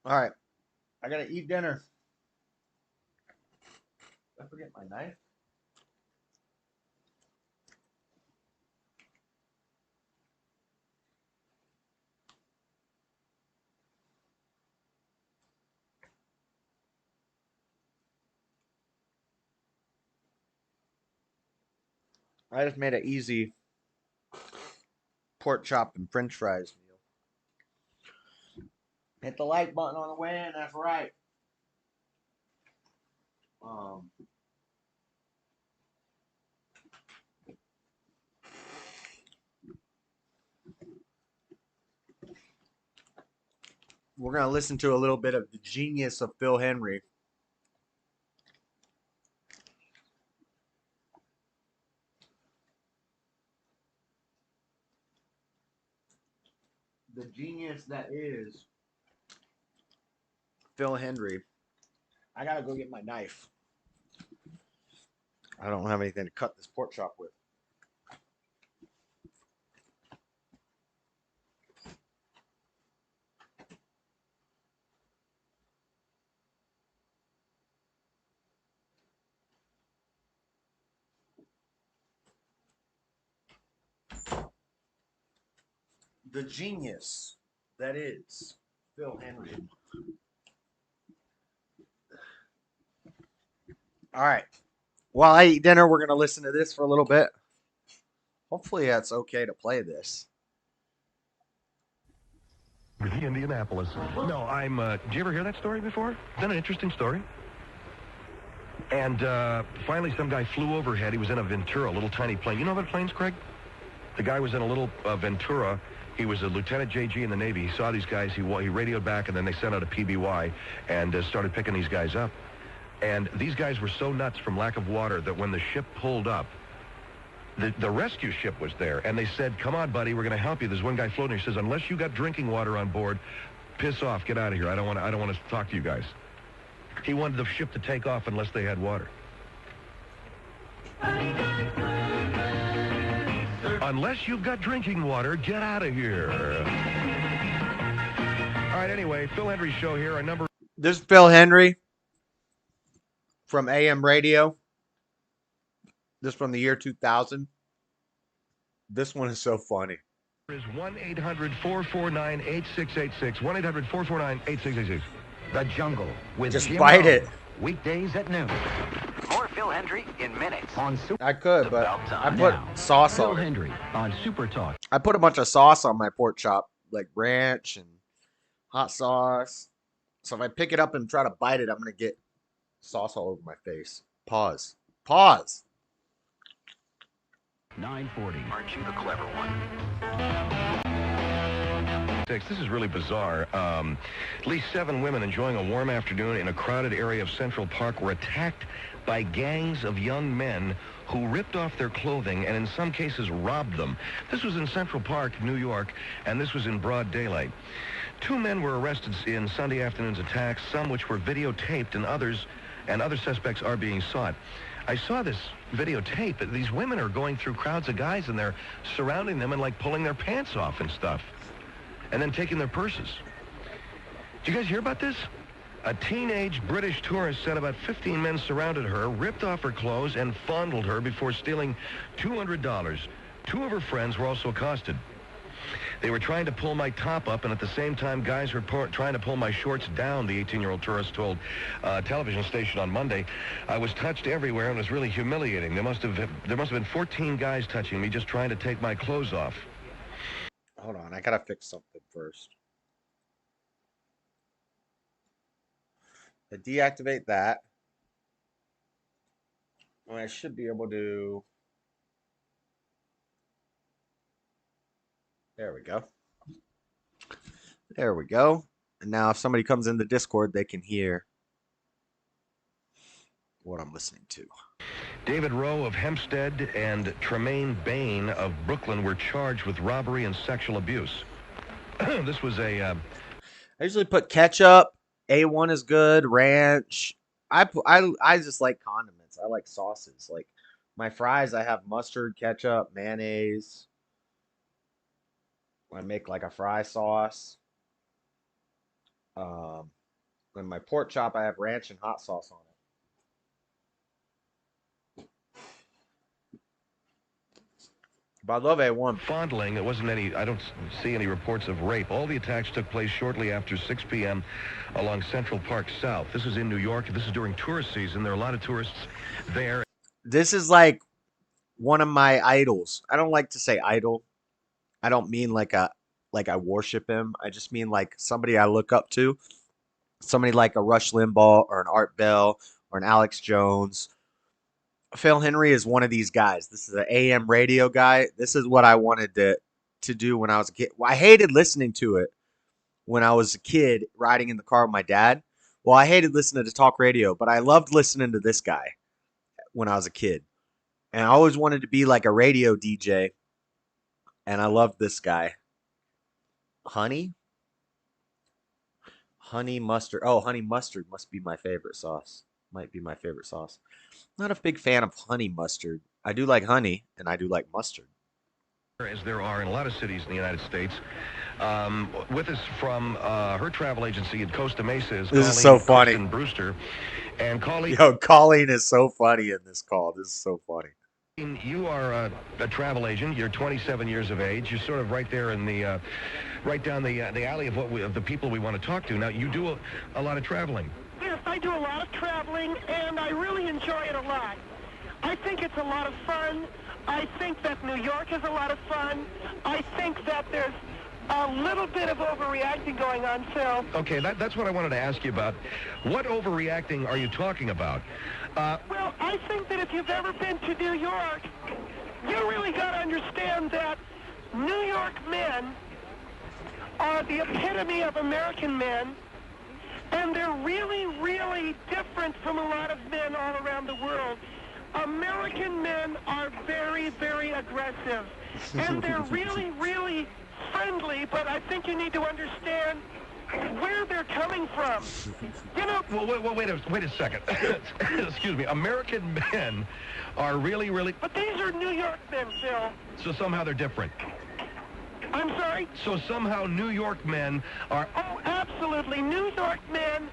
All right. I gotta eat dinner. Did I forget my knife? I just made an easy pork chop and french fries meal. Hit the like button on the way in, that's right. Um, we're going to listen to a little bit of the genius of Phil Henry. The genius that is Phil Henry. I got to go get my knife. I don't have anything to cut this pork chop with. The genius that is Phil Henry. All right. While I eat dinner, we're going to listen to this for a little bit. Hopefully that's okay to play this. Indianapolis. No, did you ever hear that story before? Is that an interesting story? And finally some guy flew overhead. He was in a Ventura, a little tiny plane. You know what planes, Craig? The guy was in a little Ventura. He was a Lieutenant JG in the Navy. He saw these guys. He radioed back, and then they sent out a PBY and started picking these guys up. And these guys were so nuts from lack of water that when the ship pulled up, the rescue ship was there, and they said, "Come on, buddy, we're going to help you." There's one guy floating. He says, "Unless you got drinking water on board, piss off, get out of here. I don't want to talk to you guys." He wanted the ship to take off unless they had water. Unless you've got drinking water, get out of here. All right, anyway, Phil Henry's show here. Our number. This is Phil Henry from AM Radio. This from the year 2000. This one is so funny. Is 1-800-449-8686. 1-800-449-8686. The Jungle with Just Jim bite Rome. it. Weekdays at noon. More Phil Hendry in minutes. On Super I could, but About I time put now. sauce Phil on it. Hendry on Super Talk. I put a bunch of sauce on my pork chop, like ranch and hot sauce. So if I pick it up and try to bite it, I'm going to get sauce all over my face. Pause. Pause. 940. Aren't you the clever one? This is really bizarre. At least 7 women enjoying a warm afternoon in a crowded area of Central Park were attacked by gangs of young men who ripped off their clothing and in some cases robbed them. This was in Central Park, New York, and this was in broad daylight. 2 men were arrested in Sunday afternoon's attacks, some which were videotaped and other suspects are being sought. I saw this videotape. These women are going through crowds of guys and they're surrounding them and like pulling their pants off and stuff. And then taking their purses. Did you guys hear about this? A teenage British tourist said about 15 men surrounded her, ripped off her clothes, and fondled her before stealing $200. 2 of her friends were also accosted. They were trying to pull my top up, and at the same time, guys were trying to pull my shorts down, the 18-year-old tourist told a television station on Monday. I was touched everywhere, and it was really humiliating. There must have been 14 guys touching me just trying to take my clothes off. Hold on, I gotta fix something first. I deactivate that. And I should be able to. There we go. There we go. And now if somebody comes in the Discord, they can hear what I'm listening to. David Rowe of Hempstead and Tremaine Bain of Brooklyn were charged with robbery and sexual abuse. This was a... I usually put ketchup. A1 is good. Ranch. I just like condiments. I like sauces. Like my fries, I have mustard, ketchup, mayonnaise. I make like a fry sauce. And my pork chop, I have ranch and hot sauce on it. But I love A1. Fondling, it wasn't any, I don't see any reports of rape. All the attacks took place shortly after 6 p.m. along Central Park South. This is in New York. This is during tourist season. There are a lot of tourists there. This is like one of my idols. I don't like to say idol. I don't mean like I worship him. I just mean like somebody I look up to. Somebody like a Rush Limbaugh or an Art Bell or an Alex Jones. Phil Henry is one of these guys. This is an AM radio guy. This is what I wanted to do when I was a kid. Well, I hated listening to it when I was a kid riding in the car with my dad. Well, I hated listening to talk radio, but I loved listening to this guy when I was a kid. And I always wanted to be like a radio DJ. And I loved this guy. Honey mustard. Oh, honey mustard must be my favorite sauce. Might be my favorite sauce. Not a big fan of honey mustard. I do like honey, and I do like mustard. As there are in a lot of cities in the United States. With us from her travel agency in Costa Mesa is This is so funny. Brewster. And Colleen... Yo, Colleen is so funny in this call. This is so funny. You are a travel agent. You're 27 years of age. You're sort of right there in the, right down the alley of the people we want to talk to. Now, you do a lot of traveling. Yes, I do a lot of traveling, and I really enjoy it a lot. I think it's a lot of fun. I think that New York is a lot of fun. I think that there's a little bit of overreacting going on, Phil. Okay, that's what I wanted to ask you about. What overreacting are you talking about? Well, I think that if you've ever been to New York, you really got to understand that New York men are the epitome of American men, and they're really, really different from a lot of men all around the world. American men are very, very aggressive, and they're really, really friendly, but I think you need to understand where they're coming from. You know... Well, wait a second. Excuse me. American men are really, really... But these are New York men, Phil. So somehow they're different. I'm sorry? So somehow New York men are... Oh, absolutely. New York men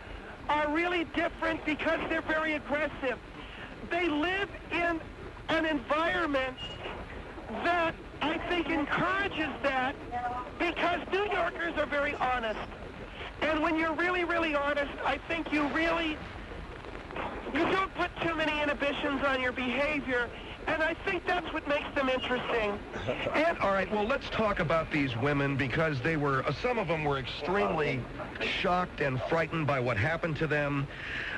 are really different because they're very aggressive. They live in an environment that I think encourages that because New Yorkers are very honest. And when you're really, really honest, I think you don't put too many inhibitions on your behavior, and I think that's what makes them interesting. And all right, well, let's talk about these women because they were, some of them were extremely shocked and frightened by what happened to them.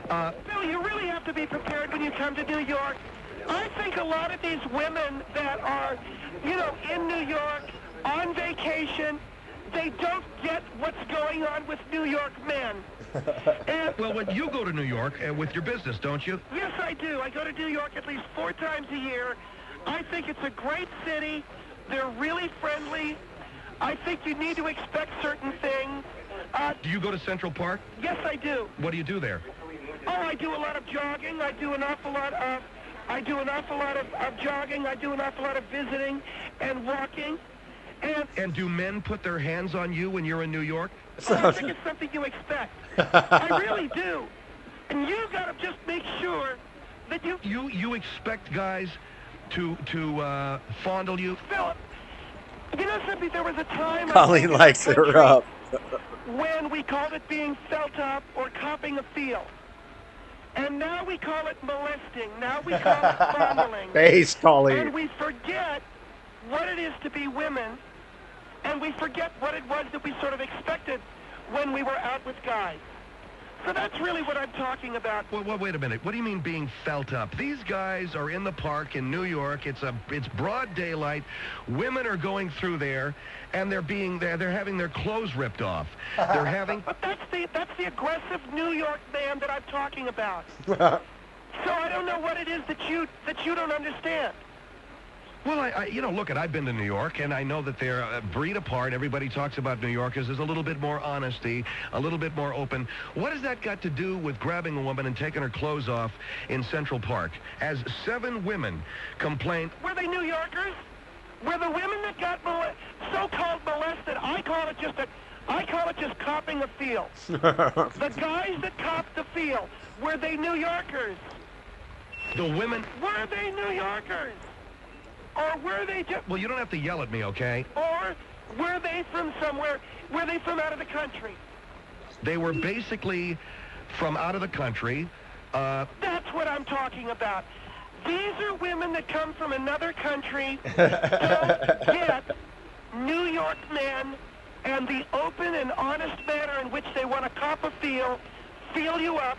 Bill, you really have to be prepared when you come to New York. I think a lot of these women that are, in New York, on vacation, they don't get what's going on with New York men. And, well, when you go to New York with your business, don't you? Yes, I do. I go to New York at least 4 times a year. I think it's a great city. They're really friendly. I think you need to expect certain things. Do you go to Central Park? Yes, I do. What do you do there? Oh, I do a lot of jogging. I do an awful lot of jogging. I do an awful lot of visiting and walking. And do men put their hands on you when you're in New York? I think it's something you expect. I really do. And you got to just make sure that you expect guys to fondle you? Philip, you know something? There was a time... Colleen likes it rough. when we called it being felt up or copping a feel. And now we call it molesting. Now we call it fondling. Face, Colleen. And we forget what it is to be women, and we forget what it was that we sort of expected when we were out with guys. So that's really what I'm talking about. Well, wait a minute. What do you mean being felt up? These guys are in the park in New York. It's broad daylight. Women are going through there, and they're having their clothes ripped off. They're having. But that's the aggressive New York man that I'm talking about. So I don't know what it is that you don't understand. Well, look, I've been to New York, and I know that they're a breed apart. Everybody talks about New Yorkers. There's a little bit more honesty, a little bit more open. What has that got to do with grabbing a woman and taking her clothes off in Central Park? As 7 women complained... Were they New Yorkers? Were the women that got so-called molested? I call much as copping a feel. The guys that copped the feel, were they New Yorkers? The women... Were they New Yorkers? Or were they just... Well, you don't have to yell at me, okay? Or were they from somewhere? Were they from out of the country? They were basically from out of the country. That's what I'm talking about. These are women that come from another country, don't get New York men and the open and honest manner in which they want to cop a feel you up,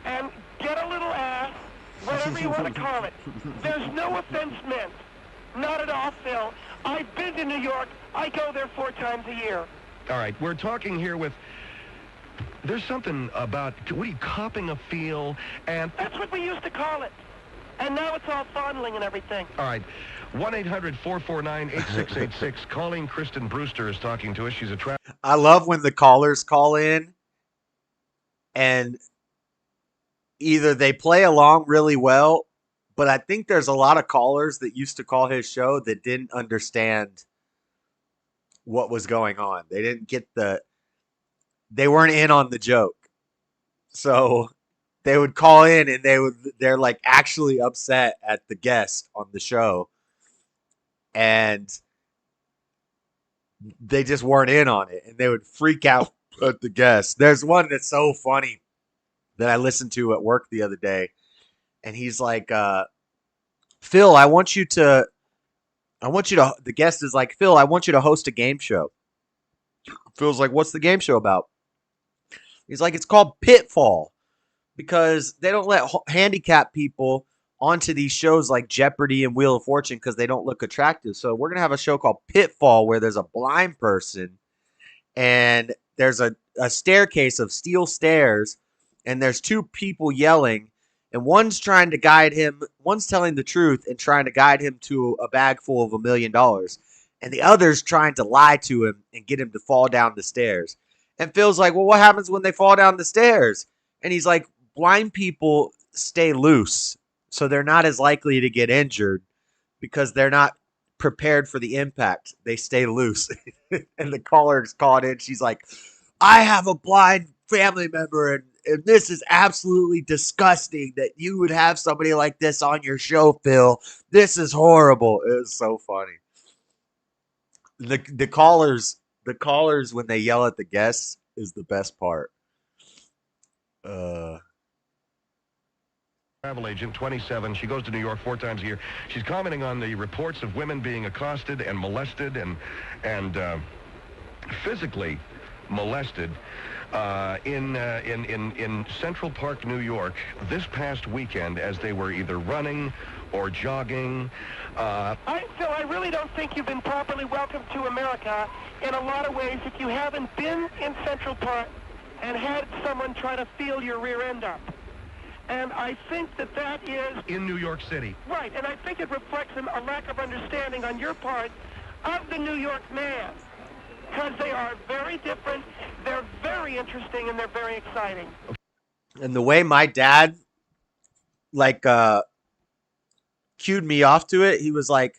and get a little ass, whatever you want to call it. There's no offense meant. Not at all, Phil. I've been to New York. I go there 4 times a year. All right, we're talking here with... There's something about... What are you, copping a feel? And... That's what we used to call it. And now it's all fondling and everything. All right. 1-800-449-8686. Calling Kristen Brewster is talking to us. She's a I love when the callers call in and either they play along really well, but I think there's a lot of callers that used to call his show that didn't understand what was going on. They didn't get they weren't in on the joke. So they would call in and they're like actually upset at the guest on the show. And they just weren't in on it. And they would freak out at the guest. There's one that's so funny that I listened to at work the other day. And he's like, Phil, the guest is like, Phil, I want you to host a game show. Phil's like, what's the game show about? He's like, it's called Pitfall. Because they don't let handicapped people onto these shows like Jeopardy and Wheel of Fortune because they don't look attractive. So we're going to have a show called Pitfall where there's a blind person and there's a staircase of steel stairs and there's 2 people yelling and one's trying to guide him. One's telling the truth and trying to guide him to a bag full of $1 million. And the other's trying to lie to him and get him to fall down the stairs. And Phil's like, well, what happens when they fall down the stairs? And he's like, blind people stay loose, so they're not as likely to get injured because they're not prepared for the impact. They stay loose. And the caller's called in. She's like, I have a blind family member, and this is absolutely disgusting that you would have somebody like this on your show, Phil. This is horrible. It was so funny. The callers when they yell at the guests is the best part. Travel agent, 27. She goes to New York 4 times a year. She's commenting on the reports of women being accosted and molested and physically molested in Central Park, New York, this past weekend as they were either running or jogging. Phil, I really don't think you've been properly welcomed to America in a lot of ways if you haven't been in Central Park and had someone try to feel your rear end up. And I think that is... In New York City. Right, and I think it reflects a lack of understanding on your part of the New York man. Because they are very different, they're very interesting, and they're very exciting. And the way my dad, cued me off to it, he's like,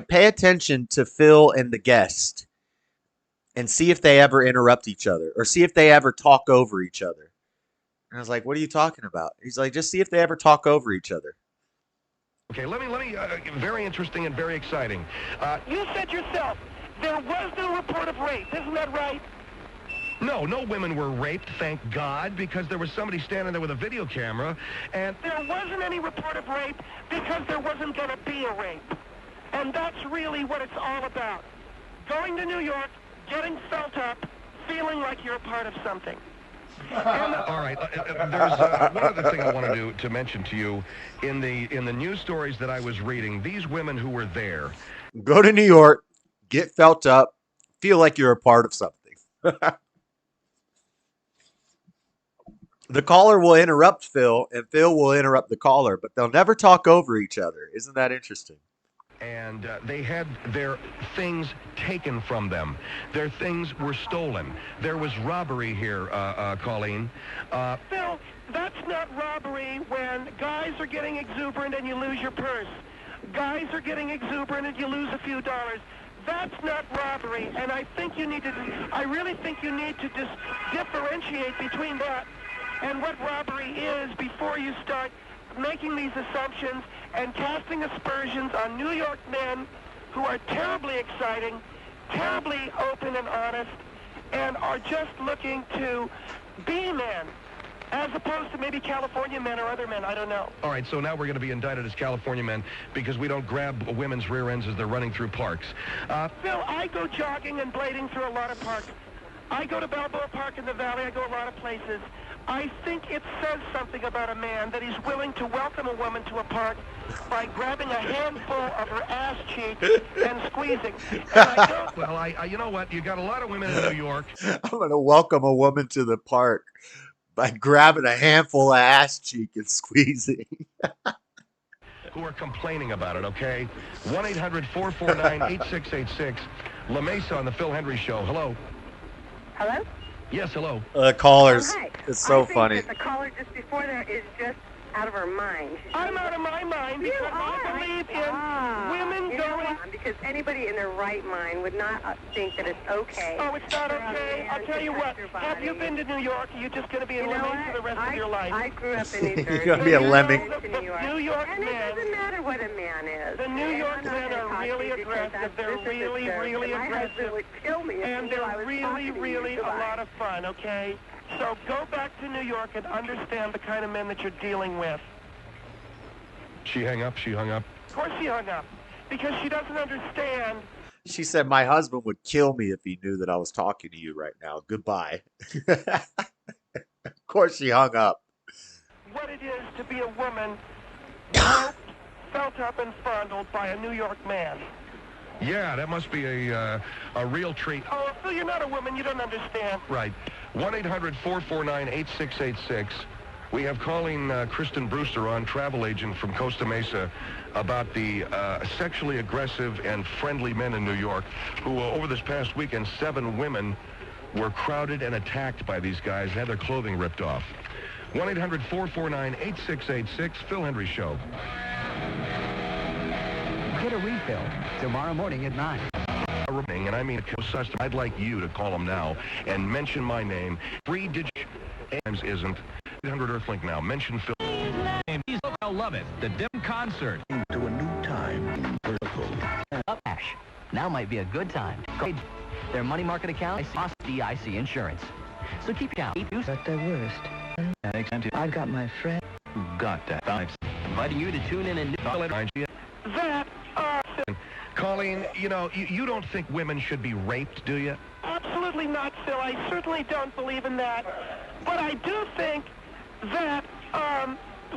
pay attention to Phil and the guest and see if they ever interrupt each other or see if they ever talk over each other. And I was like, what are you talking about? He's like, just see if they ever talk over each other. Okay, let me, very interesting and very exciting. You said yourself, there was no report of rape, isn't that right? No women were raped, thank God, because there was somebody standing there with a video camera, and... There wasn't any report of rape because there wasn't going to be a rape. And that's really what it's all about. Going to New York, getting felt up, feeling like you're a part of something. All right. There's one other thing I wanted to mention to you. In the news stories that I was reading, these women who were there... Go to New York, get felt up, feel like you're a part of something. The caller will interrupt Phil, and Phil will interrupt the caller, but they'll never talk over each other. Isn't that interesting? And they had their things taken from them. Their things were stolen. There was robbery here, Colleen. Phil, that's not robbery when guys are getting exuberant and you lose your purse. Guys are getting exuberant and you lose a few dollars. that's not robbery, and I think you need to. I really think you need to differentiate between that and what robbery is before you start making these assumptions and casting aspersions on New York men who are terribly exciting, terribly open and honest, and are just looking to be men, as opposed to maybe California men or other men. I don't know. All right, so now we're going to be indicted as California men because we don't grab women's rear ends as they're running through parks. Phil, I go jogging and blading through a lot of parks. I go to Balboa Park in the Valley. I go a lot of places. I think it says something about a man that he's willing to welcome a woman to a park by grabbing a handful of her ass cheek and squeezing. And well, you know what? You got a lot of women in New York. I'm going to welcome a woman to the park by grabbing a handful of ass cheek and squeezing. Who are complaining about it, okay? 1-800-449-8686. La Mesa on the Phil Hendry Show. Hello. Hello? Yes, hello. Callers. Hi. It's so funny. I think that the caller just before there is just out of her mind. I'm out of my mind because I believe in women going... Because anybody in their right mind would not think that it's okay. Oh, it's not okay? I'll tell you what. Have you been to New York? Are you just going to be a lemming for the rest of your life? I grew up in New Jersey. You're going to be a lemming. New York and men... it doesn't matter what a man is. The New York men are really aggressive. They're really, really aggressive. My husband would kill me if and he knew I they're was really, really a lot of fun, okay? So go back to New York and understand the kind of men that you're dealing with. She hung up? She hung up? Of course she hung up. Because she doesn't understand. She said, my husband would kill me if he knew that I was talking to you right now. Goodbye. Of course she hung up. What it is to be a woman felt up and fondled by a New York man. Yeah, that must be a real treat. Oh, Phil, you're not a woman. You don't understand. Right. 1-800-449-8686. We have calling Kristen Brewster on, travel agent from Costa Mesa, about the sexually aggressive and friendly men in New York who, over this past weekend, 7 women were crowded and attacked by these guys and had their clothing ripped off. 1-800-449-8686, Phil Hendry Show. Get a refill tomorrow morning at 9. And I mean, I'd like you to call them now and mention my name. 3-digit times isn't. 800 Earthlink now. Mention Phil. I'll love it. The Dim Concert. To a new time. Up cash. Now might be a good time. Their money market account, DIC insurance. So keep count. At their worst. I've got my friend Who got that? Inviting you to tune in and That, Colleen, you know, you don't think women should be raped, do you? absolutely not, Phil. I certainly don't believe in that. But I do think that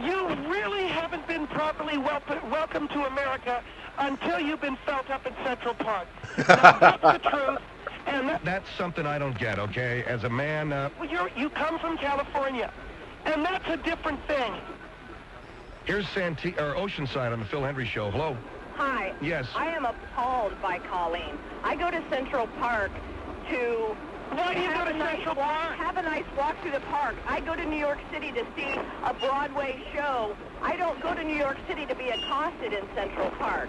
you really haven't been properly welcome to America until you've been felt up in Central Park. Now, that's the truth. And That's something I don't get, okay? As a man... you come from California, and that's a different thing. Here's Oceanside on the Phil Hendry Show. Hello? Hi. Yes. I am appalled by Colleen. I go to Central Park to... Why do you go to Central Park? Have a nice walk through the park. I go to New York City to see a Broadway show. I don't go to New York City to be accosted in Central Park.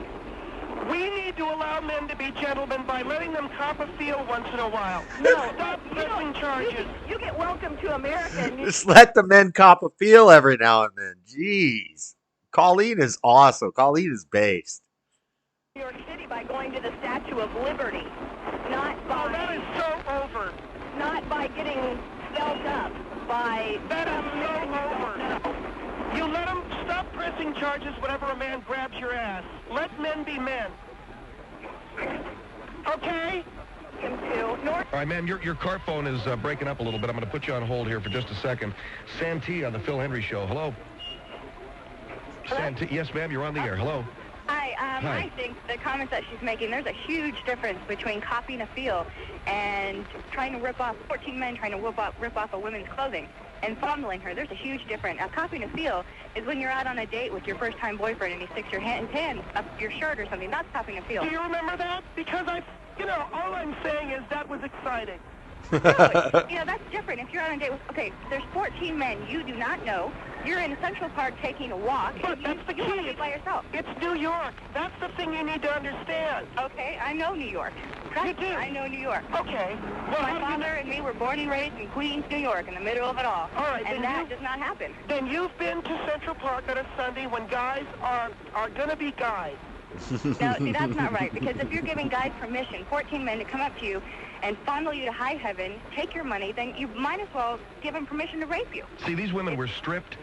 We need to allow men to be gentlemen by letting them cop a feel once in a while. No, Stop pressing charges. You get welcome to America. And Just let the men cop a feel every now and then. Jeez. Colleen is awesome. Colleen is based. New York City by going to the Statue of Liberty, not by... Oh, that is so over. Not by getting felt up, by... That is so over. You let them stop pressing charges whenever a man grabs your ass. Let men be men. Okay? All right, ma'am, your car phone is breaking up a little bit. I'm going to put you on hold here for just a second. Santee on the Phil Hendry Show. Hello? Santee, yes, ma'am, you're on the air. Hello? Hi, Hi. I think the comments that she's making, there's a huge difference between copying a feel and trying to rip off 14 men trying to rip off a woman's clothing and fondling her. There's a huge difference. Copying a feel is when you're out on a date with your first-time boyfriend and he sticks your hand up your shirt or something. That's copying a feel. Do you remember that? Because all I'm saying is that was exciting. No, that's different. If you're on a date with, okay, there's 14 men you do not know. You're in Central Park taking a walk. But that's the you want to key. be by yourself. It's New York. That's the thing you need to understand. Okay, I know New York. Trust me, I know New York. Okay. Well, My father and me were born and raised in Queens, New York, in the middle of it all. All right, and that does not happen. Then you've been to Central Park on a Sunday when guys are going to be guys. No, see, that's not right, because if you're giving guys permission, 14 men to come up to you and fondle you to high heaven, take your money, then you might as well give them permission to rape you. See, these women were stripped.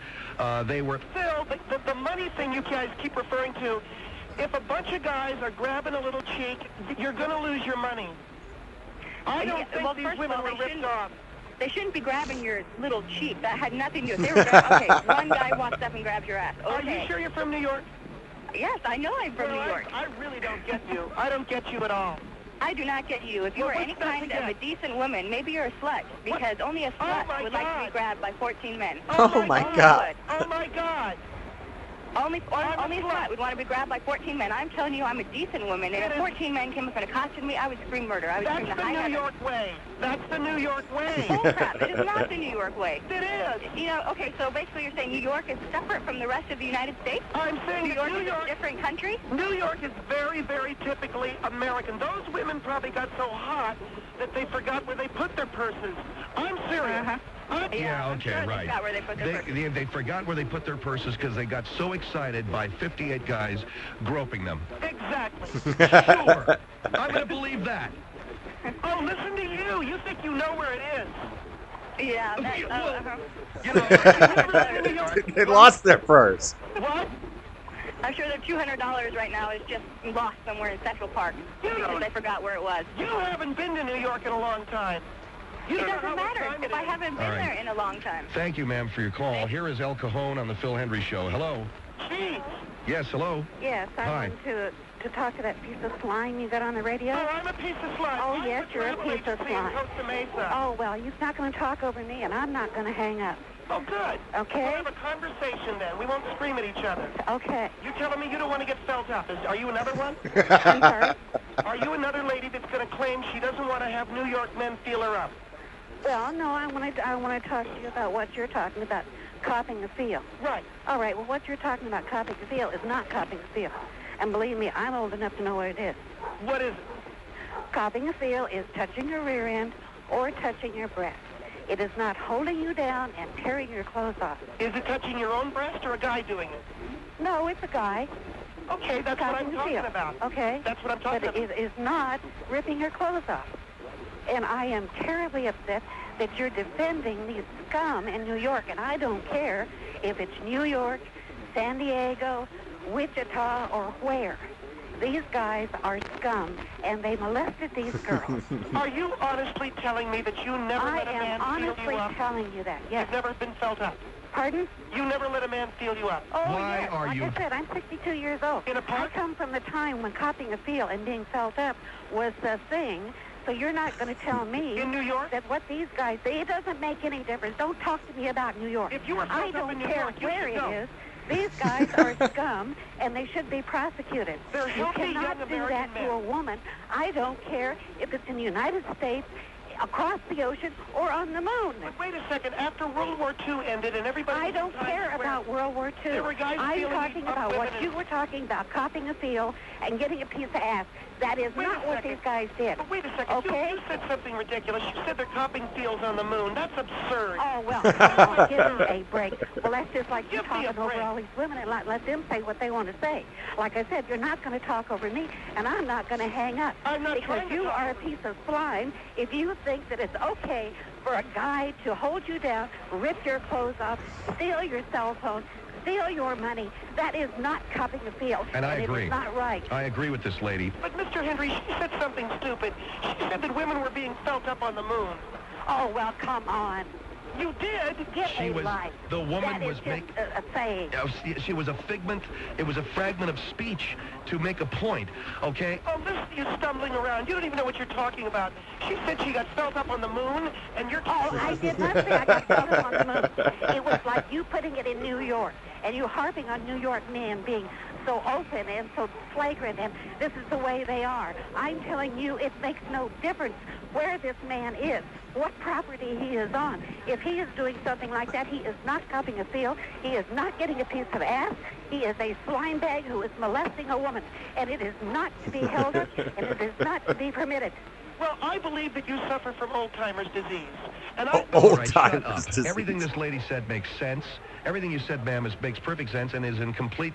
They were... Phil, the money thing you guys keep referring to, if a bunch of guys are grabbing a little cheek, you're going to lose your money. I don't think these women were ripped off. They shouldn't be grabbing your little cheek. That had nothing to do with it. They were grabbing, okay, one guy walks up and grabs your ass. Okay. Are you sure you're from New York? Yes, I know I'm from New York. I really don't get you. I don't get you at all. I do not get you. If you are any kind of a decent woman, maybe you're a slut, because only a slut would like to be grabbed by 14 men. Oh my God. Oh my God. Only a slut would want to be grabbed by 14 men. I'm telling you, I'm a decent woman, and if 14 men came up and accosted me, I would scream murder. I would scream the high heaven. That's the New York way. That's the New York way. Oh crap, it is not the New York way. It is. You know, okay, so basically you're saying New York is separate from the rest of the United States? I'm saying New York is a different country? New York is very, very typically American. Those women probably got so hot that they forgot where they put their purses. I'm serious. Yeah, okay, right. They forgot where they put their purses. They forgot where they put their purses because they got so excited by 58 guys groping them. Exactly. Sure. I'm going to believe that. Oh, listen to you. You think you know where it is. Yeah, They lost their purse. What? I'm sure their $200 right now is just lost somewhere in Central Park because they forgot where it was. You haven't been to New York in a long time. It doesn't matter if I haven't been there in a long time. Thank you, ma'am, for your call. Here is El Cajon on the Phil Hendry Show. Hello. Jeez. Yes, hello. Yes, I want to talk to that piece of slime you got on the radio. Oh, I'm a piece of slime. Oh, yes, you're a piece of slime. Oh, well, you're not going to talk over me, and I'm not going to hang up. Oh, good. Okay. We'll have a conversation then. We won't scream at each other. Okay. You telling me you don't want to get felt up? Are you another one? I'm sorry? Are you another lady that's going to claim she doesn't want to have New York men feel her up? Well, no, I want to talk to you about what you're talking about, copping a feel. Right. All right, well, what you're talking about, copping a feel, is not copping a feel. And believe me, I'm old enough to know what it is. What is it? Copping a feel is touching your rear end or touching your breast. It is not holding you down and tearing your clothes off. Is it touching your own breast or a guy doing it? No, it's a guy. Okay, that's what I'm talking about. Okay. That's what I'm talking about. But it is not ripping your clothes off. And I am terribly upset that you're defending these scum in New York, and I don't care if it's New York, San Diego, Wichita, or where. These guys are scum, and they molested these girls. Are you honestly telling me that you never let a man feel you up? I am honestly telling you that, yes. You've never been felt up? Pardon? You never let a man feel you up? Oh, Why yes. are like you... I said, I'm 62 years old. In a park? I come from the time when copping a feel and being felt up was the thing. So you're not going to tell me in New York that what these guys say, it doesn't make any difference. Don't talk to me about New York. If you were I don't care where it is. These guys are scum, and they should be prosecuted. You cannot do that to a woman. I don't care if it's in the United States, across the ocean, or on the moon. But wait a second. After World War II ended and everybody... I don't care about World War II. I'm talking about what you were talking about, copping a feel and getting a piece of ass. That is not what these guys did. But wait a second. Okay? You said something ridiculous. You said they're copping feels on the moon. That's absurd. Oh, well, come on, give me a break. Well, that's just like you Give me talking a break. over all these women and let them say what they want to say. Like I said, you're not going to talk over me, and I'm not going to hang up. I'm not because trying to you talk. are a piece of slime if you think that it's okay for a guy to hold you down, rip your clothes off, steal your cell phone, steal your money. That is not copping a feel. And I agree. It is not right. I agree with this lady. But, Mr. Henry, she said something stupid. She said that women were being felt up on the moon. Oh, well, come on. You did? Get a was... life. The woman that was is making... just a saying. She was a figment. It was a fragment of speech to make a point, okay? Oh, listen to you stumbling around. You don't even know what you're talking about. She said she got felt up on the moon, and you're... Oh, I did not say I got felt up on the moon. It was like you putting it in New York. And you harping on New York men being so open and so flagrant, and this is the way they are. I'm telling you, it makes no difference where this man is, what property he is on. If he is doing something like that, he is not copying a seal. He is not getting a piece of ass. He is a slime bag who is molesting a woman, and it is not to be held up, and it is not to be permitted. Well, I believe that you suffer from old-timers disease. And Old-timers disease. Everything this lady said makes sense. Everything you said, ma'am, makes perfect sense and is in complete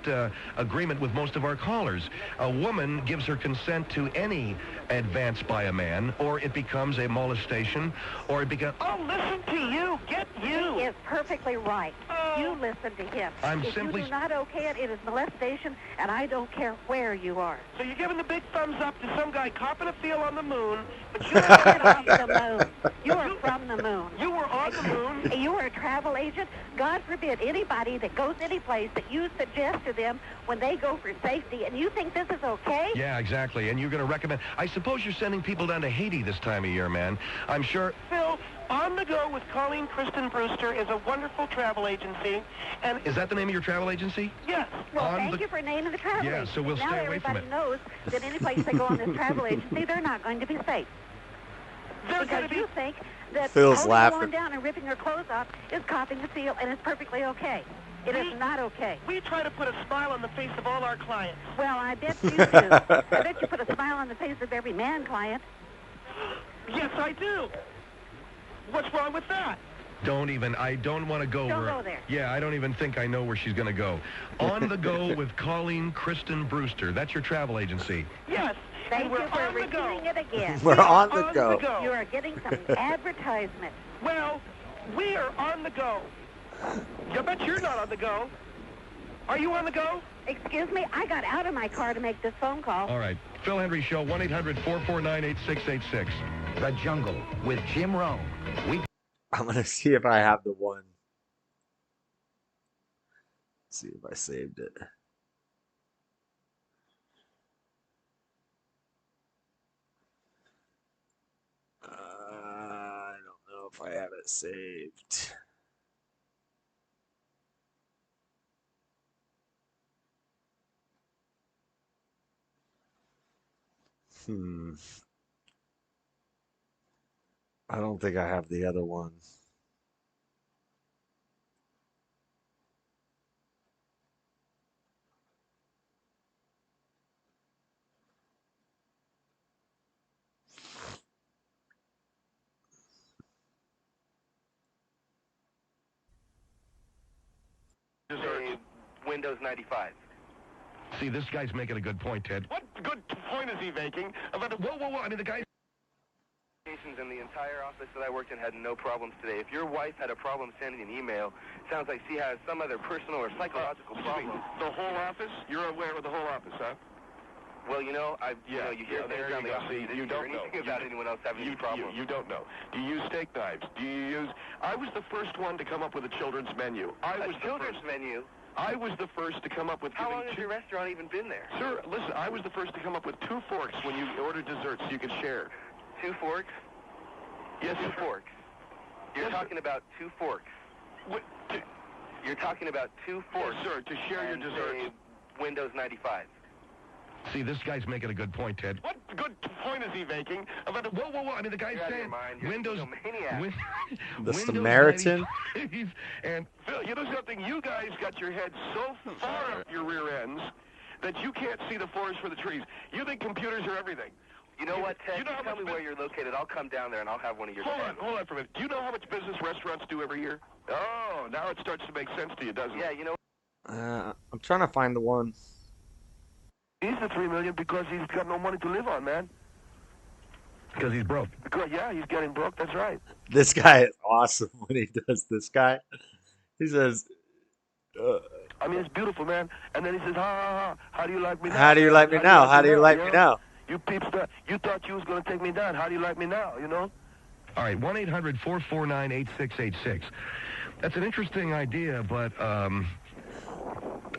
agreement with most of our callers. A woman gives her consent to any advance by a man, or it becomes a molestation, or it becomes... Oh, listen to you. Get you. He is perfectly right. You listen to him. If you do not okay it, it is molestation, and I don't care where you are. So you're giving the big thumbs up to some guy copping a feel on the moon, but you are on the moon. You are from the moon. You were on the moon. You are a travel agent. God forbid anybody that goes any place that you suggest to them when they go for safety, and you think this is okay? Yeah, exactly. And you're going to recommend... I suppose you're sending people down to Haiti this time of year, man. I'm sure... Phil, On the Go with Colleen Kristen Brewster is a wonderful travel agency. And is that the name of your travel agency? Yes. Well, thank you for naming the travel agency. Yeah, so we'll stay away from it. Now everybody knows that any place they go on this travel agency, they're not going to be safe. Because you think that holding one down and ripping her clothes off is copying the seal, and it's perfectly okay. It is not okay. We try to put a smile on the face of all our clients. Well, I bet you do. I bet you put a smile on the face of every man client. Yes, I do. What's wrong with that? I don't want to go Don't go there. Yeah, I don't even think I know where she's going to go. On the Go with Colleen Kristen Brewster. That's your travel agency. Yes. Thank you for repeating it again. We're on the go. You are getting some advertisement. Well, we are on the go. I bet you're not on the go. Are you on the go? Excuse me, I got out of my car to make this phone call. All right. Phil Hendry Show, 1-800-449-8686. The Jungle with Jim Rome. I'm going to see if I have the one. Let's see if I saved it. I don't know if I have it saved. I don't think I have the other one. Windows 95. See, this guy's making a good point, Ted. What good point is he making? Whoa. I mean, the guy... And the entire office that I worked in had no problems today. If your wife had a problem sending an email, sounds like she has some other personal or psychological problem. The whole office? You're aware of the whole office, huh? Well, you know, you hear things around the office. You don't know about anyone else having any problems. You don't know. Do you use steak knives? Do you use... I was the first one to come up with a children's menu. Children's menu? I was the first to come up with... How long has your restaurant even been there? Sir, listen, I was the first to come up with 2 forks when you order desserts so you could share. 2 forks? Yes, 2 forks. You're talking about 2 forks. What? You're talking about 2 forks. Yes, sir, to share your desserts. Windows 95. See, this guy's making a good point, Ted. What good point is he making? Whoa. I mean, the guy's saying Windows... The Samaritan? And, Phil, you know something? You guys got your head so far up your rear ends that you can't see the forest for the trees. You think computers are everything. You know what, Ted? You tell me where you're located. I'll come down there and I'll have one of your... Hold on for a minute. Do you know how much business restaurants do every year? Oh, now it starts to make sense to you, doesn't it? Yeah, you know... I'm trying to find the one. He's the $3 million because he's got no money to live on, man. Because he's broke. Yeah, he's getting broke. That's right. This guy is awesome when he does this guy. He says... I mean, it's beautiful, man. And then he says, how do you like me now? How do you like me now? How do you like me now? You peeps, you thought you was going to take me down. How do you like me now, you know? All right, 1-800-449-8686. That's an interesting idea, but I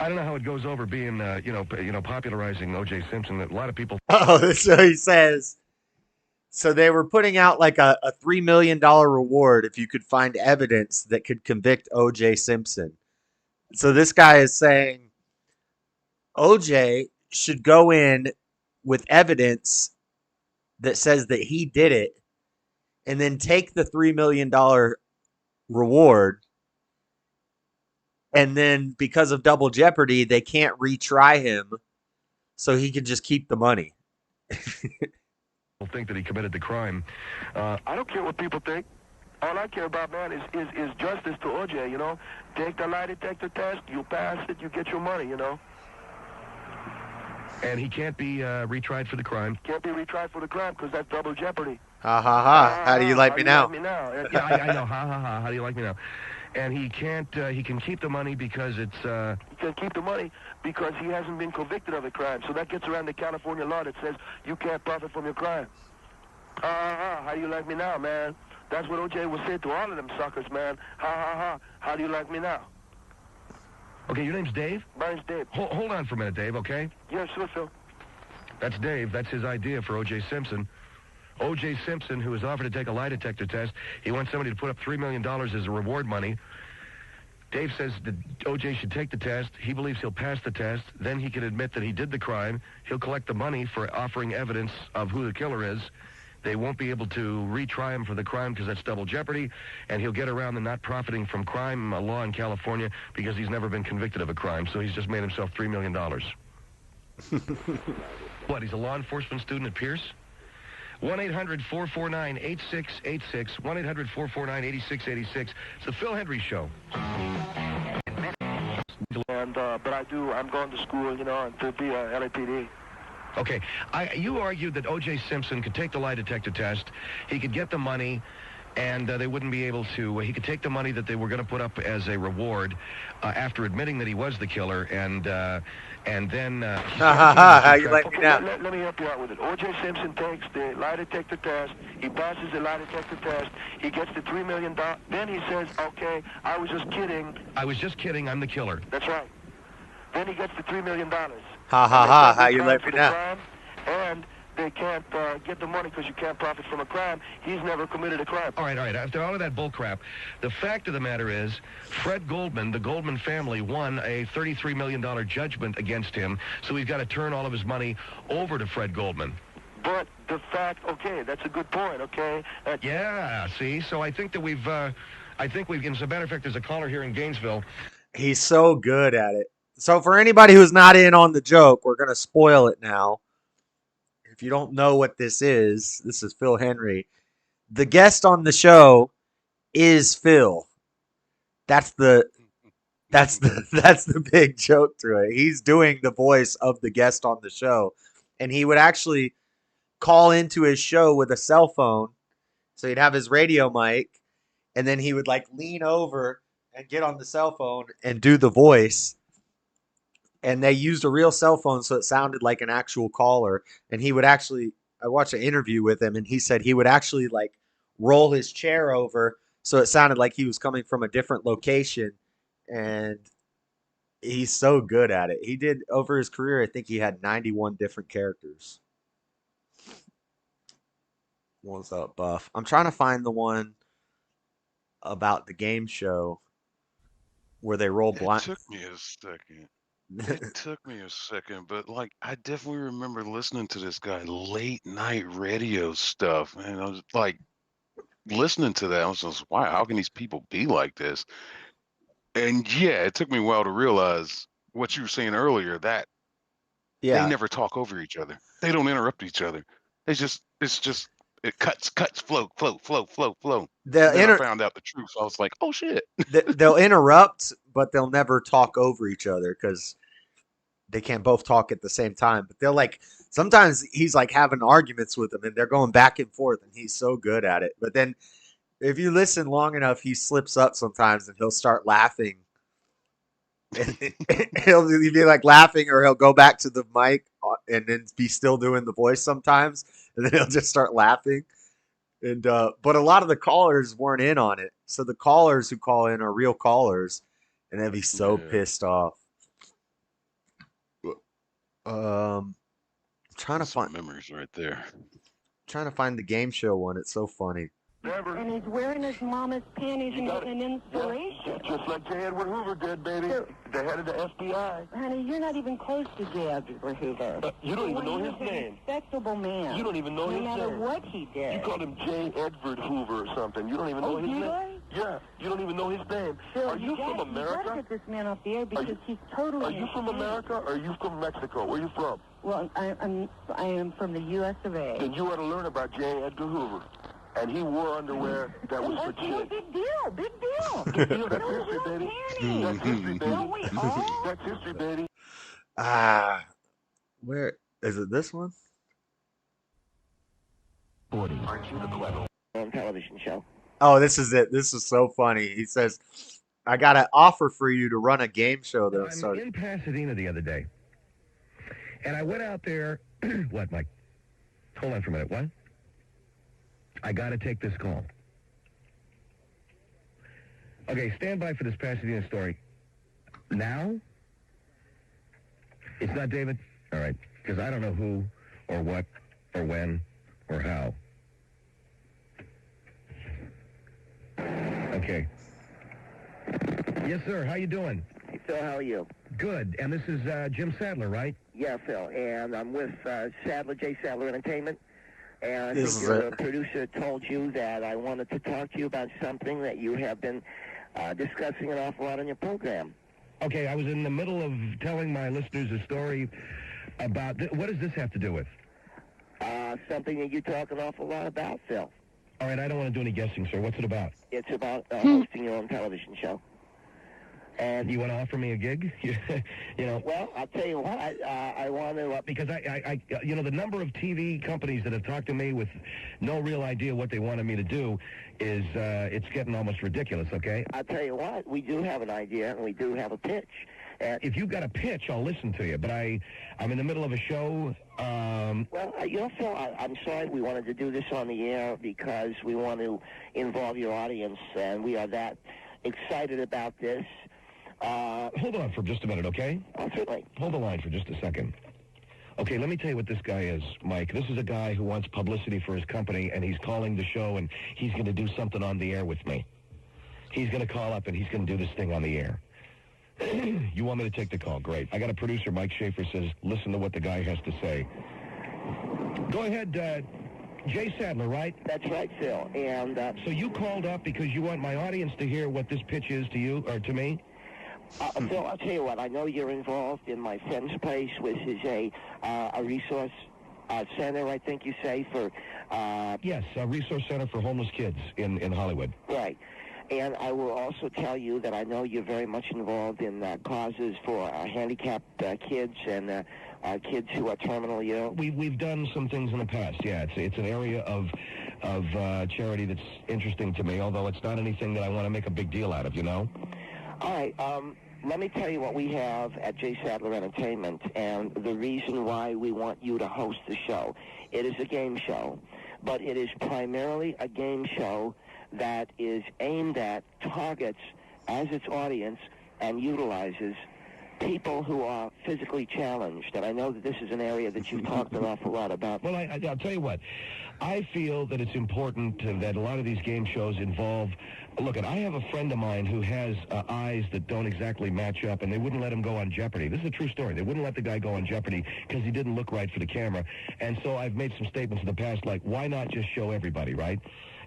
don't know how it goes over being, popularizing OJ Simpson. A lot of people... Oh, so he says... So they were putting out like a $3 million reward if you could find evidence that could convict OJ Simpson. So this guy is saying OJ should go in with evidence that says that he did it and then take the $3 million reward. And then because of double jeopardy, they can't retry him. So he can just keep the money. Think that he committed the crime. I don't care what people think. All I care about, man, is justice to OJ, you know. Take the lie detector test, you pass it, you get your money, you know. And he can't be retried for the crime. Can't be retried for the crime because that's double jeopardy. Ha ha ha. How do you like me now? Yeah, I know. Ha ha ha. How do you like me now? And he can't. He can keep the money because it's. He can keep the money because he hasn't been convicted of a crime. So that gets around the California law that says you can't profit from your crime. How do you like me now, man? That's what OJ will say to all of them suckers, man. How do you like me now? Okay, your name's Dave? My name's Dave. Hold on for a minute, Dave, okay? Yeah, sure, Phil. That's Dave. That's his idea for OJ Simpson. OJ Simpson, who was offered to take a lie detector test, he wants somebody to put up $3 million as a reward money. Dave says that OJ should take the test. He believes he'll pass the test. Then he can admit that he did the crime. He'll collect the money for offering evidence of who the killer is. They won't be able to retry him for the crime because that's double jeopardy, and he'll get around the not profiting from crime law in California because he's never been convicted of a crime, so he's just made himself $3 million. What, he's a law enforcement student at Pierce? 1-800-449-8686, 1-800-449-8686. It's the Phil Hendry Show. And, but I'm going to school, you know, to be a LAPD. Okay, you argued that O.J. Simpson could take the lie detector test, he could get the money, and they wouldn't be able to, he could take the money that they were going to put up as a reward after admitting that he was the killer, and then... How you like me now? Let me help you out with it. O.J. Simpson takes the lie detector test, he passes the lie detector test, he gets the $3 million, then he says, okay, I was just kidding. I was just kidding, I'm the killer. That's right. Then he gets the $3 million. How you like me now? Crime, and they can't get the money because you can't profit from a crime. He's never committed a crime. All right. After all of that bullcrap, the fact of the matter is, Fred Goldman, the Goldman family, won a $33 million judgment against him, so he's got to turn all of his money over to Fred Goldman. But the fact, okay, that's a good point, okay? Yeah, see? So I think that we've, as a matter of fact, there's a caller here in Gainesville. He's so good at it. So for anybody who's not in on the joke, we're going to spoil it now. If you don't know what this is Phil Hendry. The guest on the show is Phil. That's the big joke to it. He's doing the voice of the guest on the show. And he would actually call into his show with a cell phone. So he'd have his radio mic, and then he would like lean over and get on the cell phone and do the voice. And they used a real cell phone, so it sounded like an actual caller. And he would actually, I watched an interview with him, and he said he would actually like roll his chair over so it sounded like he was coming from a different location. And he's so good at it. He did, over his career, I think he had 91 different characters. What's up, Buff? I'm trying to find the one about the game show where they roll blind. It took me a second, but like I definitely remember listening to this guy late night radio stuff, and I was like listening to that. I was just, wow, how can these people be like this? And yeah, it took me a while to realize what you were saying earlier, that they never talk over each other. They don't interrupt each other. It's just it cuts, flow. Then I found out the truth. So I was like, oh shit. They'll interrupt, but they'll never talk over each other because they can't both talk at the same time. But they'll like, sometimes he's like having arguments with them and they're going back and forth, and he's so good at it. But then if you listen long enough, he slips up sometimes and he'll start laughing. And he'll be like laughing, or he'll go back to the mic and then be still doing the voice sometimes, and then he'll just start laughing. And but a lot of the callers weren't in on it, so the callers who call in are real callers, and they'd be so pissed off. Trying to find memories right there. Trying to find the game show one. It's so funny. Never. And he's wearing his mama's panties and getting an installation. Yeah, just like J. Edward Hoover did, baby. The head of the FBI. Honey, you're not even close to J. Edward Hoover. You don't even know his name. He's a respectable man. You don't even know his name. No matter what he did. You called him J. Edward Hoover or something. You don't even know his name. Yeah, you don't even know his name. Phil, are you from America? You gotta get this man off the air because he's totally. Are you from America or are you from Mexico? Where are you from? Well, I am from the U.S. of A. Then you ought to learn about J. Edgar Hoover. And he wore underwear that was for chicks. Big deal, big deal. Big deal, that's history, baby. That's history, baby. Don't we all? That's history, baby. Where is it? This one? 40. Aren't you the clever On television show. Oh, this is it. This is so funny. He says, "I got an offer for you to run a game show." That I'm in Pasadena the other day, and I went out there. What, Mike? Hold on for a minute. What? I got to take this call. Okay, stand by for this Pasadena story. Now? It's not David? All right, because I don't know who or what or when or how. Okay. Yes, sir. How you doing? Hey, Phil, how are you? Good. And this is Jim Sadler, right? Yeah, Phil. And I'm with Sadler, J. Sadler Entertainment. And I This think is your it. producer told you that I wanted to talk to you about something that you have been discussing an awful lot on your program. Okay, I was in the middle of telling my listeners a story about... what does this have to do with? Something that you talk an awful lot about, Phil. All right, I don't want to do any guessing, sir. What's it about? It's about hosting your own television show. And you want to offer me a gig? you know. Well, I'll tell you what. I want to because I you know, the number of TV companies that have talked to me with no real idea what they wanted me to do is it's getting almost ridiculous. Okay. I'll tell you what. We do have an idea and we do have a pitch. If you've got a pitch, I'll listen to you. But I'm in the middle of a show. Well, you know, Phil, I'm sorry we wanted to do this on the air because we want to involve your audience, and we are that excited about this. Hold on for just a minute, okay? Oh, certainly. Hold the line for just a second. Okay, let me tell you what this guy is, Mike. This is a guy who wants publicity for his company, and he's calling the show, and he's going to do something on the air with me. He's going to call up, and he's going to do this thing on the air. You want me to take the call? Great. I got a producer, Mike Schaefer, says, listen to what the guy has to say. Go ahead, Jay Sadler, right? That's right, Phil. And so you called up because you want my audience to hear what this pitch is to you, or to me? Phil, I'll tell you what. I know you're involved in my friend's place, which is a resource center, I think you say, for... Yes, a resource center for homeless kids in Hollywood. Right. And I will also tell you that I know you're very much involved in causes for handicapped kids and kids who are terminally ill. We've done some things in the past. Yeah, it's an area of charity that's interesting to me. Although it's not anything that I want to make a big deal out of. You know. All right. Let me tell you what we have at J. Sadler Entertainment, and the reason why we want you to host the show. It is a game show, but it is primarily a game show that is aimed at, targets as its audience, and utilizes people who are physically challenged. And I know that this is an area that you've talked an awful lot about. Well, I'll tell you what. I feel that it's important that a lot of these game shows involve... Look, I have a friend of mine who has eyes that don't exactly match up, and they wouldn't let him go on Jeopardy. This is a true story. They wouldn't let the guy go on Jeopardy because he didn't look right for the camera. And so I've made some statements in the past like, why not just show everybody, right?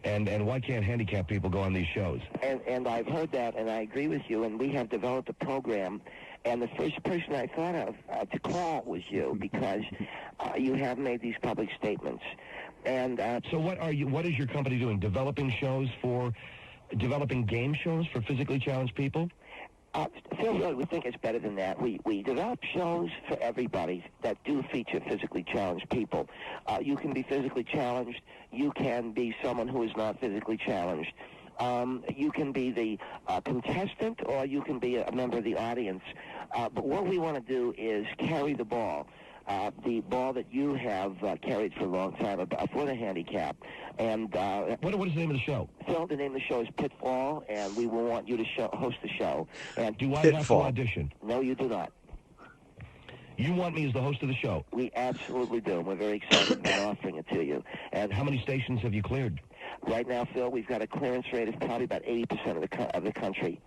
And why can't handicapped people go on these shows? And I've heard that, and I agree with you, and we have developed a program. And the first person I thought of to call was you, because you have made these public statements. And so what is your company doing? Developing game shows for physically challenged people? Phil, we think it's better than that. We develop shows for everybody that do feature physically challenged people. You can be physically challenged. You can be someone who is not physically challenged. You can be the contestant, or you can be a member of the audience. But what we want to do is carry the ball that you have carried for a long time for the handicap. And what is the name of the show? Phil, the name of the show is Pitfall, and we will want you to host the show. And do I have to audition? No, you do not. You want me as the host of the show? We absolutely do. We're very excited about offering it to you. And how many stations have you cleared? Right now, Phil, we've got a clearance rate of probably about 80% of the country.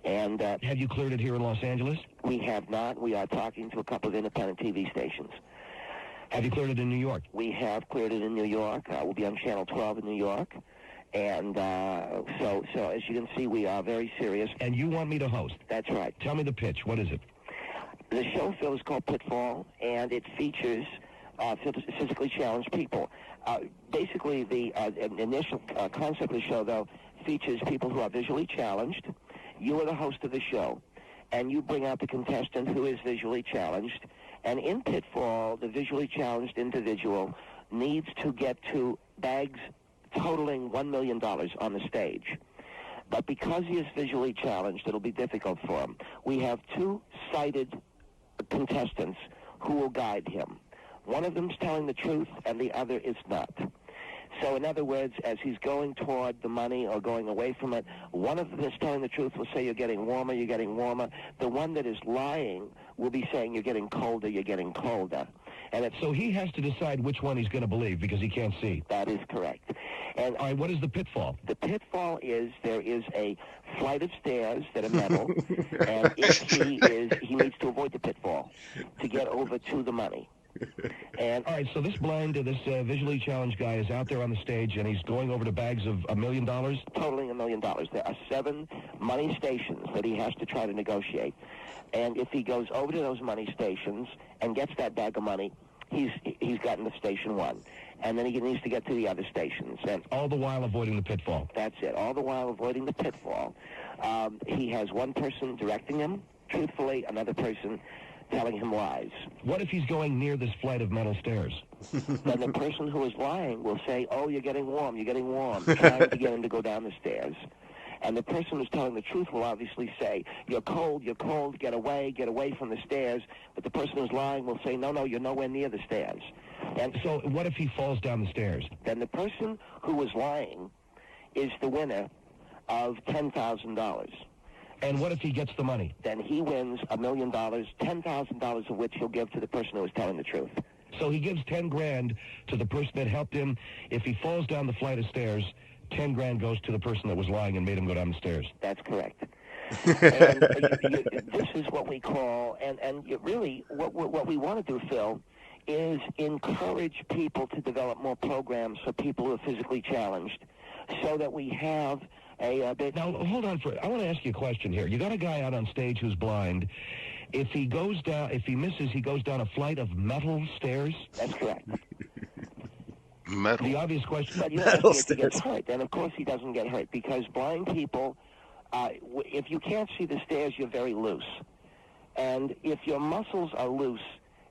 And have you cleared it here in Los Angeles? We have not. We are talking to a couple of independent TV stations. Have you cleared it in New York? We have cleared it in New York. We'll be on Channel 12 in New York. And so as you can see, we are very serious. And you want me to host? That's right. Tell me the pitch. What is it? The show, Phil, is called Pitfall, and it features physically challenged people. Basically, the initial concept of the show, though, features people who are visually challenged. You are the host of the show, and you bring out the contestant who is visually challenged. And in Pitfall, the visually challenged individual needs to get to bags totaling $1 million on the stage. But because he is visually challenged, it'll be difficult for him. We have two sighted contestants who will guide him. One of them's telling the truth, and the other is not. So in other words, as he's going toward the money or going away from it, one of them that's telling the truth will say, you're getting warmer, you're getting warmer. The one that is lying will be saying, you're getting colder, you're getting colder. And so he has to decide which one he's going to believe because he can't see. That is correct. And all right, what is the pitfall? The pitfall is there is a flight of stairs that are metal, and he needs to avoid the pitfall to get over to the money. And all right, so this visually challenged guy is out there on the stage, and he's going over to bags of $1 million? Totaling $1 million. There are 7 money stations that he has to try to negotiate. And if he goes over to those money stations and gets that bag of money, he's gotten to station 1. And then he needs to get to the other stations. And all the while avoiding the pitfall. That's it. All the while avoiding the pitfall. He has one person directing him, truthfully, another person telling him lies. What if he's going near this flight of metal stairs? Then the person who is lying will say, oh, you're getting warm, trying to get him to go down the stairs. And the person who's telling the truth will obviously say, you're cold, get away from the stairs. But the person who's lying will say, no, you're nowhere near the stairs. And so what if he falls down the stairs? Then the person who was lying is the winner of $10,000. And what if he gets the money? Then he wins $1 million, $10,000 of which he'll give to the person who is telling the truth. So he gives 10 grand to the person that helped him. If he falls down the flight of stairs, 10 grand goes to the person that was lying and made him go down the stairs. That's correct. And this is what we call, and really what we want to do, Phil, is encourage people to develop more programs for people who are physically challenged, so that we have a bit. Now, hold on I want to ask you a question here. You got a guy out on stage who's blind. If he misses, he goes down a flight of metal stairs? That's correct. Metal. The obvious question. But you metal stairs. He gets hurt, and of course he doesn't get hurt, because blind people, if you can't see the stairs, you're very loose. And if your muscles are loose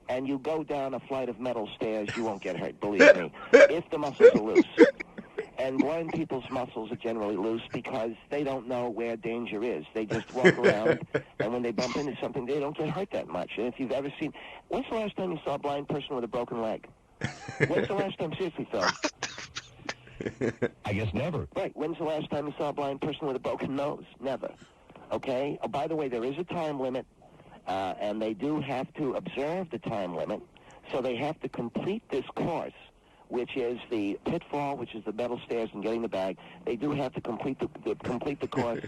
and you go down a flight of metal stairs, you won't get hurt, believe me, if the muscles are loose. And blind people's muscles are generally loose because they don't know where danger is. They just walk around, and when they bump into something, they don't get hurt that much. And if you've ever seen... When's the last time you saw a blind person with a broken leg? When's the last time, seriously, Phil? I guess never. Right. When's the last time you saw a blind person with a broken nose? Never. Okay? Oh, by the way, there is a time limit, and they do have to observe the time limit, so they have to complete this course, which is the pitfall, which is the metal stairs and getting the bag. They do have to complete the course.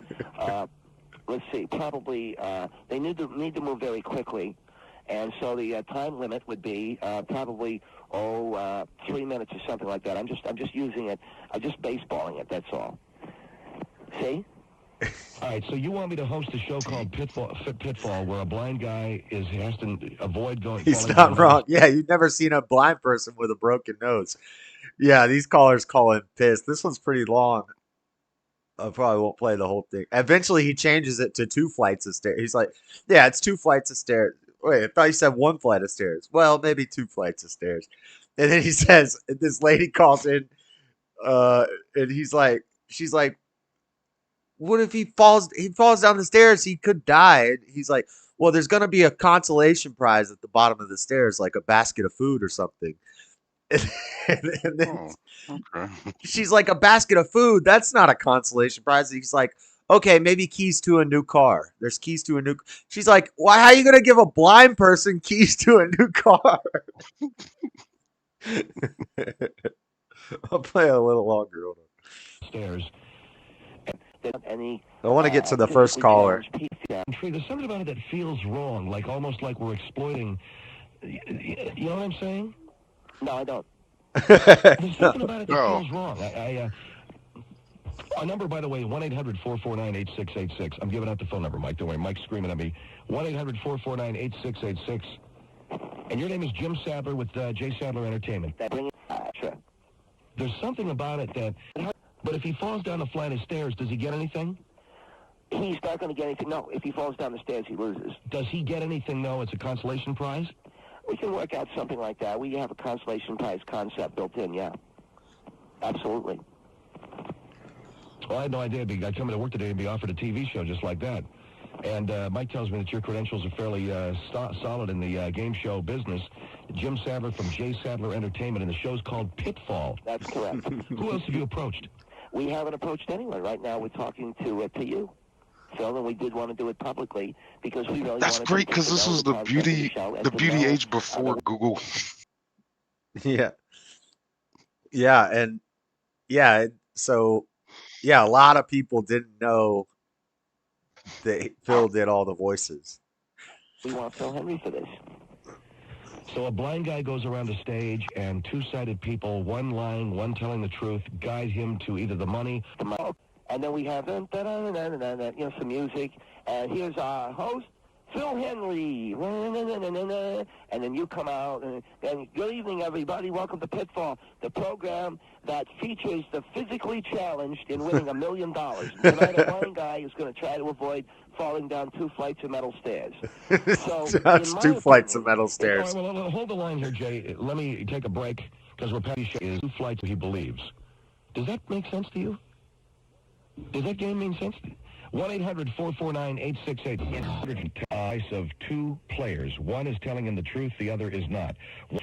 Let's see, probably they need to move very quickly, and so the time limit would be probably 3 minutes or something like that. I'm just using it. I'm just baseballing it. That's all. See? All right, so you want me to host a show called Pitfall, where a blind guy has to avoid going... He's not wrong. Yeah, you've never seen a blind person with a broken nose. Yeah, these callers call him pissed. This one's pretty long. I probably won't play the whole thing. Eventually, he changes it to 2 flights of stairs. He's like, yeah, it's 2 flights of stairs. Wait, I thought you said 1 flight of stairs. Well, maybe 2 flights of stairs. And then he says, this lady calls in, and she's like, what if he falls down the stairs? He could die. And he's like, well, there's going to be a consolation prize at the bottom of the stairs, like a basket of food or something. And then she's like, a basket of food? That's not a consolation prize. And he's like, okay, maybe keys to a new car. There's keys to a new... She's like, why? How are you going to give a blind person keys to a new car? I'll play a little longer. Hold on. Stairs. Any, I want to get to the first caller. There's something about it that feels wrong, like almost like we're exploiting. You know what I'm saying? No, I don't. There's something about it that feels wrong. Our number, by the way, 1-800-449-8686. I'm giving out the phone number, Mike. Don't worry. Mike's screaming at me. 1-800-449-8686. And your name is Jim Sadler with J. Sadler Entertainment. Sure. There's something about it that... But if he falls down the flight of stairs, does he get anything? He's not going to get anything. No, if he falls down the stairs, he loses. Does he get anything, though? It's a consolation prize? We can work out something like that. We have a consolation prize concept built in, yeah. Absolutely. Well, I had no idea. I'd come into work today and be offered a TV show just like that. And Mike tells me that your credentials are fairly solid in the game show business. Jim Sadler from J. Sadler Entertainment, and the show's called Pitfall. That's correct. Who else have you approached? We haven't approached anyone. Right now we're talking to you, Phil, and we did want to do it publicly because we really That's great, because this was the beauty age before Google. Yeah. Yeah, and yeah, so yeah, a lot of people didn't know that Phil did all the voices. We want Phil Henry for this. So a blind guy goes around a stage, and two-sided people, one lying, one telling the truth, guide him to either the money, and then we have some music, and here's our host, Phil Henry, and then you come out, and good evening, everybody. Welcome to Pitfall, the program that features the physically challenged in winning $1 million. Tonight, a blind guy is going to try to avoid falling down 2 flights of metal stairs. So, that's 2 flights of metal stairs. All right, well, hold the line here, Jay. Let me take a break, because we're past is 2 flights he believes. Does that make sense to you? Does that game make sense to you? 1-800-449-868. Advice of 2 players. One is telling him the truth, the other is not. Is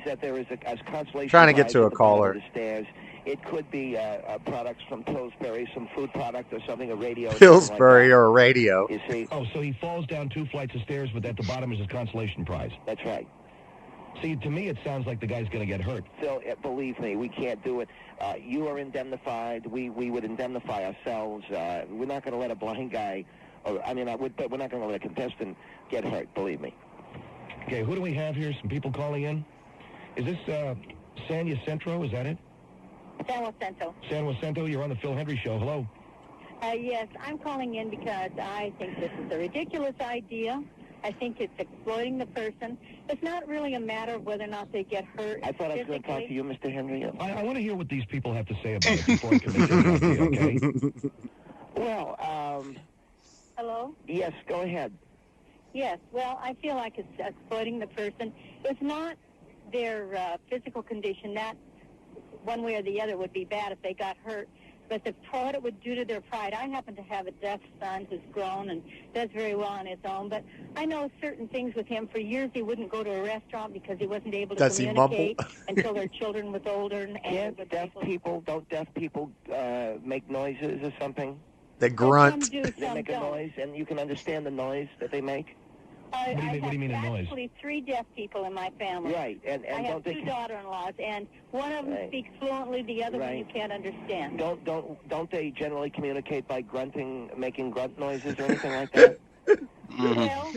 that there is a consolation trying to get to a caller. The stairs. It could be products from Pillsbury, some food product or something, a radio. Pillsbury or a radio. You see? Oh, so he falls down 2 flights of stairs, but at the bottom is his consolation prize. That's right. See, to me, it sounds like the guy's going to get hurt. Phil, believe me, we can't do it. You are indemnified. We would indemnify ourselves. We're not going to let a blind guy, but we're not going to let a contestant get hurt, believe me. Okay, who do we have here? Some people calling in? Is this San Jacinto? Is that it? San Jacinto. San Jacinto, you're on the Phil Henry Show. Hello. Yes, I'm calling in because I think this is a ridiculous idea. I think it's exploiting the person. It's not really a matter of whether or not they get hurt. I thought I was going to talk to you, Mr. Henry. I want to hear what these people have to say about it before I commit to an idea, okay? Well, Hello? Yes, go ahead. Yes, well, I feel like it's exploiting the person. It's not their physical condition. That, one way or the other, would be bad if they got hurt. But what it would do to their pride. I happen to have a deaf son who's grown and does very well on his own, but I know certain things with him. For years, he wouldn't go to a restaurant because he wasn't able to communicate until their children was older. Don't deaf people make noises or something? They grunt. They make a noise, and you can understand the noise that they make? What do you mean a noise? Actually 3 deaf people in my family. Right, and I have 2 daughter-in-laws, and one of them speaks fluently, the other one you can't understand. Don't they generally communicate by grunting, making grunt noises or anything like that? Well,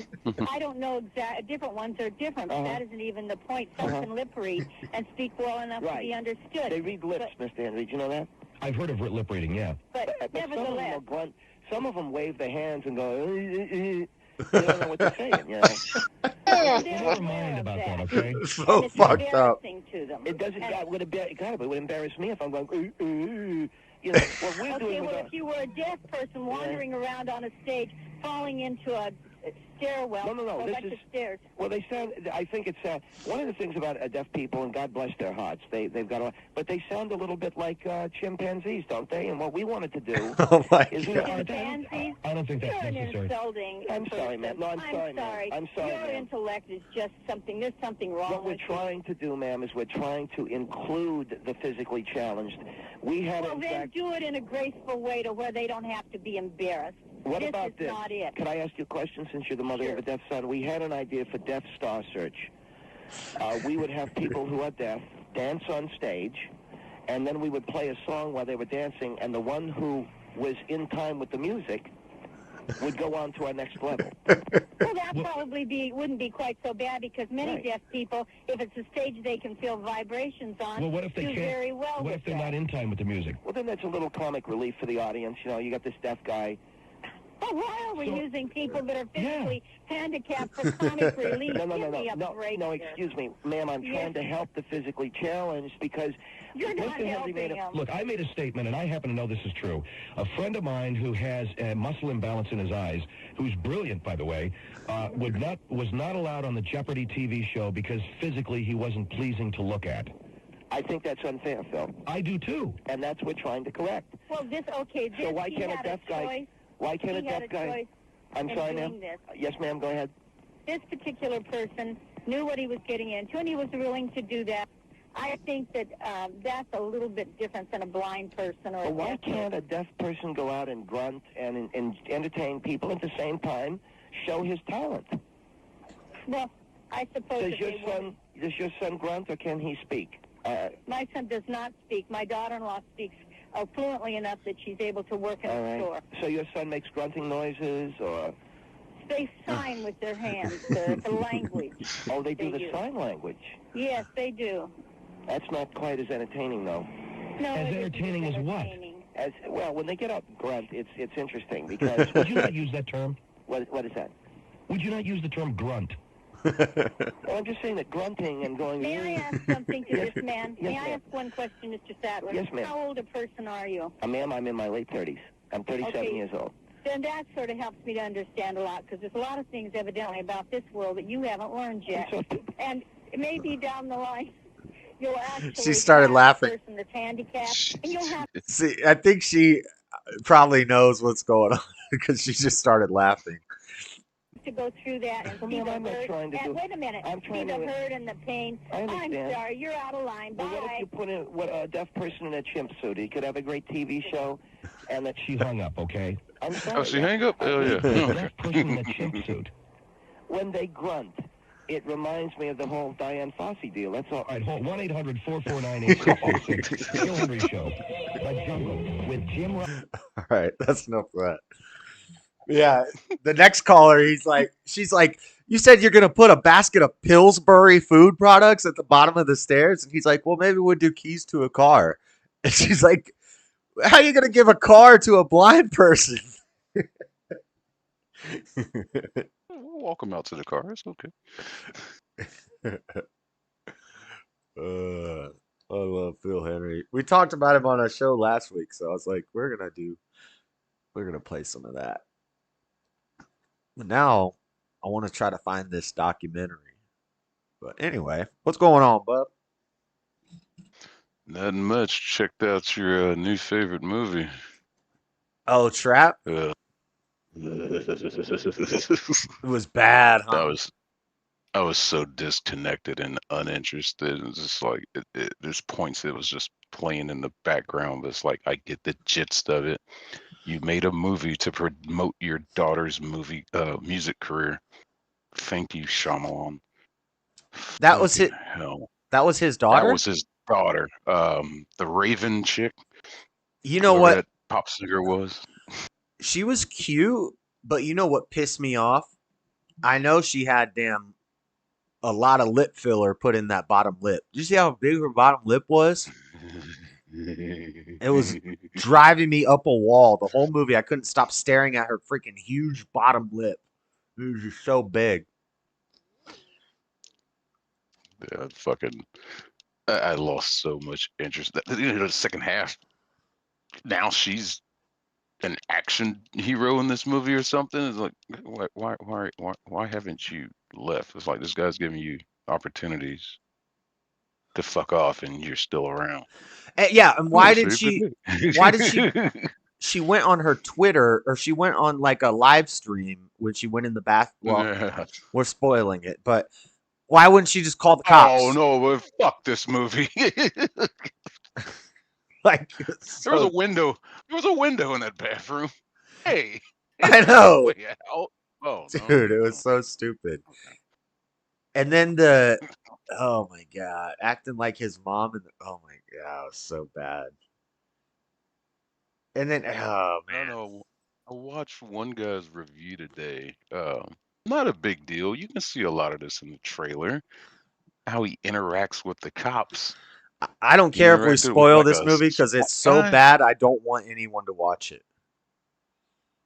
I don't know different ones are different, but that isn't even the point. Some can lip read and speak well enough to be understood. They read lips, Mr. Henry. Do you know that? I've heard of lip reading, yeah. But nevertheless. Some of them wave their hands and go, They don't know what they're saying, you know. Never mind about that, okay? So fucked up. To them. It doesn't. It would embarrass me if I'm going. You know, what we're doing. Well, if you were a deaf person wandering around on a stage, falling into a stairwell. No. This is stairs. Well, they sound. I think it's one of the things about deaf people, and God bless their hearts. They've got a, but they sound a little bit like chimpanzees, don't they? And what we wanted to do is chimpanzees. I don't think that's necessary. I'm sorry, man. No, I'm sorry, man. I'm sorry, Your intellect is just something. There's something wrong. What we're trying to do, ma'am, is we're trying to include the physically challenged. We have. Well, then do it in a graceful way to where they don't have to be embarrassed. What about this? Not it. Could I ask you a question since you're the mother of a deaf son? We had an idea for Deaf Star Search. We would have people who are deaf dance on stage, and then we would play a song while they were dancing, and the one who was in time with the music would go on to our next level. Well, that probably wouldn't be quite so bad, because many deaf people, if it's a stage they can feel vibrations on, Well, what if they do can't? very well What with if they're that. not in time with the music? Well, then that's a little comic relief for the audience. You know, you got this deaf guy. But why are we using people that are physically handicapped for comic relief? No, excuse me. Ma'am, I'm trying to help the physically challenged, because you're not helping them. Look, I made a statement, and I happen to know this is true. A friend of mine who has a muscle imbalance in his eyes, who's brilliant, by the way, was not allowed on the Jeopardy TV show because physically he wasn't pleasing to look at. I think that's unfair, Phil. I do, too. And that's what we're trying to correct. Well, So why can't a deaf guy... Why can't a deaf guy... I'm sorry, ma'am. Yes, ma'am, go ahead. This particular person knew what he was getting into, and he was willing to do that. I think that that's a little bit different than a blind person or But why can't a deaf person go out and grunt and entertain people at the same time, show his talent? Well, I suppose... Does your son grunt, or can he speak? My son does not speak. My daughter-in-law speaks fluently enough that she's able to work in a store. So your son makes grunting noises, or... They sign with their hands, the language. Oh, they do the sign language? Yes, they do. That's not quite as entertaining, though. No, as entertaining as what? Well, when they get up grunt, it's interesting, because... Would you not use that term? What is that? Would you not use the term grunt? Well, I'm just saying that grunting and going... May I ask something to this man? Yes, May I ask one question, Mr. Sattler? Yes, ma'am. How old a person are you? Ma'am, I'm in my late 30s. I'm 37 years old. Then that sort of helps me to understand a lot, because there's a lot of things evidently about this world that you haven't learned yet. And maybe down the line, you'll actually... She started laughing. ...person that's handicapped, and you'll have... See, I think she probably knows what's going on, because she just started laughing. ...to go through that and see the hurt. And wait a minute. See the hurt and the pain. I understand. I'm sorry, you're out of line. Bye. Well, what if you put a deaf person in a chimp suit? He could have a great TV show, and that... She hung up, okay? I'm sorry. Oh, she hang up? Hell yeah. Deaf person in a chimp suit. When they grunt, it reminds me of the whole Diane Fossey deal. That's all. All right, hold 1-800-449-8666. Phil Henry Show. The Jungle with Jim... All right, that's enough of that. Yeah, the next caller, she's like, you said you're going to put a basket of Pillsbury food products at the bottom of the stairs? And he's like, well, maybe we'll do keys to a car. And she's like, how are you going to give a car to a blind person? We'll walk him out to the car. It's okay. I love Phil Henry. We talked about him on our show last week, so I was like, we're going to play some of that. Now, I want to try to find this documentary. But anyway, what's going on, bub? Nothing much. Checked out your new favorite movie. Oh, Trap? It was bad, huh? I was so disconnected and uninterested. It was just like, there's points it was just playing in the background, but it's like, I get the gist of it. You made a movie to promote your daughter's music career. Thank you, Shyamalan. That was his. Hell. That was his daughter. That was his daughter. The Raven chick. You know what? That pop singer was. She was cute, but you know what pissed me off? I know she had a lot of lip filler put in that bottom lip. Did you see how big her bottom lip was? It was driving me up a wall. The whole movie, I couldn't stop staring at her freaking huge bottom lip. It was just so big. Yeah, I lost so much interest. The second half, now she's an action hero in this movie or something. It's like, why haven't you left? It's like this guy's giving you opportunities to fuck off, and you're still around. Yeah, and why did she? She went on her Twitter, or she went on like a live stream when she went in the bath. Well, we're spoiling it, but why wouldn't she just call the cops? Oh no, but fuck this movie. Like there was a window. There was a window in that bathroom. Hey, I know. Way out. Oh, dude, it was so stupid. And then oh my god, acting like his mom, and oh my Yeah, it was so bad. And then, oh I man, know. I watched one guy's review today. Not a big deal. You can see a lot of this in the trailer. How he interacts with the cops. I don't He care if we interacted with spoil like this a movie because SWAT it's so guy. bad. I don't want anyone to watch it.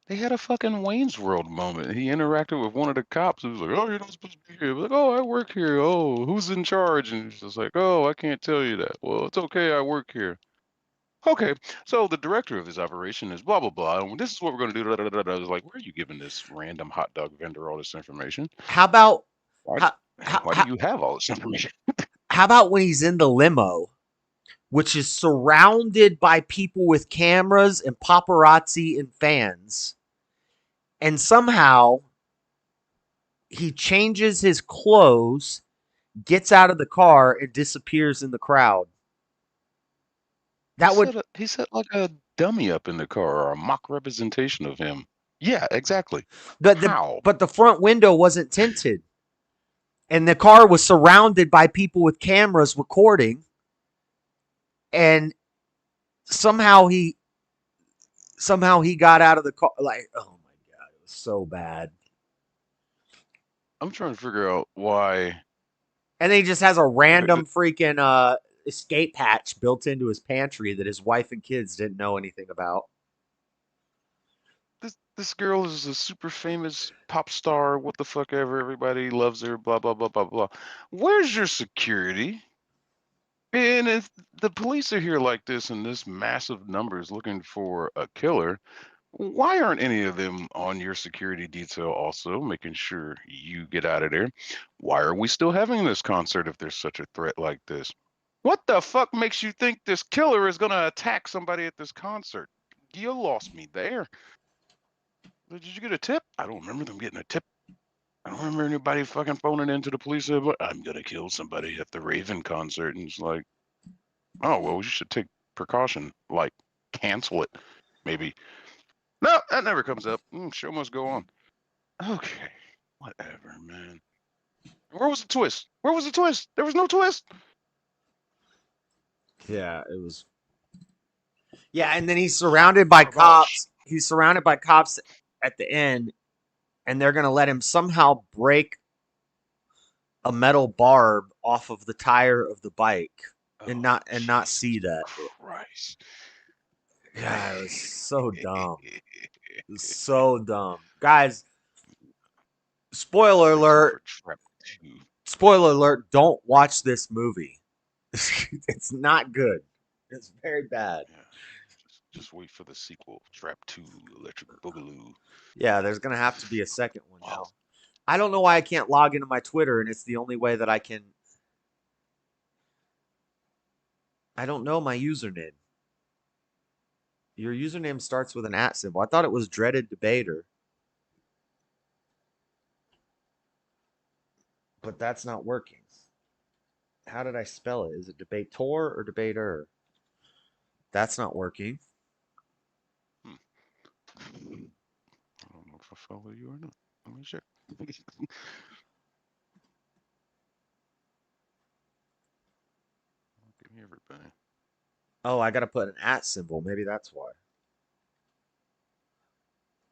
They had a fucking Wayne's World moment. He interacted with one of the cops who was like, "Oh, you're not supposed to be here." Like, "Oh, I work here. Oh, who's in charge?" And he's just like, "Oh, I can't tell you that." "Well, it's okay. I work here." "Okay, so the director of this operation is blah blah blah, and this is what we're going to do." Da, da, da, da, da. I was like, "Where are you giving this random hot dog vendor all this information? How about Why, how how why do how, you have all this information?" how about when he's in the limo, which is surrounded by people with cameras and paparazzi and fans, and somehow he changes his clothes, gets out of the car, and disappears in the crowd. That would He set like a dummy up in the car or a mock representation of him. Yeah, exactly. the How? but the front window wasn't tinted, and the car was surrounded by people with cameras recording, and somehow he got out of the car. Like, oh my god, it was so bad. I'm trying to figure out why. And then he just has a Okay, random freaking escape hatch built into his pantry that his wife and kids didn't know anything about. this girl is a super famous pop star. What the fuck ever. Everybody loves her. Blah blah blah blah blah. Where's your security? And if the police are here like this in this massive numbers looking for a killer, why aren't any of them on your security detail also making sure you get out of there? Why are we still having this concert if there's such a threat like this? What the fuck makes you think this killer is gonna attack somebody at this concert? You lost me there. Did you get a tip? I don't remember them getting a tip. I don't remember anybody fucking phoning into the police. I'm gonna kill somebody at the Raven concert, and it's like, oh well, you should take precaution, like cancel it, maybe. No, that never comes up. Show must go on. Okay, whatever, man. Where was the twist? Where was the twist? There was no twist. Yeah, it was. Yeah, and then he's surrounded by Garbage. cops. He's surrounded by cops at the end, and they're gonna let him somehow break a metal barb off of the tire of the bike and Oh, not Jesus see that. Christ. God, it was so dumb. It was so dumb. Guys, spoiler Freezing alert. for Trap 2. Spoiler alert, don't watch this movie. It's not good. It's very bad. Yeah, just wait for the sequel, Trap 2, Electric Boogaloo. Yeah, there's going to have to be a second one Wow. now. I don't know why I can't log into my Twitter, and it's the only way that I can. I don't know my username. Your username starts with an @ symbol. I thought it was Dreaded Debater. But that's not working. How did I spell it? Is it debator or debater? That's not working. I don't know if I follow you or not. Let me check. Give me everybody. Oh, I got to put an @ symbol. Maybe that's why.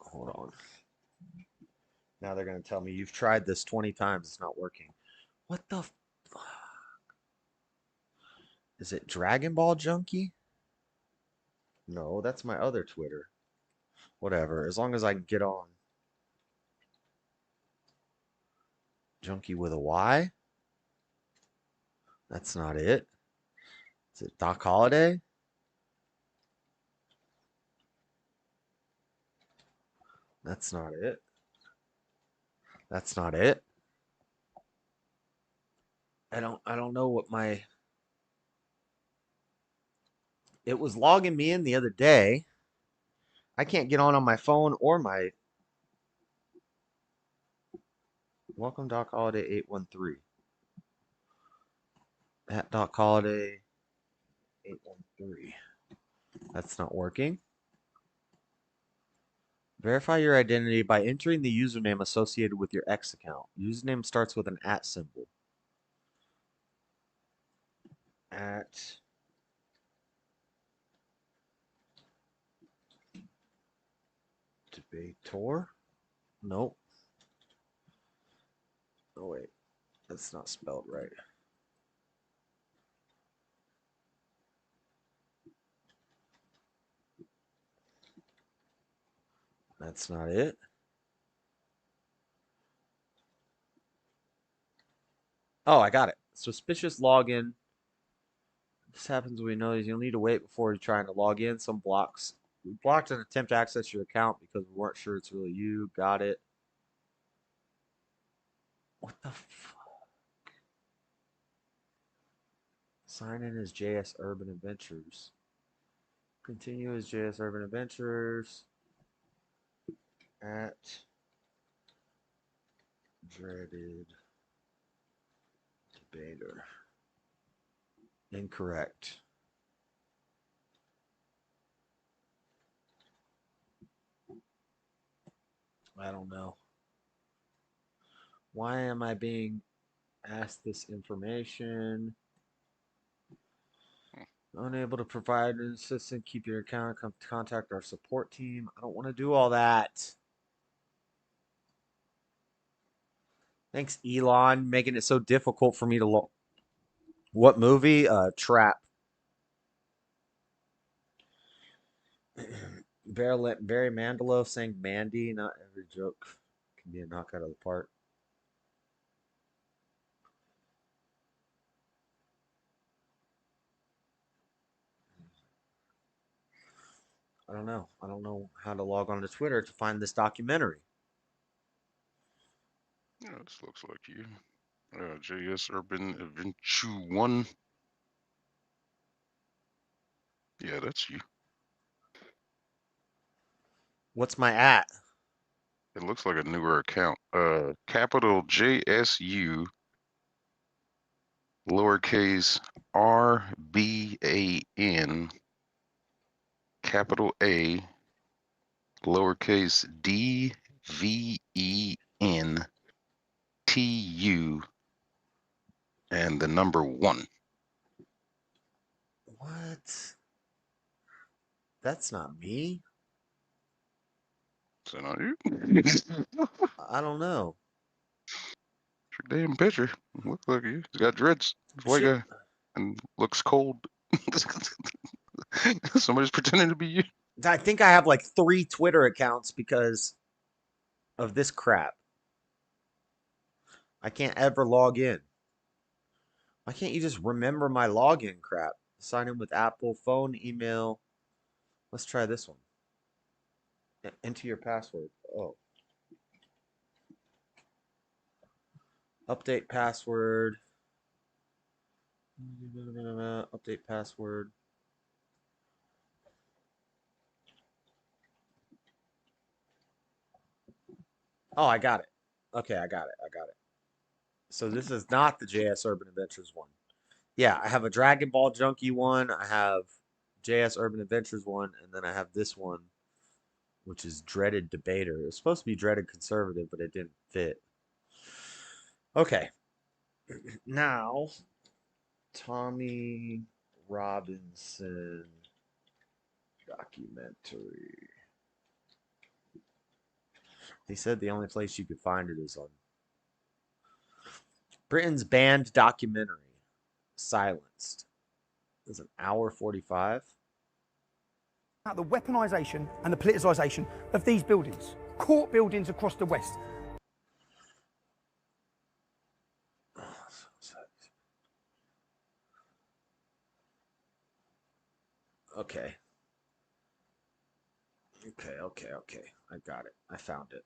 Hold on. Now they're going to tell me you've tried this 20 times. It's not working. What the fuck? Is it Dragon Ball Junkie? No, that's my other Twitter. Whatever. As long as I can get on. Junkie with a Y? That's not it. Is it Doc Holiday? That's not it. That's not it. I don't know what my it was logging me in the other day. I can't get on my phone or my Welcome Doc Holiday 813. At Doc Holiday 813. That's not working. Verify your identity by entering the username associated with your X account. Username starts with an @ symbol. At Debator? Nope. Oh, wait. That's not spelled right. That's not it. Oh, I got it. Suspicious login. This happens when we know you'll need to wait before you're trying to log in. Some blocks. We blocked an attempt to access your account because we weren't sure it's really you. Got it. What the fuck? Sign in as JS Urban Adventures. Continue as JS Urban Adventures. At Dreaded Debater. Incorrect. I don't know. Why am I being asked this information? Unable to provide an assistant. Keep your account. Contact our support team. I don't want to do all that. Thanks, Elon, making it so difficult for me to look. What movie? Trap. Barry Manilow saying Mandy. Not every joke can be a knockout of the park. I don't know. I don't know how to log on to Twitter to find this documentary. Yeah, this looks like you. JS Urban Adventure 1. Yeah, that's you. What's my at? It looks like a newer account. Capital JSU, lowercase RBAN, capital A, lowercase DVENTU, and the number 1. What? That's not me. Is that not you? I don't know. It's your damn picture. Looks like you. He's got dreads. White guy. And looks cold. Somebody's pretending to be you. I think I have like 3 Twitter accounts because of this crap. I can't ever log in. Why can't you just remember my login crap? Sign in with Apple, phone, email. Let's try this one. Enter your password. Oh. Update password. Update password. Oh, I got it. Okay, I got it. So this is not the JS Urban Adventures one. Yeah, I have a Dragon Ball Junkie one. I have JS Urban Adventures one, and then I have this one, which is Dreaded Debater. It was supposed to be Dreaded Conservative, but it didn't fit. Okay. Now, Tommy Robinson documentary. He said the only place you could find it is on Britain's banned documentary, Silenced. It's an hour 45. The weaponization and the politicization of these buildings, court buildings across the West. Okay. I got it. I found it.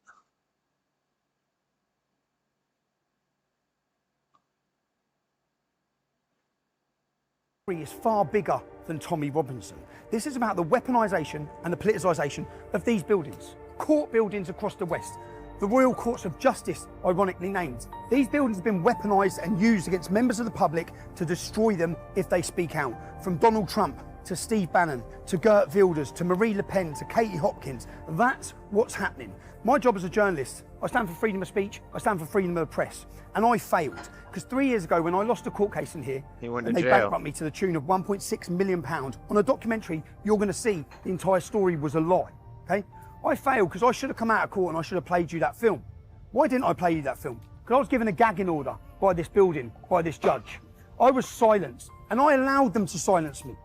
Is far bigger than Tommy Robinson. This is about the weaponization and the politicization of these buildings, court buildings across the West. The Royal Courts of Justice, ironically named. These buildings have been weaponized and used against members of the public to destroy them if they speak out. From Donald Trump to Steve Bannon to Geert Wilders to Marie Le Pen to Katie Hopkins. That's what's happening. My job as a journalist, I stand for freedom of speech, I stand for freedom of the press. And I failed, because 3 years ago when I lost a court case in here, and they bankrupt me to the tune of £1.6 million on a documentary, you're going to see the entire story was a lie, okay? I failed because I should have come out of court and I should have played you that film. Why didn't I play you that film? Because I was given a gagging order by this building, by this judge. I was silenced, and I allowed them to silence me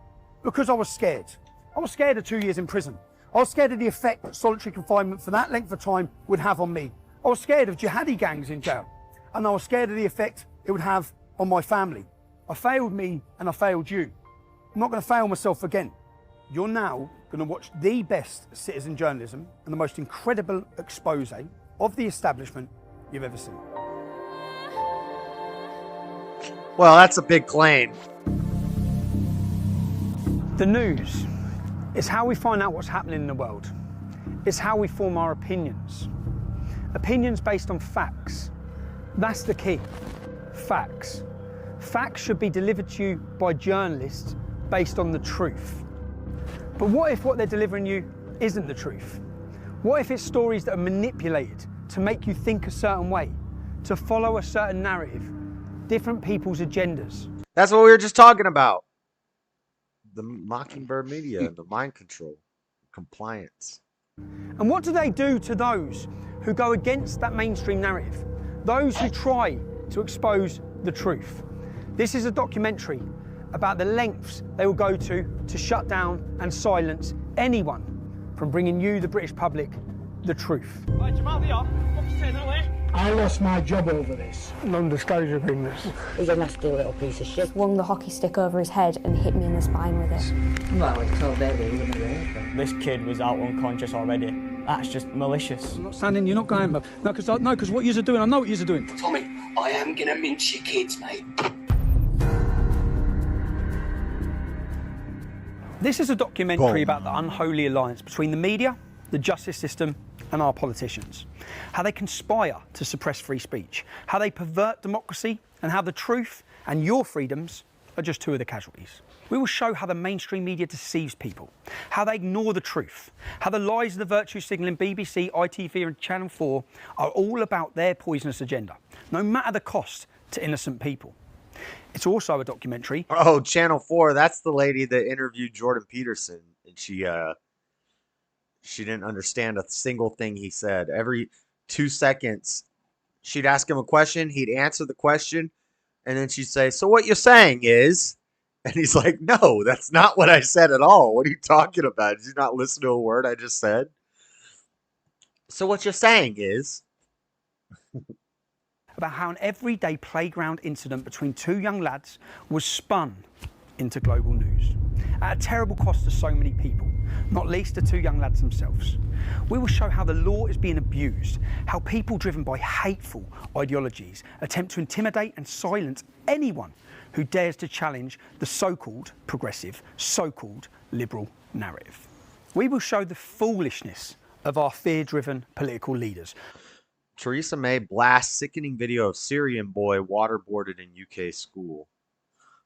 because I was scared. I was scared of 2 years in prison. I was scared of the effect that solitary confinement for that length of time would have on me. I was scared of jihadi gangs in jail, and I was scared of the effect it would have on my family. I failed me, and I failed you. I'm not going to fail myself again. You're now going to watch the best citizen journalism and the most incredible expose of the establishment you've ever seen. Well, that's a big claim. The news is how we find out what's happening in the world. It's how we form our opinions. Opinions based on facts. That's the key. Facts. Facts should be delivered to you by journalists based on the truth. But what if what they're delivering you isn't the truth? What if it's stories that are manipulated to make you think a certain way, to follow a certain narrative, different people's agendas? That's what we were just talking about. The Mockingbird media, the mind control, compliance. And what do they do to those who go against that mainstream narrative? Those who try to expose the truth. This is a documentary about the lengths they will go to shut down and silence anyone from bringing you, the British public, the truth. I lost my job over this. Non-disclosure agreements. He's a nasty little piece of shit. Swung the hockey stick over his head and hit me in the spine with it. Well, I told Baby he wouldn't do This kid was out unconscious already. That's just malicious. I'm not standing, you're not going, but no, because what you're doing, I know what you're doing. Tommy, I am gonna mince your kids, mate. This is a documentary about the unholy alliance between the media, the justice system, and our politicians. How they conspire to suppress free speech, how they pervert democracy, and how the truth and your freedoms are just two of the casualties. We will show how the mainstream media deceives people, how they ignore the truth, how the lies of the virtue signalling BBC, ITV and Channel 4 are all about their poisonous agenda, no matter the cost to innocent people. It's also a documentary. Oh, Channel 4, that's the lady that interviewed Jordan Peterson, and she didn't understand a single thing he said. Every 2 seconds, she'd ask him a question, he'd answer the question, and then she'd say, "So what you're saying is," and he's like, "No, that's not what I said at all. What are you talking about? Did you not listen to a word I just said?" "So what you're saying is," about how an everyday playground incident between two young lads was spun into global news at a terrible cost to so many people, not least the two young lads themselves. We will show how the law is being abused, how people driven by hateful ideologies attempt to intimidate and silence anyone who dares to challenge the so-called progressive, so-called liberal narrative. We will show the foolishness of our fear-driven political leaders. Theresa May blasts sickening video of Syrian boy waterboarded in UK school.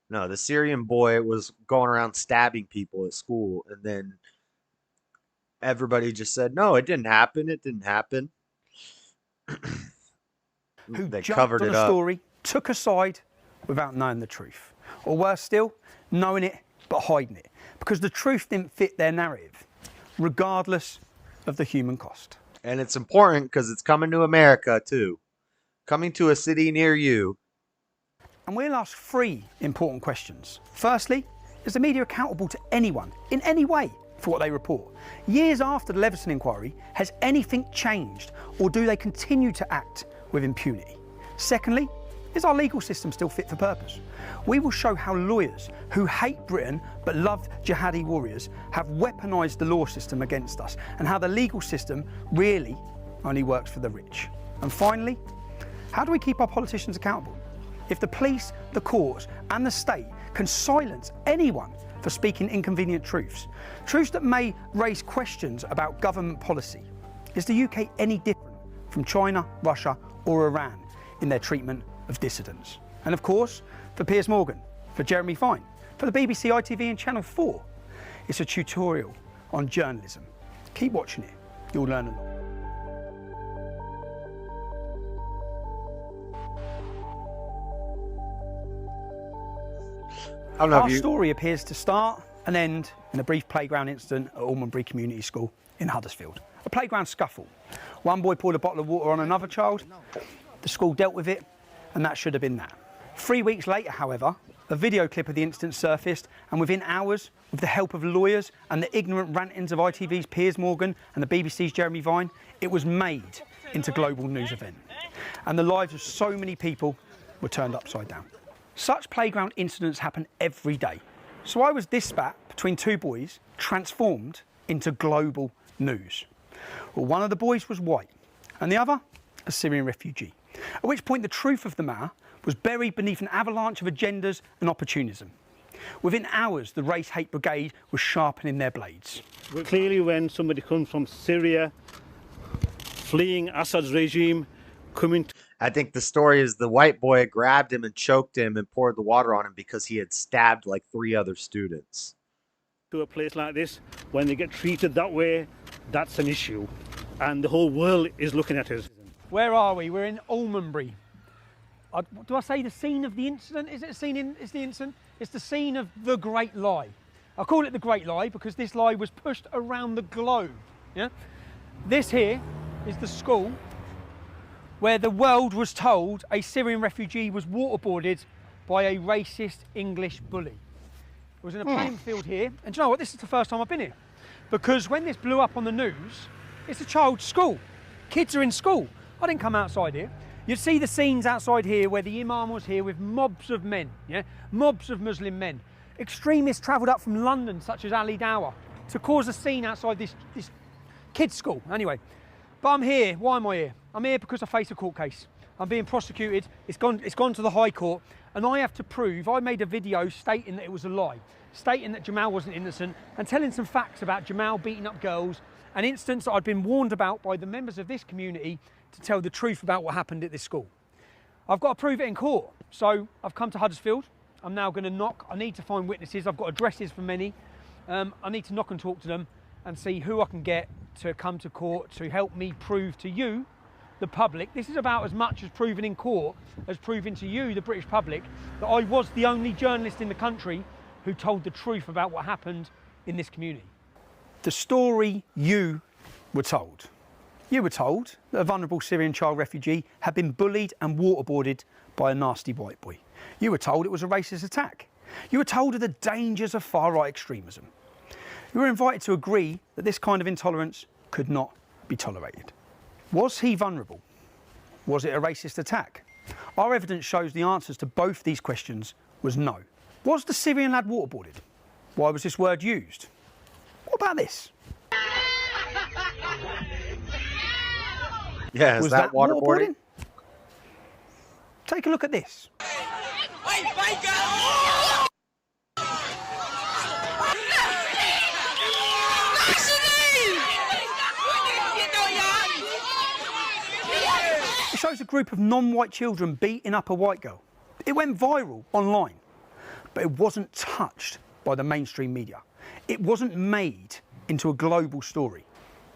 No, the Syrian boy was going around stabbing people at school, and then everybody just said, "No, it didn't happen. It didn't happen." Who they jumped covered on it a up. story, took a side without knowing the truth. Or worse still, knowing it but hiding it. Because the truth didn't fit their narrative, regardless of the human cost. And it's important because it's coming to America, too. Coming to a city near you. And we'll ask 3 important questions. Firstly, is the media accountable to anyone, in any way, for what they report? Years after the Leveson inquiry, has anything changed, or do they continue to act with impunity? Secondly, is our legal system still fit for purpose? We will show how lawyers who hate Britain but love jihadi warriors have weaponised the law system against us, and how the legal system really only works for the rich. And finally, how do we keep our politicians accountable? If the police, the courts and the state can silence anyone for speaking inconvenient truths, truths that may raise questions about government policy, is the UK any different from China, Russia or Iran in their treatment of dissidents? And of course, for Piers Morgan, for Jeremy Fine, for the BBC, ITV and Channel 4, it's a tutorial on journalism. Keep watching it, you'll learn a lot. Our story appears to start and end in a brief playground incident at Almondbury Community School in Huddersfield. A playground scuffle. One boy poured a bottle of water on another child. The school dealt with it, and that should have been that. 3 weeks later, however, a video clip of the incident surfaced, and within hours, with the help of lawyers and the ignorant rantings of ITV's Piers Morgan and the BBC's Jeremy Vine, it was made into a global news event. And the lives of so many people were turned upside down. Such playground incidents happen every day. So why was this spat between two boys transformed into global news? Well, one of the boys was white, and the other, a Syrian refugee. At which point the truth of the matter was buried beneath an avalanche of agendas and opportunism. Within hours, the Race Hate Brigade was sharpening their blades. Clearly, when somebody comes from Syria, fleeing Assad's regime, coming to... I think the story is the white boy grabbed him and choked him and poured the water on him because he had stabbed like 3 other students. To a place like this, when they get treated that way, that's an issue. And the whole world is looking at us. Where are we? We're in Almonbury. Do I say the scene of the incident? Is it a scene in the incident? It's the scene of the great lie. I call it the great lie because this lie was pushed around the globe. Yeah? This here is the school where the world was told a Syrian refugee was waterboarded by a racist English bully. It was in a playing field here, and do you know what? This is the first time I've been here. Because when this blew up on the news, it's a child's school. Kids are in school. I didn't come outside here. You'd see the scenes outside here where the imam was here with mobs of men, yeah? Mobs of Muslim men. Extremists travelled up from London, such as Ali Dawah, to cause a scene outside this kids' school. Anyway, but I'm here. Why am I here? I'm here because I face a court case. I'm being prosecuted. It's gone to the High Court, and I have to prove. I made a video stating that it was a lie, stating that Jamal wasn't innocent, and telling some facts about Jamal beating up girls, an instance that I'd been warned about by the members of this community to tell the truth about what happened at this school. I've got to prove it in court, so I've come to Huddersfield. I'm now going to knock. I need to find witnesses. I've got addresses for many. I need to knock and talk to them and see who I can get to come to court to help me prove to you, the public. This is about as much as proving in court as proving to you, the British public, that I was the only journalist in the country who told the truth about what happened in this community. The story you were told. You were told that a vulnerable Syrian child refugee had been bullied and waterboarded by a nasty white boy. You were told it was a racist attack. You were told of the dangers of far-right extremism. You were invited to agree that this kind of intolerance could not be tolerated. Was he vulnerable? Was it a racist attack? Our evidence shows the answers to both these questions was no. Was the Syrian lad waterboarded? Why was this word used? What about this? Yeah, is that waterboarding? Take a look at this. It shows a group of non-white children beating up a white girl. It went viral online, but it wasn't touched by the mainstream media. It wasn't made into a global story.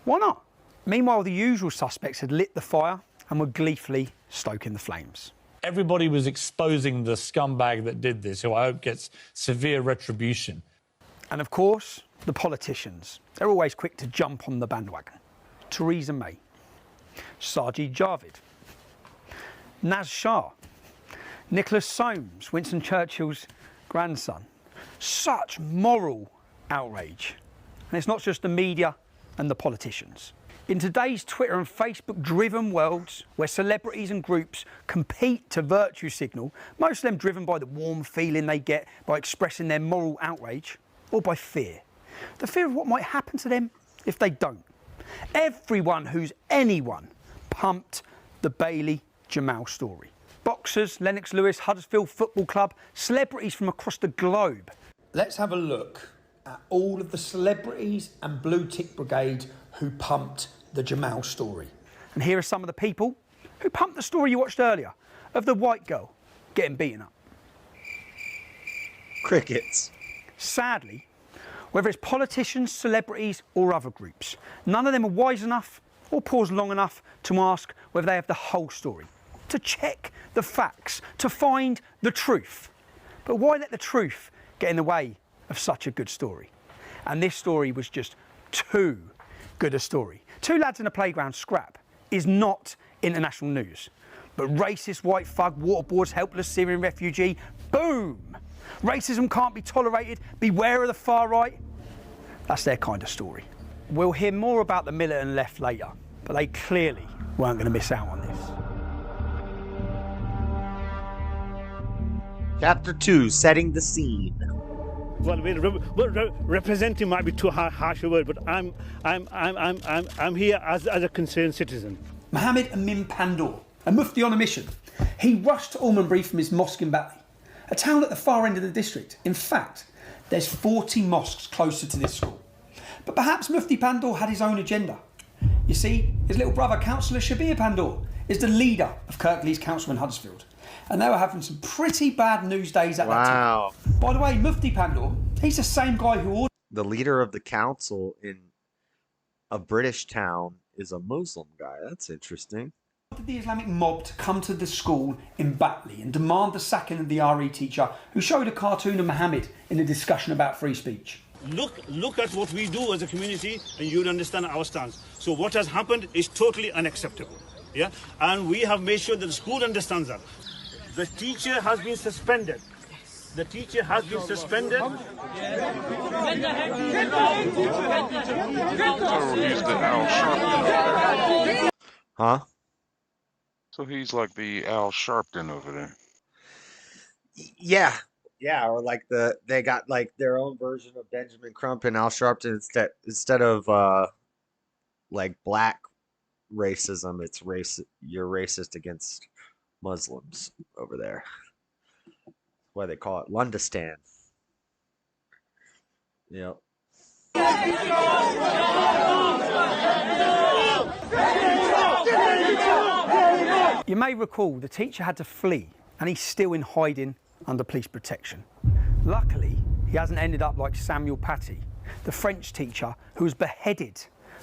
Why not? Meanwhile, the usual suspects had lit the fire and were gleefully stoking the flames. Everybody was exposing the scumbag that did this, who I hope gets severe retribution. And of course, the politicians. They're always quick to jump on the bandwagon. Theresa May, Sajid Javid, Naz Shah, Nicholas Soames, Winston Churchill's grandson. Such moral outrage. And it's not just the media and the politicians. In today's Twitter and Facebook-driven worlds, where celebrities and groups compete to virtue signal, most of them driven by the warm feeling they get by expressing their moral outrage, or by fear. The fear of what might happen to them if they don't. Everyone who's anyone pumped the Bailey Jamal story. Boxers, Lennox Lewis, Huddersfield Football Club, celebrities from across the globe. Let's have a look at all of the celebrities and blue tick brigade who pumped the Jamal story. And here are some of the people who pumped the story you watched earlier of the white girl getting beaten up. Crickets. Sadly, whether it's politicians, celebrities or other groups, none of them are wise enough or pause long enough to ask whether they have the whole story, to check the facts, to find the truth. But why let the truth get in the way of such a good story? And this story was just too good a story Two lads in a playground scrap is not international news. But racist white thug waterboards helpless Syrian refugee, boom! Racism can't be tolerated, beware of the far right. That's their kind of story. We'll hear more about the militant left later, but they clearly weren't going to miss out on this. Chapter 2, setting the scene. Well, representing might be too harsh a word, but I'm here as a concerned citizen. Mohammed Amin Pandor, a mufti on a mission. He rushed to Almondbury from his mosque in Batley, a town at the far end of the district. In fact, there's 40 mosques closer to this school. But perhaps Mufti Pandor had his own agenda. You see, his little brother, Councillor Shabir Pandor, is the leader of Kirklees Council in Huddersfield. And they were having some pretty bad news days at that time. By the way, Mufti Pandor, he's the same guy who ordered... The leader of the council in a British town is a Muslim guy. That's interesting. The Islamic mob to come to the school in Batley and demand the sacking of the RE teacher who showed a cartoon of Muhammad in a discussion about free speech. Look at what we do as a community, and you'll understand our stance. So what has happened is totally unacceptable. Yeah, and we have made sure that the school understands that. The teacher has been suspended. The teacher has been suspended. Oh, he's the Al Sharpton. Huh? So he's like the Al Sharpton over there. Yeah. Yeah, or like they got like their own version of Benjamin Crump and Al Sharpton instead of like black racism, it's you're racist against Muslims over there. Why they call it Londistan. Yep. You may recall the teacher had to flee and he's still in hiding under police protection. Luckily, he hasn't ended up like Samuel Paty, the French teacher who was beheaded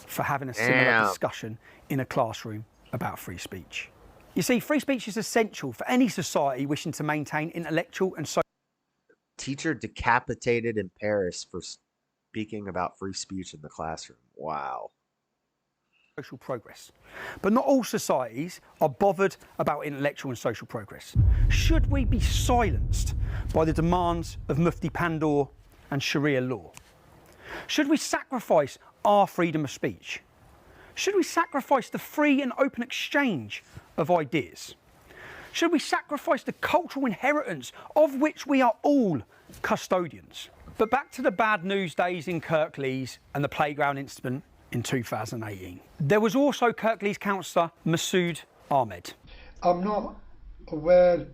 for having a similar discussion in a classroom about free speech. You see, free speech is essential for any society wishing to maintain intellectual and social... Teacher decapitated in Paris for speaking about free speech in the classroom. Wow. Social progress. But not all societies are bothered about intellectual and social progress. Should we be silenced by the demands of Mufti Pandor and Sharia law? Should we sacrifice our freedom of speech? Should we sacrifice the free and open exchange of ideas? Should we sacrifice the cultural inheritance of which we are all custodians? But back to the bad news days in Kirklees and the playground incident in 2018. There was also Kirklees councillor Masood Ahmed. I'm not aware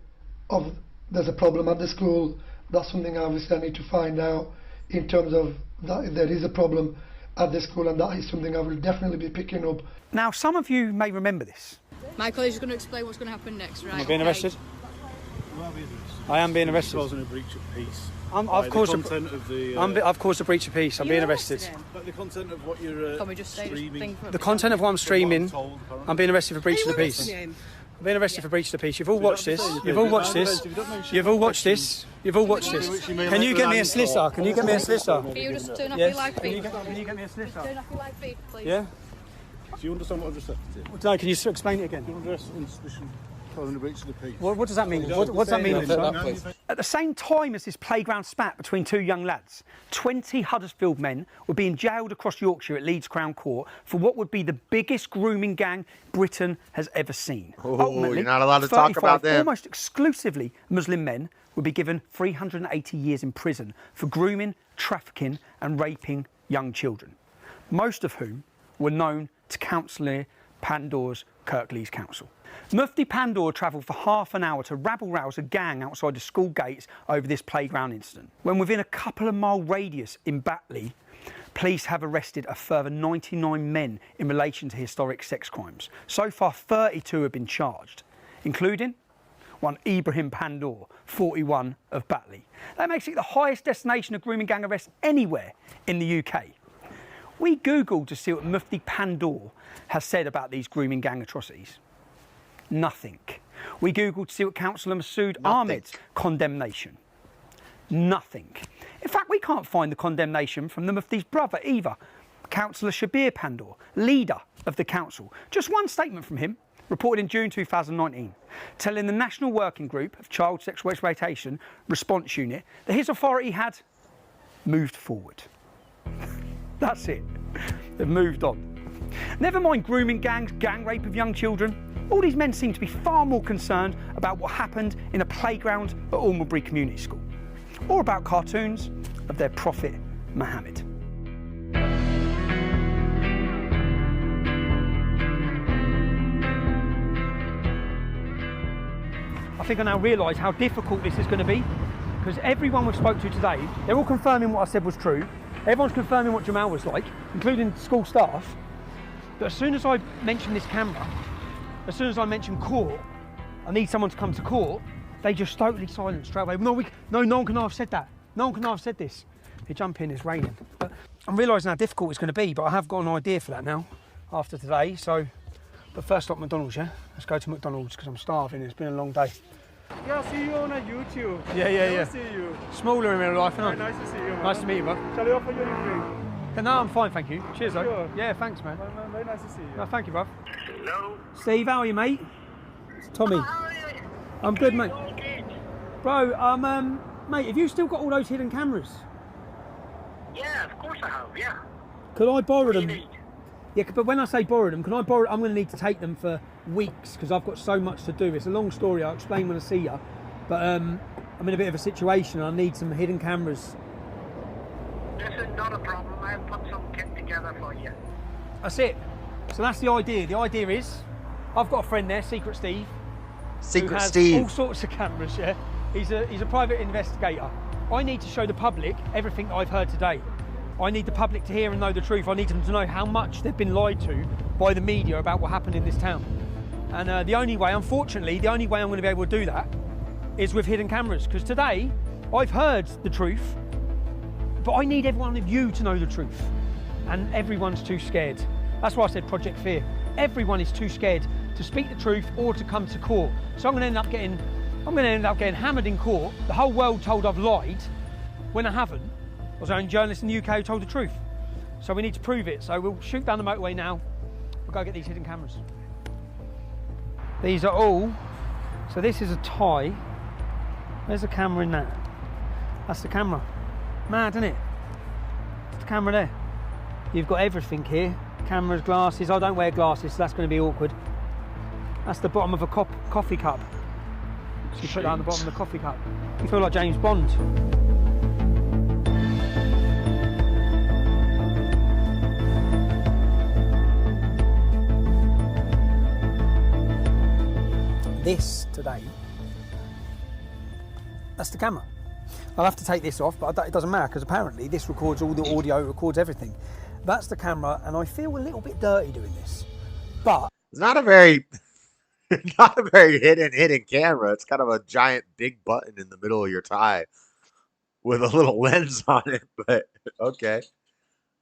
of there's a problem at the school. That's something obviously I need to find out in terms of that if there is a problem at the school, and that is something I will definitely be picking up. Now, some of you may remember this. My colleague is going to explain what's going to happen next, right? Am I being arrested? I am being arrested. Causing a breach of peace. I've caused a breach of peace. I'm being arrested. But the content of what you're streaming. The content of what I'm streaming, I'm being arrested for breach of the peace. I'm being arrested for breach of the peace. You've all watched this. You've all watched this. You've all watched this. You've all watched this. Can you get me a solicitor? Can you get me a solicitor? Can you just turn off your live feed? Can you get me a solicitor? Turn off your live feed, please. Yeah? Do you understand what I've just said? No, can you explain it again? What does that mean? What does that mean? At the same time as this playground spat between two young lads, 20 Huddersfield men were being jailed across Yorkshire at Leeds Crown Court for what would be the biggest grooming gang Britain has ever seen. Ultimately, you're not allowed to talk about them. Almost exclusively Muslim men would be given 380 years in prison for grooming, trafficking and raping young children, most of whom were known to Councillor Pandor's Kirklees Council. Mufti Pandor travelled for half an hour to rabble-rouse a gang outside the school gates over this playground incident, when within a couple of mile radius in Batley, police have arrested a further 99 men in relation to historic sex crimes. So far, 32 have been charged, including one Ibrahim Pandor, 41 of Batley. That makes it the highest destination of grooming gang arrests anywhere in the UK. We Googled to see what Mufti Pandor has said about these grooming gang atrocities. Nothing. We Googled to see what Councillor Masood Ahmed's condemnation. Nothing. In fact, we can't find the condemnation from the Mufti's brother either, Councillor Shabir Pandor, leader of the council. Just one statement from him, reported in June 2019, telling the National Working Group of Child Sexual Exploitation Response Unit that his authority had moved forward. That's it. They've moved on. Never mind grooming gangs, gang rape of young children. All these men seem to be far more concerned about what happened in a playground at Almonbury Community School, or about cartoons of their prophet Muhammad. I think I now realise how difficult this is going to be, because everyone we've spoke to today, they're all confirming what I said was true. Everyone's confirming what Jamal was like, including school staff. But as soon as I mention this camera, as soon as I mention court, I need someone to come to court, they just totally silent straight away. No one can have said that. No one can have said this. They jump in, it's raining. But I'm realising how difficult it's going to be, but I have got an idea for that now, after today. So, but first stop McDonald's, yeah? Let's go to McDonald's, because I'm starving. It's been a long day. Yeah, I see you on YouTube. Yeah. See you. Smaller in real life, isn't it? Nice to see you, man. Nice to meet you, bud. Shall I offer you a drink? No, I'm fine, thank you. Cheers, though. Sure. Yeah, thanks, man. Very nice to see you. No, thank you, bruv. Hello. Steve, how are you, mate? It's Tommy. I'm good, mate. Bro, mate, have you still got all those hidden cameras? Yeah, of course I have, yeah. Could I borrow them? Yeah, but when I say borrow them, can I borrow? I'm going to need to take them for weeks because I've got so much to do. It's a long story. I'll explain when I see you. But I'm in a bit of a situation. I need some hidden cameras. This is not a problem. I'll put some kit together for you. That's it. So that's the idea. The idea is, I've got a friend there, Secret Steve. Secret who has Steve. all sorts of cameras. Yeah, he's a private investigator. I need to show the public everything that I've heard today. I need the public to hear and know the truth. I need them to know how much they've been lied to by the media about what happened in this town. And the only way, unfortunately, the only way I'm going to be able to do that is with hidden cameras. Because today, I've heard the truth, but I need every one of you to know the truth. And everyone's too scared. That's why I said Project Fear. Everyone is too scared to speak the truth or to come to court. So I'm going to end up getting hammered in court. The whole world told I've lied when I haven't. I was the only journalist in the UK who told the truth. So we need to prove it. So we'll shoot down the motorway now. We'll go get these hidden cameras. These are all, so this is a tie. There's a camera in that. That's the camera. Mad, isn't it? It's the camera there. You've got everything here. Cameras, glasses. I don't wear glasses, so that's going to be awkward. That's the bottom of a coffee cup. So you put that on the bottom of the coffee cup. You feel like James Bond. This today, that's the camera. I'll have to take this off, but it doesn't matter because apparently this records all the audio, records everything. That's the camera, and I feel a little bit dirty doing this. But it's not a very hidden camera. It's kind of a giant big button in the middle of your tie with a little lens on it. But okay,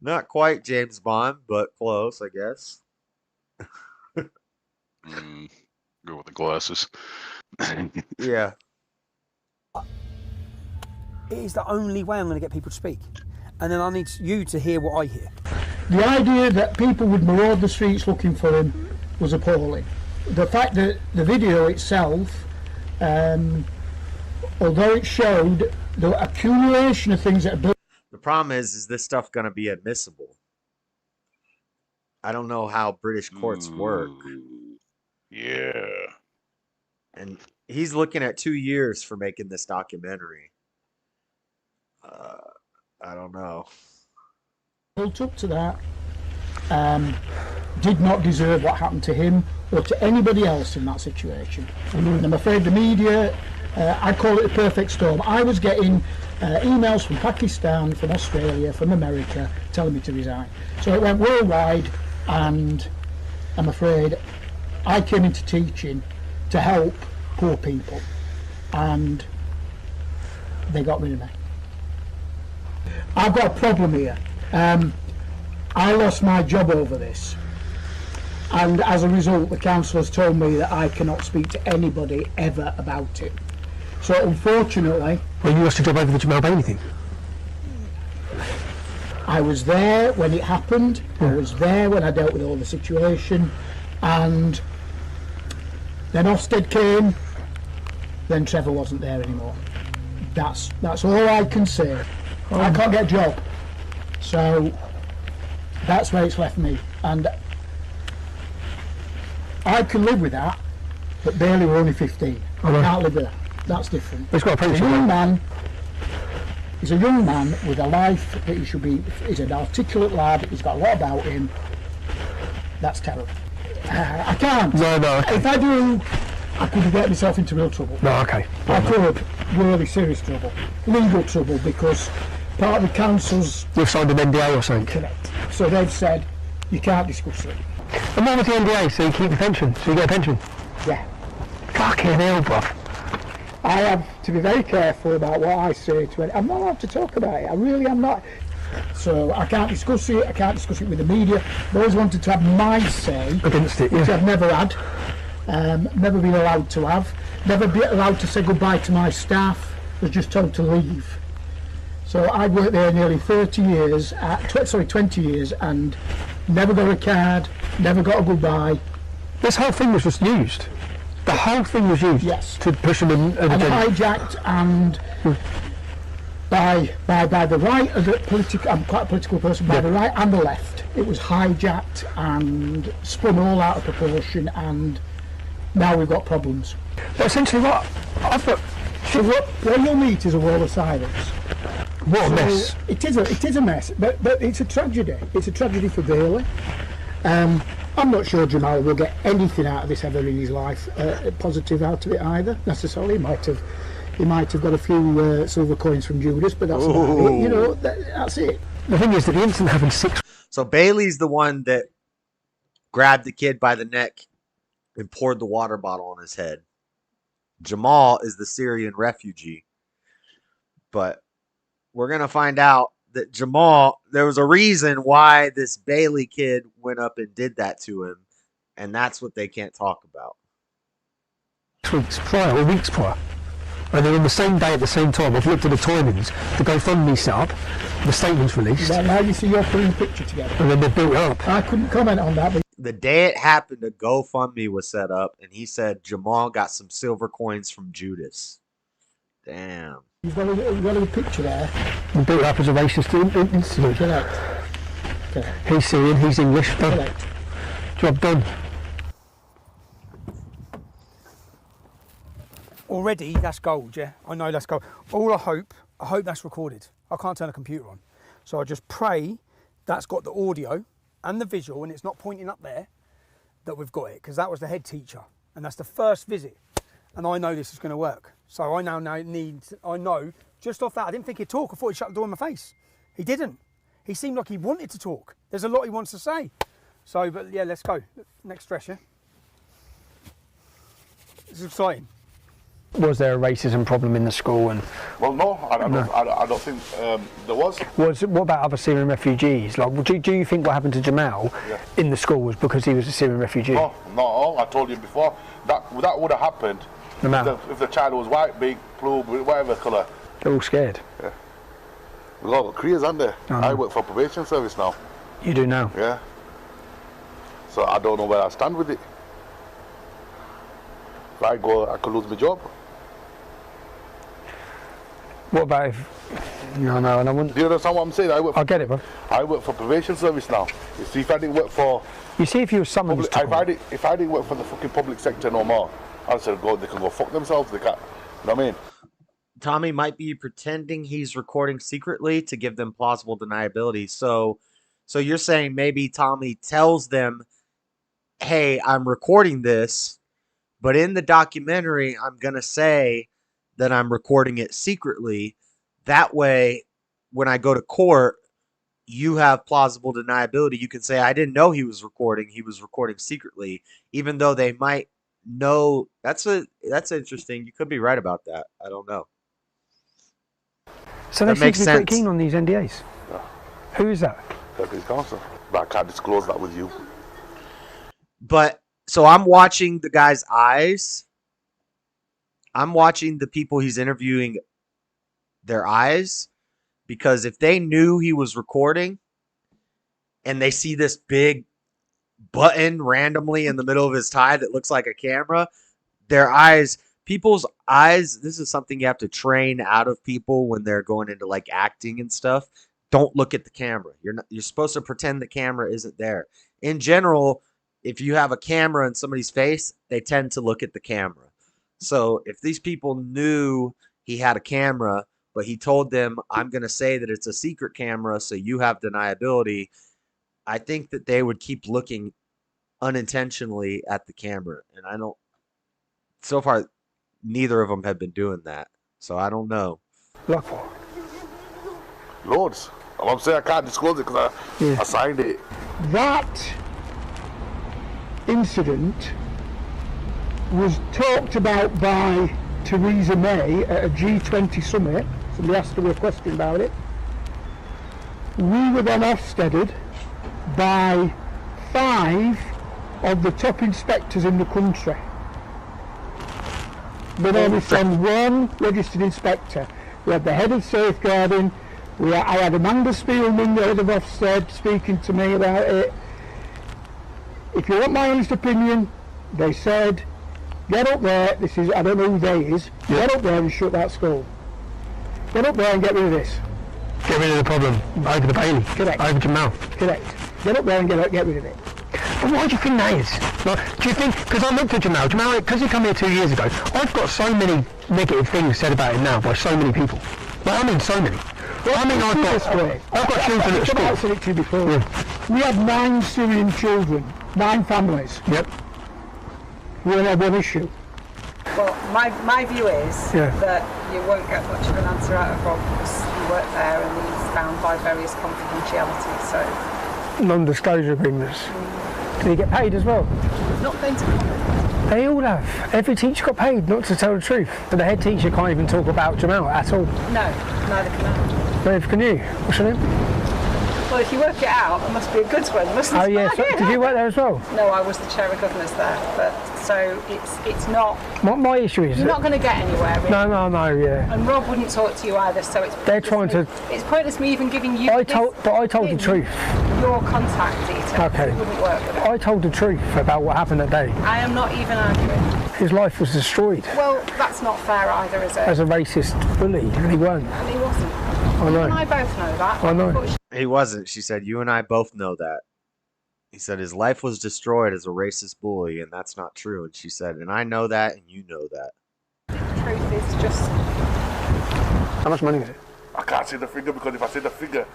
not quite James Bond, but close, I guess. Go with the glasses. Yeah. It is the only way I'm going to get people to speak. And then I need you to hear what I hear. The idea that people would maraud the streets looking for him was appalling. The fact that the video itself, although it showed the accumulation of things that... The problem is this stuff going to be admissible? I don't know how British courts work. Yeah. And he's looking at 2 years for making this documentary. I don't know. Built up to that, did not deserve what happened to him or to anybody else in that situation. And I'm afraid the media, I call it a perfect storm. I was getting emails from Pakistan, from Australia, from America, telling me to resign. So it went worldwide, and I'm afraid I came into teaching to help poor people, and they got rid of me. I've got a problem here. I lost my job over this, and as a result the council has told me that I cannot speak to anybody ever about it. So unfortunately... Well, you lost your job over the Jamal Bailey thing? I was there when it happened. I was there when I dealt with all the situation, and then Ofsted came. Then Trevor wasn't there anymore. That's all I can say. I can't get a job, so that's where it's left me, and I can live with that. But Bailey were only 15. I can't live with that. That's different. He's got a He's a young man. He's a young man with a life that he should be. He's an articulate lad. He's got a lot about him. That's terrible. I can't. No, okay. If I do, I could get myself into real trouble. No, okay. I could, really serious trouble, legal trouble, because part of the council's. You've signed an NDA or something. Correct. So they've said you can't discuss it. And what was the NDA? So you keep the pension? So you get a pension? Yeah. Fucking hell, bruv. I have to be very careful about what I say to it. I'm not allowed to talk about it. I really am not. So I can't discuss it. I can't discuss it with the media. I've always wanted to have my say against it, which I've never had. Never been allowed to have. Never been allowed to say goodbye to my staff. Was just told to leave. So I worked there nearly 20 years, and never got a card, never got a goodbye. This whole thing was just used. The whole thing was used, yes, to push them in. And hijacked, and by the right of the political. I'm quite a political person. By the right and the left, it was hijacked and spun all out of proportion, and now we've got problems. But essentially, what I've got. So what you'll meet is a wall of silence. What a mess! It is a mess, but it's a tragedy. It's a tragedy for Bailey. I'm not sure Jamal will get anything out of this ever in his life, positive out of it either, necessarily. He might have got a few silver coins from Judas, but that's about it. You know, that's it. The thing is that the incident happened 6. So Bailey's the one that grabbed the kid by the neck and poured the water bottle on his head. Jamal is the Syrian refugee. But we're going to find out that Jamal, there was a reason why this Bailey kid went up and did that to him. And that's what they can't talk about. Weeks prior. And then on the same day at the same time, I've looked at the timings, the GoFundMe set up, the statement's released. Well, now you see you're putting a picture together. And then they built it up. I couldn't comment on that. But the day it happened, a GoFundMe was set up, and he said Jamal got some silver coins from Judas. Damn. You've got a picture there. We built it up as a racist incident. Correct. He's Syrian, he's English. Correct. Job done. Already, that's gold, yeah? I know that's gold. All I hope that's recorded. I can't turn a computer on. So I just pray that's got the audio and the visual, and it's not pointing up there, that we've got it, because that was the head teacher. And that's the first visit. And I know this is going to work. So I now know, just off that, I didn't think he'd talk. I thought he'd shut the door in my face. He didn't. He seemed like he wanted to talk. There's a lot he wants to say. So, but yeah, let's go. Next stretcher. It's exciting. Was there a racism problem in the school? And well, no, I don't think there was. What about other Syrian refugees? Like, do you think what happened to Jamal in the school was because he was a Syrian refugee? No, not at all. I told you before that would have happened if the child was white, big, blue, whatever colour. They're all scared. Yeah. We've all got careers, aren't they? I work for probation service now. You do now? Yeah. So I don't know where I stand with it. If I go, I could lose my job. What about if... No, and I wouldn't... Do you understand what I'm saying? I get it, bro. I work for probation service now. You see, if I didn't work for... You see, if you were someone... If I didn't work for the fucking public sector no more, I said, they can go fuck themselves, they can't. You know what I mean? Tommy might be pretending he's recording secretly to give them plausible deniability. So you're saying maybe Tommy tells them, hey, I'm recording this, but in the documentary, I'm going to say that I'm recording it secretly. That way, when I go to court, you have plausible deniability. You can say, I didn't know he was recording secretly, even though they might know. That's interesting. You could be right about that. I don't know. So they seem to be pretty keen on these NDAs. Yeah. Who is that? Deputy Counsel. But I can't disclose that with you. But, so I'm watching the guy's eyes. I'm watching the people he's interviewing, their eyes. because if they knew he was recording and they see this big button randomly in the middle of his tie that looks like a camera, people's eyes, this is something you have to train out of people when they're going into like acting and stuff. Don't look at the camera. You're supposed to pretend the camera isn't there. In general, if you have a camera in somebody's face, they tend to look at the camera. So if these people knew he had a camera, but he told them, I'm going to say that it's a secret camera, so you have deniability, I think that they would keep looking unintentionally at the camera. And so far, neither of them have been doing that. So I don't know. Loads. I'm saying I can't disclose it because I signed it. That incident was talked about by Theresa May at a G20 summit. Somebody asked her a question about it. We were then offsteaded by 5 of the top inspectors in the country. But only send 1 registered inspector. We had the head of safeguarding. I had Amanda Spielman, the head of Ofsted, speaking to me about it. If you want my honest opinion, they said, get up there, I don't know who they is, get up there and shut that school. Get up there and get rid of this. Get rid of the problem, over the Bailey. Correct. Over Jamal. Correct. Get up there and get rid of it. And why do you think that is? Like, do you think, because I looked at Jamal, because he came here 2 years ago, I've got so many negative things said about him now by so many people. Like, I mean so many. Well, I mean, I've got children at school. I've said it to you before. We had 9 Syrian children, 9 families. Yep. We only had 1 issue. Well, my view is that you won't get much of an answer out of Rob because he worked there and he's bound by various confidentiality, so... Non-disclosure agreements. Did he get paid as well? Not going to comment. They all have. Every teacher got paid not to tell the truth. But the head teacher can't even talk about Jamal at all. No, neither can I. Neither can you. What's your name? Well, if you work it out, it must be a good one, mustn't it? Oh, yeah. So, did you work there as well? No, I was the chair of governors there, but so it's not... My issue is... You're not going to get anywhere, really. No, yeah. And Rob wouldn't talk to you either, so it's... They're trying to... It's pointless me even giving you... I told the truth. Your contact details. Okay. It wouldn't work with it. I told the truth about what happened that day. I am not even arguing. His life was destroyed. Well, that's not fair either, is it? As a racist bully, and he weren't. And he wasn't. I know. You and I both know that. I know. He wasn't. She said, you and I both know that. He said his life was destroyed as a racist bully, and that's not true. And she said, and I know that, and you know that. The truth is just... How much money is it? I can't say the figure because if I say the figure,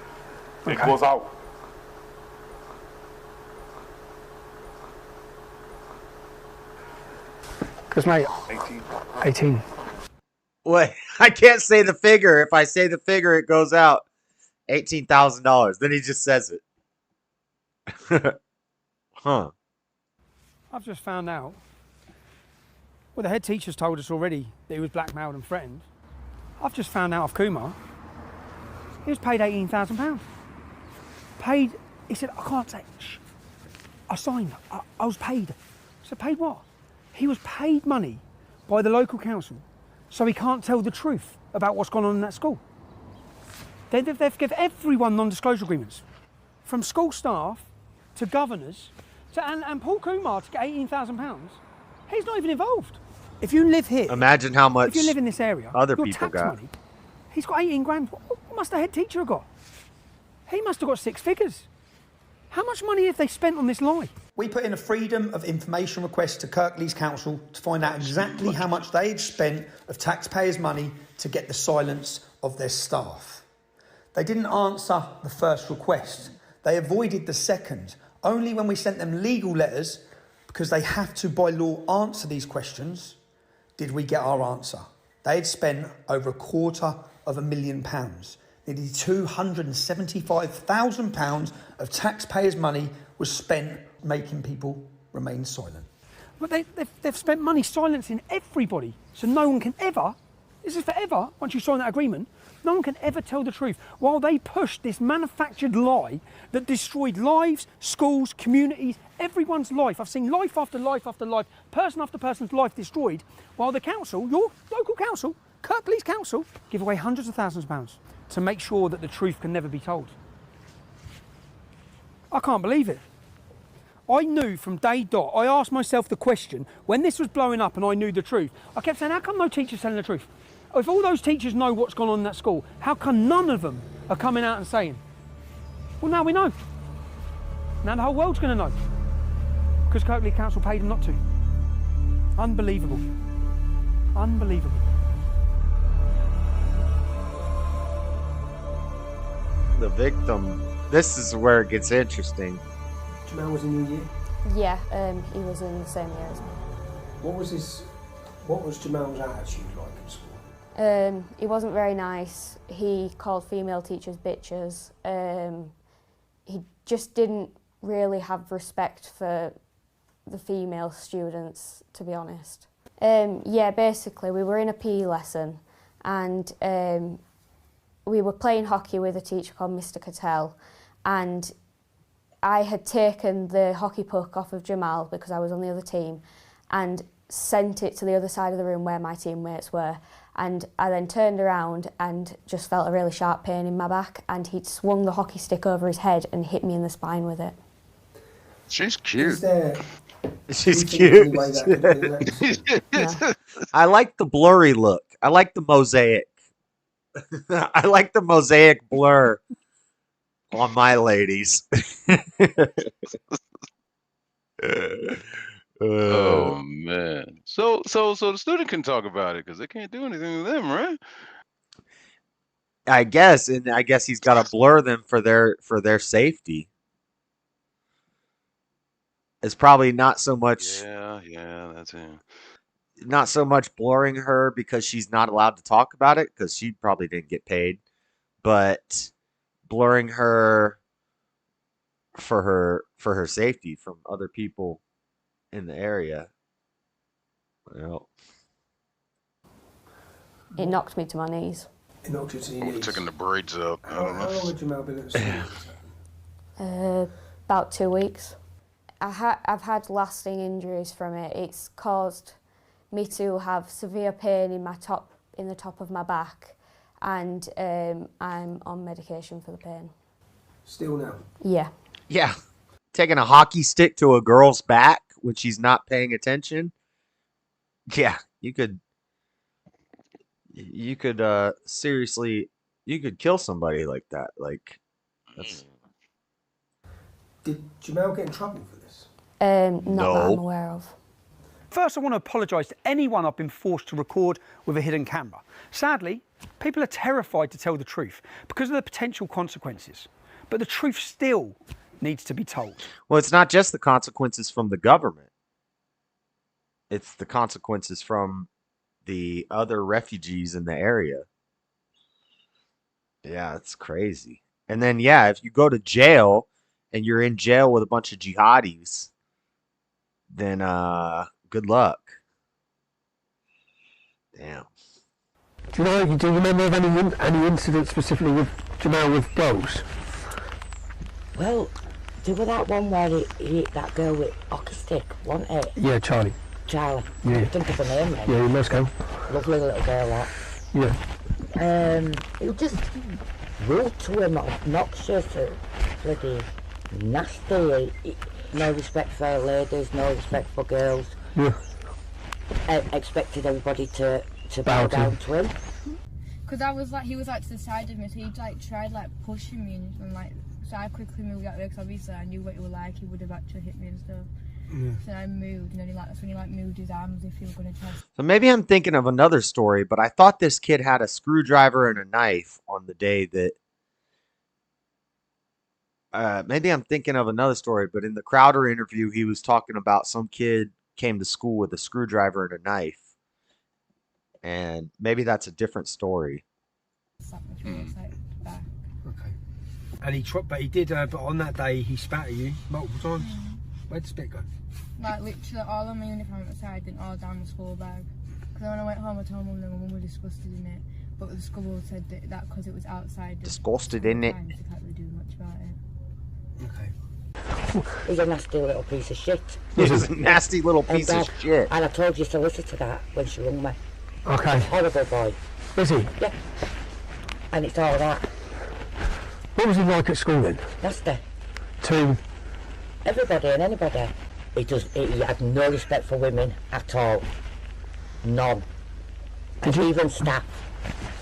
it goes out. Because, mate... 18. Wait, I can't say the figure. If I say the figure, it goes out. $18,000. Then he just says it. Huh. I've just found out. Well, the head teacher's told us already that he was blackmailed and threatened. I've just found out of Kumar. He was paid £18,000. Paid, he said, I can't say, shh. I signed, I was paid. I said, paid what? He was paid money by the local council, so he can't tell the truth about what's gone on in that school. They've given everyone non-disclosure agreements, from school staff to governors, and Paul Kumar to get £18,000. He's not even involved. If you live here, imagine how much if you live in this area, other your people tax got. Money, he's got 18 grand. What must the head teacher have got? He must have got 6 figures. How much money have they spent on this lie? We put in a freedom of information request to Kirklees Council to find out exactly how much they had spent of taxpayers' money to get the silence of their staff. They didn't answer the first request. They avoided the second. Only when we sent them legal letters, because they have to by law answer these questions, did we get our answer. They had spent over £250,000. Nearly £275,000 of taxpayers' money was spent making people remain silent. But they've spent money silencing everybody, so no one can ever, this is forever, once you sign that agreement, no one can ever tell the truth, while they pushed this manufactured lie that destroyed lives, schools, communities, everyone's life. I've seen life after life after life, person after person's life destroyed, while the council, your local council, Kirklees Council, give away hundreds of thousands of pounds. to make sure that the truth can never be told. I can't believe it. I knew from day dot, I asked myself the question, when this was blowing up and I knew the truth, I kept saying, how come no teacher's telling the truth? If all those teachers know what's gone on in that school, how come none of them are coming out and saying? Well, now we know. Now the whole world's going to know. Because Kirklees Council paid them not to. Unbelievable. Unbelievable. The victim, this is where it gets interesting. Jamal was in your year? Yeah, he was in the same year as me. What was Jamal's attitude like at school? He wasn't very nice. He called female teachers bitches. He just didn't really have respect for the female students, to be honest. Yeah, basically we were in a PE lesson and we were playing hockey with a teacher called Mr. Cattell, and I had taken the hockey puck off of Jamal because I was on the other team and sent it to the other side of the room where my teammates were, and I then turned around and just felt a really sharp pain in my back, and he'd swung the hockey stick over his head and hit me in the spine with it. She's cute. She's cute. I like the blurry look. I like the mosaic. I like the mosaic blur on my ladies. Oh man. So the student can talk about it because they can't do anything to them, right? I guess, and I guess he's got to blur them for their safety. It's probably not so much. Yeah, that's it. Not so much blurring her because she's not allowed to talk about it because she probably didn't get paid, but blurring her for her safety from other people in the area. Well, it knocked me to my knees. It knocked you to your knees? Taking the braids up. How long had Jamal been at school? About 2 weeks. I've had lasting injuries from it. It's caused me to have severe pain in the top of my back, and I'm on medication for the pain. Still now? Yeah. Yeah. Taking a hockey stick to a girl's back when she's not paying attention. Yeah, you could seriously, you could kill somebody like that. Like, that's... Did Jamal get in trouble for this? Not that I'm aware of. First, I want to apologise to anyone I've been forced to record with a hidden camera. Sadly, people are terrified to tell the truth because of the potential consequences. But the truth still needs to be told. Well, it's not just the consequences from the government. It's the consequences from the other refugees in the area. Yeah, it's crazy. And then, yeah, if you go to jail and you're in jail with a bunch of jihadis, then good luck. Damn. Do you remember of any incidents specifically with Jamal with Brews? Well, there was that one where he hit that girl with hockey stick, wasn't it? Yeah, Charlie. Charlie. Yeah. I think of her name then. Yeah, in Moscow. Lovely little girl, that. Yeah. It was just rude to him, obnoxious, bloody nasty. No respect for ladies, no respect for girls. Yeah. Expected everybody to bow down to him. Because he was like to the side of me, so he tried pushing me and like, so I quickly moved out there because obviously I knew what he was like, he would have actually hit me and stuff. Yeah. So I moved, and then that's when he moved his arms if he was going to test. So maybe I'm thinking of another story, but I thought this kid had a screwdriver and a knife on the day that. Maybe I'm thinking of another story, but in the Crowder interview, he was talking about some kid came to school with a screwdriver and a knife, and maybe that's a different story. Okay. And he did, but on that day he spat at you multiple times. Where'd the spit go? Like literally all on my uniform outside and all down the school bag. Because when I went home I told mum and my mum was disgusted in it. But the school said that because it was outside. Disgusted in it. They can't really do much about it. Okay. He's a nasty little piece of shit. He's a nasty little piece of shit. And I told your solicitor that when she rung me. Okay. Horrible boy. Is he? Yeah. And it's all that. What was he like at school then? Nasty. To? Everybody and anybody. He had no respect for women at all. None. Even staff.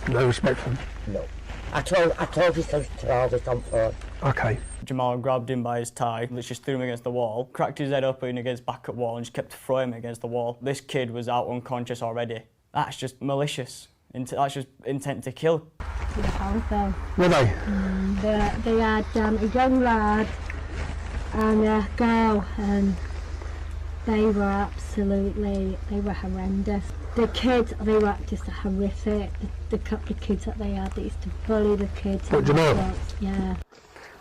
No respect for them? No. I told his sister all this on phone. Okay. Jamal grabbed him by his tie, literally just threw him against the wall, cracked his head open against back at wall and just kept throwing him against the wall. This kid was out unconscious already. That's just malicious. That's just intent to kill. Were they? They had a young lad and a girl, and they were horrendous. The kids, they were just horrific. The couple of kids that they had, they used to bully the kids. What, Jamal? Yeah.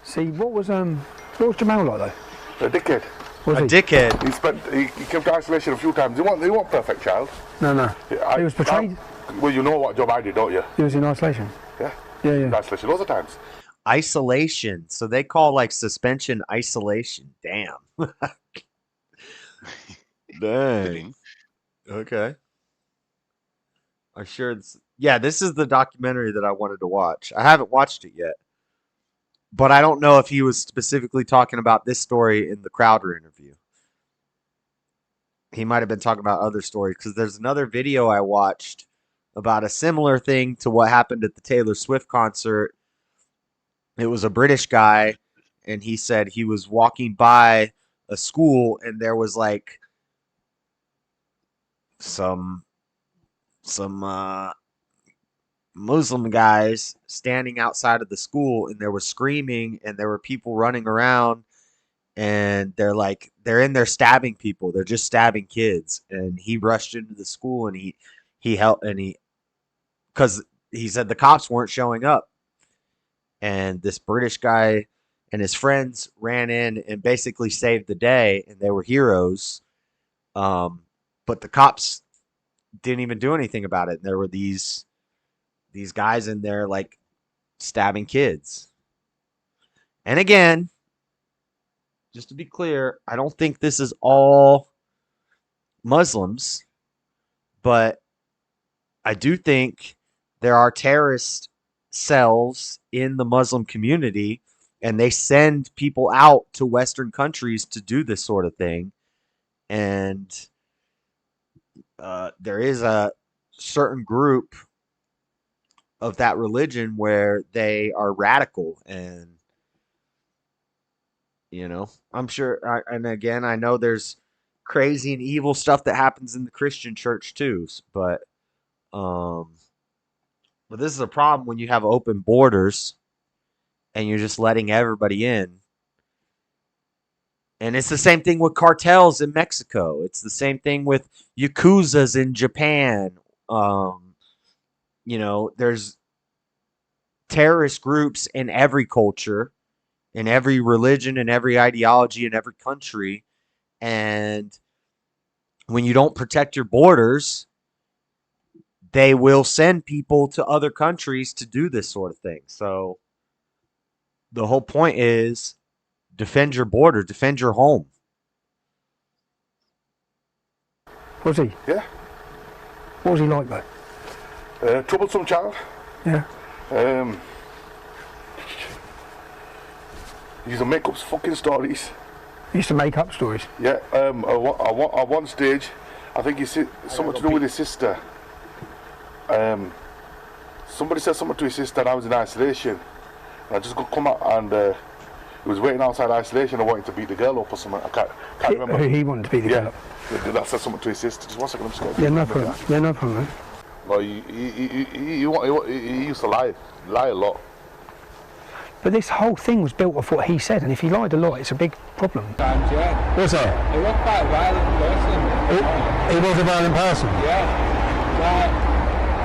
See, what was Jamal like though? A dickhead. Was a he? dickhead. He came to isolation a few times. He wasn't perfect child. No. He was portrayed. Well, you know what job I did, don't you? He was in isolation. Yeah. Yeah. Isolation loads of times. Isolation. So they call like suspension isolation. Damn. Dang. Okay. I'm sure it's... Yeah, this is the documentary that I wanted to watch. I haven't watched it yet. But I don't know if he was specifically talking about this story in the Crowder interview. He might have been talking about other stories, because there's another video I watched about a similar thing to what happened at the Taylor Swift concert. It was a British guy, and he said he was walking by a school, and there was like some Muslim guys standing outside of the school, and they were screaming, and there were people running around, and they're in there stabbing people. They're just stabbing kids. And he rushed into the school, and he helped, and because he said the cops weren't showing up, and this British guy and his friends ran in and basically saved the day, and they were heroes. But the cops didn't even do anything about it. There were these guys in there like stabbing kids. And again, just to be clear, I don't think this is all Muslims, but I do think there are terrorist cells in the Muslim community, and they send people out to Western countries to do this sort of thing. And there is a certain group of that religion where they are radical, and I'm sure, and again, I know there's crazy and evil stuff that happens in the Christian church too, but this is a problem when you have open borders and you're just letting everybody in. And it's the same thing with cartels in Mexico. It's the same thing with Yakuzas in Japan. There's terrorist groups in every culture, in every religion, in every ideology, in every country. And when you don't protect your borders, they will send people to other countries to do this sort of thing. So the whole point is defend your border, defend your home. Was he? Yeah. What was he like though? Troublesome child. Yeah. He used to make up fucking stories. He used to make up stories? Yeah. At one stage, I think he said something to do with his sister. Somebody said something to his sister, and I was in isolation. And I just got come out, and he was waiting outside isolation and wanting to beat the girl up or something. I can't remember. He wanted to beat the girl up? Yeah, that said something to his sister. Just 1 second, I'm just going to... Yeah, no problem. Yeah, no problem. Well, he used to lie a lot. But this whole thing was built off what he said, and if he lied a lot, it's a big problem. What's that? He was quite a violent person. He was a violent person? Yeah.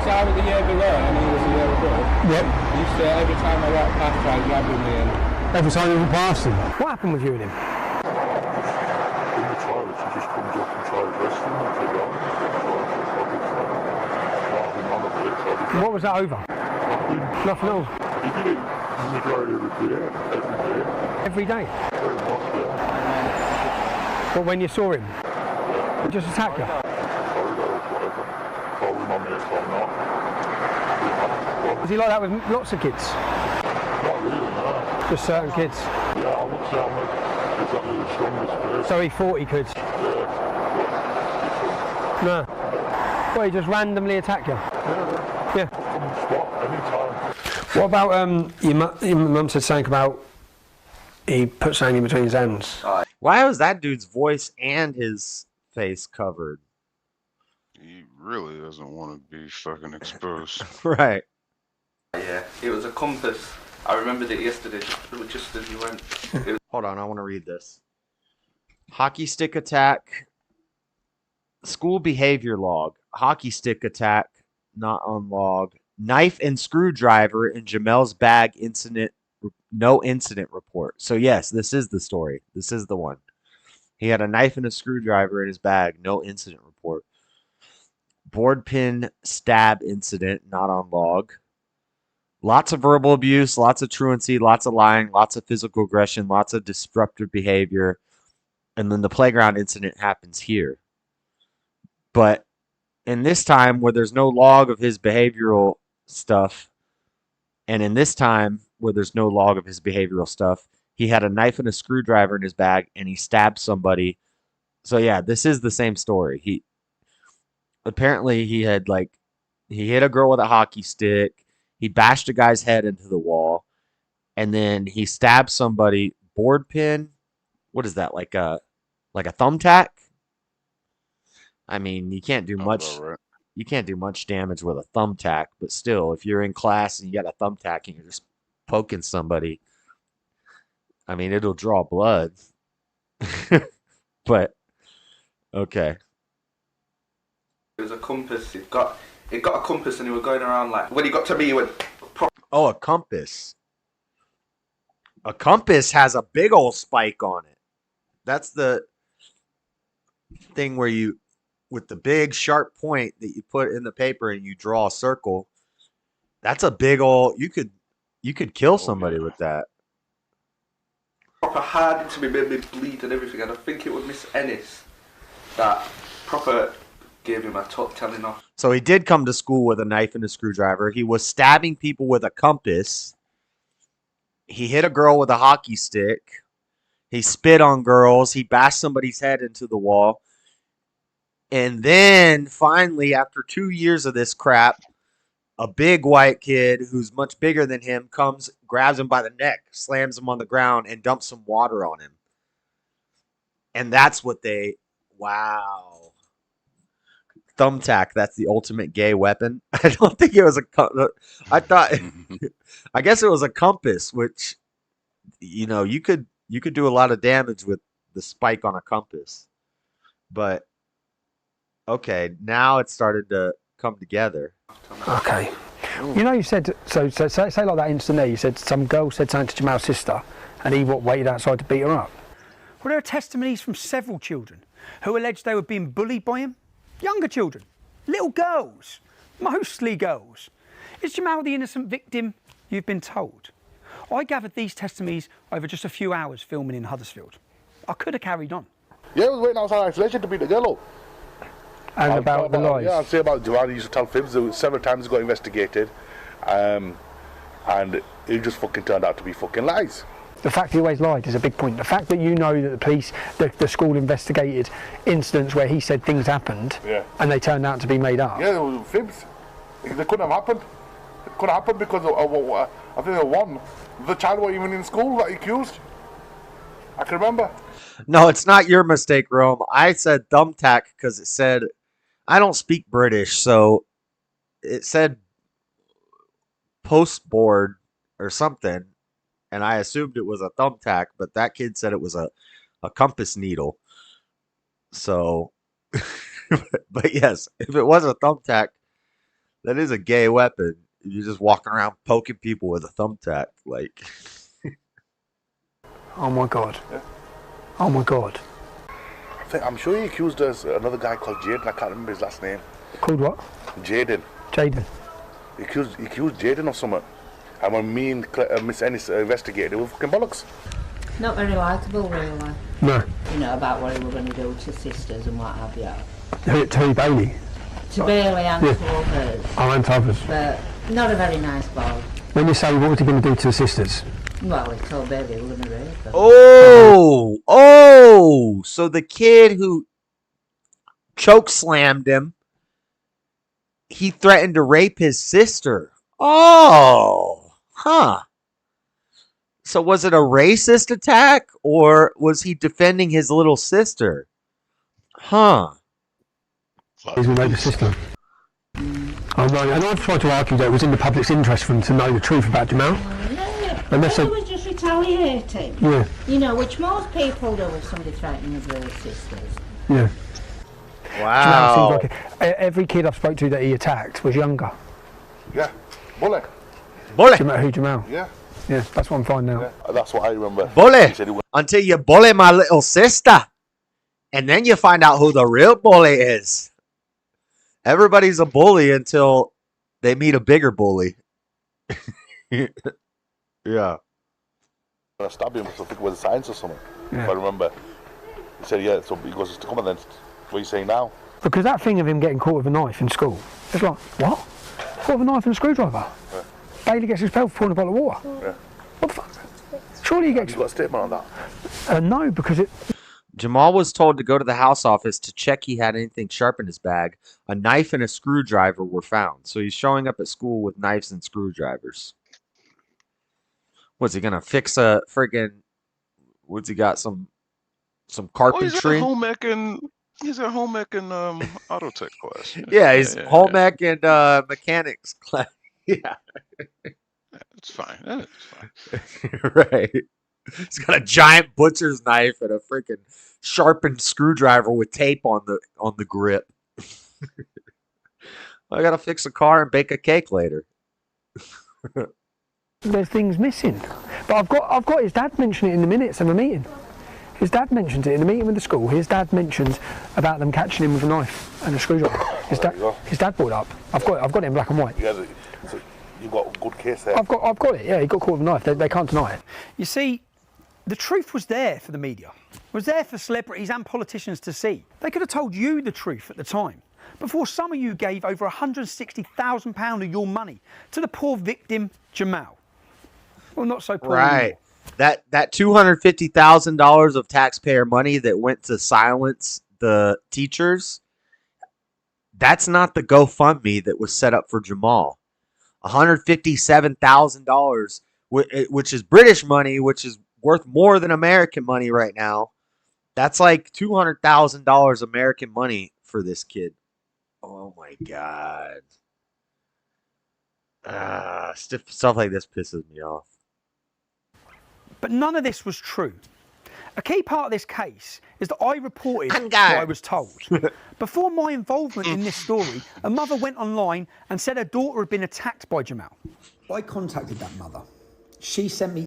So I was the year below, and he was the year above. Yep. He used to, every time I walked past, try grabbing me. And every time you walked past him? What happened with you and him? In the toilet, he just comes up and tries wrestling and take it on. What was that over? Nothing else. He did it majority of the day, every day. Every day? But when you saw him, he just attacked you? probably my mates or not. Is he like that with lots of kids? Not really, no. Just certain kids? Yeah, I would say I'm exactly the strongest person. So he thought he could? No. Well, he just randomly attack you? Yeah. From the spot, anytime. What about, your mum said something about he put something in between his hands. Why was that dude's voice and his face covered? He really doesn't want to be fucking exposed. Right. Yeah, it was a compass. I remembered it yesterday, just as you went. Hold on, I want to read this. Hockey stick attack. School behavior log. Hockey stick attack, not on log. Knife and screwdriver in Jamel's bag incident. No incident report. So yes, this is the story. This is the one. He had a knife and a screwdriver in his bag. No incident report. Board pin stab incident, not on log. Lots of verbal abuse, lots of truancy, lots of lying, lots of physical aggression, lots of disruptive behavior. And then the playground incident happens here. But in this time where there's no log of his behavioral stuff, and in this time where there's no log of his behavioral stuff, he had a knife and a screwdriver in his bag and he stabbed somebody. So yeah, this is the same story. He apparently he hit a girl with a hockey stick. He bashed a guy's head into the wall, and then he stabbed somebody. Board pin. What is that? Like a thumbtack? I mean, you can't do much. Right. You can't do much damage with a thumbtack, but still, if you're in class and you got a thumbtack and you're just poking somebody, I mean, it'll draw blood. But okay. It was a compass. It got a compass, and he was going around like when he got to me, he went. Oh, a compass. A compass has a big old spike on it. That's the thing where you, with the big sharp point that you put in the paper and you draw a circle. That's a big old. You could kill somebody with that. Proper hard into me, made me bleed and everything. And I think it was Miss Ennis that proper gave him a top telling off. So he did come to school with a knife and a screwdriver. He was stabbing people with a compass. He hit a girl with a hockey stick. He spit on girls. He bashed somebody's head into the wall. And then finally, after 2 years of this crap, a big white kid who's much bigger than him comes, grabs him by the neck, slams him on the ground, and dumps some water on him. And that's what wow. Thumbtack, that's the ultimate gay weapon. I don't think it was I guess it was a compass, which, you know, you could do a lot of damage with the spike on a compass. But okay, now it started to come together. Okay. You know, you said, so say like that instant there, you said some girl said something to Jamal's sister and he waited outside to beat her up. Well, there are testimonies from several children who alleged they were being bullied by him. Younger children, little girls, mostly girls. Is Jamal the innocent victim you've been told? I gathered these testimonies over just a few hours filming in Huddersfield. I could have carried on. Yeah, I was waiting outside isolation to beat the girl up. And about the lies? Yeah, I'd say about Jamal. He used to tell fibs. Several times he got investigated. And it just fucking turned out to be fucking lies. The fact he always lied is a big point. The fact that you know that the police, the school investigated incidents where he said things happened, and they turned out to be made up. Yeah, there was fibs. They couldn't have happened. It couldn't happen because I think there was one. The child wasn't even in school that he accused. I can remember. No, it's not your mistake, Rome. I said thumbtack because it said, I don't speak British, so it said postboard or something. And I assumed it was a thumbtack, but that kid said it was a compass needle. So, but yes, if it was a thumbtack, that is a gay weapon. You're just walking around poking people with a thumbtack, like. Oh my God. Yeah. Oh my God. I'm sure he accused us another guy called Jaden. I can't remember his last name. Called what? Jaden. Jaden. He accused Jaden of something. And when me and Miss Ennis investigated, it was fucking bollocks. Not very likeable, really. No. You know, about what he was going to do to sisters and what have you. Who, Bailey? Severely anti-lovers. Oh, anti-lovers. But not a very nice boy. When you say, what was he going to do to the sisters? Well, he told Baby he was going to rape them. Oh, so the kid who choke slammed him, he threatened to rape his sister. Oh, huh. So was it a racist attack, or was he defending his little sister? Huh. He's going to rape his sister. Oh, no, and I've tried to argue that it was in the public's interest for them to know the truth about Jamal. And they was just retaliating. Yeah. You know, which most people do if somebody threatening their sisters. Yeah. Wow. Jamal seems like every kid I've spoke to that he attacked was younger. Yeah. Bully. Who, Jamal? Yeah. Yeah, that's what I'm finding out. Yeah. That's what I remember. Bully. Until you bully my little sister. And then you find out who the real bully is. Everybody's a bully until they meet a bigger bully. Yeah. I stabbed him because I think it was science or something. Yeah. If I remember. He said, yeah, so he goes, come on then, what are you saying now? Because that thing of him getting caught with a knife in school, it's like, what? Caught with a knife and a screwdriver? Yeah. Bailey gets expelled for pouring a bottle of water? Yeah. What the fuck? Surely you get... You got a statement on that? No, because it... Jamal was told to go to the house office to check he had anything sharp in his bag. A knife and a screwdriver were found. So he's showing up at school with knives and screwdrivers. What's he gonna fix a friggin'... What's he got? Some carpentry? He's at home ec and auto tech class. Yeah, he's home ec and mechanics class. Yeah. It's fine. It's fine. Right. He's got a giant butcher's knife and a freaking sharpened screwdriver with tape on the grip. I gotta fix a car and bake a cake later. There's things missing. But I've got his dad mention it in the minutes of a meeting. His dad mentions it in the meeting with the school. His dad mentions about them catching him with a knife and a screwdriver. His dad brought it up. I've got it in black and white. Yeah, so you've got a good case there. I've got it. Yeah, he got caught with a knife. They can't deny it. You see, the truth was there for the media. It was there for celebrities and politicians to see. They could have told you the truth at the time, before some of you gave over £160,000 of your money to the poor victim, Jamal. Well, not so poor right. anymore. That $250,000 of taxpayer money that went to silence the teachers, that's not the GoFundMe that was set up for Jamal. $157,000, which is British money, which is worth more than American money right now. That's like $200,000 American money for this kid. Oh my God. Stuff like this pisses me off. But none of this was true. A key part of this case is that I reported what I was told. Before my involvement in this story, a mother went online and said her daughter had been attacked by Jamal. I contacted that mother. She sent me...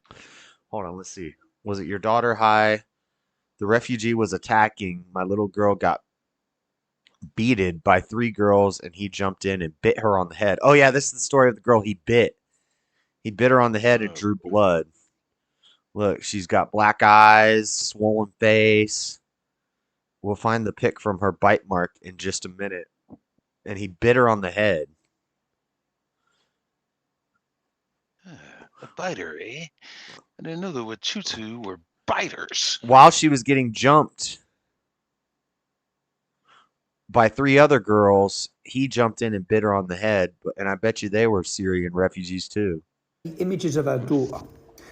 Hold on, let's see. Was it your daughter? Hi. The refugee was attacking. My little girl got beated by 3 girls, and he jumped in and bit her on the head. Oh, yeah, this is the story of the girl he bit. He bit her on the head and drew blood. Look, she's got black eyes, swollen face. We'll find the pic from her bite mark in just a minute. And he bit her on the head. A biter, eh? I didn't know that Wachutu were biters. While she was getting jumped by 3 other girls, he jumped in and bit her on the head. And I bet you they were Syrian refugees too. Images of her daughter.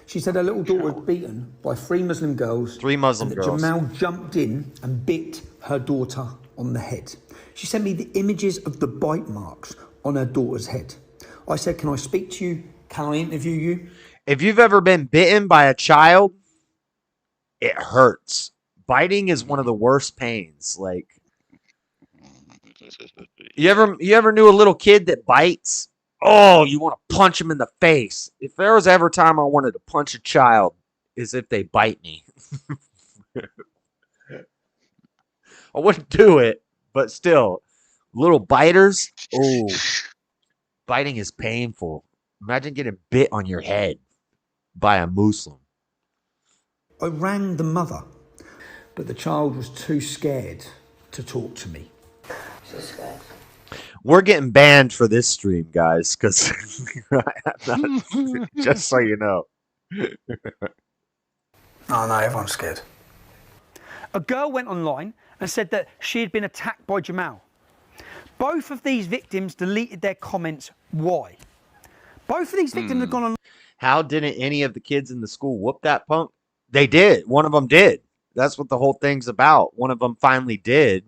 She said her little daughter was beaten by 3 Muslim girls. 3 Muslim and that girls. Jamal jumped in and bit her daughter on the head. She sent me the images of the bite marks on her daughter's head. I said, can I speak to you? Can I interview you? If you've ever been bitten by a child, it hurts. Biting is one of the worst pains. Like, you ever knew a little kid that bites? Oh, you want to punch him in the face. If there was ever time I wanted to punch a child, is if they bite me. I wouldn't do it, but still, little biters. Oh, biting is painful. Imagine getting bit on your head by a Muslim. I rang the mother, but the child was too scared to talk to me. She's scared. We're getting banned for this stream, guys, because just so you know. Oh no, everyone's scared. A girl went online and said that she had been attacked by Jamal. Both of these victims deleted their comments. Why? Both of these victims have gone on. How didn't any of the kids in the school whoop that punk? They did. One of them did. That's what the whole thing's about. One of them finally did.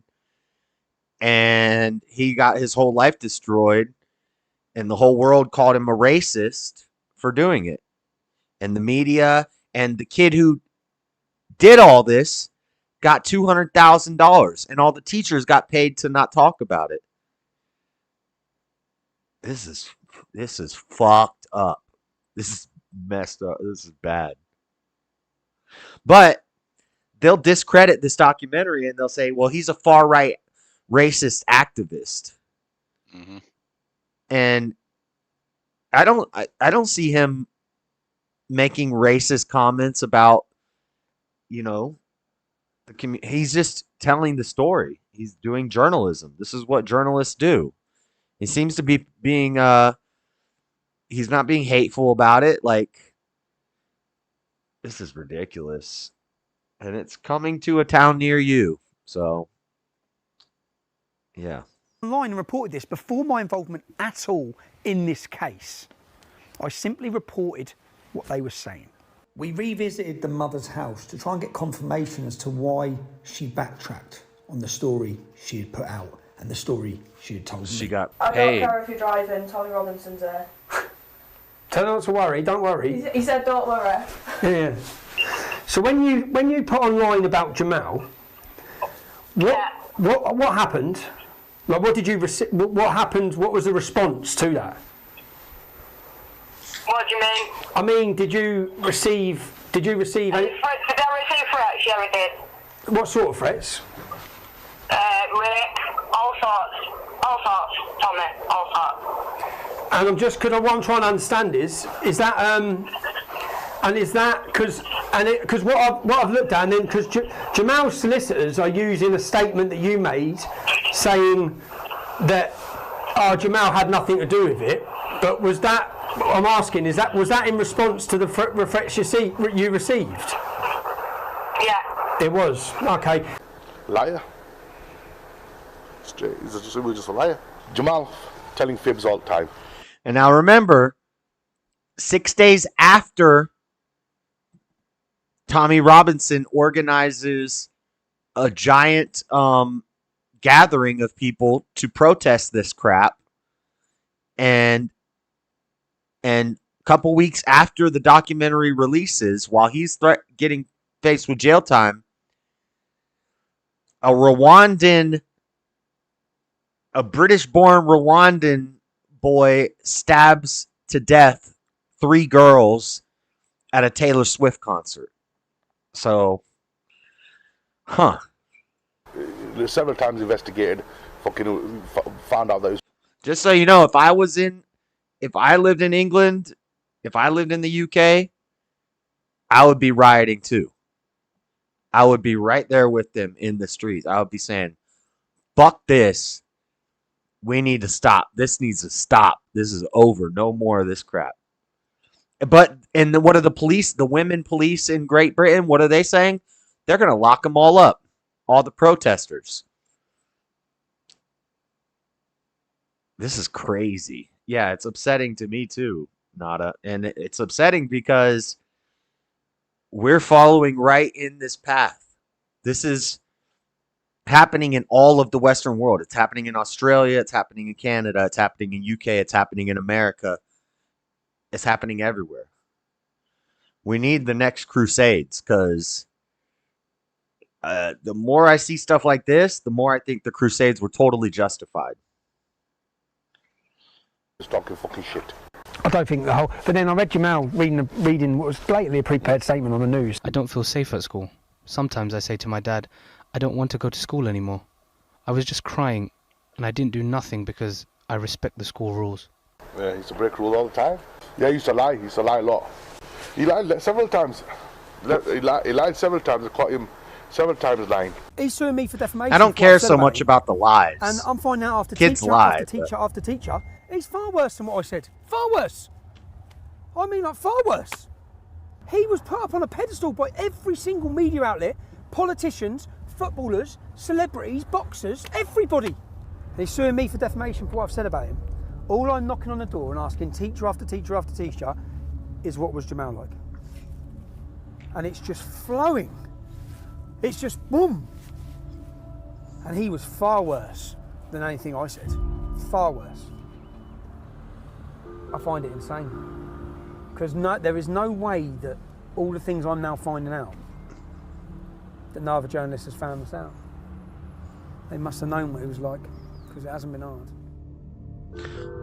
And he got his whole life destroyed. And the whole world called him a racist for doing it. And the media and the kid who did all this got $200,000. And all the teachers got paid to not talk about it. This is fucked up. This is messed up. This is bad. But they'll discredit this documentary and they'll say, well, he's a far-right racist activist. Mm-hmm. And I don't see him making racist comments about, you know, the community. He's just telling the story. He's doing journalism. This is what journalists do. He seems to be being he's not being hateful about it. Like, this is ridiculous. And it's coming to a town near you. So, yeah. Online and reported this before my involvement at all in this case. I simply reported what they were saying. We revisited the mother's house to try and get confirmation as to why she backtracked on the story she had put out and the story she had told me. She got I don't paid. care if you're driving, Tommy Robinson's there. Tell her not to worry, don't worry. He said don't worry. Yeah. So when you put online about Jamal, what happened? Like, what did you what happened? What was the response to that? What do you mean? I mean, did you receive any... Did I receive threats? Yeah, I did. What sort of threats? Rape, all sorts, Tommy, all sorts. And I'm just, because what I'm trying to understand is that, and is that, because what I've looked at, and then, because Jamal's solicitors are using a statement that you made saying that Jamal had nothing to do with it, but was that, I'm asking, was that in response to the threats you received? Yeah. It was, okay. Liar. Straight, he was just a liar. Jamal telling fibs all the time. And now remember, 6 days after Tommy Robinson organizes a giant gathering of people to protest this crap, and a couple weeks after the documentary releases, while he's getting faced with jail time, a British-born Rwandan boy stabs to death 3 girls at a Taylor Swift concert. So, Several times investigated, fucking found out those. Just so you know, if I lived in England, if I lived in the UK, I would be rioting too. I would be right there with them in the streets. I would be saying, fuck this. We need to stop. This needs to stop. This is over. No more of this crap. But, what are the women police in Great Britain? What are they saying? They're going to lock them all up. All the protesters. This is crazy. Yeah, it's upsetting to me too, Nada. And it's upsetting because we're following right in this path. This is happening in all of the Western world. It's happening in Australia. It's happening in Canada. It's happening in UK. It's happening in America. It's happening everywhere. We need the next Crusades, because the more I see stuff like this, the more I think the Crusades were totally justified. Just talking fucking shit. I don't think the whole... But then I read Jamal reading what was blatantly a prepared statement on the news. I don't feel safe at school. Sometimes I say to my dad, I don't want to go to school anymore. I was just crying, and I didn't do nothing because I respect the school rules. Yeah, he used to break rules all the time. Yeah, he used to lie. He used to lie a lot. He lied several times. He lied several times. I caught him Several times lying. He's suing me for defamation. I don't care so much him. about the lies. And I'm finding out after Kids teacher lie, after teacher after teacher, he's far worse than what I said. Far worse. I mean, like, far worse. He was put up on a pedestal by every single media outlet, politicians, footballers, celebrities, boxers, everybody. And he's suing me for defamation for what I've said about him. All I'm knocking on the door and asking teacher after teacher after teacher is, what was Jamal like? And it's just flowing. It's just boom. And he was far worse than anything I said. Far worse. I find it insane. Because there is no way that all the things I'm now finding out, that no other journalist has found this out. They must have known what it was like, because it hasn't been hard.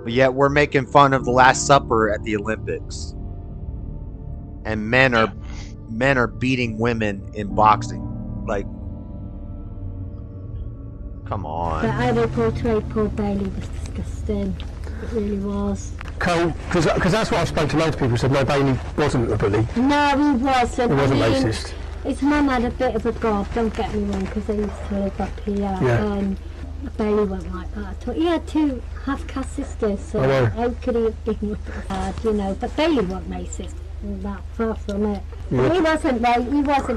But yet we're making fun of the Last Supper at the Olympics. And men are beating women in boxing. Like, come on. The how they portrayed Paul Bailey was disgusting. It really was. Cole, because that's what I spoke to loads of people who said, no, Bailey wasn't a bully. No, he wasn't. He wasn't racist. His mum had a bit of a gob, don't get me wrong, because they used to live up here. Yeah. Bailey wasn't like that at all. He had two half-caste sisters, so how could he have been with her, you know? But Bailey wasn't racist. That far from it. Yeah. He wasn't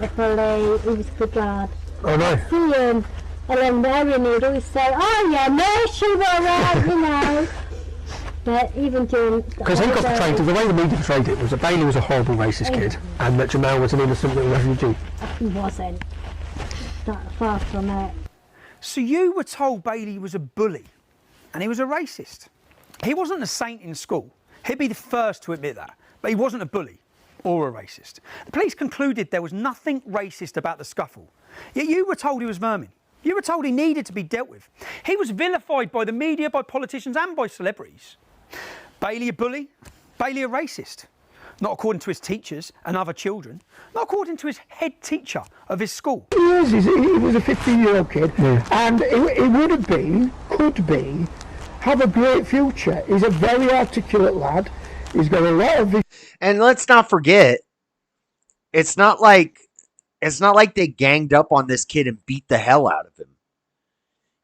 a bully, he was a good lad. Oh no. I see him along there and he'd always say, oh yeah, no, she was right, you know. But even during... Because he got portrayed, the way the media portrayed it was that Bailey was a horrible racist kid and that Jamal was an innocent little refugee. He wasn't. That far from it. So you were told Bailey was a bully and he was a racist. He wasn't a saint in school. He'd be the first to admit that. But he wasn't a bully or a racist. The police concluded there was nothing racist about the scuffle. Yet you were told he was vermin. You were told he needed to be dealt with. He was vilified by the media, by politicians and by celebrities. Bailey a bully? Bailey a racist? Not according to his teachers and other children. Not according to his head teacher of his school. He was a 15-year-old kid, and he would have been, could be, have a great future. He's a very articulate lad. He's got a lot of... And let's not forget, it's not like they ganged up on this kid and beat the hell out of him.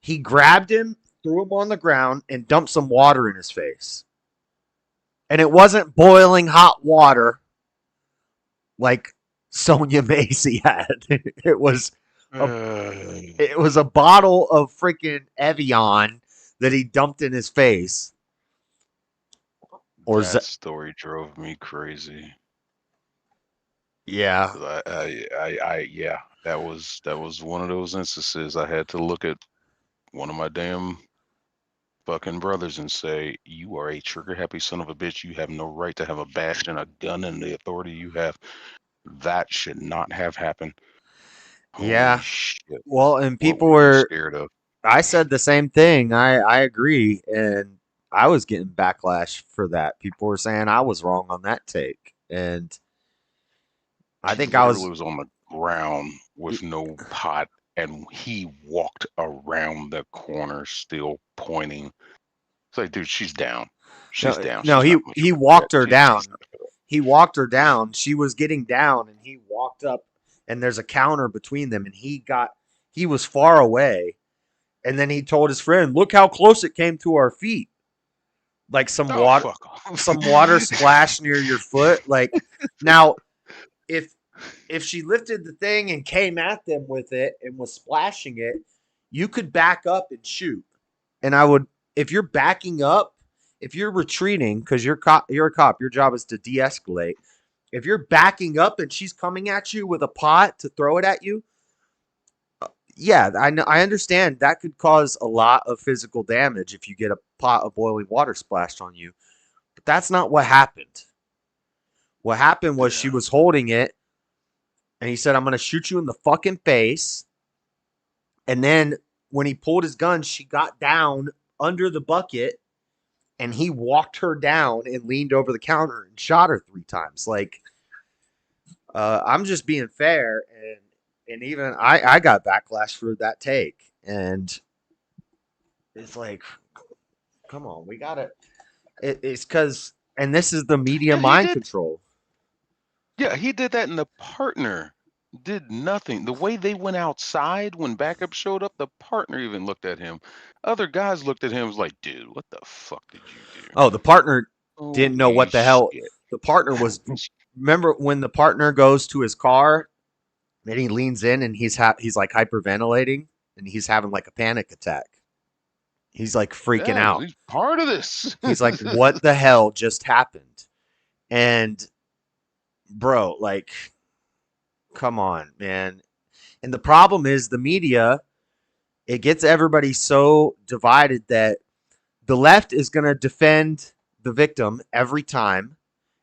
He grabbed him, threw him on the ground, and dumped some water in his face. And it wasn't boiling hot water like Sonia Macy had. It was a bottle of freaking Evian that he dumped in his face. Or that story drove me crazy. Yeah. Yeah, that was one of those instances I had to look at one of my damn fucking brothers and say, you are a trigger happy son of a bitch. You have no right to have a badge and a gun and the authority you have. That should not have happened. Yeah. Holy shit. Well, and people What were scared of. I said the same thing. I agree. And I was getting backlash for that. People were saying I was wrong on that take. And I think I was on the ground with no pot, and he walked around the corner still pointing. It's like, dude, she's down. She's down. No, he walked her down. He walked her down. She was getting down, and he walked up, and there's a counter between them, and he was far away. And then he told his friend, look how close it came to our feet. Like some water splashed near your foot. Like, now, if she lifted the thing and came at them with it and was splashing it, you could back up and shoot. And if you're backing up, if you're retreating, because you're a cop, your job is to de-escalate. If you're backing up and she's coming at you with a pot to throw it at you, yeah, I understand that could cause a lot of physical damage if you get a pot of boiling water splashed on you. But that's not what happened. What happened was she was holding it, and he said, I'm going to shoot you in the fucking face. And then when he pulled his gun, she got down under the bucket, and he walked her down and leaned over the counter and shot her 3 times. Like, I'm just being fair, and even I got backlash for that take. And it's like, come on, we got to... It's because... And this is the media mind control. Yeah, he did that in The Partner. did nothing. The way they went outside when backup showed up, the partner even looked at him. Other guys looked at him and was like, dude, what the fuck did you do? Oh, the partner didn't know Holy what the hell. shit. The partner was. Remember when the partner goes to his car, and he leans in and he's like hyperventilating and he's having like a panic attack. He's like freaking Yeah, 'cause out. he's part of this. He's like, what the hell just happened? And bro, like, come on, man. And the problem is the media, it gets everybody so divided that the left is going to defend the victim every time,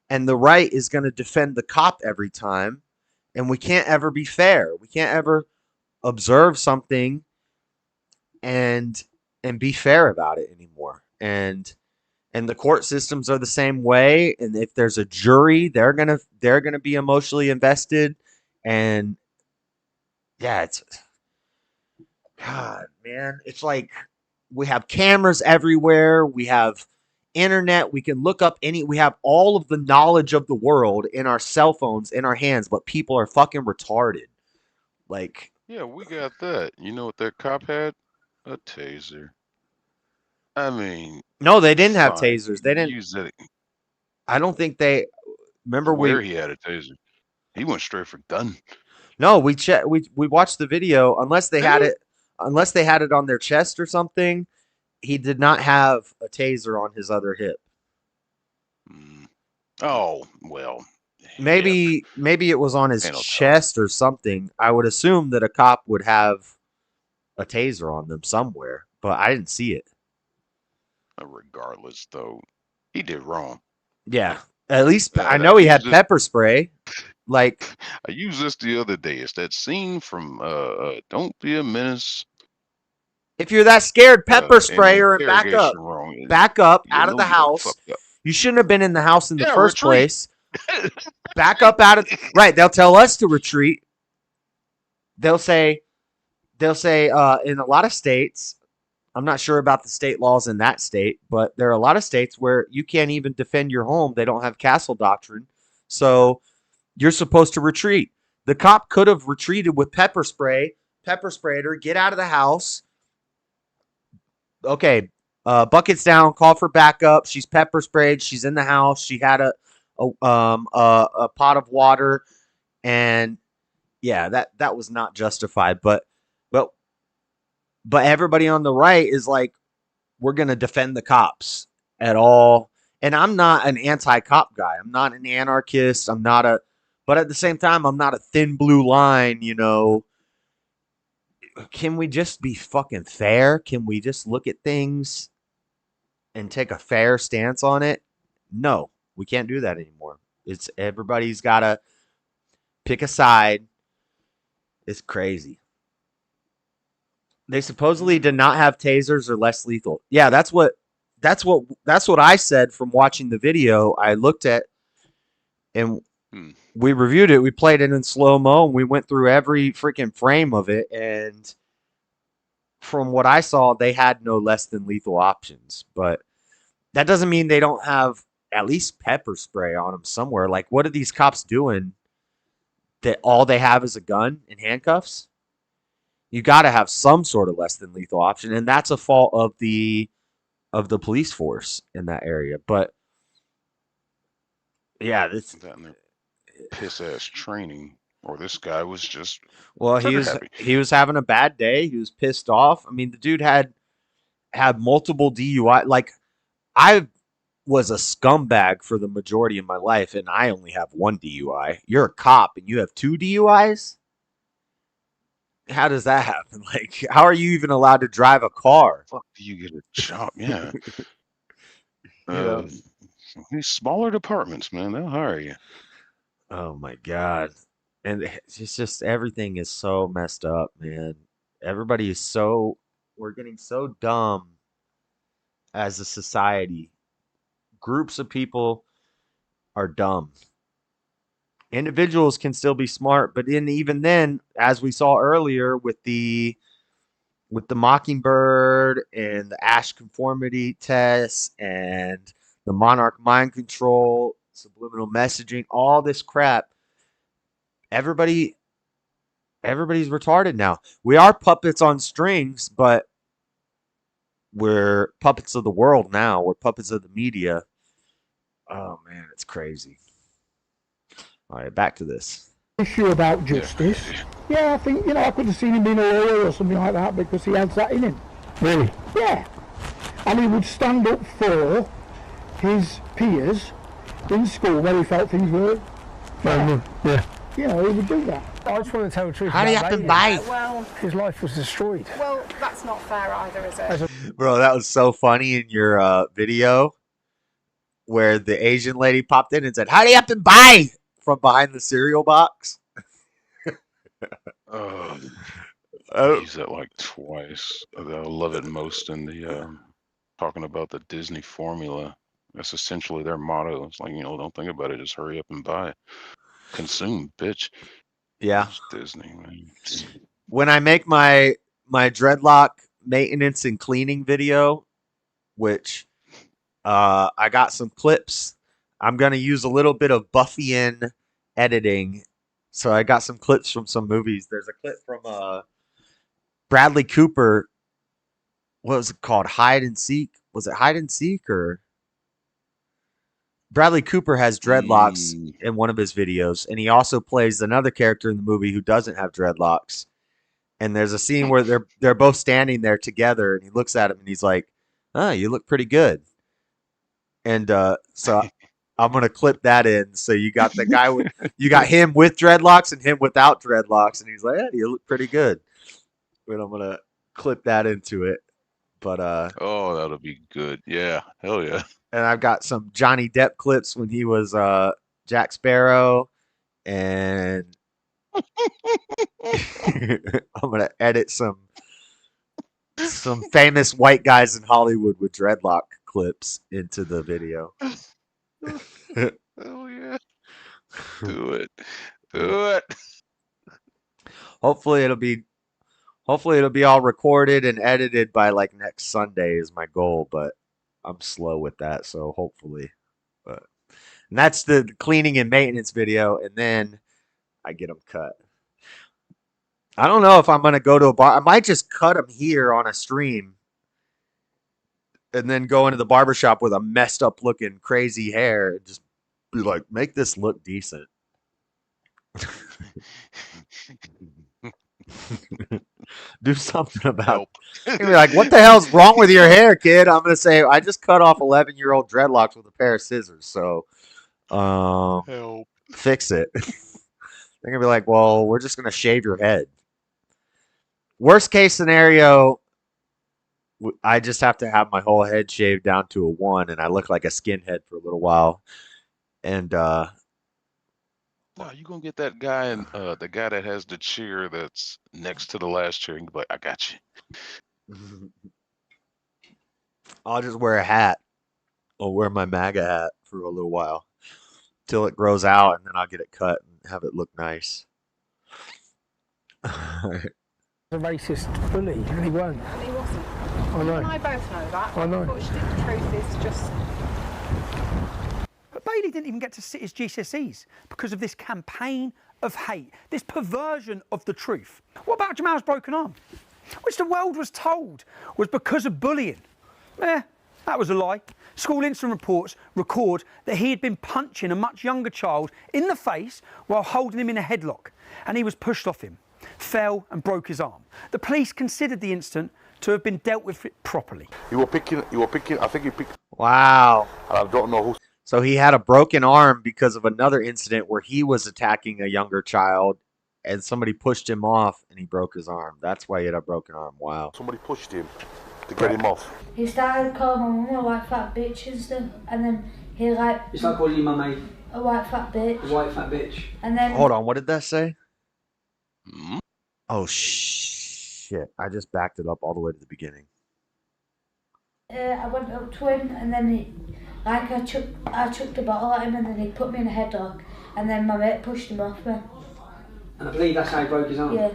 and the right is going to defend the cop every time. And we can't ever be fair. We can't ever observe something and be fair about it anymore. And the court systems are the same way. And if there's a jury, they're gonna be emotionally invested. And yeah, it's God, man. It's like we have cameras everywhere. We have internet. We can look up we have all of the knowledge of the world in our cell phones, in our hands, but people are fucking retarded. Like, Yeah, we got that. You know what that cop had? A taser. I mean, no, they didn't have fine. tasers. They didn't. Use that. I don't think they. Remember Where he had a taser. He went straight for gun. No, we watched the video. Unless they had it on their chest or something, he did not have a taser on his other hip. Oh, well. Maybe it was on his chest or something. I would assume that a cop would have a taser on them somewhere, but I didn't see it. Regardless, though, he did wrong. Yeah, at least I know he had pepper spray. Like, I used this the other day. It's that scene from Don't Be a Menace. If you're that scared, pepper spray or back up. Wrong. Back up You out of know the you done house. fucked up. You shouldn't have been in the house in the first retreat. place. Back up out of right. They'll tell us to retreat. They'll say in a lot of states, I'm not sure about the state laws in that state, but there are a lot of states where you can't even defend your home. They don't have castle doctrine. So you're supposed to retreat. The cop could have retreated with pepper sprayed her, get out of the house. Okay, buckets down, call for backup. She's pepper sprayed. She's in the house. She had a pot of water, and yeah, that was not justified. But everybody on the right is like, we're gonna defend the cops at all. And I'm not an anti-cop guy. I'm not an anarchist. But at the same time, I'm not a thin blue line. You know, can we just be fucking fair? Can we just look at things and take a fair stance on it? No, we can't do that anymore. It's everybody's got to pick a side. It's crazy. They supposedly did not have tasers or less lethal. Yeah, that's what I said from watching the video. I looked at and we reviewed it. We played it in slow-mo and we went through every freaking frame of it, and from what I saw, they had no less than lethal options. But that doesn't mean they don't have at least pepper spray on them somewhere. Like, what are these cops doing that all they have is a gun and handcuffs? You got to have some sort of less than lethal option, and that's a fault of the police force in that area. But yeah, this piss ass training, or this guy was just he was having a bad day. He was pissed off. I mean, the dude had multiple DUI. Like, I was a scumbag for the majority of my life, and I only have one DUI. You're a cop and you have 2 DUIs? How does that happen? Like, how are you even allowed to drive a car? Fuck, do you get a job? Yeah. Yeah. These smaller departments, man, they'll hire you. Oh my God. And it's just everything is so messed up, man. Everybody is we're getting so dumb as a society. Groups of people are dumb. Individuals can still be smart, but even then, as we saw earlier with the Mockingbird and the Ash conformity tests and the Monarch mind control, subliminal messaging, all this crap, everybody everybody's retarded now. We are puppets on strings, but we're puppets of the world now. We're puppets of the media. Oh man, it's crazy. All right, back to this issue about justice. Yeah, I think, I could have seen him being a lawyer or something like that because he has that in him. Really? Yeah. And he would stand up for his peers in school where he felt things were fair. Yeah. He would do that. I just want to tell the truth. How do you have to buy? Well, his life was destroyed. well, that's not fair either, is it? Bro, that was so funny in your video where the Asian lady popped in and said, "How do you have to buy?" from behind the cereal box. I use that like twice. I love it most in the talking about the Disney formula. That's essentially their motto. It's like, don't think about it. Just hurry up and buy. Consume, bitch. Yeah. It's Disney, man. When I make my dreadlock maintenance and cleaning video, which I got some clips. I'm going to use a little bit of Buffy-in editing. So I got some clips from some movies. There's a clip from Bradley Cooper. What was it called? Hide and Seek? Was it Hide and Seek or? Bradley Cooper has dreadlocks in one of his videos. And he also plays another character in the movie who doesn't have dreadlocks. And there's a scene where they're both standing there together. And he looks at him and he's like, "Oh, you look pretty good." And so I'm gonna clip that in. So you got the guy you got him with dreadlocks and him without dreadlocks, and he's like, "Yeah, you look pretty good." But I'm gonna clip that into it. But oh, that'll be good. Yeah, hell yeah. And I've got some Johnny Depp clips when he was Jack Sparrow, and I'm gonna edit some famous white guys in Hollywood with dreadlock clips into the video. Oh yeah. Do it. Do it. Hopefully it'll be all recorded and edited by like next Sunday is my goal, but I'm slow with that, so hopefully. And that's the cleaning and maintenance video, and then I get them cut. I don't know if I'm gonna go to a bar. I might just cut them here on a stream, and then go into the barbershop with a messed up looking crazy hair and just be like, make this look decent. Do something about it. Be like, what the hell's wrong with your hair, kid? I'm gonna say, I just cut off 11-year-old dreadlocks with a pair of scissors, so help. Fix it. They're gonna be like, well, we're just gonna shave your head. Worst case scenario, I just have to have my whole head shaved down to a 1, and I look like a skinhead for a little while. And no, you gonna get that guy and the guy that has the chair that's next to the last chair and be like, I got you. I'll just wear a hat. I'll wear my MAGA hat for a little while till it grows out, and then I'll get it cut and have it look nice. A racist bully, and he won't. And he wasn't. I know. And I both know that. I know. Unfortunately, the truth is just. But Bailey didn't even get to sit his GCSEs because of this campaign of hate, this perversion of the truth. What about Jamal's broken arm? Which the world was told was because of bullying. That was a lie. School incident reports record that he had been punching a much younger child in the face while holding him in a headlock, and he was pushed off him, fell and broke his arm. The police considered the incident to have been dealt with properly. You were picking, I think he picked. Wow. I don't know who. So he had a broken arm because of another incident where he was attacking a younger child and somebody pushed him off and he broke his arm. That's why he had a broken arm. Wow. Somebody pushed him to get him off. He started calling my mum a white fat bitch and stuff, and then he like... You start calling your mum a white fat bitch. A white fat bitch. And then... Hold on, what did that say? Oh, shit. I just backed it up all the way to the beginning. I went up to him, and then I chucked a bottle at him, and then he put me in a headlock, and then my mate pushed him off me. And I believe that's how he broke his arm? Yeah.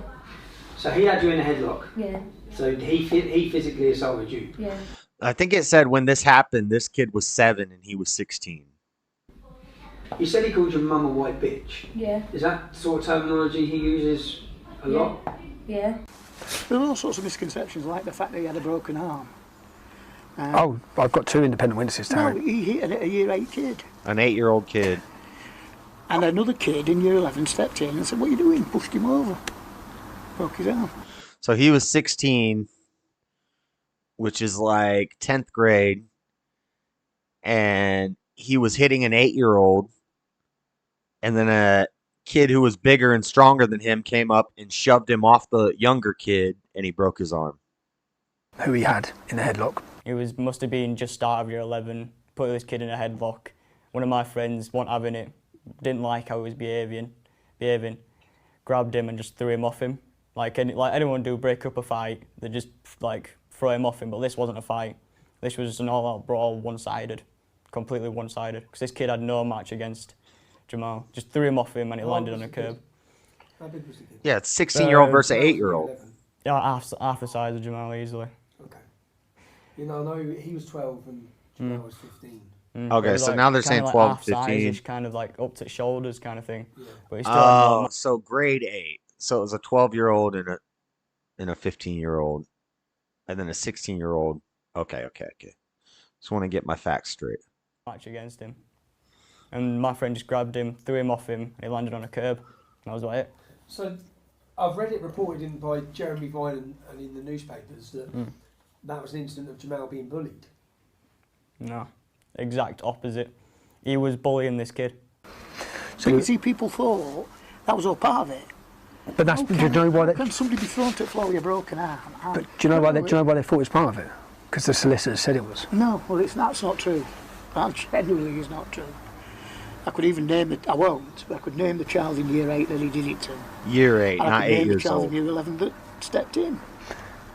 So he had you in a headlock? Yeah. So he physically assaulted you? Yeah. I think it said when this happened, this kid was 7 and he was 16. You said he called your mum a white bitch? Yeah. Is that sort of terminology he uses A lot? Yeah. There were all sorts of misconceptions, like the fact that he had a broken arm. Oh, I've got 2 independent witnesses to No, it. he hit a year 8 kid. An 8-year-old kid. And another kid in year 11 stepped in and said, "What are you doing?" Pushed him over. Broke his arm. So he was 16, which is like 10th grade, and he was hitting an 8-year-old, and then a kid who was bigger and stronger than him came up and shoved him off the younger kid, and he broke his arm. Who he had in the headlock. It must have been just start of year 11, put this kid in a headlock. One of my friends wasn't having it, didn't like how he was behaving, grabbed him and just threw him off him. Like anyone do break up a fight, they just like throw him off him, but this wasn't a fight. This was just an all-out brawl, one-sided, completely one-sided, because this kid had no match against Jamal. Just threw him off him and it landed on a curb. How big was the kid? Yeah, it's 16-year-old versus 8-year-old. Yeah, half the size of Jamal easily. Okay. You know, no, he was 12 and Jamal was 15. Okay, so now they're saying 12, 15. Kind of like up to shoulders kind of thing. Yeah. But he's still Oh, so grade 8. So it was a 12-year-old and a 15-year-old, and then a 16-year-old. Okay. Just want to get my facts straight. Match against him, and my friend just grabbed him, threw him off him, and he landed on a curb. And that was about it. So I've read it reported in by Jeremy Vine and in the newspapers that that was an incident of Jamal being bullied. No, exact opposite. He was bullying this kid. So you see, people thought that was all part of it. But that's, do you know why? Can somebody be thrown to the floor with a broken arm? But do you know why? Do you know why they thought it was part of it? Because the solicitor said it was. No, well, that's not true. That genuinely is not true. I could even name it. I won't. But I could name the child in year 8 that he did it to. Year 8, and not 8 years old. I could name the child in year 11 that stepped in.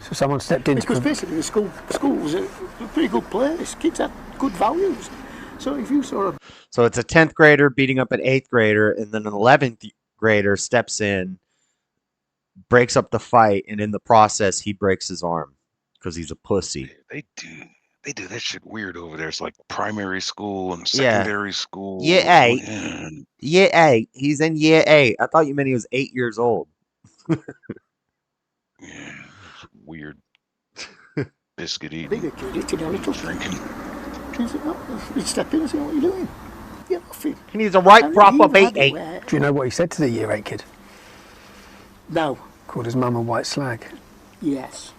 So someone stepped in. Because basically the school was a pretty good place. Kids had good values. So if you saw a... So it's a 10th grader beating up an 8th grader, and then an 11th grader steps in, breaks up the fight, and in the process he breaks his arm because he's a pussy. They do that shit weird over there. It's like primary school and secondary school. Year 8. Man. Year 8. He's in year 8. I thought you meant he was 8 years old. Yeah, it's weird. Biscuit eating. Bigger kid, it's a little drinking. He'd step in and say, "What are you doing?" Get off him. He needs a right proper beating. Do you know what he said to the year 8 kid? No. Called his mum a white slag. Yes.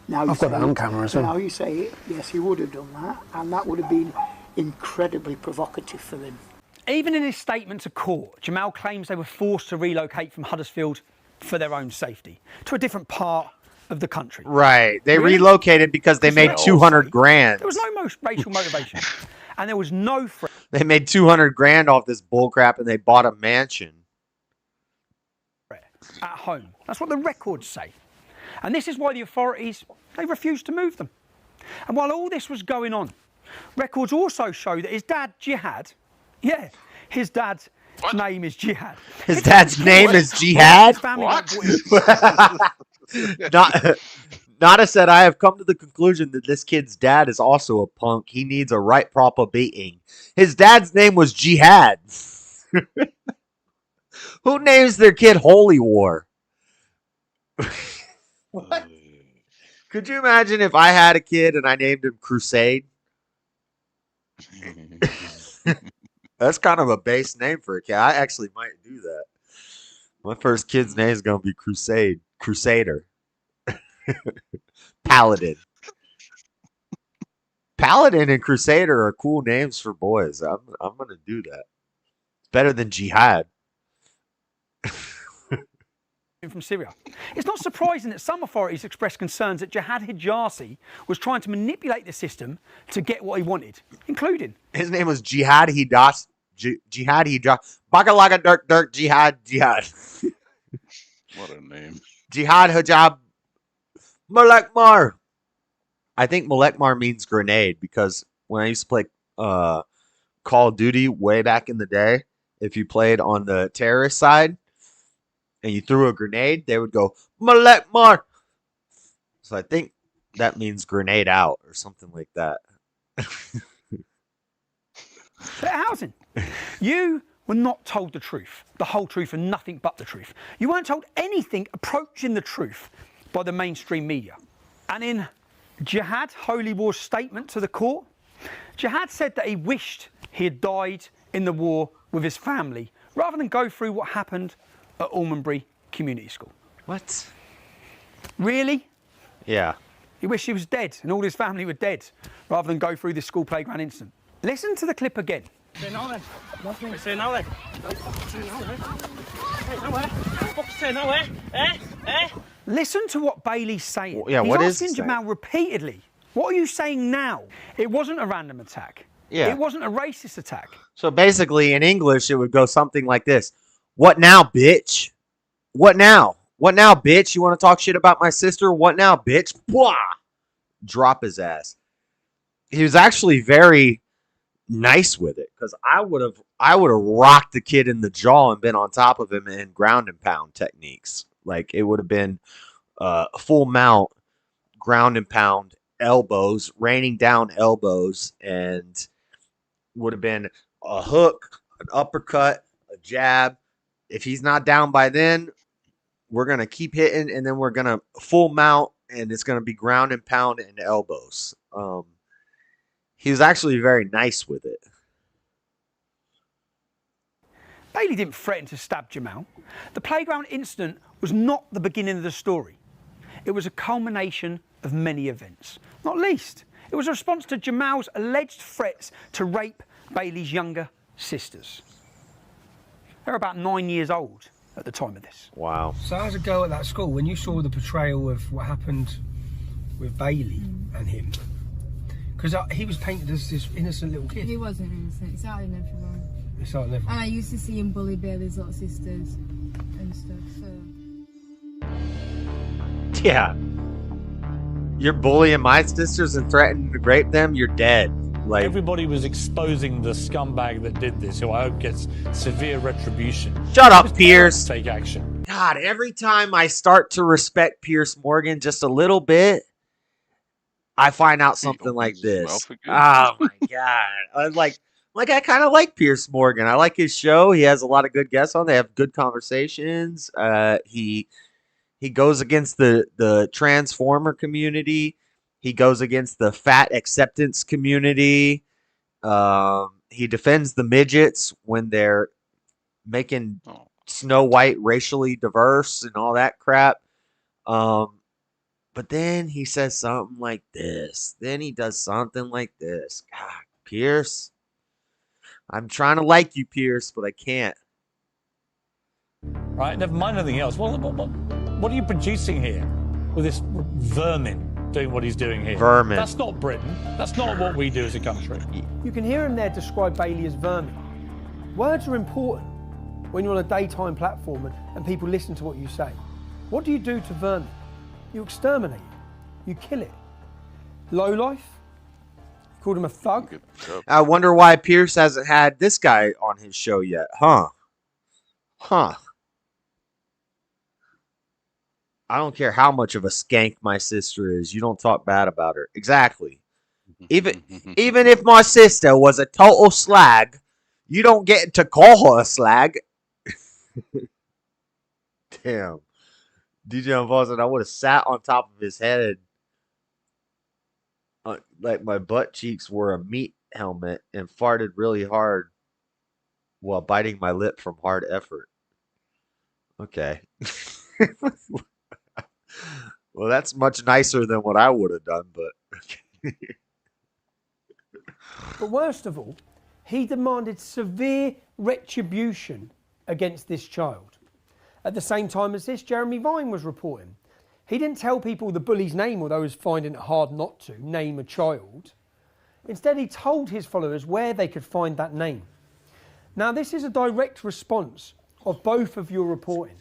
Now I've got that on camera as well. Now you say it, yes, he would have done that, and that would have been incredibly provocative for him. Even in his statement to court, Jamal claims they were forced to relocate from Huddersfield for their own safety to a different part of the country. Right. They Really? relocated because they made 200 grand. There was no racial motivation, and there was no threat. They made 200 grand off this bullcrap, and they bought a mansion At home. That's what the records say. And this is why the authorities, they refused to move them. And while all this was going on, records also show that his dad, Jihad, his dad's name is Jihad. His dad's name is Jihad? Nada said, I have come to the conclusion that this kid's dad is also a punk. He needs a right proper beating. His dad's name was Jihad. Who names their kid Holy War? What? Could you imagine if I had a kid and I named him Crusade? That's kind of a base name for a kid. I actually might do that. My first kid's name is going to be Crusader. Paladin. Paladin and Crusader are cool names for boys. I'm going to do that. It's better than Jihad. From Syria. It's not surprising that some authorities expressed concerns that Jihad Hijazi was trying to manipulate the system to get what he wanted, including... His name was Jihad Hidas. Jihad Hidas. Bagalaga Dirk Jihad. What a name. Jihad Hijab Malekmar. I think Malekmar means grenade because when I used to play Call of Duty way back in the day, if you played on the terrorist side, and you threw a grenade, they would go, Malekmar. So I think that means grenade out or something like that. Housing. You were not told the truth, the whole truth and nothing but the truth. You weren't told anything approaching the truth by the mainstream media. And in Jihad Holy War's statement to the court, Jihad said that he wished he had died in the war with his family rather than go through what happened at Almondbury Community School. What? Really? Yeah. He wished he was dead and all his family were dead rather than go through this school playground incident. Listen to the clip again. Say now then. Nothing. Say now then. Say now then. Hey, nowhere. Fuck, say nowhere. Listen to what Bailey's saying. Yeah, He's what is asking he saying? Jamal repeatedly, what are you saying now? It wasn't a random attack. Yeah. It wasn't a racist attack. So basically, in English, it would go something like this. What now, bitch? What now? What now, bitch? You want to talk shit about my sister? What now, bitch? Blah! Drop his ass. He was actually very nice with it, because I would have rocked the kid in the jaw and been on top of him in ground and pound techniques. Like, it would have been full mount, ground and pound, elbows, raining down elbows, and would have been a hook, an uppercut, a jab. If he's not down by then, we're going to keep hitting, and then we're going to full mount, and it's going to be ground and pound and elbows. He was actually very nice with it. Bailey didn't threaten to stab Jamal. The playground incident was not the beginning of the story. It was a culmination of many events. Not least, it was a response to Jamal's alleged threats to rape Bailey's younger sisters. They're about 9 years old at the time of this. Wow. So as a girl at that school, when you saw the portrayal of what happened with Bailey and him, because he was painted as this innocent little kid. He wasn't innocent. It's out in everyone. It's out in everyone. And I used to see him bully Bailey's little sisters and stuff, so... Yeah. You're bullying my sisters and threatening to rape them, you're dead. Like, everybody was exposing the scumbag that did this, who I hope gets severe retribution. Shut up, Pierce. Take action. God, every time I start to respect Pierce Morgan just a little bit, I find out something like this. Oh my God. I I kind of like Pierce Morgan. I like his show. He has a lot of good guests on. They have good conversations. He goes against the transformer community. He goes against the fat acceptance community. He defends the midgets when they're making Snow White racially diverse and all that crap. But then he says something like this. Then he does something like this. God, Pierce. I'm trying to like you, Pierce, but I can't. Right, never mind anything else. What are you producing here with this vermin doing what he's doing here? Vermin. That's not Britain. That's not what we do as a country. You can hear him there describe Bailey as vermin. Words are important when you're on a daytime platform and people listen to what you say. What do you do to vermin? You exterminate it. You kill it. Lowlife? You called him a thug? I wonder why Pierce hasn't had this guy on his show yet. Huh. I don't care how much of a skank my sister is. You don't talk bad about her. Exactly. Even if my sister was a total slag, you don't get to call her a slag. Damn. DJ Unfolded, I would have sat on top of his head like my butt cheeks were a meat helmet and farted really hard while biting my lip from hard effort. Okay. Well, that's much nicer than what I would have done, but okay. But worst of all, he demanded severe retribution against this child. At the same time as this, Jeremy Vine was reporting. He didn't tell people the bully's name, although he was finding it hard not to name a child. Instead, he told his followers where they could find that name. Now, this is a direct response of both of your reporting.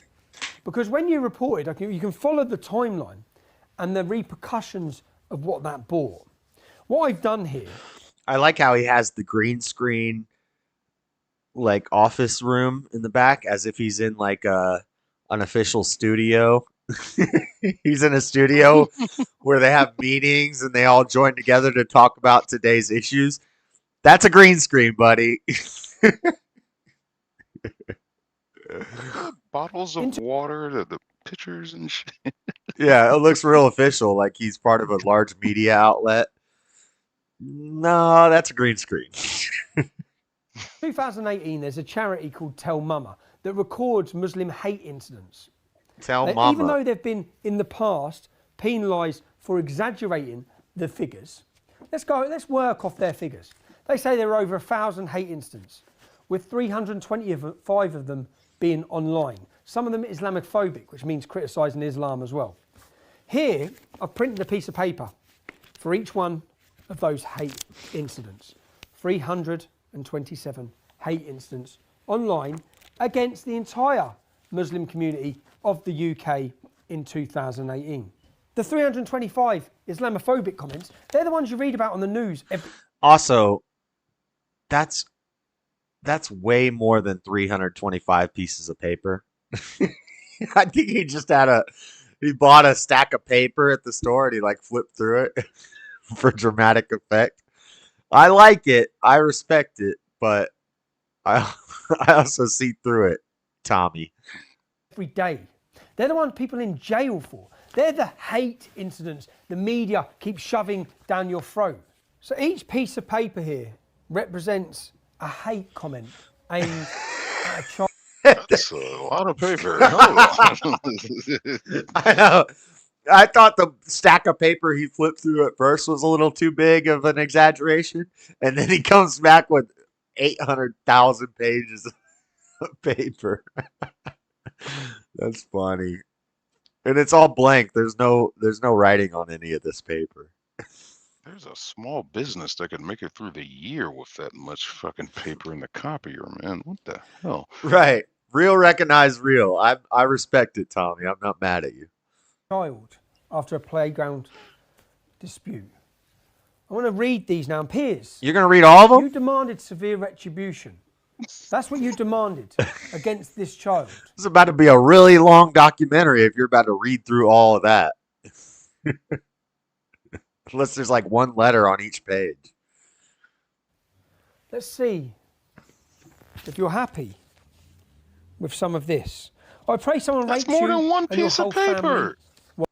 Because when you reported, you can follow the timeline and the repercussions of what that brought. What I've done here... I like how he has the green screen, like, office room in the back, as if he's in, like, an official studio. He's in a studio where they have meetings and they all join together to talk about today's issues. That's a green screen, buddy. Bottles of water, the pictures and shit. Yeah, it looks real official, like he's part of a large media outlet. No, that's a green screen. 2018, there's a charity called Tell Mama that records Muslim hate incidents. Tell Mama. Even though they've been, in the past, penalised for exaggerating the figures, let's work off their figures. They say there are over 1,000 hate incidents, with 325 of them being online. Some of them Islamophobic, which means criticising Islam as well. Here, I've printed a piece of paper for each one of those hate incidents. 327 hate incidents online against the entire Muslim community of the UK in 2018. The 325 Islamophobic comments, they're the ones you read about on the news. Also, that's way more than 325 pieces of paper. I think he bought a stack of paper at the store and he like flipped through it for dramatic effect. I like it. I respect it, but I also see through it, Tommy. Every day. They're the ones people in jail for. They're the hate incidents the media keeps shoving down your throat. So each piece of paper here represents a hate comment aimed at a child. That's a lot of paper. Hold on. I know. I thought the stack of paper he flipped through at first was a little too big of an exaggeration, and then he comes back with 800,000 pages of paper. That's funny. And it's all blank. There's no writing on any of this paper. There's a small business that could make it through the year with that much fucking paper in the copier, man. What the hell? Right. Real recognize real. I respect it, Tommy. I'm not mad at you. Child after a playground dispute. I want to read these now. Piers. You're going to read all of them? You demanded severe retribution. That's what you demanded against this child. This is about to be a really long documentary if you're about to read through all of that. Unless there's like one letter on each page. Let's see if you're happy with some of this. I pray someone That's rapes more you than one and your piece of whole family. paper.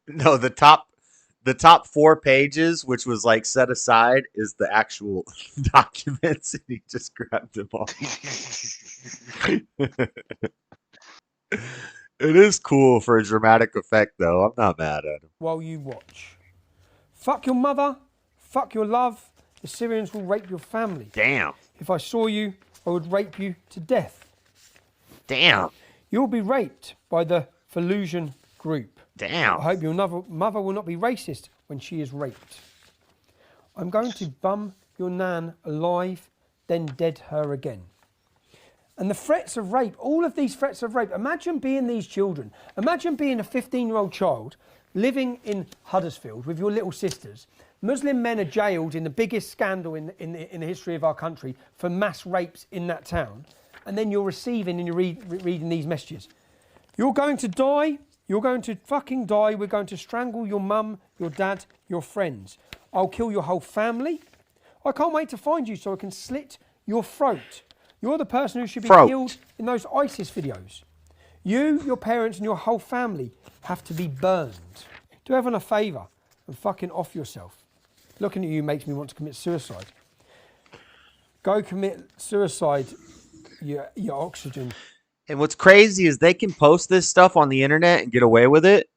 No, the top 4 pages, which was like set aside, is the actual documents, and he just grabbed them all. It is cool for a dramatic effect, though. I'm not mad at him. While you watch. Fuck your mother, fuck your love, the Syrians will rape your family. Damn. If I saw you, I would rape you to death. Damn. You'll be raped by the Fallujah group. Damn. I hope your mother will not be racist when she is raped. I'm going to bum your nan alive, then dead her again. And the threats of rape, all of these threats of rape, imagine being these children. Imagine being a 15-year-old child living in Huddersfield with your little sisters. Muslim men are jailed in the biggest scandal in the history of our country for mass rapes in that town. And then you're receiving and you're reading these messages. You're going to die. You're going to fucking die. We're going to strangle your mum, your dad, your friends. I'll kill your whole family. I can't wait to find you so I can slit your throat. You're the person who should be killed in those ISIS videos. You, your parents, and your whole family have to be burned. Do everyone a favour and fucking off yourself. Looking at you makes me want to commit suicide. Go commit suicide, your oxygen. And what's crazy is they can post this stuff on the internet and get away with it.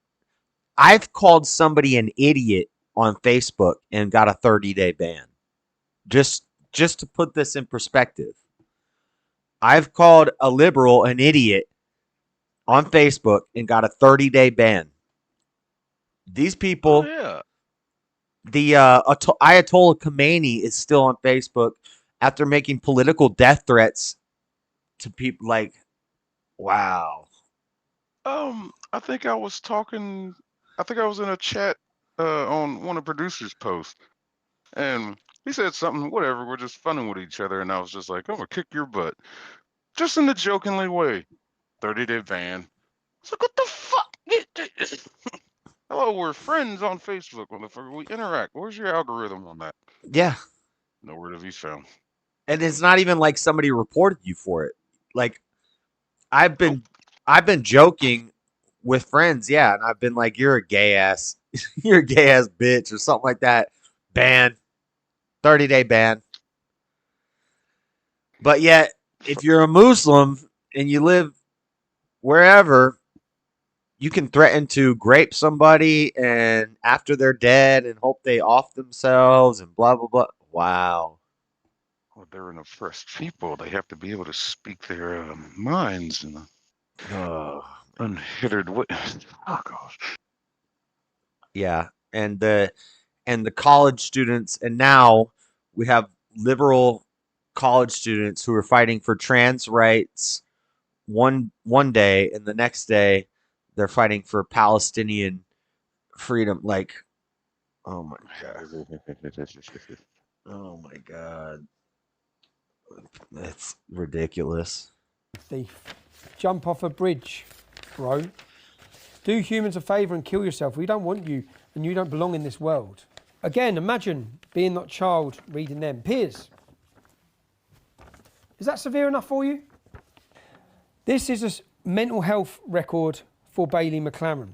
I've called somebody an idiot on Facebook and got a 30-day ban. Just to put this in perspective. I've called a liberal an idiot on Facebook and got a 30-day ban. These people, the Ayatollah Khomeini is still on Facebook after making political death threats to people. Like, wow. I think I was in a chat on one of the producers' posts, and he said something, whatever, we're just funning with each other, and I was just like, I'm gonna kick your butt. Just in the jokingly way. 30-day ban. It's like, what the fuck? Hello, we're friends on Facebook, motherfucker. We interact. Where's your algorithm on that? Yeah. Nowhere to be found. And it's not even like somebody reported you for it. Like, I've been joking with friends, yeah, and I've been like, "You're a gay ass, you're a gay ass bitch," or something like that. Ban, 30-day ban. But yet, if you're a Muslim and you live wherever, you can threaten to grape somebody and after they're dead and hope they off themselves and blah blah blah. Wow. Well, they're an oppressed people. They have to be able to speak their minds in a unhindered way. Oh gosh. Yeah, and the college students, and now we have liberal college students who are fighting for trans rights one day, and the next day they're fighting for Palestinian freedom. Like, oh my god, oh my god, that's ridiculous. Thief. Jump off a bridge, bro. Do humans a favour and kill yourself. We don't want you, and you don't belong in this world. Again, imagine being that child reading them. Piers, is that severe enough for you? This is a mental health record for Bailey McLaren.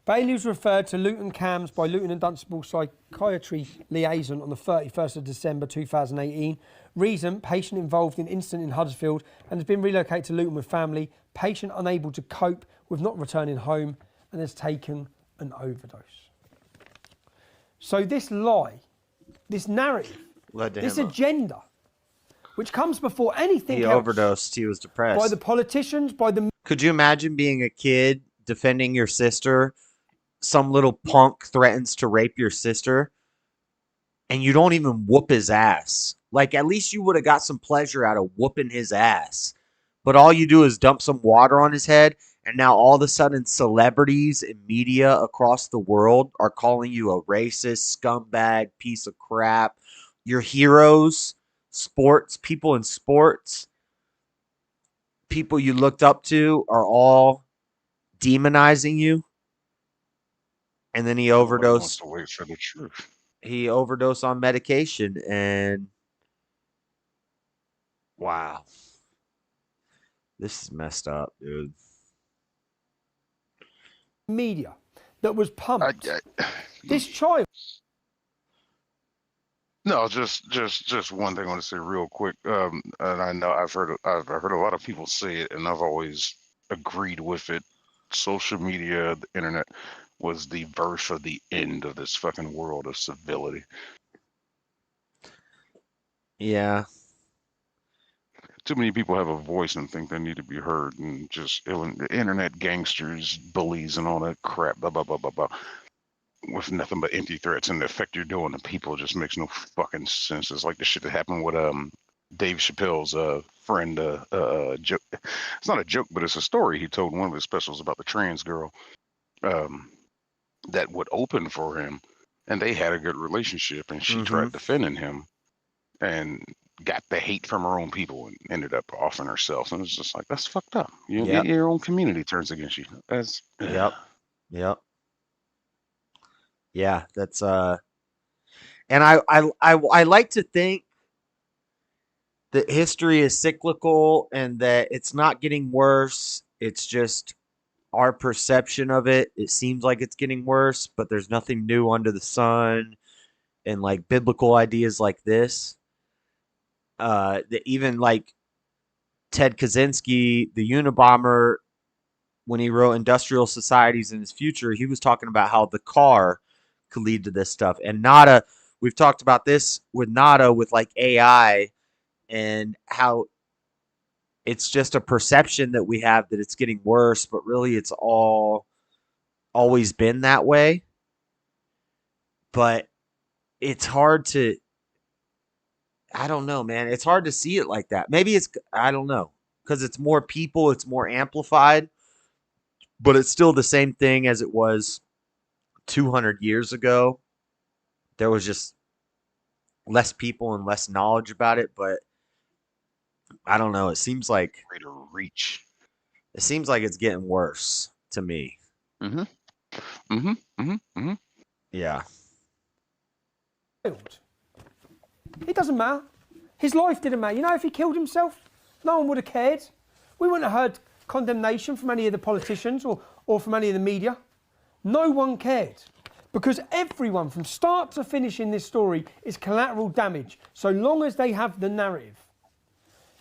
Bailey was referred to Luton CAMS by Luton and Dunstable Psychiatry Liaison on the 31st of December 2018. Reason, patient involved in incident in Huddersfield and has been relocated to Luton with family. Patient unable to cope with not returning home and has taken an overdose. So this lie, this narrative, this agenda, which comes before anything else. He overdosed. He was depressed. By the politicians, by the... Could you imagine being a kid defending your sister? Some little punk threatens to rape your sister, and you don't even whoop his ass. Like, at least you would have got some pleasure out of whooping his ass. But all you do is dump some water on his head, and now all of a sudden celebrities and media across the world are calling you a racist, scumbag, piece of crap. Your heroes, sports, people in sports, people you looked up to are all demonizing you. And then he overdosed. To wait for the truth. He overdosed on medication, and wow, this is messed up, dude. Media that was pumped. This child. No, just one thing I want to say real quick. And I know I've heard a lot of people say it, and I've always agreed with it. Social media, the internet, was the birth of the end of this fucking world of civility. Yeah. Too many people have a voice and think they need to be heard, and just internet gangsters, bullies, and all that crap, blah, blah, blah, blah, blah, with nothing but empty threats, and the effect you're doing to people just makes no fucking sense. It's like the shit that happened with Dave Chappelle's friend. Joke. It's not a joke, but it's a story he told in one of his specials about the trans girl that would open for him, and they had a good relationship, and she tried defending him and got the hate from her own people and ended up offing herself. And it's just like, that's fucked up. Your own community turns against you. That's Yep. Yeah, that's and I like to think that history is cyclical and that it's not getting worse. It's just our perception of it. It seems like it's getting worse, but there's nothing new under the sun. And like biblical ideas like this, that even like Ted Kaczynski, the Unabomber, when he wrote Industrial Societies in His Future, he was talking about how the car could lead to this stuff. And Nada, we've talked about this with Nada, with like AI, and how it's just a perception that we have that it's getting worse, but really it's always been that way. But it's hard to, I don't know, man. It's hard to see it like that. Maybe it's, I don't know, because it's more people, it's more amplified, but it's still the same thing as it was 200 years ago. There was just less people and less knowledge about it, but I don't know. It seems like greater reach. It seems like it's getting worse to me. Yeah. It doesn't matter. His life didn't matter. You know, if he killed himself, no one would have cared. We wouldn't have heard condemnation from any of the politicians or from any of the media. No one cared. Because everyone from start to finish in this story is collateral damage, so long as they have the narrative.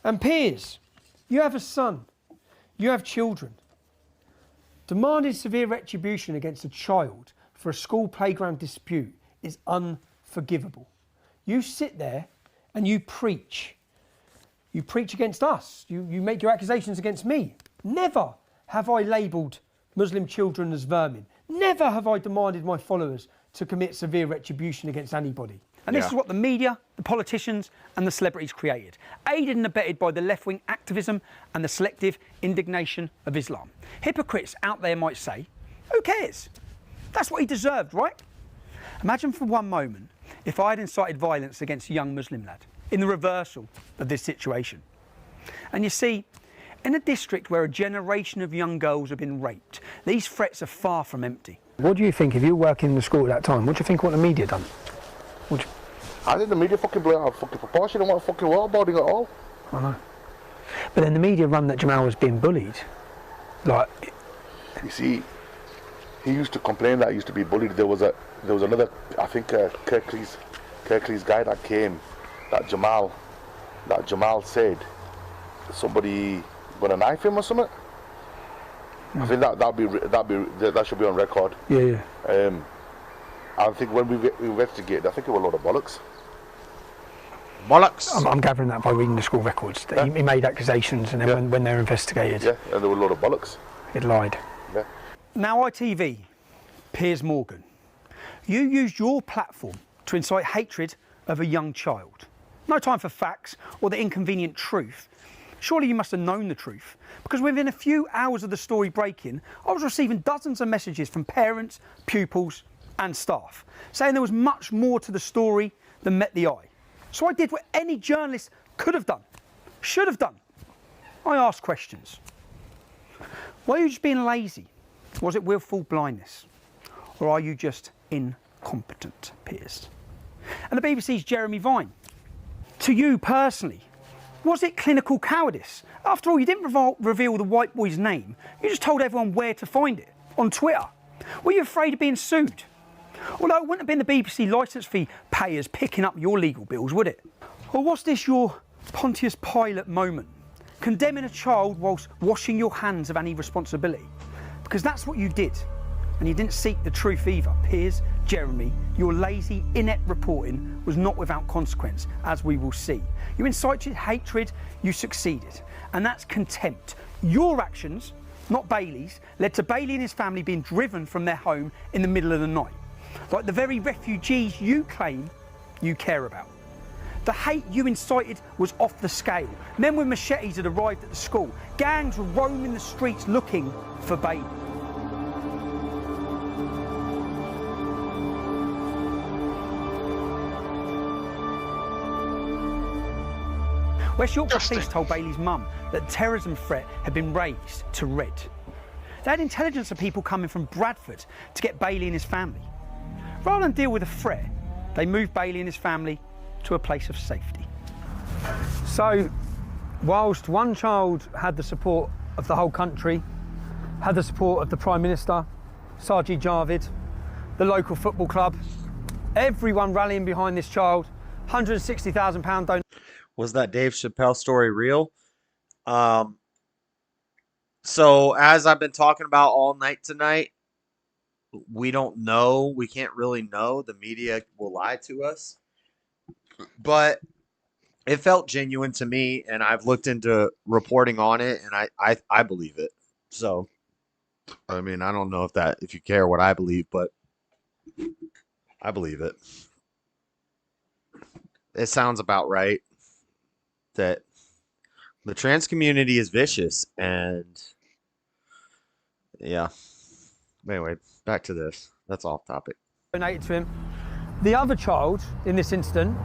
And Piers, you have a son, you have children. Demanding severe retribution against a child for a school playground dispute is unforgivable. You sit there and you preach. You preach against us. You make your accusations against me. Never have I labelled Muslim children as vermin. Never have I demanded my followers to commit severe retribution against anybody. And this is what the media, the politicians and the celebrities created, aided and abetted by the left-wing activism and the selective indignation of Islam. Hypocrites out there might say, who cares? That's what he deserved, right? Imagine for one moment if I had incited violence against a young Muslim lad in the reversal of this situation. And you see, in a district where a generation of young girls have been raped, these threats are far from empty. What do you think, if you were working in the school at that time, what do you think what the media done? I think the media fucking blew it out of fucking proportion and what fucking waterboarding at all. I know. But then the media run that Jamal was being bullied. Like, you see, he used to complain that he used to be bullied. There was another, I think, Kirkley's guy that came, that Jamal said somebody gonna knife him or something. I think that should be on record. Yeah. I think when we investigated, I think it was a lot of bollocks. Bollocks. I'm gathering that by reading the school records. That he made accusations, and then when they were investigated, and there were a lot of bollocks. It lied. Yeah. Now ITV, Piers Morgan, you used your platform to incite hatred of a young child. No time for facts or the inconvenient truth. Surely you must have known the truth, because within a few hours of the story breaking, I was receiving dozens of messages from parents, pupils and staff saying there was much more to the story than met the eye. So I did what any journalist could have done, should have done. I asked questions. Were you just being lazy? Was it willful blindness? Or are you just incompetent, Piers? And the BBC's Jeremy Vine, to you personally, was it clinical cowardice? After all, you didn't reveal the white boy's name. You just told everyone where to find it, on Twitter. Were you afraid of being sued? Although it wouldn't have been the BBC licence fee payers picking up your legal bills, would it? Or was this your Pontius Pilate moment? Condemning a child whilst washing your hands of any responsibility? Because that's what you did. And you didn't seek the truth either. Piers, Jeremy, your lazy, inept reporting was not without consequence, as we will see. You incited hatred, you succeeded. And that's contempt. Your actions, not Bailey's, led to Bailey and his family being driven from their home in the middle of the night. Like the very refugees you claim you care about. The hate you incited was off the scale. Men with machetes had arrived at the school. Gangs were roaming the streets looking for Bailey. West Yorkshire police told Bailey's mum that the terrorism threat had been raised to red. They had intelligence of people coming from Bradford to get Bailey and his family. Rather than deal with a threat, they moved Bailey and his family to a place of safety. So, whilst one child had the support of the whole country, had the support of the Prime Minister, Sajid Javid, the local football club, everyone rallying behind this child, £160,000 donation. Was that Dave Chappelle story real? So as I've been talking about all night tonight, we don't know. We can't really know. The media will lie to us. But it felt genuine to me, and I've looked into reporting on it, and I believe it. So, I mean, I don't know if you care what I believe, but I believe it. It sounds about right that the trans community is vicious, and yeah. Anyway, back to this. That's off topic. Donated to him. The other child in this incident,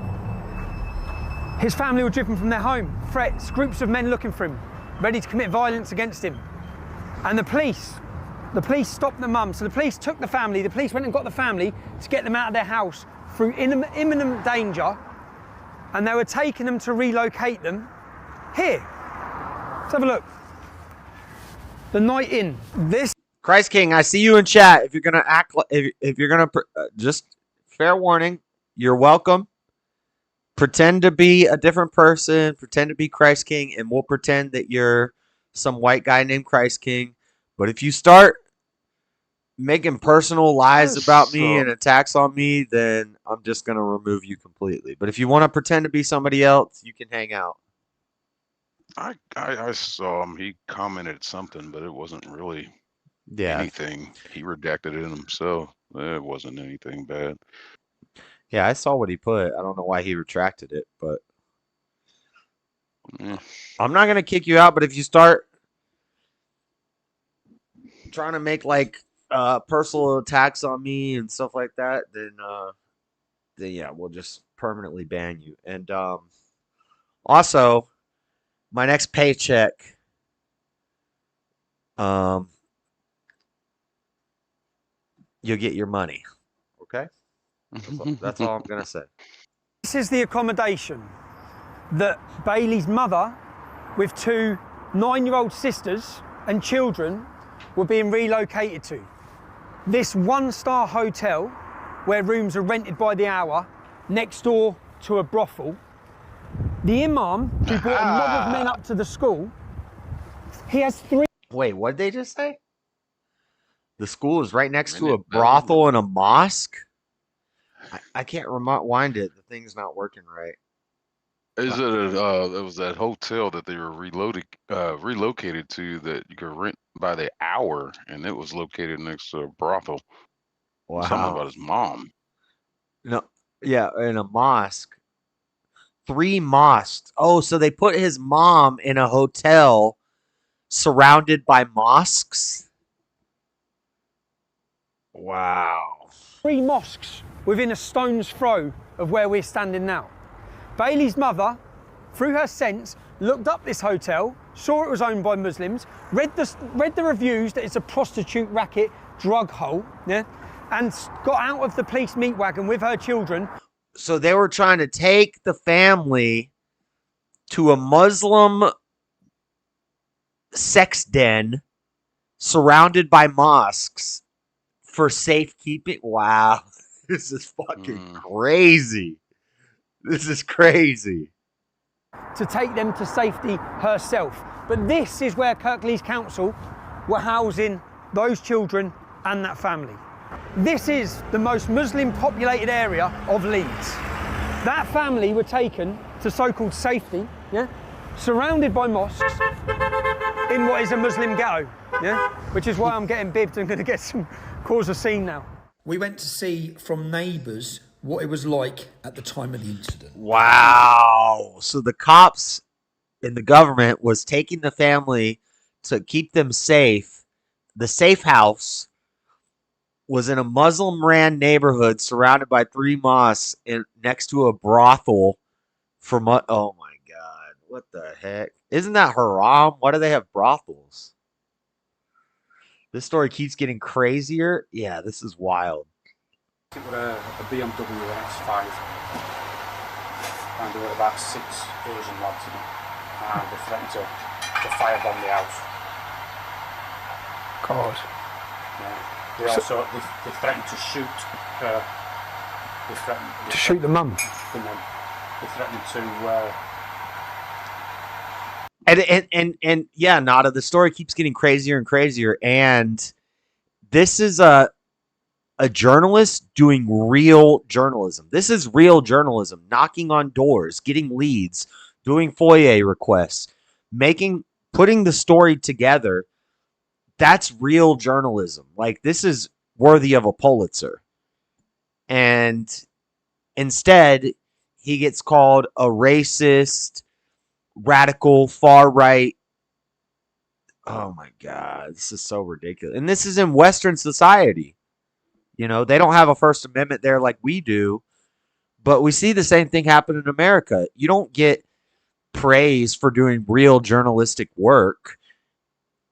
his family were driven from their home. Threats, groups of men looking for him, ready to commit violence against him. And the police stopped the mum. So the police took the family. The police went and got the family to get them out of their house through imminent danger. And they were taking them to relocate them here. Let's have a look. The night in. This. Christ King, I see you in chat. If you're gonna act, if you're gonna just fair warning, you're welcome. Pretend to be a different person. Pretend to be Christ King, and we'll pretend that you're some white guy named Christ King. But if you start making personal lies about me and attacks on me, then I'm just gonna remove you completely. But if you want to pretend to be somebody else, you can hang out. I saw him. He commented something, but it wasn't really anything. He redacted it himself. It wasn't anything bad. Yeah, I saw what he put. I don't know why he retracted it, but I'm not gonna kick you out. But if you start trying to make like personal attacks on me and stuff like that, then yeah, we'll just permanently ban you. And also, my next paycheck, you'll get your money. Okay? That's all I'm gonna say. This is the accommodation that Bailey's mother, with 2 9-year-old sisters and children, were being relocated to. This 1-star hotel, where rooms are rented by the hour, next door to a brothel. The imam, who brought a mob of men up to the school, he has 3... Wait, what did they just say? The school is right next to a brothel and a mosque? I can't rewind it. The thing's not working right. Is it it was that hotel that they were relocated to that you could rent by the hour, and it was located next to a brothel. Wow. Something about his mom. No, yeah, in a mosque. 3 mosques. Oh, so they put his mom in a hotel surrounded by mosques? Wow. 3 mosques within a stone's throw of where we're standing now. Bailey's mother, through her sense, looked up this hotel, saw it was owned by Muslims, read the reviews that it's a prostitute racket drug hole, yeah, and got out of the police meat wagon with her children. So they were trying to take the family to a Muslim sex den surrounded by mosques for safekeeping. Wow. This is fucking crazy. This is crazy. To take them to safety herself. But this is where Kirklees Council were housing those children and that family. This is the most Muslim populated area of Leeds. That family were taken to so-called safety, yeah, surrounded by mosques in what is a Muslim ghetto, yeah, which is why I'm getting bibbed and going to cause a scene now. We went to see from neighbours what it was like at the time of the incident. Wow. So the cops and the government was taking the family to keep them safe. The safe house was in a Muslim-ran neighborhood surrounded by 3 mosques and next to a brothel for oh my God. What the heck? Isn't that haram? Why do they have brothels? This story keeps getting crazier. Yeah, this is wild. It was a BMW X5, and there were about 6 Asian lads in it, and they threatened to firebomb the house. God. Yeah. They also they threatened to shoot her. They threatened to shoot the mum. The mum. They threatened to. And yeah, Nada, the story keeps getting crazier and crazier, and this is a journalist doing real journalism. This is real journalism, knocking on doors, getting leads, doing FOIA requests, putting the story together. That's real journalism. Like, this is worthy of a Pulitzer. And instead, he gets called a racist, radical, far-right. Oh my God, this is so ridiculous. And this is in Western society. You know, they don't have a First Amendment there like we do, but we see the same thing happen in America. You don't get praise for doing real journalistic work.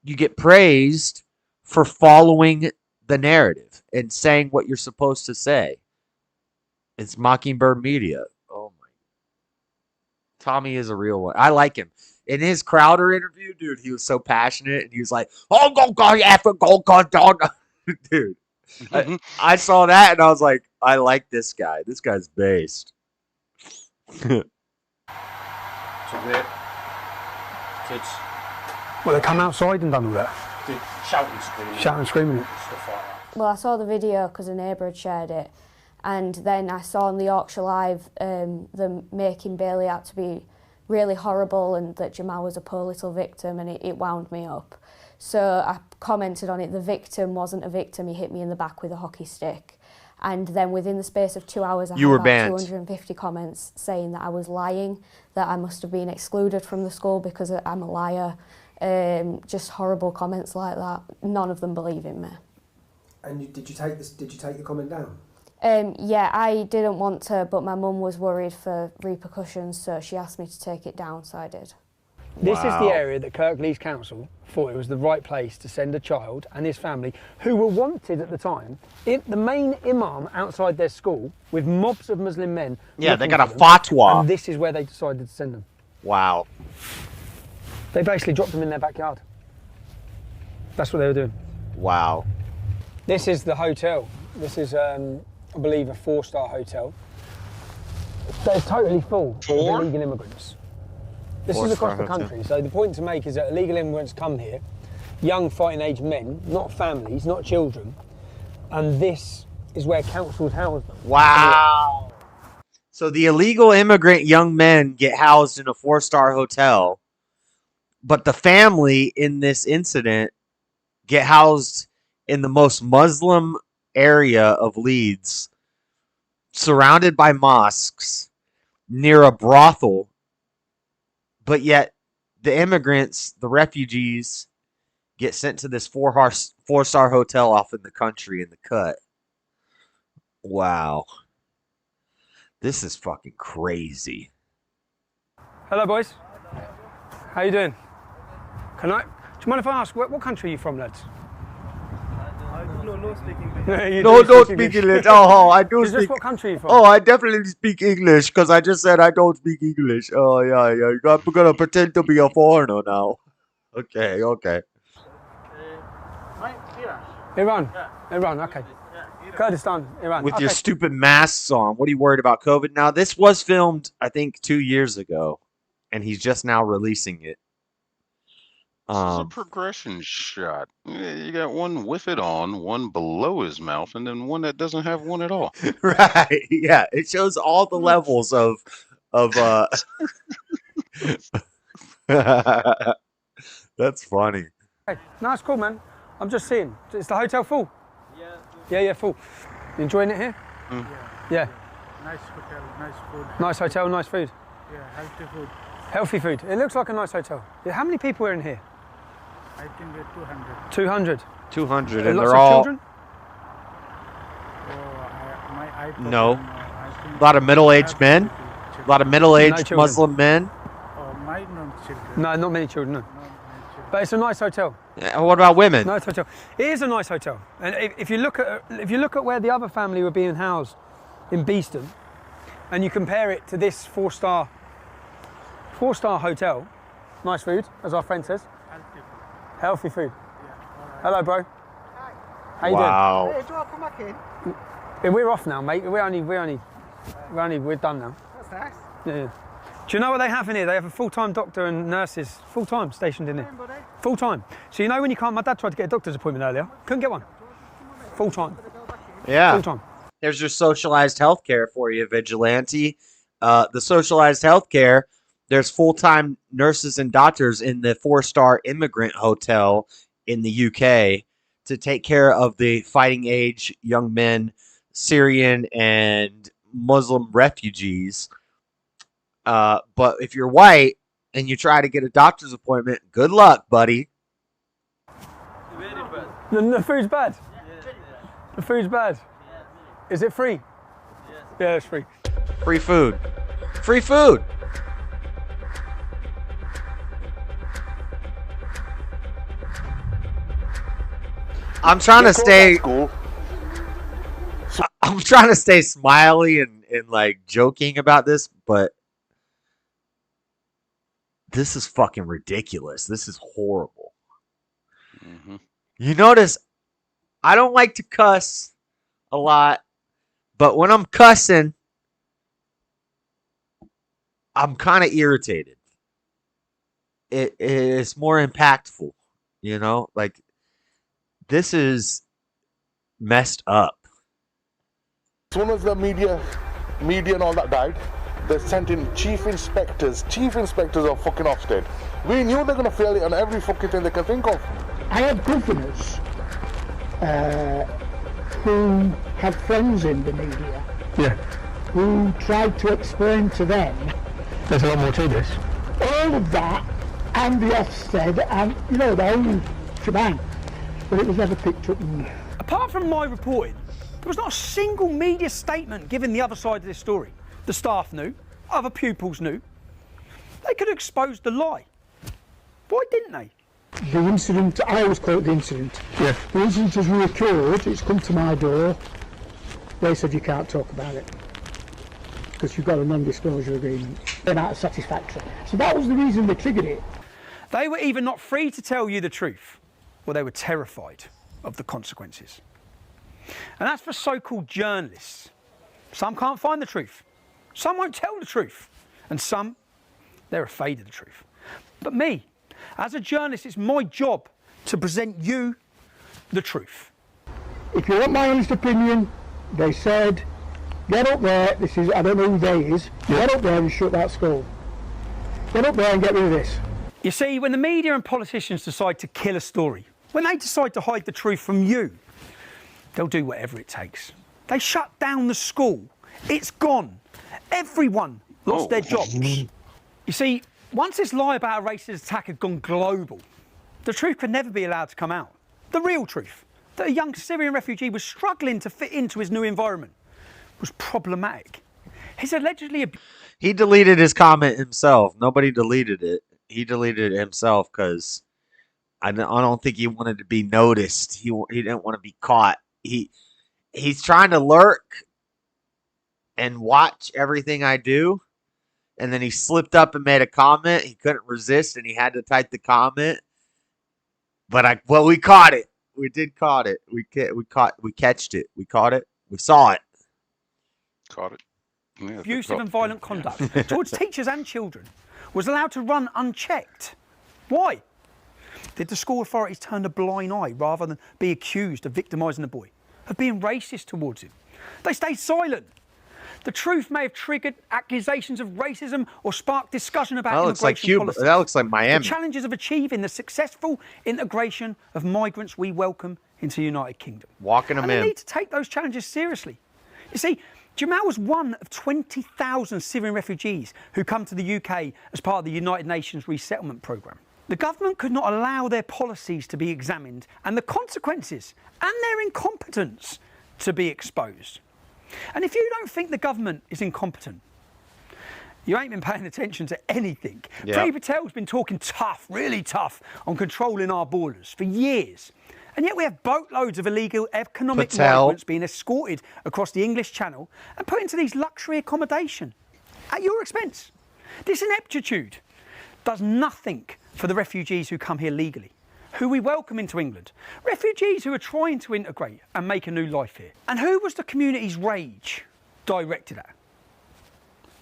You get praised for following the narrative and saying what you're supposed to say. It's Mockingbird Media. Oh my. Tommy is a real one. I like him. In his Crowder interview, dude, he was so passionate, and he was like, "Oh, go, dog." Dude, I saw that, and I was like, I like this guy. This guy's based. So great. Kids. Well, they come outside and done all that. Did shouting, screaming. Shouting, screaming. Stuff like that. Well, I saw the video because a neighbour had shared it, and then I saw on the Yorkshire Live them making Bailey out to be really horrible and that Jamal was a poor little victim, and it wound me up. So I commented on it. The victim wasn't a victim. He hit me in the back with a hockey stick. And then within the space of 2 hours, I had about 250 comments saying that I was lying, that I must have been excluded from the school because I'm a liar. Just horrible comments like that. None of them believe in me. And did you take the comment down? Yeah, I didn't want to, but my mum was worried for repercussions, so she asked me to take it down, so I did. This is the area that Kirklees Council thought it was the right place to send a child and his family, who were wanted at the time, the main imam outside their school with mobs of Muslim men. Yeah, they got a fatwa. And this is where they decided to send them. Wow. They basically dropped them in their backyard. That's what they were doing. Wow. This is the hotel. This is, I believe, a 4-star hotel. They're totally full of illegal immigrants. This is across the country. So the point to make is that illegal immigrants come here, young fighting age men, not families, not children, and this is where councils house them. Wow. So the illegal immigrant young men get housed in a 4-star hotel, but the family in this incident get housed in the most Muslim area of Leeds, surrounded by mosques, near a brothel. But yet, the immigrants, the refugees, get sent to this 4-star hotel off in the country in the cut. Wow. This is fucking crazy. Hello, boys. How you doing? Do you mind if I ask, what country are you from, lads? No speaking Don't speak English. Oh, I do speak. What country are you from? Oh, I definitely speak English because I just said I don't speak English. Oh, yeah. I'm going to pretend to be a foreigner now. Okay. Iran. Iran, okay. Kurdistan, Iran. With your stupid masks on. What are you worried about COVID now? This was filmed, I think, 2 years ago, and he's just now releasing it. This is a progression shot. You got one with it on, one below his mouth, and then one that doesn't have one at all. Right. Yeah. It shows all the levels of That's funny. Hey, no, it's cool, man. I'm just seeing. Is the hotel full? Yeah, full. You enjoying it here? Yeah. Nice hotel, nice food. Nice hotel, nice food. Yeah, healthy food. Healthy food. It looks like a nice hotel. Yeah, how many people are in here? I think 200. 200? 200, and lots they're of all... children? No. A lot of middle-aged men? A lot of middle-aged Muslim men? No, not many children, no. But it's a nice hotel. Yeah, what about women? Nice hotel. It is a nice hotel. And if you look at where the other family were being housed in Beeston, and you compare it to this 4-star hotel, nice food, as our friend says. Healthy food. Hello, bro. How you doing? Hey, do you want to come back in? Yeah, we're off now, mate. We're done now. That's nice. Yeah. Do you know what they have in here? They have a full-time doctor and nurses, full-time stationed in here. Full-time. So you know when you can't, my dad tried to get a doctor's appointment earlier. Couldn't get one. Full-time. Yeah. Full-time. There's your socialized healthcare for you, vigilante. The socialized healthcare, there's full-time nurses and doctors in the 4-star immigrant hotel in the UK to take care of the fighting age young men, Syrian and Muslim refugees. But if you're white and you try to get a doctor's appointment, good luck, buddy. The food's bad? The food's bad? Is it free? Yeah, it's free. Free food. Free food. I'm trying to stay. I'm trying to stay smiley and like joking about this, but this is fucking ridiculous. This is horrible. Mm-hmm. You notice I don't like to cuss a lot, but when I'm cussing, I'm kind of irritated. It's more impactful, you know? Like, this is messed up. As soon as the media and all that died, they sent in chief inspectors. Chief inspectors of fucking Ofsted. We knew they're going to fail it on every fucking thing they can think of. I had governors who had friends in the media. Yeah. Who tried to explain to them. There's a lot more to this. All of that, and the Ofsted, and, you know, the whole shebang. But it was never picked up. Apart from my reporting, there was not a single media statement giving the other side of this story. The staff knew, other pupils knew. They could have exposed the lie. Why didn't they? The incident, I always call it the incident. Yeah. The incident has reoccurred, it's come to my door. They said you can't talk about it because you've got a non-disclosure agreement. They're not satisfactory. So that was the reason they triggered it. They were either not free to tell you the truth, or they were terrified of the consequences. And that's for so-called journalists. Some can't find the truth. Some won't tell the truth. And some, they're afraid of the truth. But me, as a journalist, it's my job to present you the truth. If you want my honest opinion, they said, get up there, this is, I don't know who they is, get up there and shut that school. Get up there and get rid of this. You see, when the media and politicians decide to kill a story, when they decide to hide the truth from you, they'll do whatever it takes. They shut down the school. It's gone. Everyone lost their jobs. You see, once this lie about a racist attack had gone global, the truth could never be allowed to come out. The real truth, that a young Syrian refugee was struggling to fit into his new environment, was problematic. He's allegedly... He deleted his comment himself. Nobody deleted it. He deleted it himself because I don't think he wanted to be noticed. He didn't want to be caught. He's trying to lurk and watch everything I do. And then he slipped up and made a comment. He couldn't resist, and he had to type the comment. But we caught it. We did caught it. We catched it. We caught it. We saw it. Caught it. Yeah, abusive and violent conduct towards teachers and children was allowed to run unchecked. Why? Did the school authorities turn a blind eye rather than be accused of victimising the boy, of being racist towards him? They stayed silent. The truth may have triggered accusations of racism or sparked discussion about immigration looks like Cuba. policies. That looks like Miami. The challenges of achieving the successful integration of migrants we welcome into the United Kingdom. Walking them and in. They need to take those challenges seriously. You see, Jamal was one of 20,000 Syrian refugees who come to the UK as part of the United Nations resettlement programme. The government could not allow their policies to be examined and the consequences and their incompetence to be exposed. And if you don't think the government is incompetent, you ain't been paying attention to anything. Yep. Priti Patel's been talking tough, really tough, on controlling our borders for years. And yet we have boatloads of illegal economic migrants being escorted across the English Channel and put into these luxury accommodation at your expense. This ineptitude does nothing for the refugees who come here legally, who we welcome into England. Refugees who are trying to integrate and make a new life here. And who was the community's rage directed at?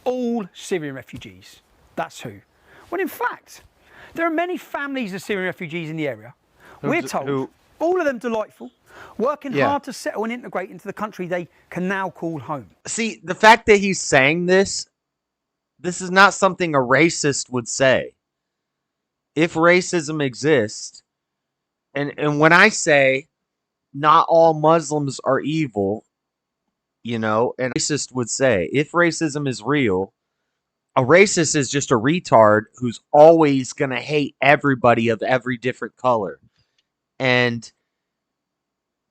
All Syrian refugees. That's who. When in fact, there are many families of Syrian refugees in the area. We're told, all of them delightful, working hard to settle and integrate into the country they can now call home. See, the fact that he's saying this is not something a racist would say. If racism exists, and when I say not all Muslims are evil, you know, and a racist would say, if racism is real, a racist is just a retard who's always going to hate everybody of every different color. And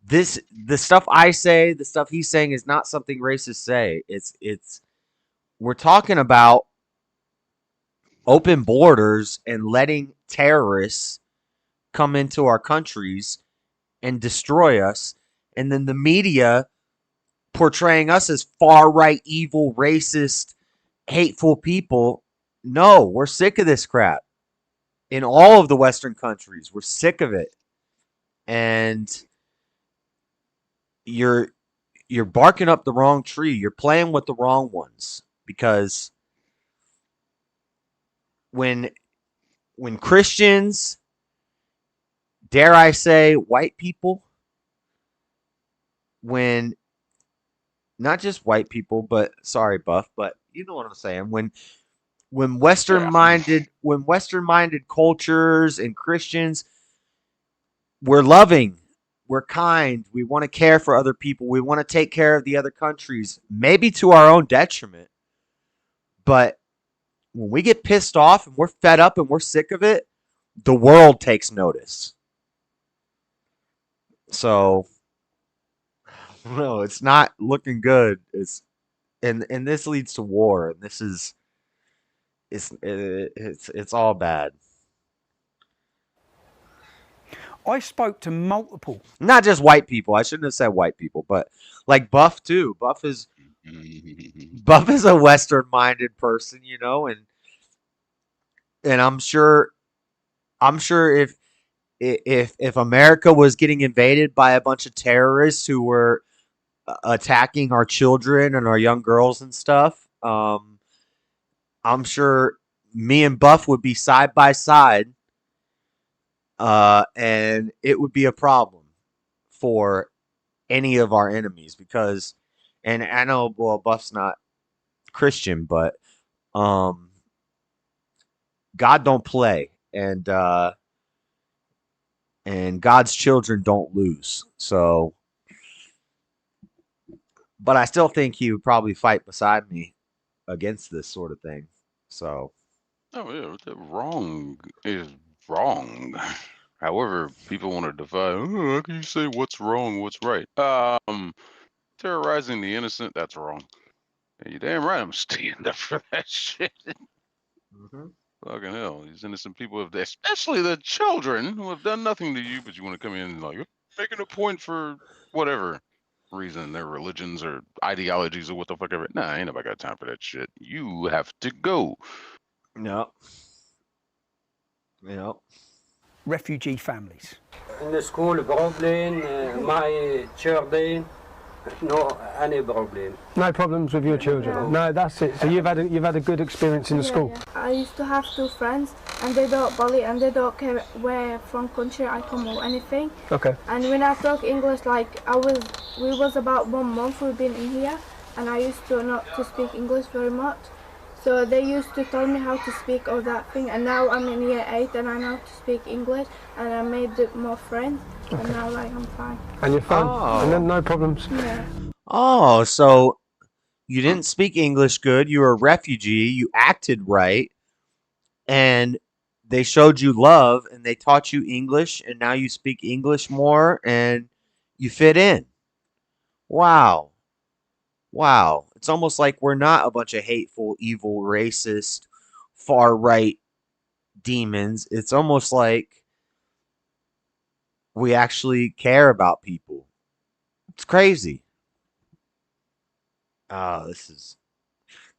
the stuff I say, the stuff he's saying is not something racists say. We're talking about open borders and letting terrorists come into our countries and destroy us, and then the media portraying us as far-right, evil, racist, hateful people. No, we're sick of this crap. in all of the Western countries. We're sick of it. And you're barking up the wrong tree. You're playing with the wrong ones, because when Christians, dare I say, white people, when not just white people, but sorry, Buff, but you know what I'm saying. When Western-minded cultures and Christians, we're loving, we're kind, we want to care for other people, we want to take care of the other countries, maybe to our own detriment. But when we get pissed off and we're fed up and we're sick of it, the world takes notice. So, no, it's not looking good. And this leads to war. And this is it's all bad. I spoke to multiple. Not just white people. I shouldn't have said white people, but like Buff too. Buff is a Western-minded person, you know, and I'm sure if America was getting invaded by a bunch of terrorists who were attacking our children and our young girls and stuff, I'm sure me and Buff would be side by side, and it would be a problem for any of our enemies, because, and I know, well, Buff's not Christian, but God don't play, and God's children don't lose. So, but I still think he would probably fight beside me against this sort of thing. So, oh yeah, wrong is wrong. However, people want to define, oh, how can you say what's wrong, what's right? Terrorizing the innocent, that's wrong. And you're damn right I'm stand up for that shit. Fucking hell, these innocent people, especially the children who have done nothing to you, but you want to come in and like, you're making a point for whatever reason, their religions or ideologies or what the fuck ever. Nah, ain't nobody got time for that shit. You have to go. No. Yeah. Refugee families. In the school problem, my children, no any problem. No problems with your children. No, that's it. So you've had a good experience in the school. Yeah. I used to have 2 friends, and they don't bully, and they don't care where from country I come or anything. Okay. And when I talk English, like we was about 1 month we've been in here, and I used to not to speak English very much. So they used to tell me how to speak all that thing, and now I'm in year 8 and I know to speak English, and I made more friends, and now like I'm fine. And you're fine, and then no problems. Yeah. Oh, so you didn't speak English good. You were a refugee. You acted right, and they showed you love, and they taught you English, and now you speak English more, and you fit in. Wow. Wow. It's almost like we're not a bunch of hateful, evil, racist, far-right demons. It's almost like we actually care about people. It's crazy. Oh, this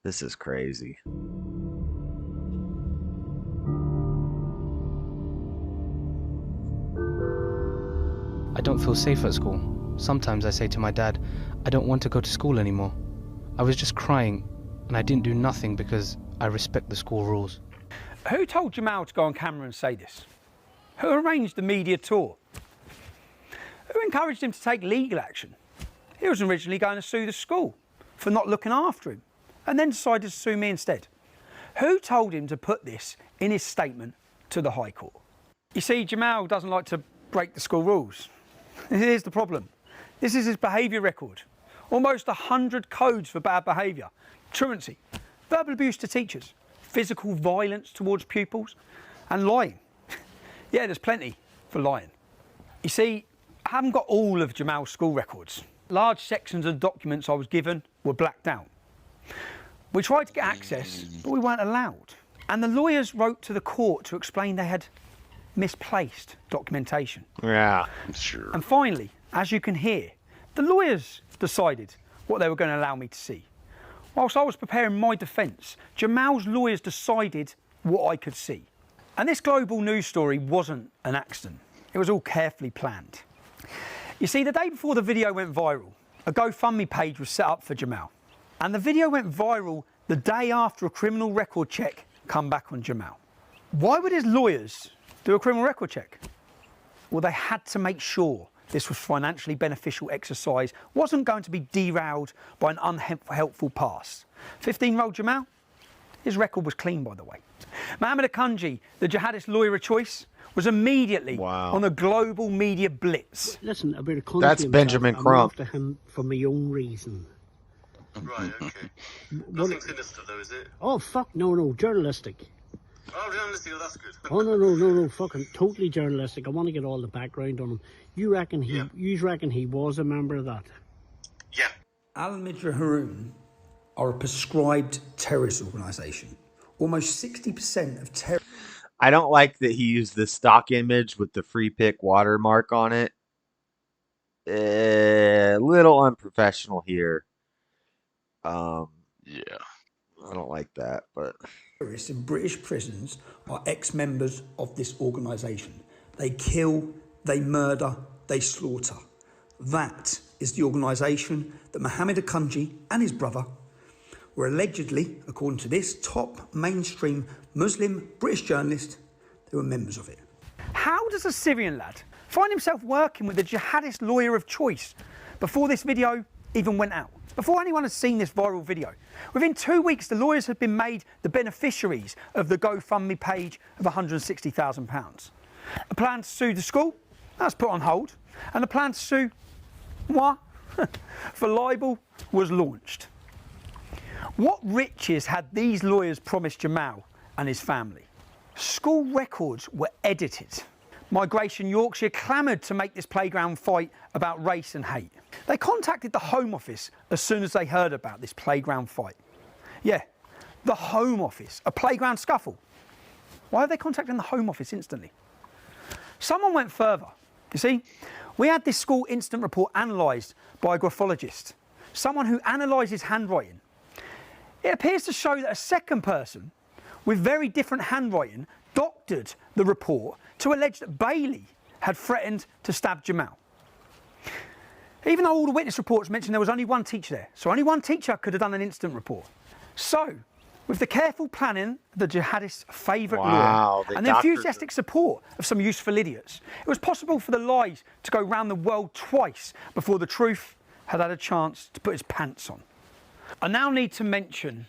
is crazy. I don't feel safe at school. Sometimes I say to my dad, I don't want to go to school anymore. I was just crying, and I didn't do nothing because I respect the school rules. Who told Jamal to go on camera and say this? Who arranged the media tour? Who encouraged him to take legal action? He was originally going to sue the school for not looking after him, and then decided to sue me instead. Who told him to put this in his statement to the High Court? You see, Jamal doesn't like to break the school rules. Here's the problem. This is his behaviour record. Almost 100 codes for bad behaviour. Truancy, verbal abuse to teachers, physical violence towards pupils, and lying. Yeah, there's plenty for lying. You see, I haven't got all of Jamal's school records. Large sections of documents I was given were blacked out. We tried to get access, but we weren't allowed. And the lawyers wrote to the court to explain they had misplaced documentation. Yeah, sure. And finally, as you can hear, the lawyers decided what they were going to allow me to see. Whilst I was preparing my defence, Jamal's lawyers decided what I could see. And this global news story wasn't an accident. It was all carefully planned. You see, the day before the video went viral, a GoFundMe page was set up for Jamal. And the video went viral the day after a criminal record check come back on Jamal. Why would his lawyers do a criminal record check? Well, they had to make sure this was financially beneficial exercise, wasn't going to be derailed by an unhelpful past. 15-year-old Jamal, his record was clean, by the way. Mohammed Akunji, the jihadist lawyer of choice, was immediately on a global media blitz. Listen, a bit of That's Benjamin Crump. I'm after him for my own reason. Right, okay. Nothing sinister though, is it? Oh, fuck, no, journalistic. Oh, journalistic, that's good. Oh, no, fucking totally journalistic. I want to get all the background on him. You reckon he was a member of that? Yeah. Al-Midra Haroun are a prescribed terrorist organisation. Almost 60% of terror. I don't like that he used the stock image with the free pick watermark on it. A little unprofessional here. Yeah, I don't like that, but terrorists in British prisons are ex-members of this organisation. They kill, they murder, they slaughter. That is the organisation that Mohammed Akunji and his brother were allegedly, according to this top mainstream Muslim British journalist, they were members of it. How does a Syrian lad find himself working with a jihadist lawyer of choice before this video even went out? Before anyone had seen this viral video. Within 2 weeks, the lawyers had been made the beneficiaries of the GoFundMe page of £160,000. A plan to sue the school, that was put on hold. And the plan to sue moi for libel was launched. What riches had these lawyers promised Jamal and his family? School records were edited. Migration Yorkshire clamoured to make this playground fight about race and hate. They contacted the Home Office as soon as they heard about this playground fight. Yeah, the Home Office, a playground scuffle. Why are they contacting the Home Office instantly? Someone went further. You see, we had this school incident report analysed by a graphologist, someone who analyses handwriting. It appears to show that a second person with very different handwriting doctored the report to allege that Bailey had threatened to stab Jamal. Even though all the witness reports mentioned there was only one teacher there, so only one teacher could have done an incident report. So, with the careful planning of the jihadist's favourite lawyer and the enthusiastic support of some useful idiots, it was possible for the lies to go round the world twice before the truth had a chance to put his pants on. I now need to mention...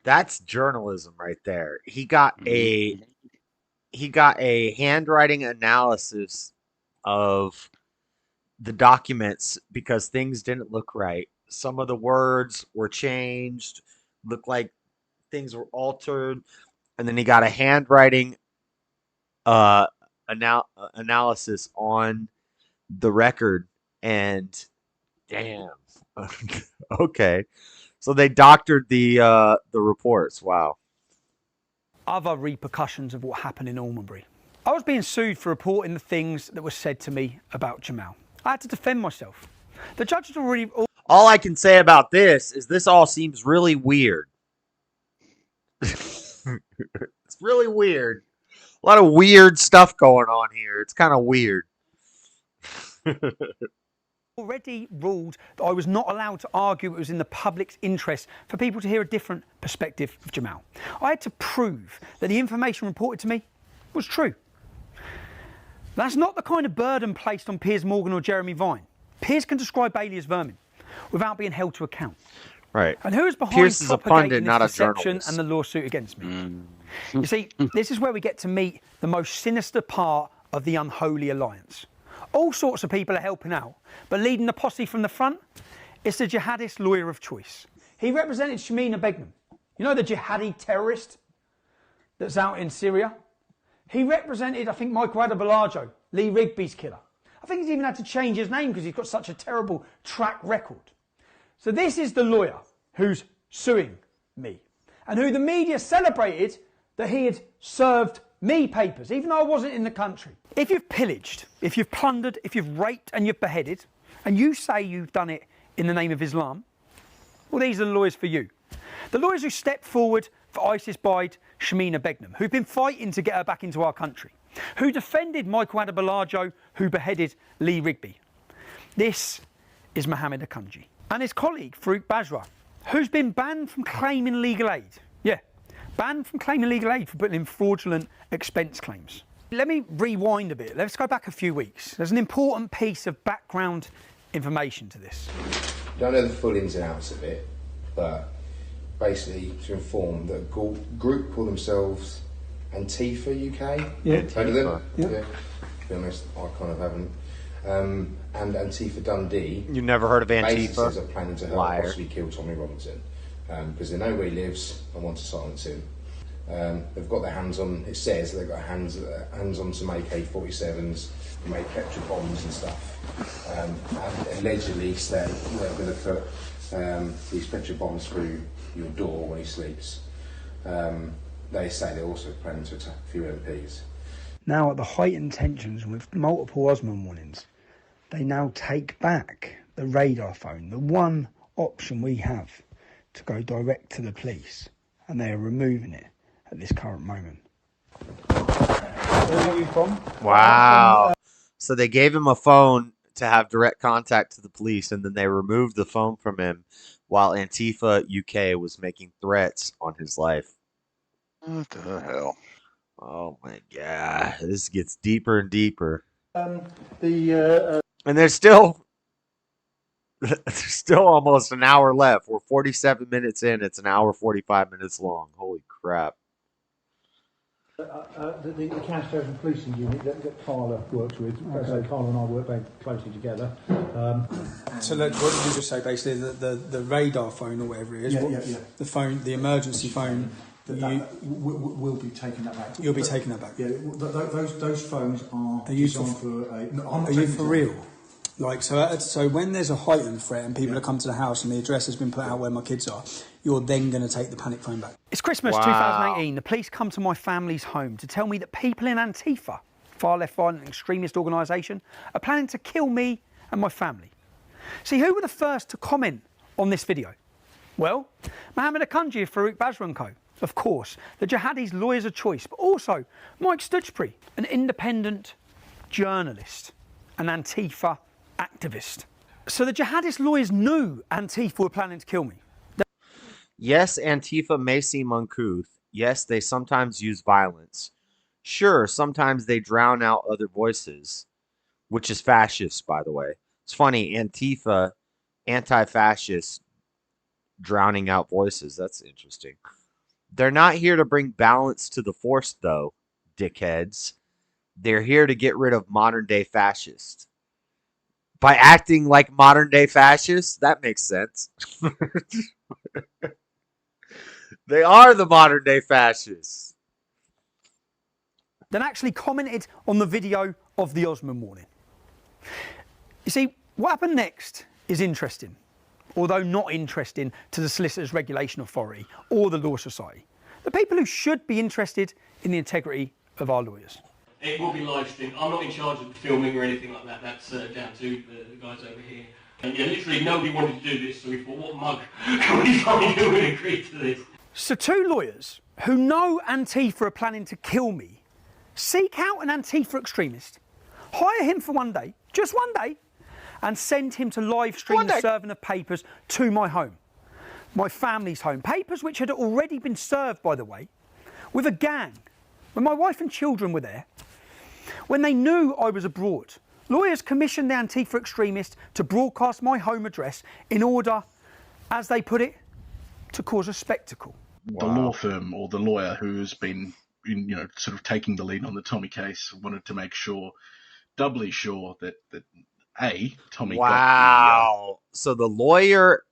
That's journalism right there. He got a handwriting analysis of the documents because things didn't look right. Some of the words were changed, looked like things were altered, and then he got a handwriting analysis on the record, and damn, okay. So they doctored the reports. Wow. Other repercussions of what happened in Almonbury. I was being sued for reporting the things that were said to me about Jamal. I had to defend myself. The judge had already... All I can say about this is this all seems really weird. It's really weird. A lot of weird stuff going on here. It's kind of weird. Already ruled that I was not allowed to argue it was in the public's interest for people to hear a different perspective of Jamal. I had to prove that the information reported to me was true. That's not the kind of burden placed on Piers Morgan or Jeremy Vine. Piers can describe Bailey as vermin without being held to account. Right. And who is behind Piers is a pundit, propagating not this a deception journalist. and the lawsuit against me? You see, this is where we get to meet the most sinister part of the unholy alliance. All sorts of people are helping out, but leading the posse from the front, it's the jihadist lawyer of choice. He represented Shamina Begum. You know, the jihadi terrorist that's out in Syria? He represented, I think, Michael Adebolajo, Lee Rigby's killer. I think he's even had to change his name because he's got such a terrible track record. So this is the lawyer who's suing me and who the media celebrated that he had served me papers, even though I wasn't in the country. If you've pillaged, if you've plundered, if you've raped and you've beheaded, and you say you've done it in the name of Islam, well, these are the lawyers for you. The lawyers who stepped forward for ISIS-buyed Shamina Begum, who've been fighting to get her back into our country, who defended Michael Adebolajo, who beheaded Lee Rigby. This is Mohammed Akunji. And his colleague, Farouk Basra, who's been banned from claiming legal aid. Yeah, banned from claiming legal aid for putting in fraudulent expense claims. Let me rewind a bit. Let's go back a few weeks. There's an important piece of background information to this. Don't know the full ins and outs of it, but basically to inform that a group call themselves Antifa UK. Yeah. Heard of them? Yeah. To be honest, I kind of haven't. And Antifa Dundee. You never heard of basically Antifa? says they're planning to help Liar. possibly kill Tommy Robinson because they know where he lives and want to silence him. They've got their hands on. It says they've got hands on some AK-47s, made petrol bombs and stuff. And allegedly say they're going to put these petrol bombs through your door when he sleeps. They say they're also planning to attack a few MPs. Now, at the heightened tensions with multiple Osman warnings, they now take back the radar phone, the one option we have to go direct to the police, and they are removing it at this current moment. Where are you from? Wow. So they gave him a phone to have direct contact to the police, and then they removed the phone from him while Antifa UK was making threats on his life. What the hell? Oh my god. This gets deeper and deeper. And there's still almost an hour left. We're 47 minutes in. It's an hour 45 minutes long. Holy crap. the counter-terrorism policing unit that Carla works with, so Carla and I work very closely together. So look, what did you just say? Basically, the radar phone or whatever it is. The phone, the emergency phone. We'll be taking that back. You'll be taking that back. Yeah, those phones are designed for a. No, are you for real? Like so when there's a heightened threat and people have come to the house and the address has been put out where my kids are, you're then going to take the panic phone back. It's Christmas 2018. The police come to my family's home to tell me that people in Antifa, far left violent extremist organisation, are planning to kill me and my family. See, who were the first to comment on this video? Well, Mohammed Akunji of Farouk Basra & Co. Of course, the jihadis' lawyers of choice, but also Mike Stutchbury, an independent journalist, an Antifa activist. So the jihadist lawyers knew Antifa were planning to kill me. Yes, Antifa may seem uncouth. Yes, they sometimes use violence. Sure, sometimes they drown out other voices, which is fascist, by the way. It's funny, Antifa, anti-fascist, drowning out voices. That's interesting. They're not here to bring balance to the force, though, dickheads. They're here to get rid of modern-day fascists. By acting like modern-day fascists, that makes sense. They are the modern-day fascists. Then actually commented on the video of the Osman warning. You see, what happened next is interesting, although not interesting to the Solicitors Regulation Authority or the Law Society. The people who should be interested in the integrity of our lawyers. It will be live streamed. I'm not in charge of the filming or anything like that. That's down to the guys over here. And yeah, literally nobody wanted to do this, so we thought, what mug can we find who would agree to this? So two lawyers who know Antifa are planning to kill me seek out an Antifa extremist, hire him for one day, just one day, and send him to live stream the serving of papers to my home, my family's home. Papers which had already been served, by the way, with a gang. When my wife and children were there, when they knew I was abroad, lawyers commissioned the Antifa extremist to broadcast my home address in order, as they put it, to cause a spectacle. The law firm or the lawyer who's been, sort of taking the lead on the Tommy case wanted to make sure, doubly sure that Tommy Wow. So the lawyer,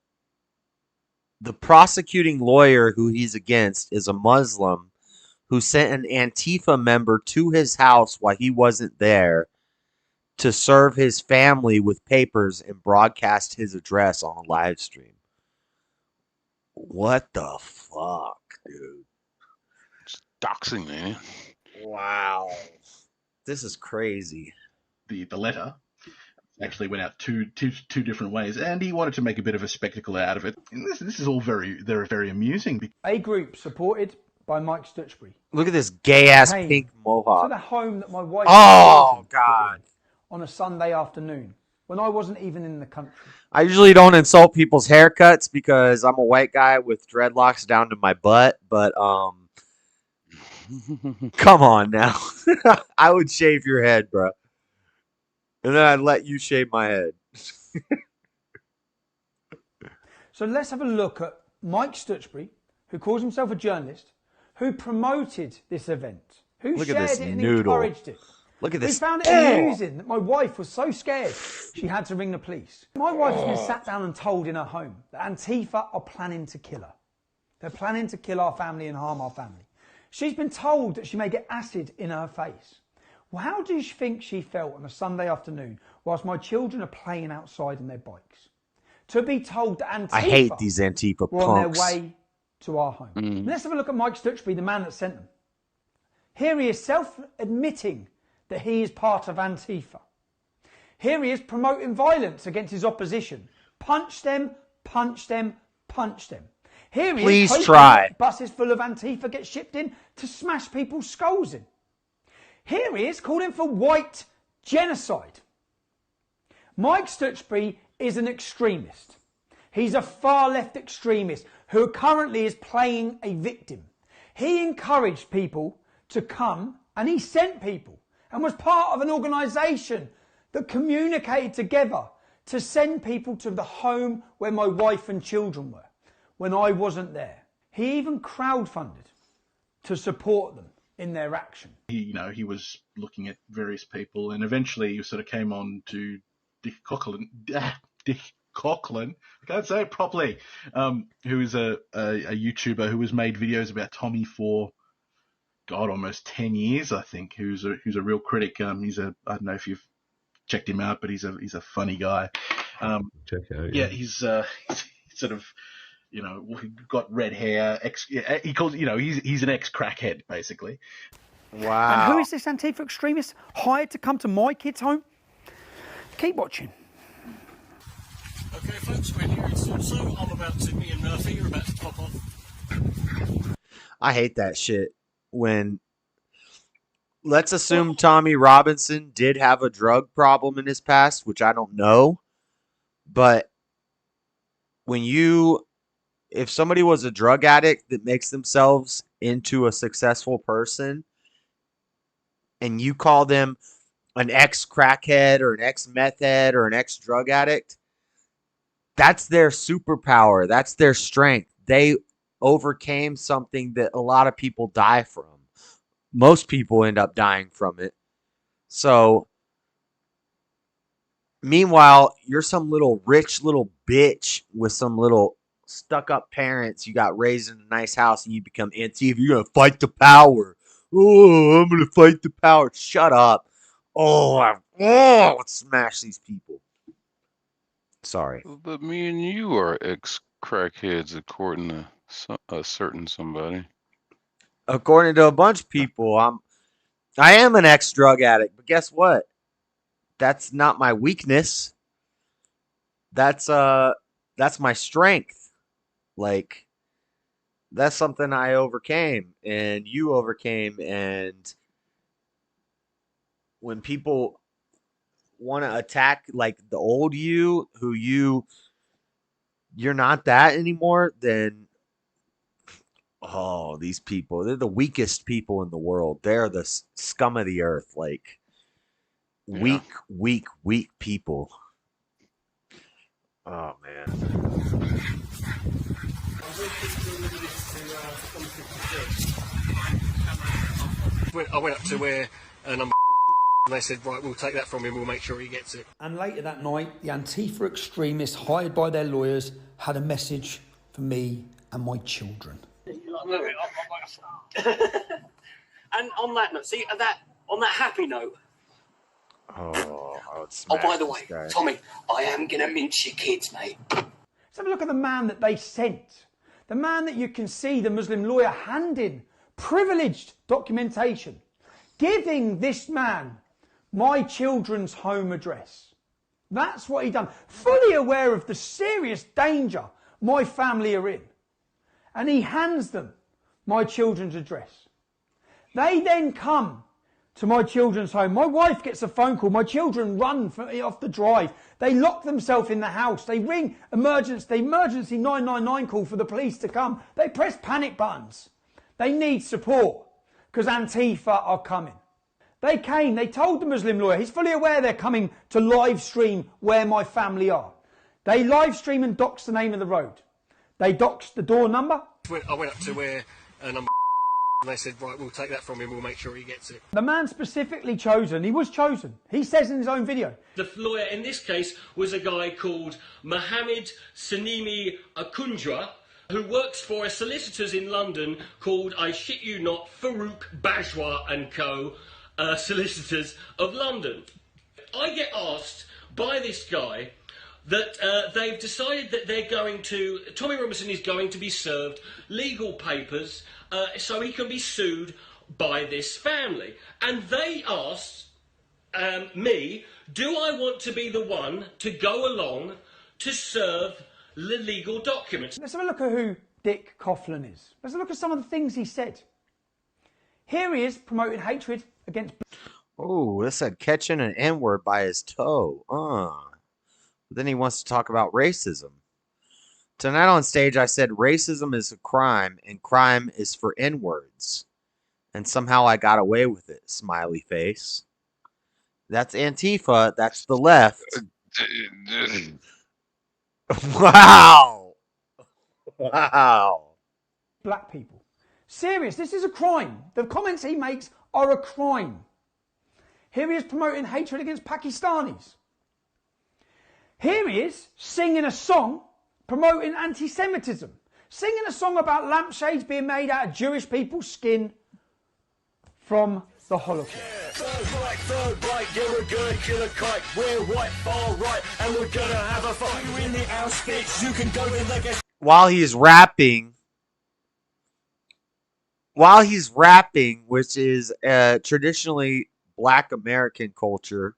the prosecuting lawyer who he's against is a Muslim who sent an Antifa member to his house while he wasn't there to serve his family with papers and broadcast his address on a live stream. What the fuck, dude? It's doxing, man. Wow. This is crazy. The letter actually went out two different ways, and he wanted to make a bit of a spectacle out of it. And this is all very amusing. A group supported by Mike Stutchbury. Look at this gay ass came pink to mohawk. the home that my wife Oh God! on a Sunday afternoon when I wasn't even in the country. I usually don't insult people's haircuts because I'm a white guy with dreadlocks down to my butt, but come on now. I would shave your head, bro. And then I'd let you shave my head. So let's have a look at Mike Stutchbury, who calls himself a journalist, who promoted this event, who Look at shared this it and noodle. encouraged it. Look at this. We found it amusing that my wife was so scared she had to ring the police. My wife's been sat down and told in her home that Antifa are planning to kill her. They're planning to kill our family and harm our family. She's been told that she may get acid in her face. Well, how do you think she felt on a Sunday afternoon whilst my children are playing outside on their bikes? To be told that Antifa I hate these Antifa were on punks. their way to our home. Let's have a look at Mike Stutchbury, the man that sent them. Here he is self-admitting that he is part of Antifa. Here he is promoting violence against his opposition. Punch them, punch them, punch them. Here he Please is hoping try. that buses full of Antifa get shipped in to smash people's skulls in. Here he is calling for white genocide. Mike Stutchbury is an extremist. He's a far left extremist who currently is playing a victim. He encouraged people to come and he sent people and was part of an organisation that communicated together to send people to the home where my wife and children were when I wasn't there. He even crowdfunded to support them in their action. He was looking at various people, and eventually he sort of came on to Dick Coughlin, I can't say it properly, who is a YouTuber who has made videos about Tommy for, God, almost 10 years, I think, who's a real critic. I don't know if you've checked him out, but he's a funny guy. Check it out. Yeah, he's sort of, got red hair. He calls, he's an ex-crackhead, basically. Wow. And who is this Antifa extremist hired to come to my kid's home? Keep watching. Okay, folks, we're near it so me and Murphy are about to pop off. I hate that shit. When, let's assume Tommy Robinson did have a drug problem in his past, which I don't know. But if somebody was a drug addict that makes themselves into a successful person and you call them an ex-crackhead or an ex-meth head or an ex-drug addict, that's their superpower. That's their strength. They overcame something that a lot of people die from. Most people end up dying from it. So, meanwhile, you're some little rich little bitch with some little stuck-up parents. You got raised in a nice house and you become Antifa. You're going to fight the power. Oh, I'm going to fight the power. Shut up. Let's smash these people. Sorry. But me and you are ex-crackheads, according to a certain somebody. According to a bunch of people, I am an ex-drug addict. But guess what? That's not my weakness. That's my strength. Like, that's something I overcame and you overcame. And when people want to attack like the old you, who you're not that anymore, then these people, they're the weakest people in the world. They're the scum of the earth. Like, weak people. Oh man. I went up to where number and they said, right, we'll take that from him, we'll make sure he gets it. And later that night, the Antifa extremists hired by their lawyers had a message for me and my children. And on that note, on that happy note. Oh, I would smash by the this way, guy. Tommy, I am gonna mince your kids, mate. Let's have a look at the man that they sent. The man that you can see the Muslim lawyer handing privileged documentation, giving this man my children's home address. That's what he done. Fully aware of the serious danger my family are in. And he hands them my children's address. They then come to my children's home. My wife gets a phone call. My children run off the drive. They lock themselves in the house. They ring the emergency 999 call for the police to come. They press panic buttons. They need support because Antifa are coming. They came, they told the Muslim lawyer, he's fully aware they're coming to live stream where my family are. They live stream and dox the name of the road. They doxed the door number. I went up to where number and they said, right, we'll take that from him, we'll make sure he gets it. The man specifically chosen, he was chosen. He says in his own video. The lawyer in this case was a guy called Mohammed Sanimi Akundra, who works for a solicitors in London called, I shit you not, Farouk Bajwa and Co. Solicitors of London. I get asked by this guy that they've decided that they're going to, Tommy Robinson is going to be served legal papers so he can be sued by this family. And they asked me, do I want to be the one to go along to serve the legal documents? Let's have a look at who Dick Coughlin is. Let's look at some of the things he said. Here he is promoting hatred against... Oh, this said catching an N-word by his toe. But then he wants to talk about racism. Tonight on stage, I said racism is a crime, and crime is for N-words. And somehow I got away with it, smiley face. That's Antifa. That's the left. Wow. Wow. Black people. Serious, this is a crime. The comments he makes are a crime. Here he is promoting hatred against Pakistanis. Here he is singing a song promoting anti-Semitism. Singing a song about lampshades being made out of Jewish people's skin from the Holocaust. Third right, yeah, we're gonna kill a kite. We're white, far right, and we're gonna have a fight. You're in the outskirts, you can go in like a... While he's rapping, which is traditionally Black American culture,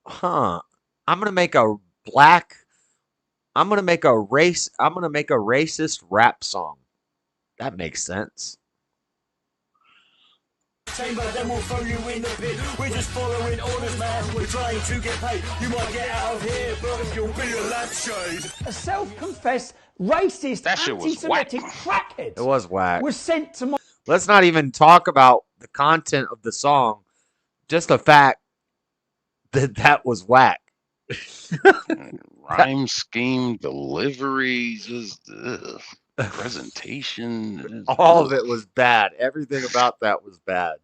I'm gonna make a racist rap song. That makes sense. Then we'll throw you in the pit. We're just following orders, man. We're trying to get paid. You might get out of here, but you'll be a lampshade. A self-confessed racist, anti-Semitic crackhead. It was whack. Was sent to my... Let's not even talk about the content of the song. Just the fact that was whack. Rhyme scheme, delivery, just presentation. All of it was bad. Everything about that was bad.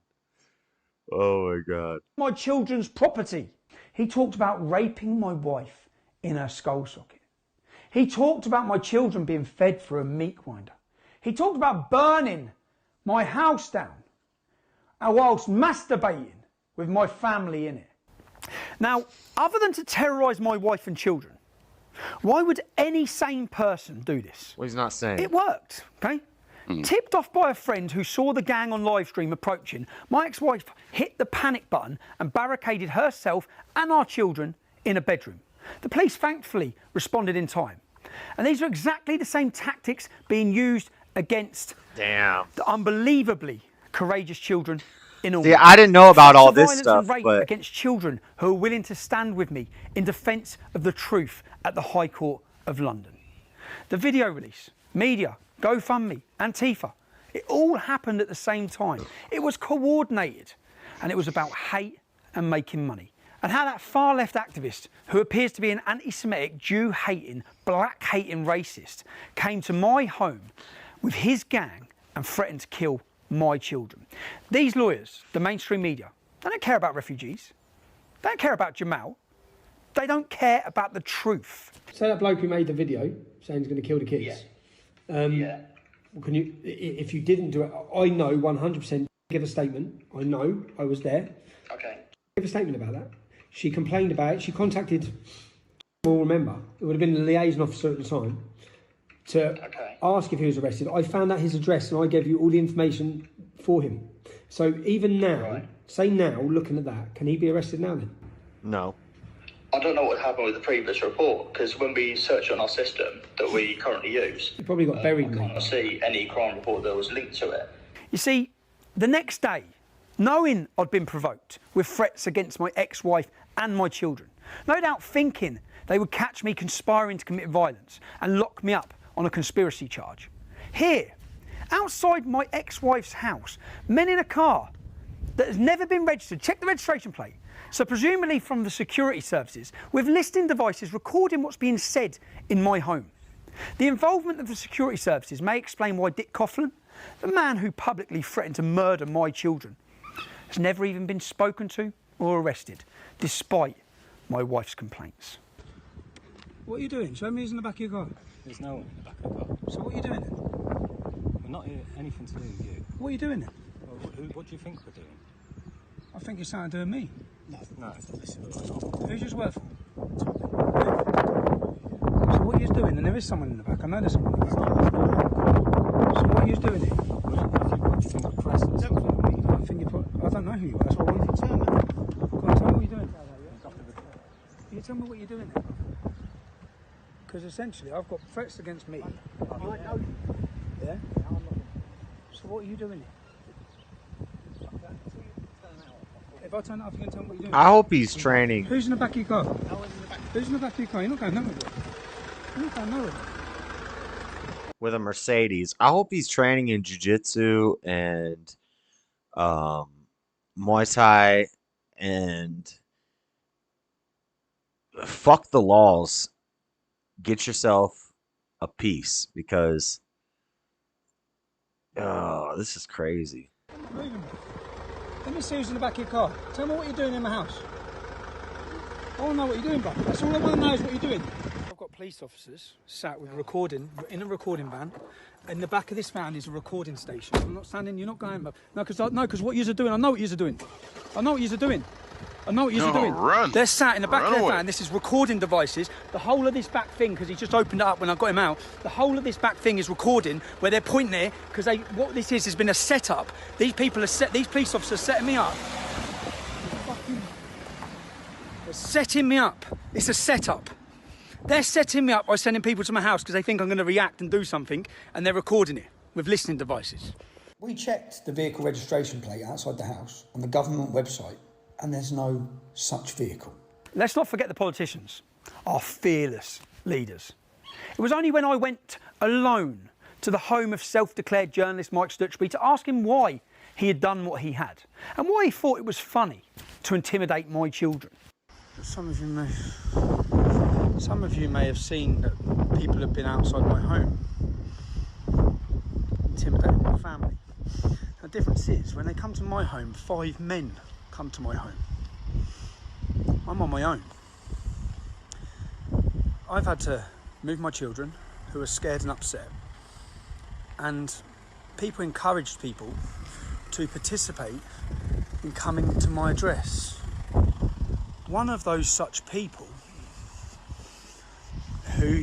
Oh my God. My children's property. He talked about raping my wife in her skull socket. He talked about my children being fed through a meat grinder. He talked about burning my house down whilst masturbating with my family in it. Now, other than to terrorise my wife and children, why would any sane person do this? Well, he's not saying. It worked, okay? Tipped off by a friend who saw the gang on live stream approaching, my ex-wife hit the panic button and barricaded herself and our children in a bedroom. The police thankfully responded in time. And these are exactly the same tactics being used against the unbelievably courageous children in all. See, I didn't know about all this stuff, and rape but against children who are willing to stand with me in defence of the truth at the High Court of London. The video release, media, GoFundMe, Antifa, it all happened at the same time. It was coordinated, and it was about hate and making money. And how that far-left activist, who appears to be an anti-Semitic, Jew-hating, black-hating racist, came to my home with his gang and threatened to kill my children. These lawyers, the mainstream media, they don't care about refugees. They don't care about Jamal. They don't care about the truth. Say that bloke who made the video saying he's going to kill the kids. Yeah. Can you, if you didn't do it, I know 100%. Give a statement. I know I was there. Okay. Give a statement about that. She complained about it. She contacted. We'll remember. It would have been the liaison officer at the time to ask if he was arrested. I found out his address and I gave you all the information for him. So even now, say now, looking at that, can he be arrested now then? No. I don't know what happened with the previous report, because when we search on our system that we currently use, You probably got buried, I can't see any crime report that was linked to it. You see, the next day, knowing I'd been provoked with threats against my ex-wife and my children, no doubt thinking they would catch me conspiring to commit violence and lock me up on a conspiracy charge. Here, outside my ex-wife's house, men in a car that has never been registered, check the registration plate, so presumably from the security services, with listening devices recording what's being said in my home. The involvement of the security services may explain why Dick Coughlin, the man who publicly threatened to murder my children, has never even been spoken to or arrested, despite my wife's complaints. What are you doing? Show me who's in the back of your car. There's no one in the back of the car. So what are you doing then? We're not here, anything to do with you. What are you doing then? Well, what do you think we're doing? I think you're starting doing me. No. Who's yours work for? So what are you doing? And there is someone in the back. I know there's someone in the back. So what are you doing here? I don't know who you are. That's what I want you to tell me. Go on, tell me what you're doing. Can you tell me what you're doing here? Because essentially I've got threats against me. I know you. Yeah? So what are you doing here? If I turn it off, you can tell me what you're doing. I hope he's training. Who's in the back of your car? Who's in the back of your car? You're not going nowhere. You're not going nowhere. With a Mercedes. I hope he's training in jiu-jitsu and Muay Thai and fuck the laws. Get yourself a piece because this is crazy. Let me see who's in the back of your car. Tell me what you're doing in my house. I want to know what you're doing, bro. That's all I want to know is what you're doing. I've got police officers sat with a recording, in a recording van. In the back of this van is a recording station. I'm not standing, you're not going, bro. No, because what you're doing, I know what you're doing. I know what you're doing. I know what you're doing. Run. They're sat in the back of their away. van. This is recording devices. The whole of this back thing, because he just opened it up when I got him out, the whole of this back thing is recording where they're pointing there, because what this is has been a setup. These police officers setting me up. They're setting me up. It's a setup. They're setting me up by sending people to my house because they think I'm going to react and do something, and they're recording it with listening devices. We checked the vehicle registration plate outside the house on the government website, and there's no such vehicle. Let's not forget the politicians, our fearless leaders. It was only when I went alone to the home of self-declared journalist Mike Stutchby to ask him why he had done what he had and why he thought it was funny to intimidate my children. Some of you may have seen that people have been outside my home, intimidating my family. The difference is, when they come to my home, 5 men come to my home. I'm on my own. I've had to move my children, who are scared and upset, and people encouraged people to participate in coming to my address. One of those such people who...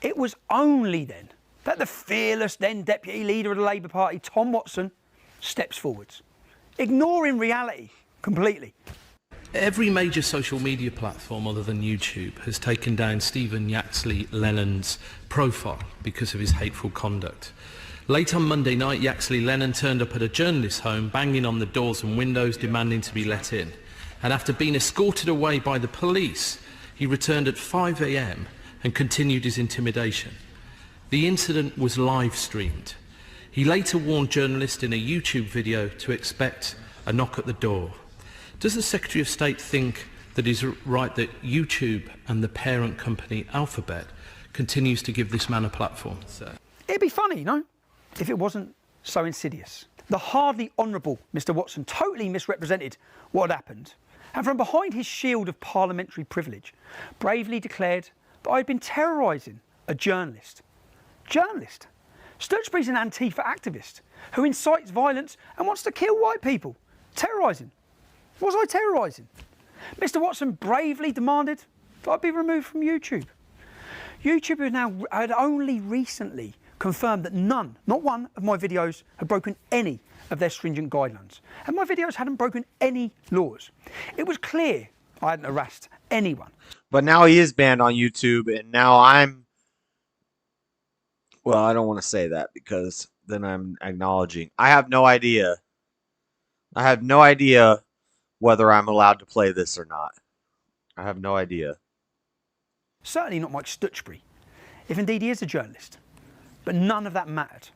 It was only then that the fearless then deputy leader of the Labour Party, Tom Watson, steps forwards, ignoring reality completely. Every major social media platform other than YouTube has taken down Stephen Yaxley Lennon's profile because of his hateful conduct. Late on Monday night, Yaxley Lennon turned up at a journalist's home, banging on the doors and windows, demanding to be let in. And after being escorted away by the police, he returned at 5 a.m. and continued his intimidation. The incident was live streamed. He later warned journalists in a YouTube video to expect a knock at the door. Does the Secretary of State think that it's right that YouTube and the parent company Alphabet continues to give this man a platform? It'd be funny, no? If it wasn't so insidious. The hardly honourable Mr. Watson totally misrepresented what had happened, and from behind his shield of parliamentary privilege, bravely declared that I'd been terrorising a journalist. Journalist? Stutchby's an Antifa activist who incites violence and wants to kill white people. Terrorising? Was I terrorising? Mr. Watson bravely demanded that I be removed from YouTube. YouTube had only recently confirmed that none, not one of my videos had broken any of their stringent guidelines. And my videos hadn't broken any laws. It was clear I hadn't harassed anyone. But now he is banned on YouTube, and now I'm... Well, I don't want to say that because then I'm acknowledging. I have no idea. I have no idea whether I'm allowed to play this or not. I have no idea. Certainly not Mike Stutchbury, if indeed he is a journalist. But none of that mattered.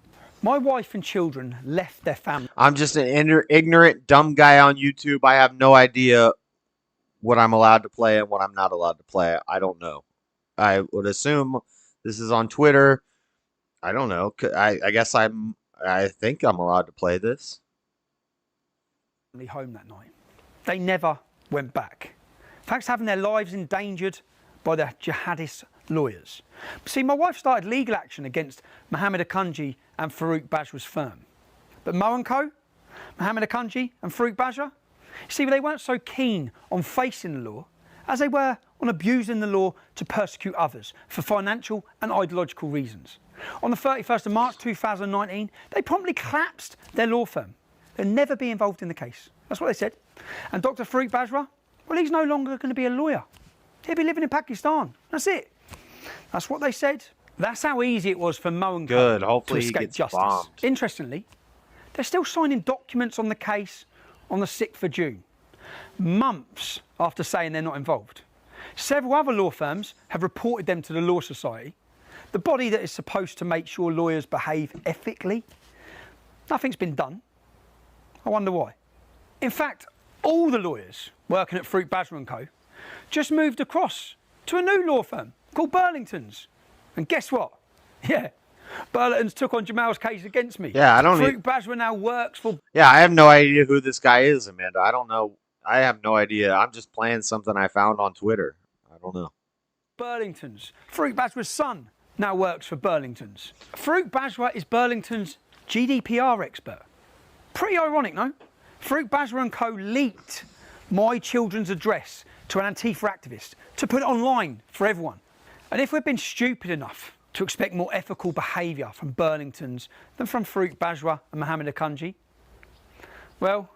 My wife and children left their family. I'm just an ignorant, dumb guy on YouTube. I have no idea what I'm allowed to play and what I'm not allowed to play. I don't know. I would assume this is on Twitter. I don't know. I guess I think I'm allowed to play this. Home that night. They never went back. In fact, having their lives endangered by the jihadist lawyers. See, my wife started legal action against Mohammed Akunji and Farouk Bajwa's firm. But Mo & Co, Mohammed Akunji and Farouk Bajwa, see, they weren't so keen on facing the law as they were on abusing the law to persecute others for financial and ideological reasons. On the 31st of March 2019, they promptly collapsed their law firm. They'll never be involved in the case. That's what they said. And Dr. Farouk Bajwa, well, he's no longer going to be a lawyer. He'll be living in Pakistan. That's it. That's what they said. That's how easy it was for Mo and Good. Co Hopefully to he escape gets justice. bombed. Interestingly, they're still signing documents on the case on the 6th of June, months after saying they're not involved. Several other law firms have reported them to the Law Society, the body that is supposed to make sure lawyers behave ethically. Nothing's been done. I wonder why. In fact, all the lawyers working at Farouk Bajwa & Co just moved across to a new law firm called Burlington's. And guess what? Yeah, Burlington's took on Jamal's case against me. Yeah, I don't Farouk Bajwa now works for... Yeah, I have no idea who this guy is, Amanda. I don't know. I have no idea. I'm just playing something I found on Twitter. I don't know. Burlington's. Farouk Bajwa's son now works for Burlington's. Farouk Bajwa is Burlington's GDPR expert. Pretty ironic, no? Farouk Bajwa & Co leaked my children's address to an Antifa activist to put it online for everyone. And if we've been stupid enough to expect more ethical behaviour from Burlington's than from Farouk Bajwa and Mohammed Akunji, well,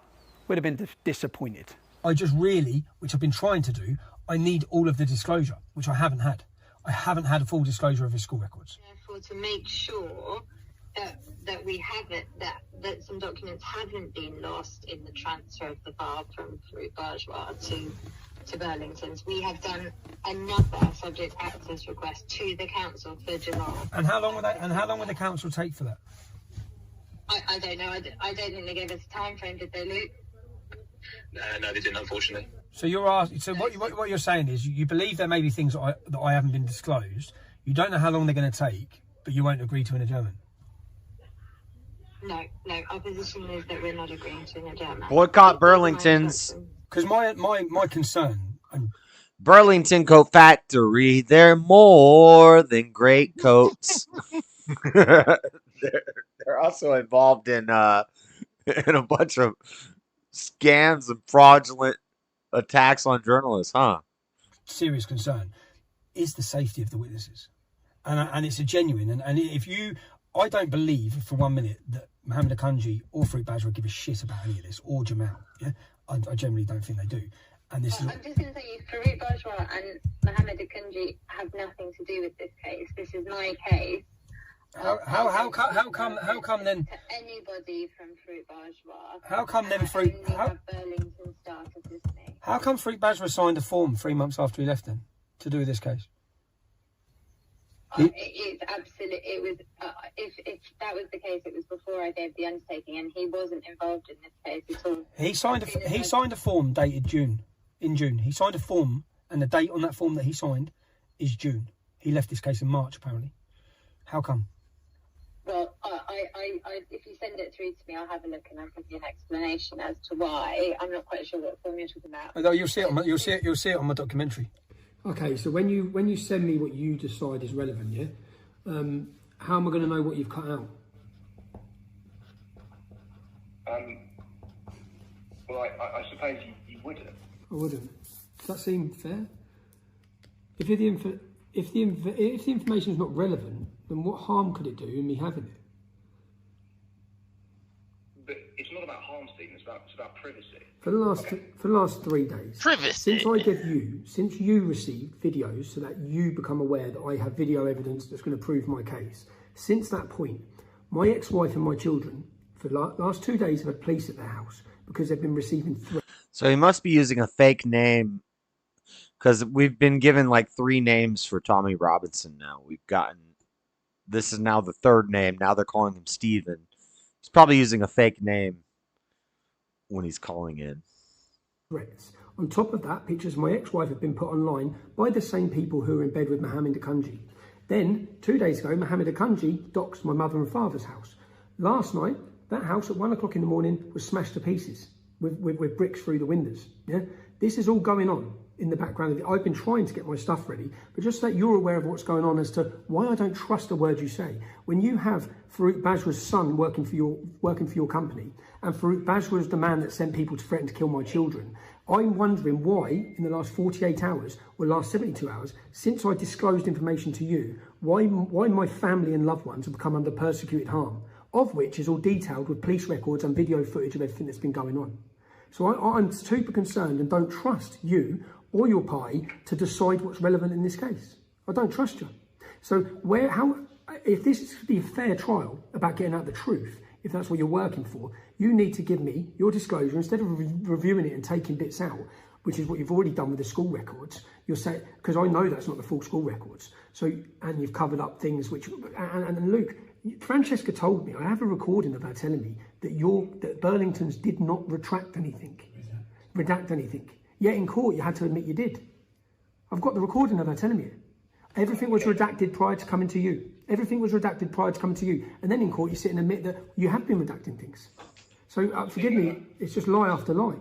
we'd have been disappointed. I just really, which I've been trying to do, I need all of the disclosure, which I haven't had. I haven't had a full disclosure of his school records. Therefore, to make sure that we haven't, that some documents haven't been lost in the transfer of the file from Farouk Bajwa to Burlington's, we have done another subject access request to the council for Jamal. And how long would the council take for that? I don't know. I don't think they gave us a time frame, did they, Luke? No, they didn't, unfortunately. So what you're saying is you believe there may be things that I haven't been disclosed. You don't know how long they're going to take, but you won't agree to an adjournment. No. Our position is that we're not agreeing to an adjournment. Boycott Burlington's. Because my concern. Burlington Coat Factory, they're more than great coats. They're also involved in a bunch of scams and fraudulent attacks on journalists, huh? Serious concern is the safety of the witnesses, and it's a genuine. And if you, I don't believe for 1 minute that Mohammed Akunji or Farouk Bajwa give a shit about any of this, or Jamal. Yeah, I generally don't think they do. And this is. I'm just going to say, Farouk Bajwa and Mohammed Akunji have nothing to do with this case. This is my case. How come then? To anybody from Farouk Bajwa. How come then Farouk? Burlington started with me. How come Farouk Bajwa signed a form 3 months after he left then to do with this case? It's absolutely. It was. If that was the case, it was before I gave the undertaking, and he wasn't involved in this case at all. He signed a form dated June. In June, he signed a form, and the date on that form that he signed is June. He left this case in March, apparently. How come? Well, if you send it through to me, I'll have a look and I'll give you an explanation as to why. I'm not quite sure what form you're talking about. Although you'll see it on my documentary. Okay, so when you send me what you decide is relevant, yeah, how am I going to know what you've cut out? Well, I suppose you wouldn't. I wouldn't. Does that seem fair? If the information is not relevant, then what harm could it do in me having it? But it's not about harm, Stephen. It's about privacy. For the last 3 days, since you received videos so that you become aware that I have video evidence that's going to prove my case, since that point, my ex-wife and my children, for the last 2 days, have had police at their house because they've been receiving threats. So he must be using a fake name, because we've been given like 3 names for Tommy Robinson now. This is now the 3rd name. Now they're calling him Steven. He's probably using a fake name when he's calling in. Threats. On top of that, pictures of my ex-wife have been put online by the same people who are in bed with Mohammed Akunji. Then, 2 days ago, Mohammed Akunji doxed my mother and father's house. Last night, that house at 1 o'clock in the morning was smashed to pieces with bricks through the windows. Yeah, this is all going on in the background. I've been trying to get my stuff ready, but just so that you're aware of what's going on as to why I don't trust a word you say. When you have Farouk Bajwa's son working for your company, and Farouk Bajwa is the man that sent people to threaten to kill my children, I'm wondering why, in the last 48 hours, or last 72 hours, since I disclosed information to you, why my family and loved ones have become under persecuted harm, of which is all detailed with police records and video footage of everything that's been going on. So I'm super concerned and don't trust you or your party to decide what's relevant in this case. I don't trust you. So if this is to be a fair trial about getting out the truth, if that's what you're working for, you need to give me your disclosure instead of reviewing it and taking bits out, which is what you've already done with the school records. You'll say, because I know that's not the full school records. So, and you've covered up things which, and Luke, Francesca told me, I have a recording of her telling me that Burlington's did not redact anything. Yet in court, you had to admit you did. I've got the recording of her telling me it. Everything was redacted prior to coming to you. And then in court, you sit and admit that you have been redacting things. So forgive me, it's just lie after lie.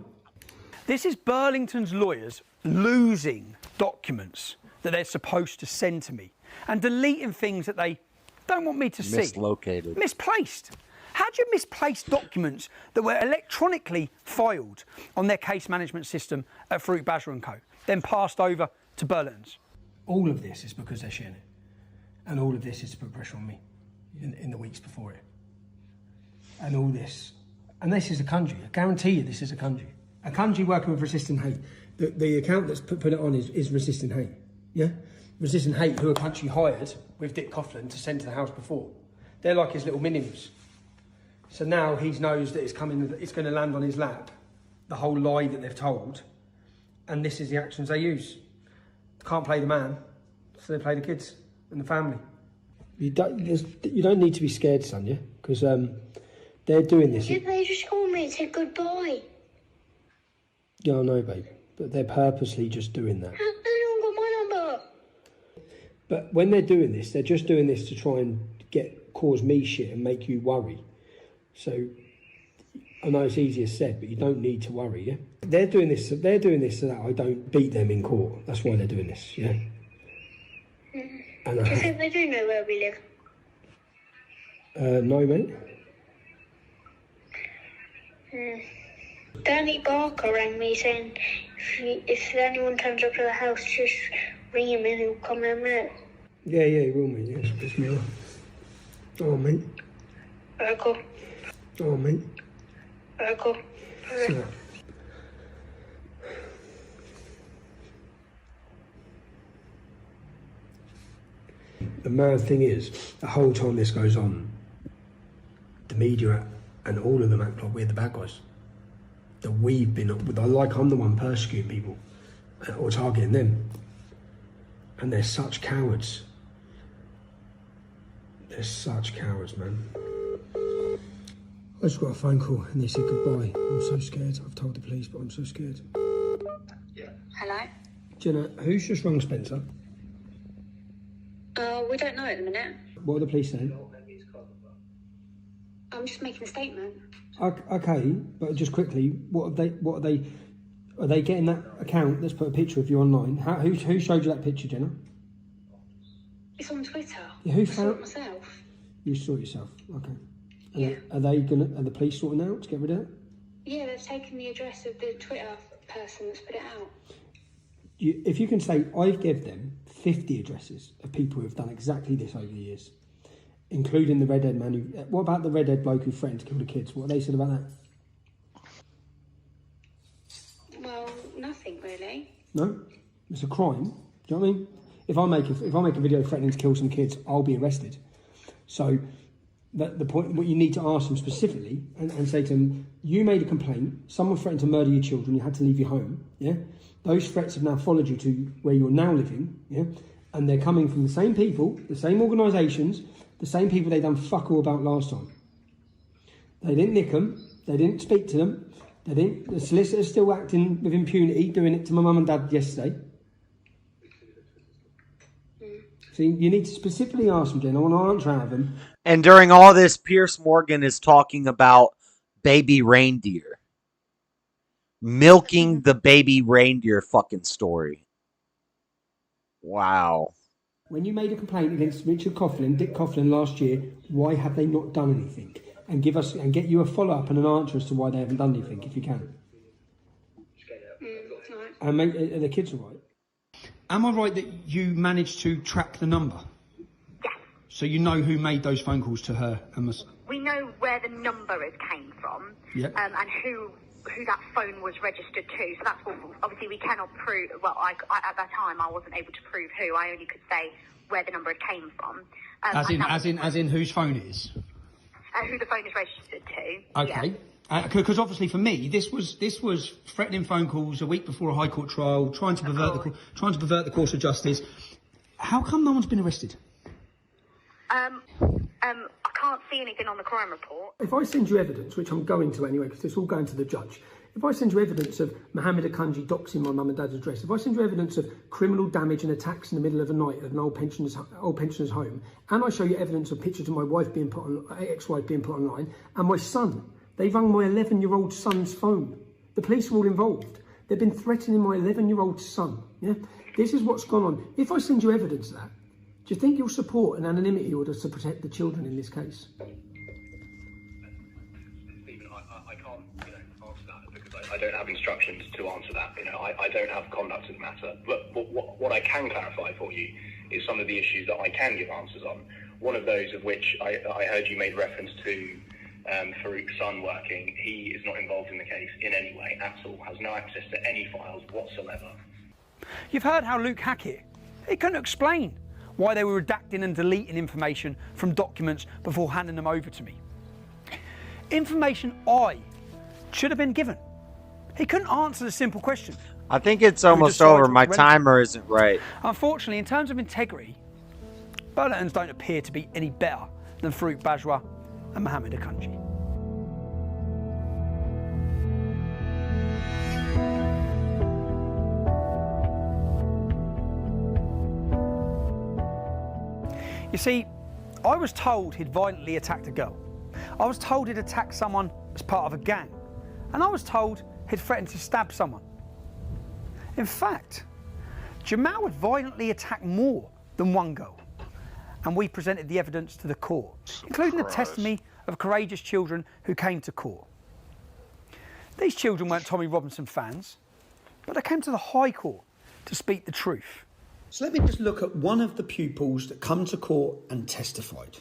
This is Burlington's lawyers losing documents that they're supposed to send to me and deleting things that they don't want me to see. Misplaced. How do you misplace documents that were electronically filed on their case management system at Farouk Bajwa & Co, then passed over to Burlington's? All of this is because they're sharing it. And all of this is to put pressure on me in the weeks before it. And all this. And this is a country. I guarantee you this is a country. A country working with Resisting Hate. The account that's put it on is Resisting Hate. Yeah? Resisting Hate, who a country hired with Dick Coughlin to send to the house before. They're like his little minions. So now he knows that it's going to land on his lap. The whole lie that they've told. And this is the actions they use. Can't play the man, so they play the kids and the family. You don't need to be scared, Sonia, because they're doing this. Yeah, they just called me and said goodbye. Yeah, I know, babe, but they're purposely just doing that. How long got my number? But when they're doing this, they're just doing this to try and cause me shit and make you worry. So I know it's easier said, but you don't need to worry, yeah? They're doing this so that I don't beat them in court. That's why they're doing this, yeah? Do you think they do know where we live? No, mate. Danny Barker rang me saying if anyone turns up to the house, just ring him and he'll come in a minute. Yeah, he will, mate. Yes, piss me off. Oh, mate. Alright, cool. Oh, mate. Alright, cool. So, the mad thing is, the whole time this goes on, the media and all of them act like we're the bad guys. That we've been, like I'm the one persecuting people or targeting them. And they're such cowards. They're such cowards, man. I just got a phone call and they said goodbye. I'm so scared. I've told the police, but I'm so scared. Yeah. Hello? Jenna, who's just rung Spencer? We don't know at the minute. What are the police saying? I'm just making a statement. Okay, but just quickly, are they getting that account that's put a picture of you online? Who showed you that picture, Jenna? It's on Twitter. Yeah, who I saw found it myself. You saw it yourself, okay. Yeah. Are the police sorting out to get rid of it? Yeah, they've taken the address of the Twitter person that's put it out. If you can say, I've given them 50 addresses of people who have done exactly this over the years. including the redhead man. What about the redhead bloke who threatened to kill the kids? What they said about that? Well, nothing really. No, it's a crime. Do you know what I mean? If I make a video threatening to kill some kids, I'll be arrested. So the point, what you need to ask them specifically and say to them, you made a complaint, someone threatened to murder your children, you had to leave your home, yeah? Those threats have now followed you to where you're now living, yeah? And they're coming from the same people, the same organisations, the same people they done fuck all about last time. They didn't nick them, they didn't speak to them, the solicitor's still acting with impunity, doing it to my mum and dad yesterday. So you need to specifically ask them, Jen. I want to answer out of them. And during all this, Pierce Morgan is talking about baby reindeer. Milking the baby reindeer fucking story. Wow. When you made a complaint against Dick Coughlin last year, why have they not done anything? And get you a follow-up and an answer as to why they haven't done anything, if you can. And are the kids all right? Am I right that you managed to track the number? Yes. So you know who made those phone calls to her and We know where the number came from, and who that phone was registered to. So that's what, obviously, we cannot prove. Well, I at that time I wasn't able to prove who. I only could say where the number came from. As in whose phone it is. Who the phone is registered to. Okay. Because obviously for me, this was threatening phone calls a week before a High Court trial, trying to pervert the course of justice. How come no one's been arrested? I can't see anything on the crime report. If I send you evidence, which I'm going to anyway, because it's all going to the judge. If I send you evidence of Mohammed Akunji doxing my mum and dad's address, if I send you evidence of criminal damage and attacks in the middle of the night at an old pensioner's home, and I show you evidence of pictures of my wife ex-wife being put online, and my son, they rung my 11-year-old son's phone. The police are all involved. They've been threatening my 11-year-old son. Yeah, this is what's gone on. If I send you evidence of that, do you think you'll support an anonymity order to protect the children in this case? I can't answer that because I don't have instructions to answer that. I don't have conduct of the matter. But what I can clarify for you is some of the issues that I can give answers on. One of those of which I heard you made reference to Farouk's son working. He is not involved in the case in any way at all, has no access to any files whatsoever. You've heard how Luke Hackett, he couldn't explain why they were redacting and deleting information from documents before handing them over to me. Information I should have been given. He couldn't answer the simple question. I think it's almost over. My timer isn't right. Unfortunately, in terms of integrity, Burlingtons don't appear to be any better than Farouk Bajwa and Mohammed Akunji. You see, I was told he'd violently attacked a girl. I was told he'd attacked someone as part of a gang. And I was told he'd threatened to stab someone. In fact, Jamal had violently attacked more than one girl. And we presented the evidence to the court, including the testimony of courageous children who came to court. These children weren't Tommy Robinson fans, but they came to the High Court to speak the truth. So let me just look at one of the pupils that come to court and testified.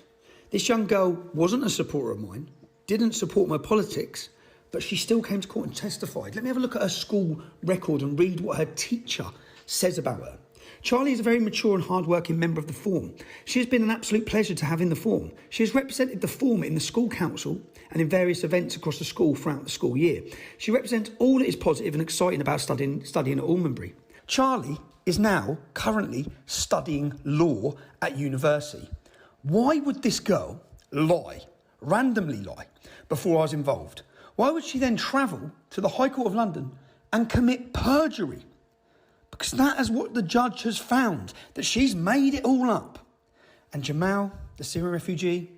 This young girl wasn't a supporter of mine, didn't support my politics, but she still came to court and testified. Let me have a look at her school record and read what her teacher says about her. Charlie is a very mature and hard-working member of the Form. She has been an absolute pleasure to have in the Form. She has represented the Form in the school council and in various events across the school throughout the school year. She represents all that is positive and exciting about studying at Almonbury. Charlie is now currently studying law at university. Why would this girl randomly lie, before I was involved? Why would she then travel to the High Court of London and commit perjury? Because that is what the judge has found, that she's made it all up. And Jamal, the Syrian refugee,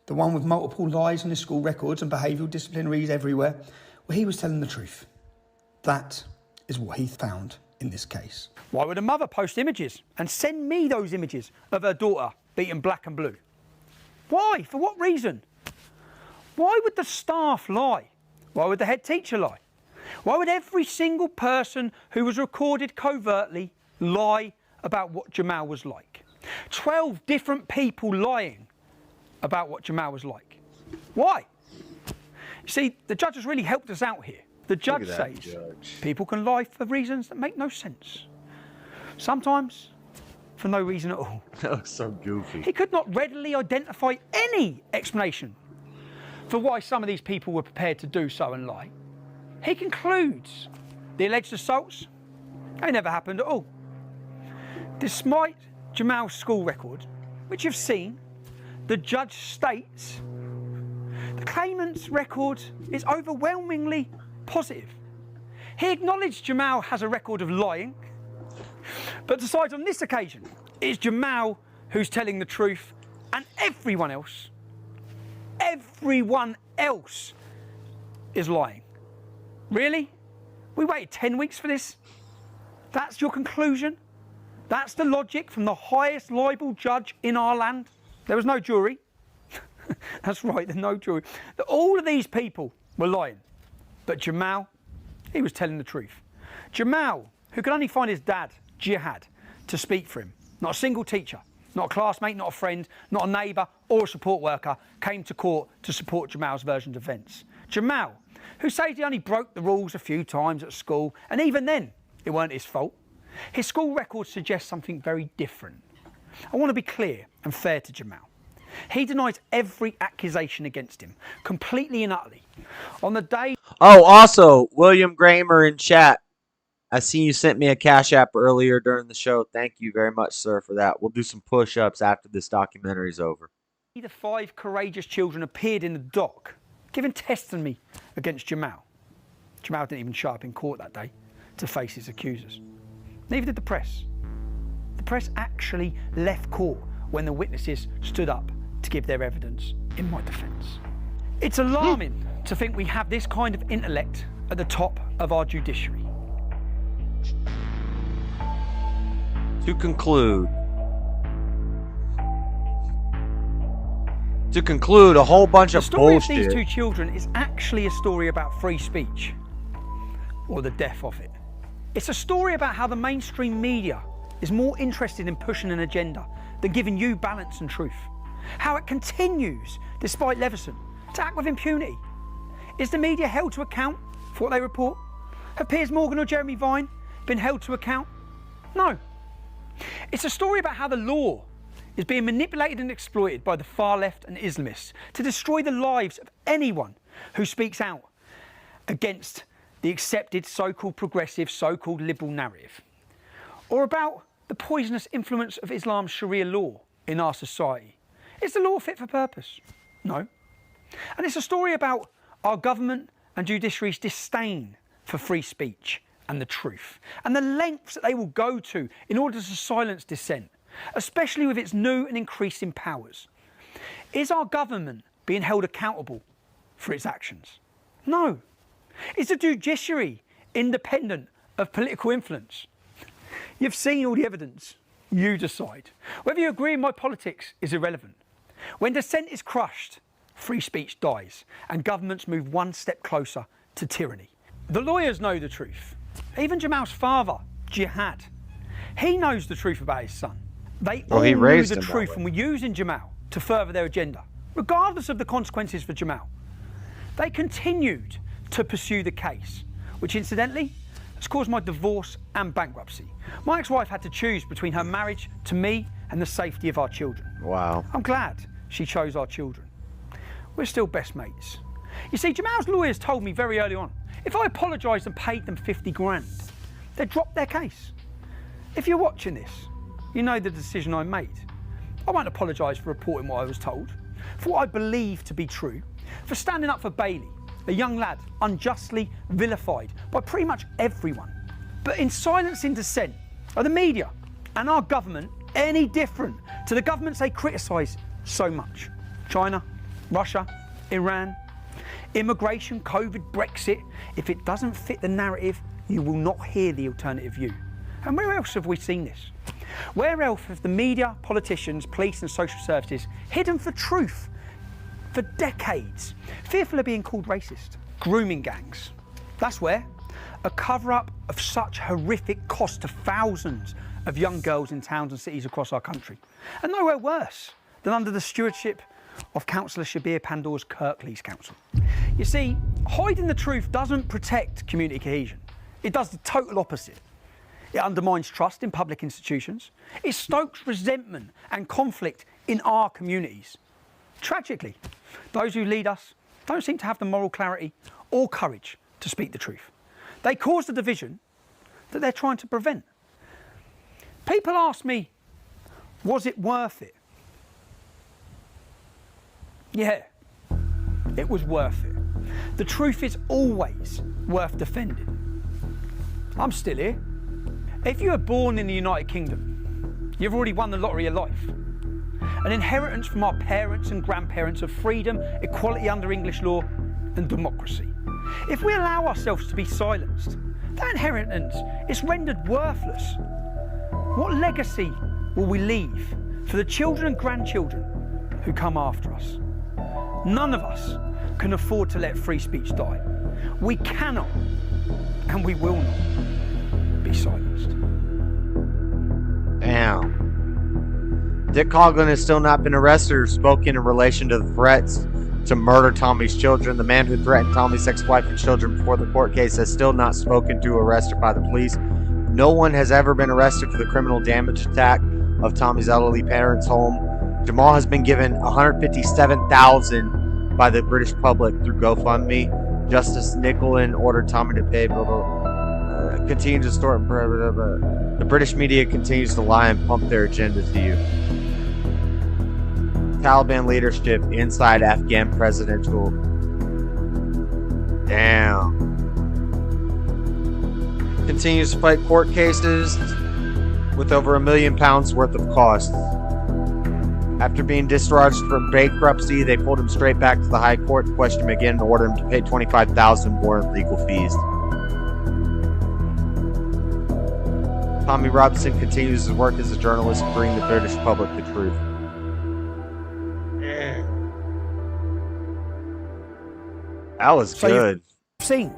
the one with multiple lies on his school records and behavioural disciplinaries everywhere, well, he was telling the truth. That is what he found in this case. Why would a mother post images and send me those images of her daughter beaten black and blue? Why? For what reason? Why would the staff lie? Why would the head teacher lie? Why would every single person who was recorded covertly lie about what Jamal was like? 12 different people lying about what Jamal was like. Why? You see, the judge has really helped us out here. The judge says people can lie for reasons that make no sense. Sometimes for no reason at all. That was so goofy. He could not readily identify any explanation for why some of these people were prepared to do so and lie. He concludes the alleged assaults, they never happened at all. Despite Jamal's school record, which you've seen, the judge states the claimant's record is overwhelmingly positive. He acknowledged Jamal has a record of lying, but decides on this occasion it's Jamal who's telling the truth and everyone else is lying. Really? We waited 10 weeks for this? That's your conclusion? That's the logic from the highest libel judge in our land? There was no jury. That's right, there's no jury. All of these people were lying. But Jamal, he was telling the truth. Jamal, who could only find his dad, Jihad, to speak for him. Not a single teacher, not a classmate, not a friend, not a neighbour or a support worker came to court to support Jamal's version of events. Jamal, who says he only broke the rules a few times at school, and even then, it weren't his fault. His school record suggests something very different. I want to be clear and fair to Jamal. He denies every accusation against him, completely and utterly. On the day... Oh, also, William Gramer in chat. I see you sent me a Cash App earlier during the show. Thank you very much, sir, for that. We'll do some push-ups after this documentary's over. The 5 courageous children appeared in the dock, giving testimony against Jamal. Jamal didn't even show up in court that day to face his accusers. Neither did the press. The press actually left court when the witnesses stood up to give their evidence in my defence. It's alarming to think we have this kind of intellect at the top of our judiciary. To conclude, a whole bunch of bullshit. The story of these 2 children is actually a story about free speech, or the death of it. It's a story about how the mainstream media is more interested in pushing an agenda than giving you balance and truth. How it continues, despite Leveson, to act with impunity. Is the media held to account for what they report? Have Piers Morgan or Jeremy Vine been held to account? No. It's a story about how the law is being manipulated and exploited by the far left and Islamists to destroy the lives of anyone who speaks out against the accepted so-called progressive, so-called liberal narrative. Or about the poisonous influence of Islam's Sharia law in our society. Is the law fit for purpose? No. And it's a story about our government and judiciary's disdain for free speech and the truth, and the lengths that they will go to in order to silence dissent, especially with its new and increasing powers. Is our government being held accountable for its actions? No. Is the judiciary independent of political influence? You've seen all the evidence. You decide. Whether you agree with my politics is irrelevant. When dissent is crushed, free speech dies, and governments move one step closer to tyranny. The lawyers know the truth. Even Jamal's father, Jihad, he knows the truth about his son. They all knew the truth and were using Jamal to further their agenda, regardless of the consequences for Jamal. They continued to pursue the case, which incidentally has caused my divorce and bankruptcy. My ex-wife had to choose between her marriage to me and the safety of our children. Wow. I'm glad she chose our children. We're still best mates. You see, Jamal's lawyers told me very early on, if I apologised and paid them 50 grand, they'd drop their case. If you're watching this, you know the decision I made. I won't apologise for reporting what I was told, for what I believe to be true, for standing up for Bailey, a young lad unjustly vilified by pretty much everyone. But in silencing dissent, are the media and our government any different to the governments they criticise so much? China, Russia, Iran, immigration, COVID, Brexit. If it doesn't fit the narrative, you will not hear the alternative view. And where else have we seen this? Where else have the media, politicians, police and social services hidden for truth for decades, fearful of being called racist? Grooming gangs. That's where. A cover-up of such horrific cost to thousands of young girls in towns and cities across our country. And nowhere worse than under the stewardship of Councillor Shabir Pandor's Kirklees Council. You see, hiding the truth doesn't protect community cohesion. It does the total opposite. It undermines trust in public institutions. It stokes resentment and conflict in our communities. Tragically, those who lead us don't seem to have the moral clarity or courage to speak the truth. They cause the division that they're trying to prevent. People ask me, was it worth it? Yeah, it was worth it. The truth is always worth defending. I'm still here. If you were born in the United Kingdom, you've already won the lottery of life. An inheritance from our parents and grandparents of freedom, equality under English law, and democracy. If we allow ourselves to be silenced, that inheritance is rendered worthless. What legacy will we leave for the children and grandchildren who come after us? None of us can afford to let free speech die. We cannot, and we will not, be silenced. Damn. Dick Coughlin has still not been arrested or spoken in relation to the threats to murder Tommy's children. The man who threatened Tommy's ex-wife and children before the court case has still not spoken to or arrested by the police. No one has ever been arrested for the criminal damage attack of Tommy's elderly parents' home. Jamal has been given $157,000 by the British public through GoFundMe. Justice Nicholson ordered Tommy to pay, continue to store the British media continues to lie and pump their agenda to you. Taliban leadership inside Afghan presidential. Damn. Continues to fight court cases with over £1 million worth of costs. After being discharged from bankruptcy, they pulled him straight back to the High Court, questioned him again, and ordered him to pay $25,000 more in legal fees. Tommy Robinson continues his work as a journalist to bring the British public the truth. That was good. You've seen,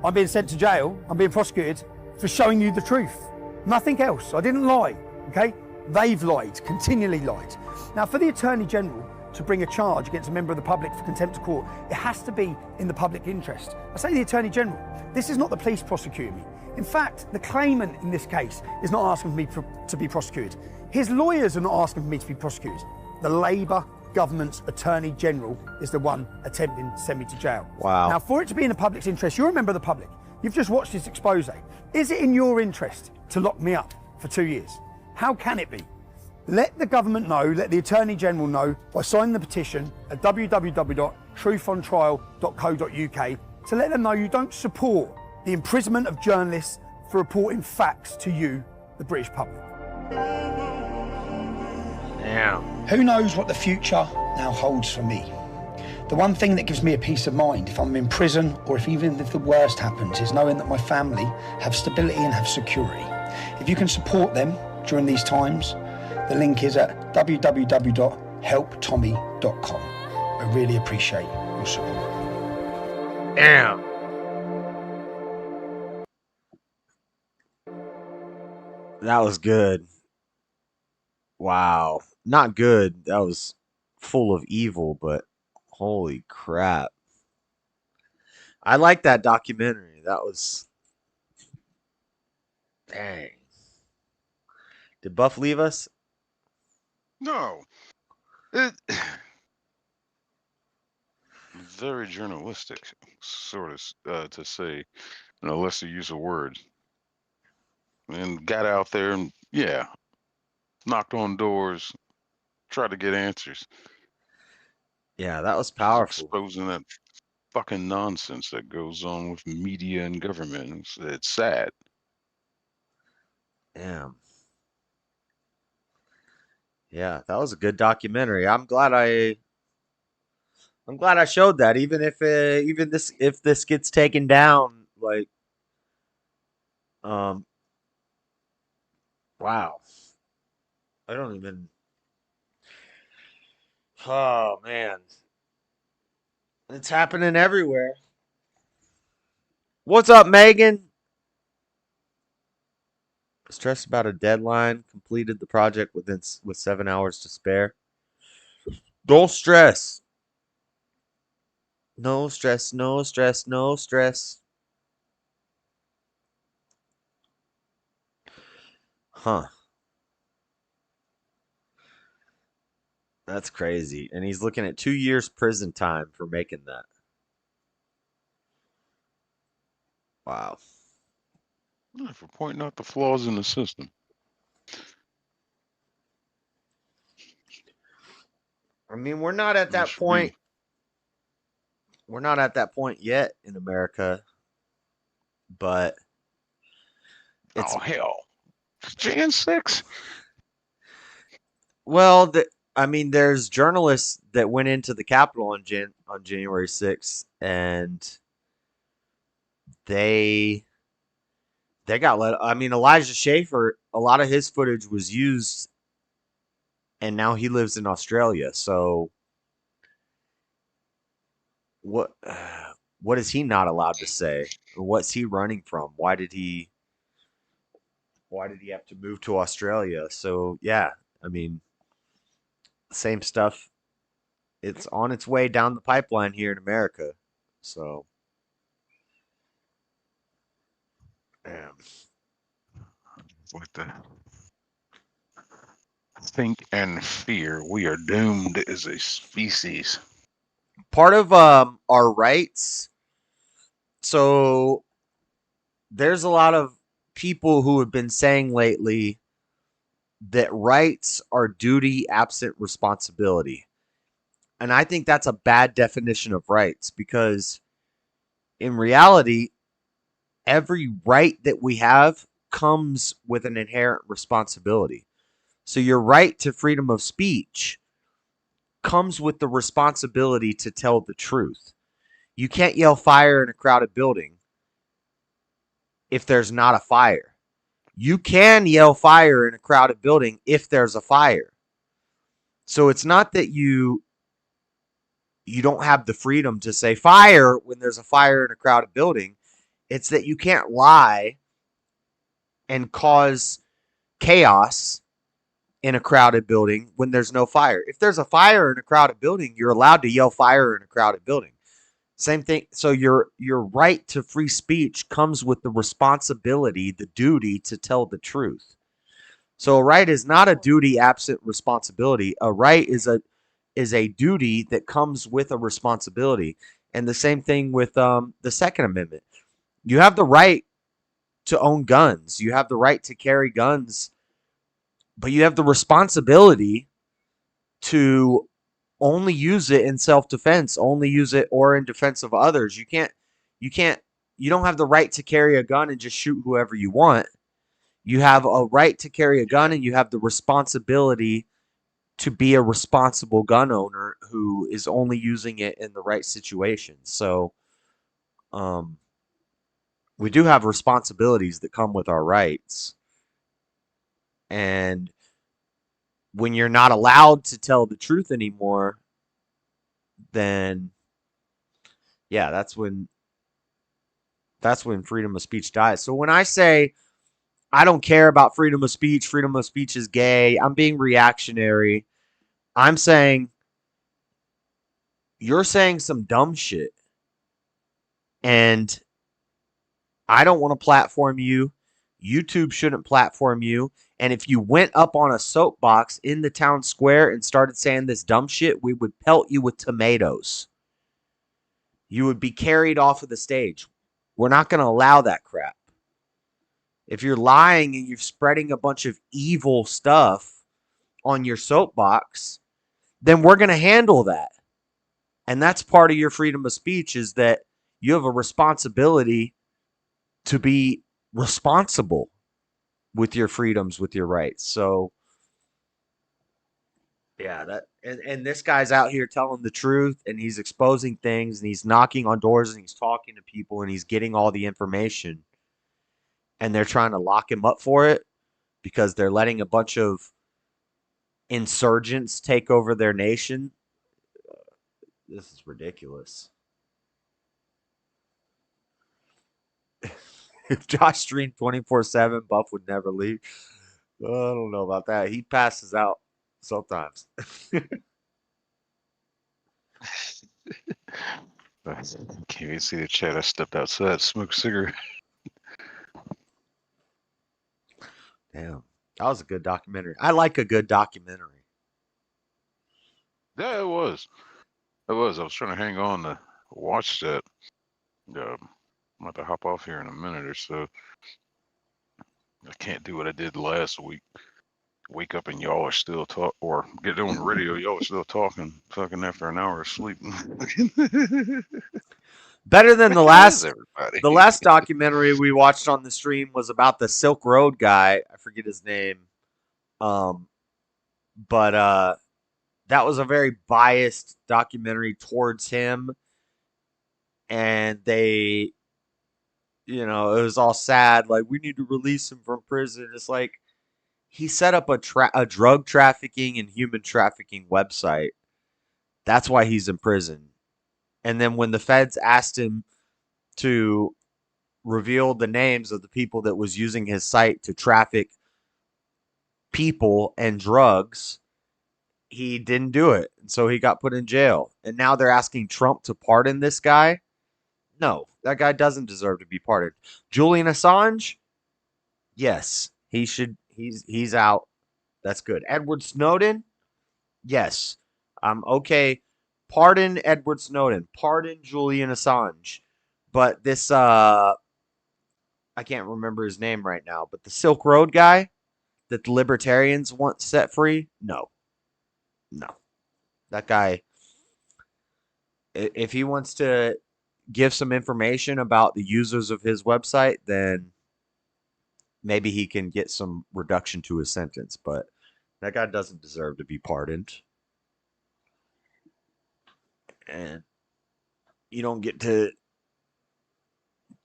I'm being sent to jail, I'm being prosecuted for showing you the truth. Nothing else. I didn't lie, okay? They've lied, continually lied. Now, for the Attorney General to bring a charge against a member of the public for contempt of court, it has to be in the public interest. I say the Attorney General. This is not the police prosecuting me. In fact, the claimant in this case is not asking for me to be prosecuted. His lawyers are not asking for me to be prosecuted. The Labour government's Attorney General is the one attempting to send me to jail. Wow. Now, for it to be in the public's interest, you're a member of the public. You've just watched this expose. Is it in your interest to lock me up for 2 years? How can it be? Let the government know, let the Attorney General know by signing the petition at www.truthontrial.co.uk to let them know you don't support the imprisonment of journalists for reporting facts to you, the British public. Damn. Who knows what the future now holds for me? The one thing that gives me a peace of mind if I'm in prison or even if the worst happens is knowing that my family have stability and have security. If you can support them during these times, the link is at www.helptommy.com. I really appreciate your support. Damn. That was good. Wow. Not good. That was full of evil, but holy crap. I like that documentary. That was... Dang. Did Buff leave us? No. Very journalistic, sort of, to say, less to use a word. And got out there and, yeah, knocked on doors, tried to get answers. Yeah, that was powerful. Exposing that fucking nonsense that goes on with media and government. It's sad. Damn. Yeah, that was a good documentary. I'm glad I showed that. Even if if this gets taken down, like, wow. I don't even. Oh man, it's happening everywhere. What's up, Megan? Stressed about a deadline. Completed the project with 7 hours to spare. Don't stress. No stress, no stress, no stress. Huh. That's crazy. And he's looking at 2 years prison time for making that. Wow. Yeah, for pointing out the flaws in the system. I mean, we're not at that point. We're not at that point yet in America, but it's oh hell, Jan 6. Well, I mean, there's journalists that went into the Capitol on January 6th, and they got let. I mean, Elijah Schaffer, a lot of his footage was used, and now he lives in Australia. So what what is he not allowed to say? Or what's he running from? Why did he have to move to Australia? So yeah, I mean, same stuff. It's on its way down the pipeline here in America. So yeah. With the think and fear, we are doomed as a species. Part of our rights. So there's a lot of people who have been saying lately that rights are duty absent responsibility. And I think that's a bad definition of rights, because in reality, every right that we have comes with an inherent responsibility. So your right to freedom of speech comes with the responsibility to tell the truth. You can't yell fire in a crowded building if there's not a fire. You can yell fire in a crowded building if there's a fire. So it's not that you don't have the freedom to say fire when there's a fire in a crowded building. It's that you can't lie and cause chaos in a crowded building when there's no fire. If there's a fire in a crowded building, you're allowed to yell fire in a crowded building. Same thing. So your right to free speech comes with the responsibility, the duty to tell the truth. So a right is not a duty absent responsibility. A right is a duty that comes with a responsibility. And the same thing with the Second Amendment. You have the right to own guns. You have the right to carry guns, but you have the responsibility to only use it in self-defense, only use it or in defense of others. You don't have the right to carry a gun and just shoot whoever you want. You have a right to carry a gun, and you have the responsibility to be a responsible gun owner who is only using it in the right situations. So, we do have responsibilities that come with our rights. And when you're not allowed to tell the truth anymore, then yeah, that's when freedom of speech dies. So when I say I don't care about freedom of speech is gay, I'm being reactionary. I'm saying you're saying some dumb shit, and I don't want to platform you. YouTube shouldn't platform you. And if you went up on a soapbox in the town square and started saying this dumb shit, we would pelt you with tomatoes. You would be carried off of the stage. We're not going to allow that crap. If you're lying and you're spreading a bunch of evil stuff on your soapbox, then we're going to handle that. And that's part of your freedom of speech, is that you have a responsibility to be responsible with your freedoms, with your rights. So yeah, and this guy's out here telling the truth, and he's exposing things, and he's knocking on doors, and he's talking to people, and he's getting all the information, and they're trying to lock him up for it because they're letting a bunch of insurgents take over their nation. This is ridiculous. If Josh streamed 24/7, Buff would never leave. I don't know about that. He passes out sometimes. Can't even see the chat. I stepped outside, smoked a cigarette. Damn, that was a good documentary. I like a good documentary. Yeah, it was. It was. I was trying to hang on to watch that. I'm about to hop off here in a minute or so. I can't do what I did last week. Wake up and y'all are still talk, or get on the radio, y'all are still talking, fucking after an hour of sleep. Better than the Where is last. everybody? The last documentary we watched on the stream was about the Silk Road guy. I forget his name. But that was a very biased documentary towards him, and they, it was all sad. Like, we need to release him from prison. It's like he set up a drug trafficking and human trafficking website. That's why he's in prison. And then when the feds asked him to reveal the names of the people that was using his site to traffic people and drugs, he didn't do it. And so he got put in jail. And now they're asking Trump to pardon this guy. No, that guy doesn't deserve to be pardoned. Julian Assange? Yes, he should. He's out. That's good. Edward Snowden? Yes. Okay. Pardon Edward Snowden. Pardon Julian Assange. But this I can't remember his name right now, but the Silk Road guy that the libertarians want set free? No. That guy, if he wants to give some information about the users of his website, then maybe he can get some reduction to his sentence. But that guy doesn't deserve to be pardoned. And you don't get to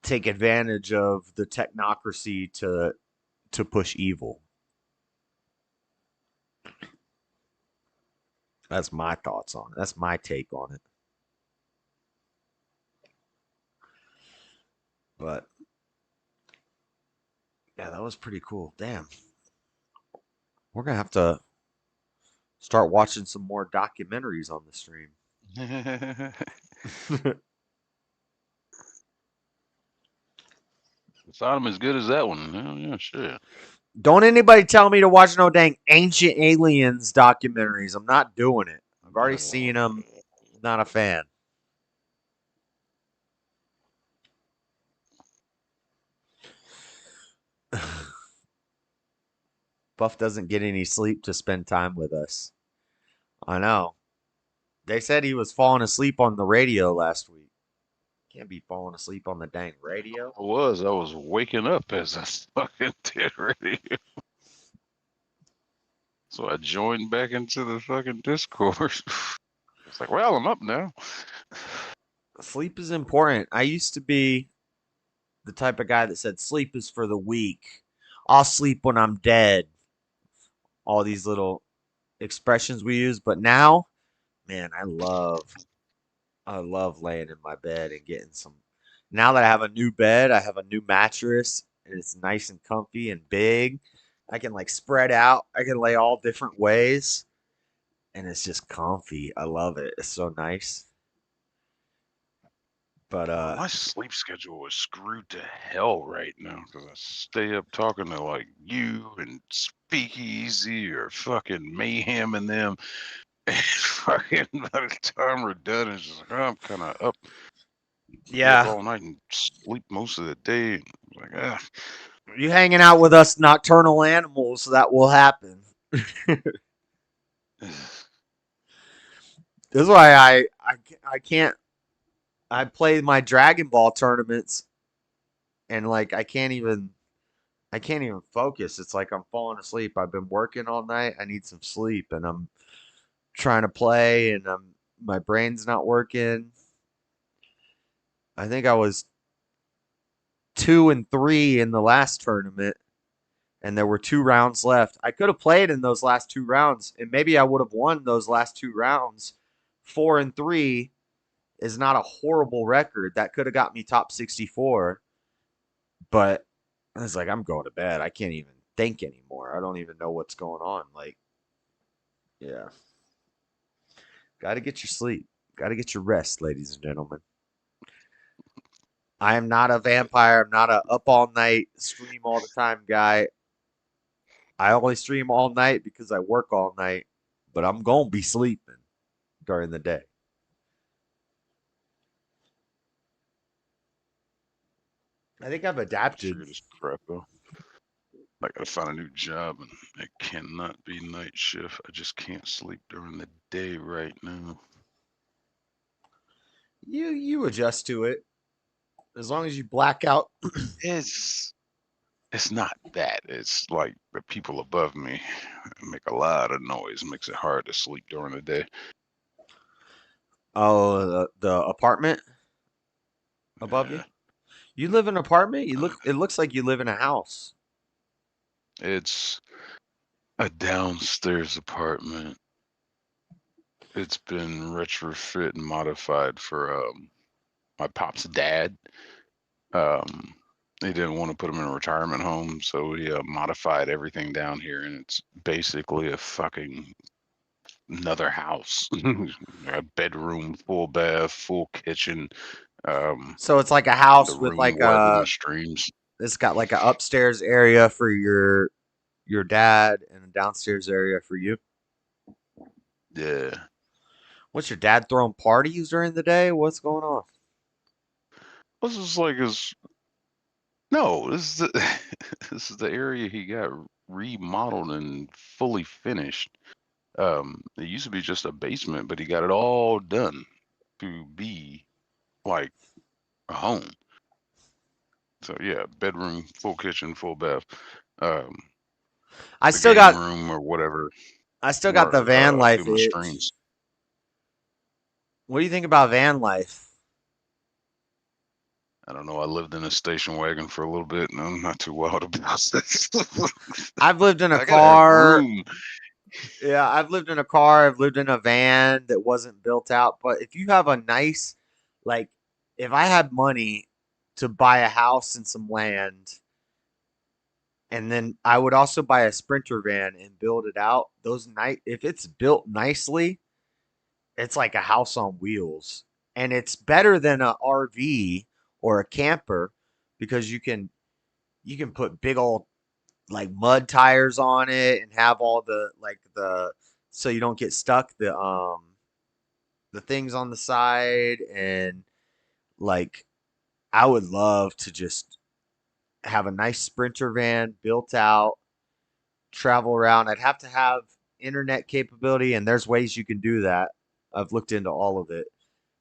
take advantage of the technocracy to push evil. That's my thoughts on it. That's my take on it. But yeah, that was pretty cool. Damn. We're going to have to start watching some more documentaries on the stream. It's not as good as that one. Yeah, sure. Don't anybody tell me to watch no dang Ancient Aliens documentaries. I'm not doing it. I've already seen them. Not a fan. Buff doesn't get any sleep to spend time with us. I know. They said he was falling asleep on the radio last week. Can't be falling asleep on the dang radio. I was waking up as I fucking did radio. So I joined back into the fucking Discord. It's like, well, I'm up now. Sleep is important. I used to be the type of guy that said sleep is for the weak. I'll sleep when I'm dead. All these little expressions we use, but now, man, I love laying in my bed and getting some. Now that I have a new bed, I have a new mattress, and it's nice and comfy and big. I can like spread out. I can lay all different ways, and it's just comfy. I love it. It's so nice. But my sleep schedule is screwed to hell right now because I stay up talking to like you and Speakeasy or fucking Mayhem and them. And fucking by the time we're done, it's just like, oh, I'm kind of up. Yeah. All night and sleep most of the day. Like, ah. You hanging out with us nocturnal animals, that will happen. This is why I can't. I play my Dragon Ball tournaments, and like I can't even focus. It's like I'm falling asleep. I've been working all night. I need some sleep, and I'm trying to play, and my brain's not working. I think I was 2-3 in the last tournament, and there were 2 rounds left. I could have played in those last 2 rounds, and maybe I would have won those last 2 rounds. 4-3 is not a horrible record. That could have got me top 64. But I was like, I'm going to bed. I can't even think anymore. I don't even know what's going on. Like, yeah. Got to get your sleep. Got to get your rest, ladies and gentlemen. I am not a vampire. I'm not a up all night, stream all the time guy. I only stream all night because I work all night, but I'm going to be sleeping during the day. I think I've adapted. Figure this crap out. I gotta find a new job, and it cannot be night shift. I just can't sleep during the day right now. You adjust to it as long as you black out. It's not that. It's like the people above me make a lot of noise. Makes it hard to sleep during the day. Oh, the apartment above you. You live in an apartment? It looks like you live in a house. It's a downstairs apartment. It's been retrofit and modified for my pop's dad. They didn't want to put him in a retirement home, so we modified everything down here, and it's basically a fucking another house. A bedroom, full bath, full kitchen. So it's like a house the with room like where I do a. my streams. It's got like an upstairs area for your dad and a downstairs area for you. Yeah. What's your dad throwing parties during the day? What's going on? This is like his. No, this is the this is the area he got remodeled and fully finished. It used to be just a basement, but he got it all done to be like a home. So yeah, bedroom, full kitchen, full bath. I the still game got room or whatever. I still got the van I do life my itch. streams. What do you think about van life? I don't know. I lived in a station wagon for a little bit, and I'm not too wild about this. I've lived in a I gotta have car. room. Yeah, I've lived in a car. I've lived in a van that wasn't built out. But if you have a nice, like, if I had money to buy a house and some land, and then I would also buy a Sprinter van and build it out. If it's built nicely, it's like a house on wheels, and it's better than a RV or a camper because you can put big old like mud tires on it and have all the so you don't get stuck the things on the side. And like I would love to just have a nice Sprinter van built out, travel around. I'd have to have internet capability, and there's ways you can do that. I've looked into all of it.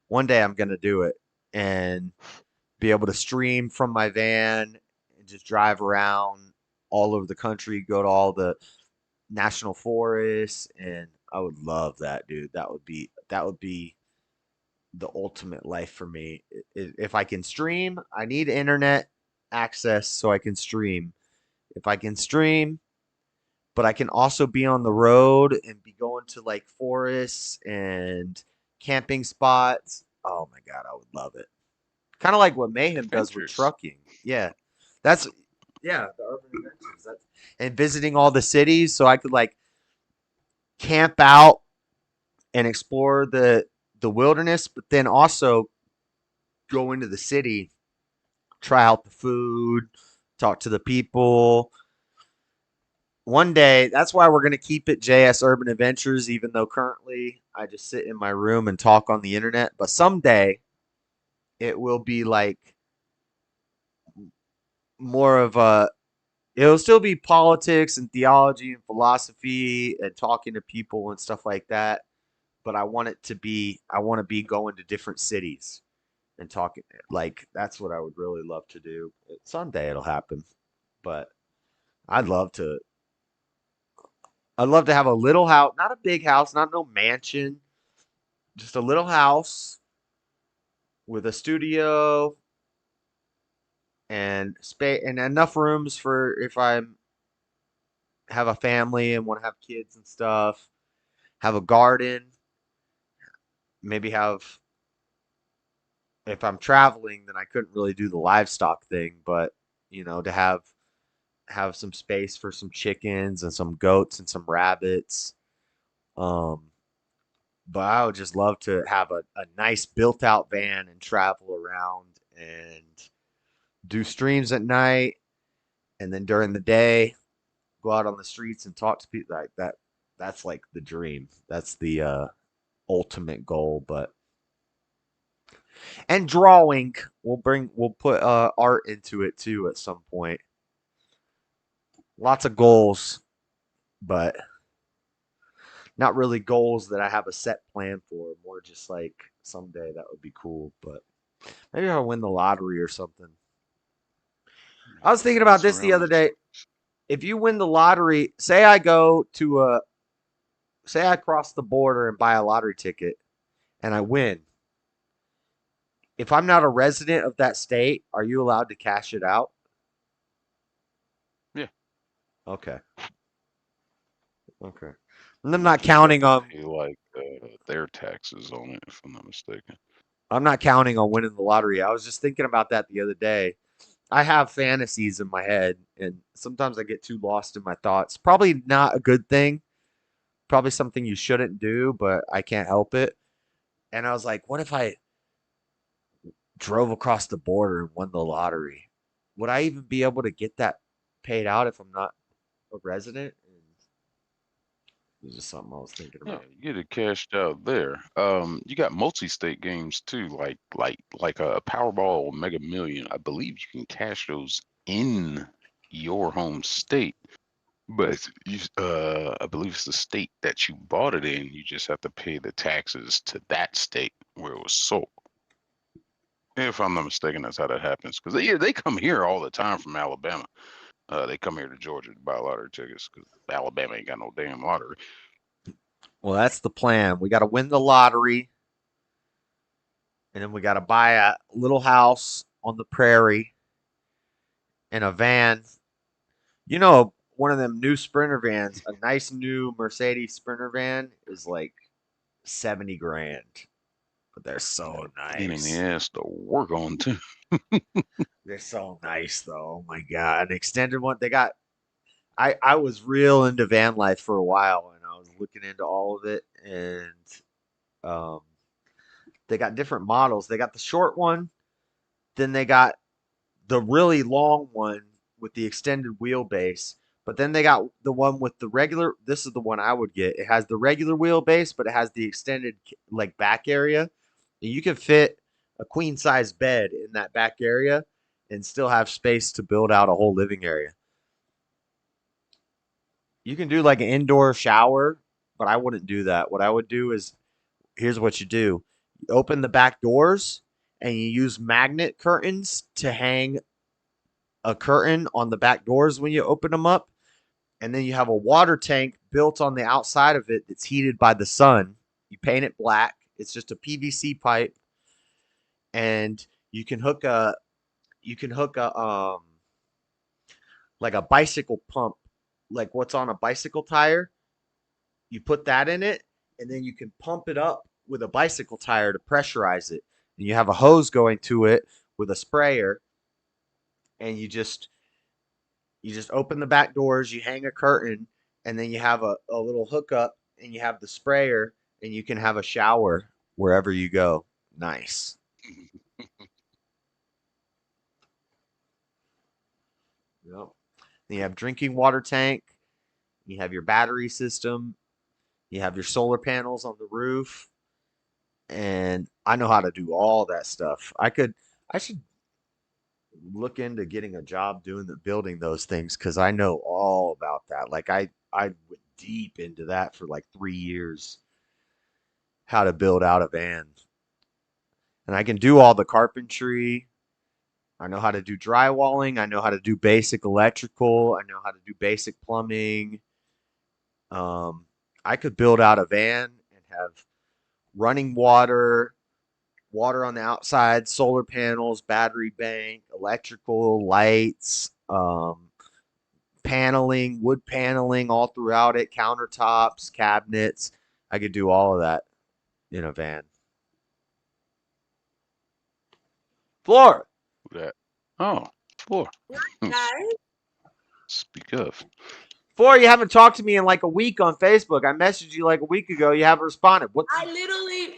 One day I'm going to do it and be able to stream from my van and just drive around all over the country, go to all the national forests, and I would love that, dude. That would be the ultimate life for me. If I can stream, I need internet access so I can stream. If I can stream, but I can also be on the road and be going to like forests and camping spots. Oh my god, I would love it. Kind of like what Mayhem does with trucking. Yeah. The urban adventures. And visiting all the cities so I could like camp out and explore the wilderness, but then also go into the city, try out the food, talk to the people. One day, that's why we're going to keep it JS Urban Adventures, even though currently I just sit in my room and talk on the internet. But someday it will be like more of it'll still be politics and theology and philosophy and talking to people and stuff like that. But I want to be going to different cities and talking. Like, that's what I would really love to do. Someday it'll happen. But I'd love to have a little house, not a big house, not no mansion, just a little house with a studio and space and enough rooms for if I have a family and want to have kids and stuff. Have a garden. Maybe if I'm traveling, then I couldn't really do the livestock thing, but to have some space for some chickens and some goats and some rabbits. but I would just love to have a nice built out van and travel around and do streams at night, and then during the day go out on the streets and talk to people like that. That's like the dream. That's the ultimate goal. But and drawing, we'll put art into it too at some point. Lots of goals, but not really goals that I have a set plan for. More just like someday that would be cool. But maybe I'll win the lottery or something. I was thinking about this the other day. If you win the lottery, say I cross the border and buy a lottery ticket and I win. If I'm not a resident of that state, are you allowed to cash it out? Yeah. Okay. And I'm not counting on like their taxes on it, if I'm not mistaken. I'm not counting on winning the lottery. I was just thinking about that the other day. I have fantasies in my head, and sometimes I get too lost in my thoughts. Probably not a good thing. Probably something you shouldn't do, but I can't help it. And I was like, what if I drove across the border and won the lottery? Would I even be able to get that paid out if I'm not a resident? It was just something I was thinking Yeah, about. you get it cashed out there. You got multi-state games too, like a Powerball or Mega Million. I believe you can cash those in your home state, but I believe it's the state that you bought it in. You just have to pay the taxes to that state where it was sold. If I'm not mistaken, that's how that happens. Because they come here all the time from Alabama. They come here to Georgia to buy lottery tickets because Alabama ain't got no damn lottery. Well, that's the plan. We got to win the lottery, and then we got to buy a little house on the prairie and a van. You know, one of them new Sprinter vans, a nice new Mercedes Sprinter van is like 70 grand. But they're so Pain in the nice. ass to work on too. They're so nice though. Oh my god. An extended one. I was real into van life for a while, and I was looking into all of it, and they got different models. They got the short one, then they got the really long one with the extended wheelbase. But then they got the one with the regular. This is the one I would get. It has the regular wheelbase, but it has the extended like back area. And you can fit a queen size bed in that back area and still have space to build out a whole living area. You can do like an indoor shower, but I wouldn't do that. What I would do is here's what you do. You open the back doors and you use magnet curtains to hang a curtain on the back doors when you open them up. And then you have a water tank built on the outside of it that's heated by the sun. You paint it black. It's just a PVC pipe. And you can hook a like a bicycle pump, like what's on a bicycle tire. You put that in it, and then you can pump it up with a bicycle tire to pressurize it. And you have a hose going to it with a sprayer, and you just open the back doors, you hang a curtain, and then you have a little hookup, and you have the sprayer, and you can have a shower wherever you go. Nice. Yep. Then you have drinking water tank. You have your battery system. You have your solar panels on the roof. And I know how to do all that stuff. I should look into getting a job building those things because I know all about that. Like I went deep into that for like 3 years. How to build out a van. And I can do all the carpentry. I know how to do drywalling. I know how to do basic electrical. I know how to do basic plumbing. I could build out a van and have running water on the outside, solar panels, battery bank, electrical, lights, paneling, wood paneling all throughout it, countertops, cabinets. I could do all of that in a van. Floor. That. Oh, floor. Guys, Speak of. 4, you haven't talked to me in like a week on Facebook. I messaged you like a week ago. You haven't responded. What? I literally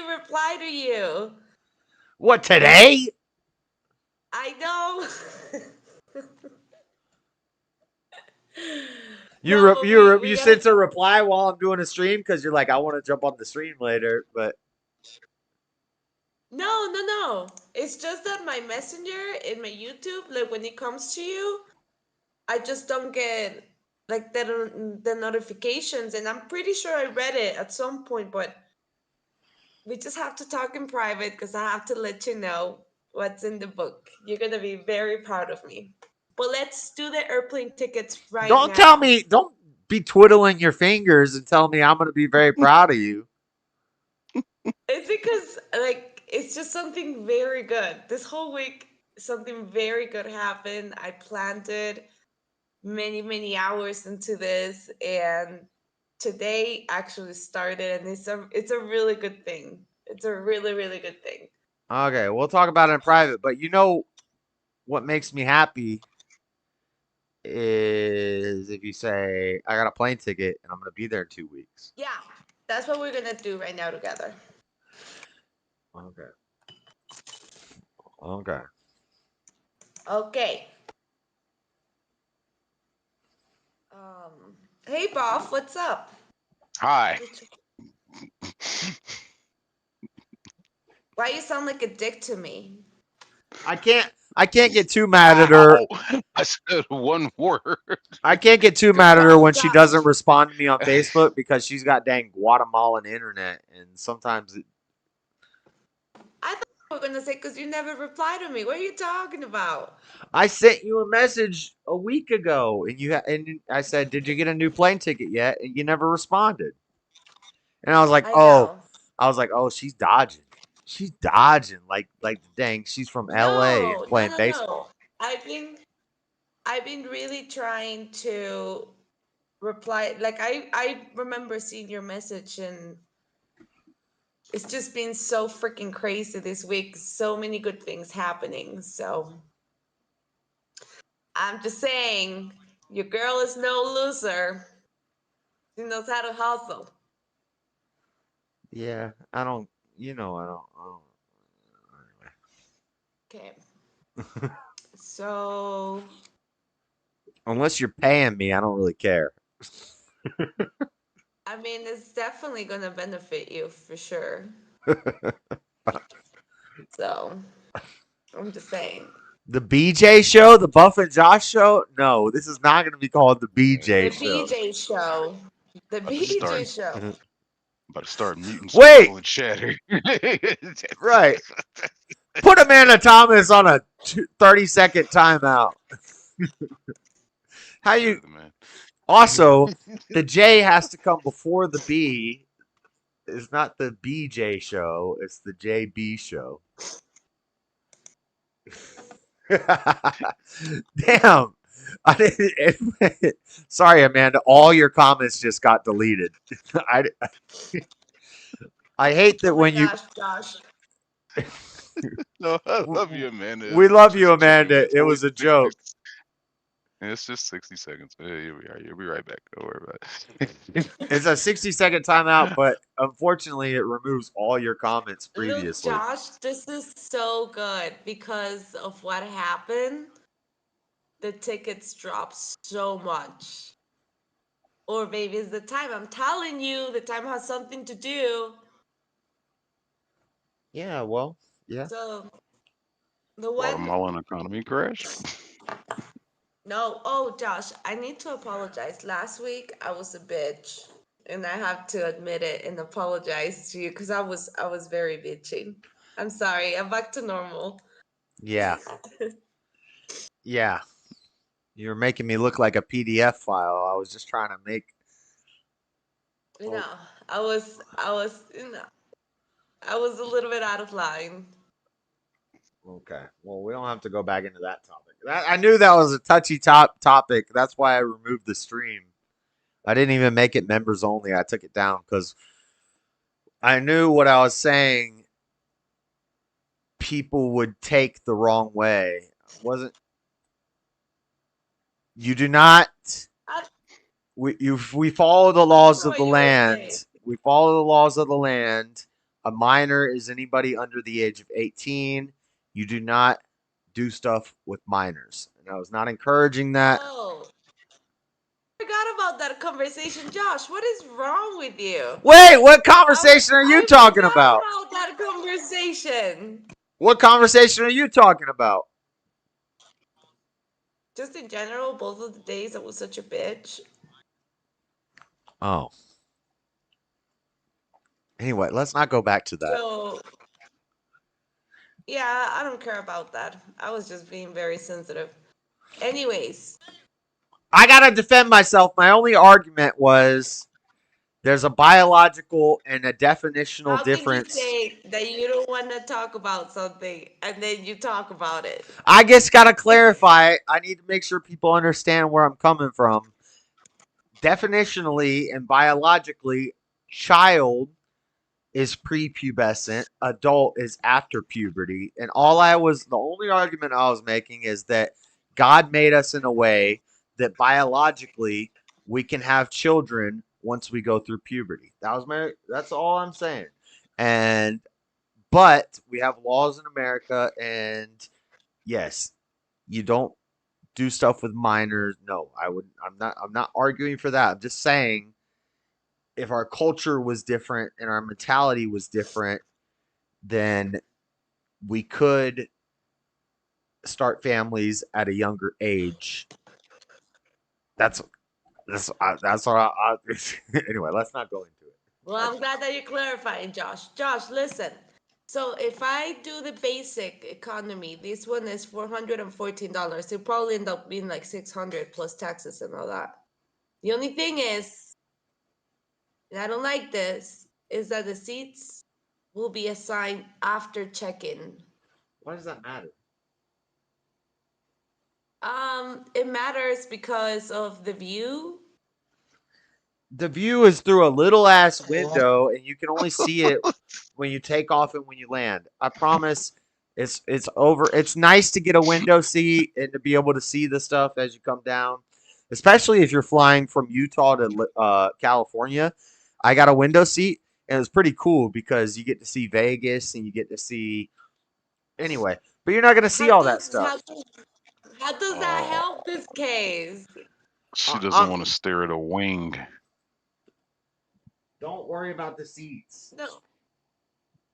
reply to you. What, today? I know. You sent a reply while I'm doing a stream because you're like, I want to jump on the stream later, but No. It's just that my messenger in my YouTube, like when it comes to you, I just don't get like the notifications, and I'm pretty sure I read it at some point, but we just have to talk in private because I have to let you know what's in the book. You're gonna be very proud of me. But let's do the airplane tickets right now. don't be twiddling your fingers and tell me I'm going to be very proud of you. It's because like it's just something very good. This whole week, something very good happened. I planned it many hours into this, and today actually started, and it's a really good thing. It's a really good thing. Okay, we'll talk about it in private, but you know what makes me happy is if you say, I got a plane ticket and I'm going to be there in 2 weeks. Yeah, that's what we're gonna do right now together. Okay. Okay. Hey, Boff, what's up? Hi. Why you sound like a dick to me? I can't get too mad at her. I said one word. I can't get too mad at her when she doesn't respond to me on Facebook because she's got dang Guatemalan internet, and sometimes I thought you were gonna say because you never replied to me. What are you talking about? I sent you a message a week ago, and I said, "Did you get a new plane ticket yet?" And you never responded. And I was like, "Oh, she's dodging. She's dodging. Like dang, she's from LA and playing baseball." I've been really trying to reply. Like I remember seeing your message, and it's just been so freaking crazy this week. So many good things happening. So I'm just saying, your girl is no loser. She knows how to hustle. Yeah, I don't. Okay. So Unless you're paying me, I don't really care. I mean, it's definitely gonna benefit you for sure. So I'm just saying. The BJ show, the Buff and Josh show. No, this is not going to be called the BJ show. BJ show. The BJ show. About to start muting some people in chat here. Right. Put Amanda Thomas on a 30-second timeout. How you? Also, the J has to come before the B. It's not the BJ show. It's the JB show. Damn. Sorry, Amanda. All your comments just got deleted. I hate that when you. Josh. No, I love you, Amanda. We love you, Amanda. It was a joke. It's just 60 seconds. Here we are. You'll be right back. Don't worry about it. It's a 60-second timeout, but unfortunately, it removes all your comments previously. Look, Josh, this is so good because of what happened. The tickets dropped so much. Or maybe it's the time. I'm telling you, the time has something to do. Yeah, well, yeah. So the Guatemalan economy crash. No, oh Josh, I need to apologize. Last week I was a bitch, and I have to admit it and apologize to you because I was very bitchy. I'm sorry. I'm back to normal. Yeah. Yeah. You're making me look like a PDF file. I was just trying to make. You know, I was a little bit out of line. Okay. Well, we don't have to go back into that topic. I knew that was a touchy topic. That's why I removed the stream. I didn't even make it members only. I took it down because I knew what I was saying people would take the wrong way. You do not we follow the laws of what the you were saying. land. We follow the laws of the land. A minor is anybody under the age of 18. You do not do stuff with minors. And I was not encouraging that. Oh, I forgot about that conversation, Josh. What is wrong with you? Wait, what conversation are you talking forgot about? about that conversation. What conversation are you talking about? Just in general, both of the days I was such a bitch. Oh. Anyway, let's not go back to that. So, yeah, I don't care about that. I was just being very sensitive. Anyways. I gotta defend myself. My only argument was there's a biological and a definitional difference. How can you say that you don't want to talk about something and then you talk about it? I just gotta clarify. I need to make sure people understand where I'm coming from. Definitionally and biologically, child is prepubescent, adult is after puberty, and the only argument I was making is that God made us in a way that biologically we can have children once we go through puberty. That's all I'm saying. But we have laws in America, and yes, you don't do stuff with minors. No, I'm not arguing for that. I'm just saying if our culture was different and our mentality was different, then we could start families at a younger age. That's what I anyway, let's not go into it. Well, I'm glad that you're clarifying, Josh. Josh, listen. So if I do the basic economy, this one is $414. It'll probably end up being like $600 plus taxes and all that. The only thing is, and I don't like this, is that the seats will be assigned after check-in. Why does that matter? It matters because of the view. The view is through a little ass window, and you can only see it when you take off and when you land. I promise. It's over. It's nice to get a window seat and to be able to see the stuff as you come down, especially if you're flying from Utah to California. I got a window seat, and it's pretty cool because you get to see Vegas and you get to see. Anyway, but you're not gonna see all that stuff. How does that help this case? She doesn't want to stare at a wing. Don't worry about the seats. No.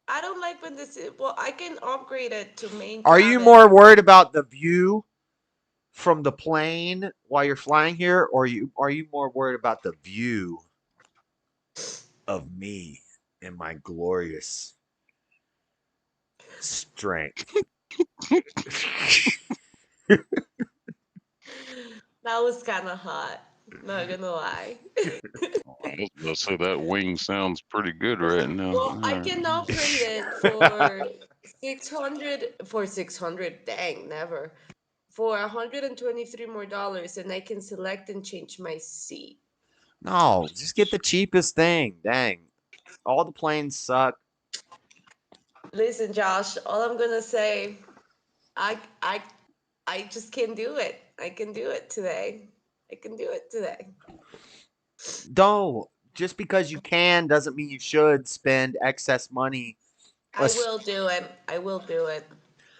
I don't like when this is. Well, I can upgrade it to main. Are you more worried about the view from the plane while you're flying here, or are you more worried about the view of me and my glorious strength? That was kind of hot. Not gonna lie. Let's say that wing sounds pretty good right now. Well, I can upgrade it for 600. For 600, dang, never. For $123 more, and I can select and change my seat. No, just get the cheapest thing. Dang, all the planes suck. Listen, Josh. All I'm gonna say, I just can't do it. I can do it today. No, just because you can doesn't mean you should spend excess money. I will do it.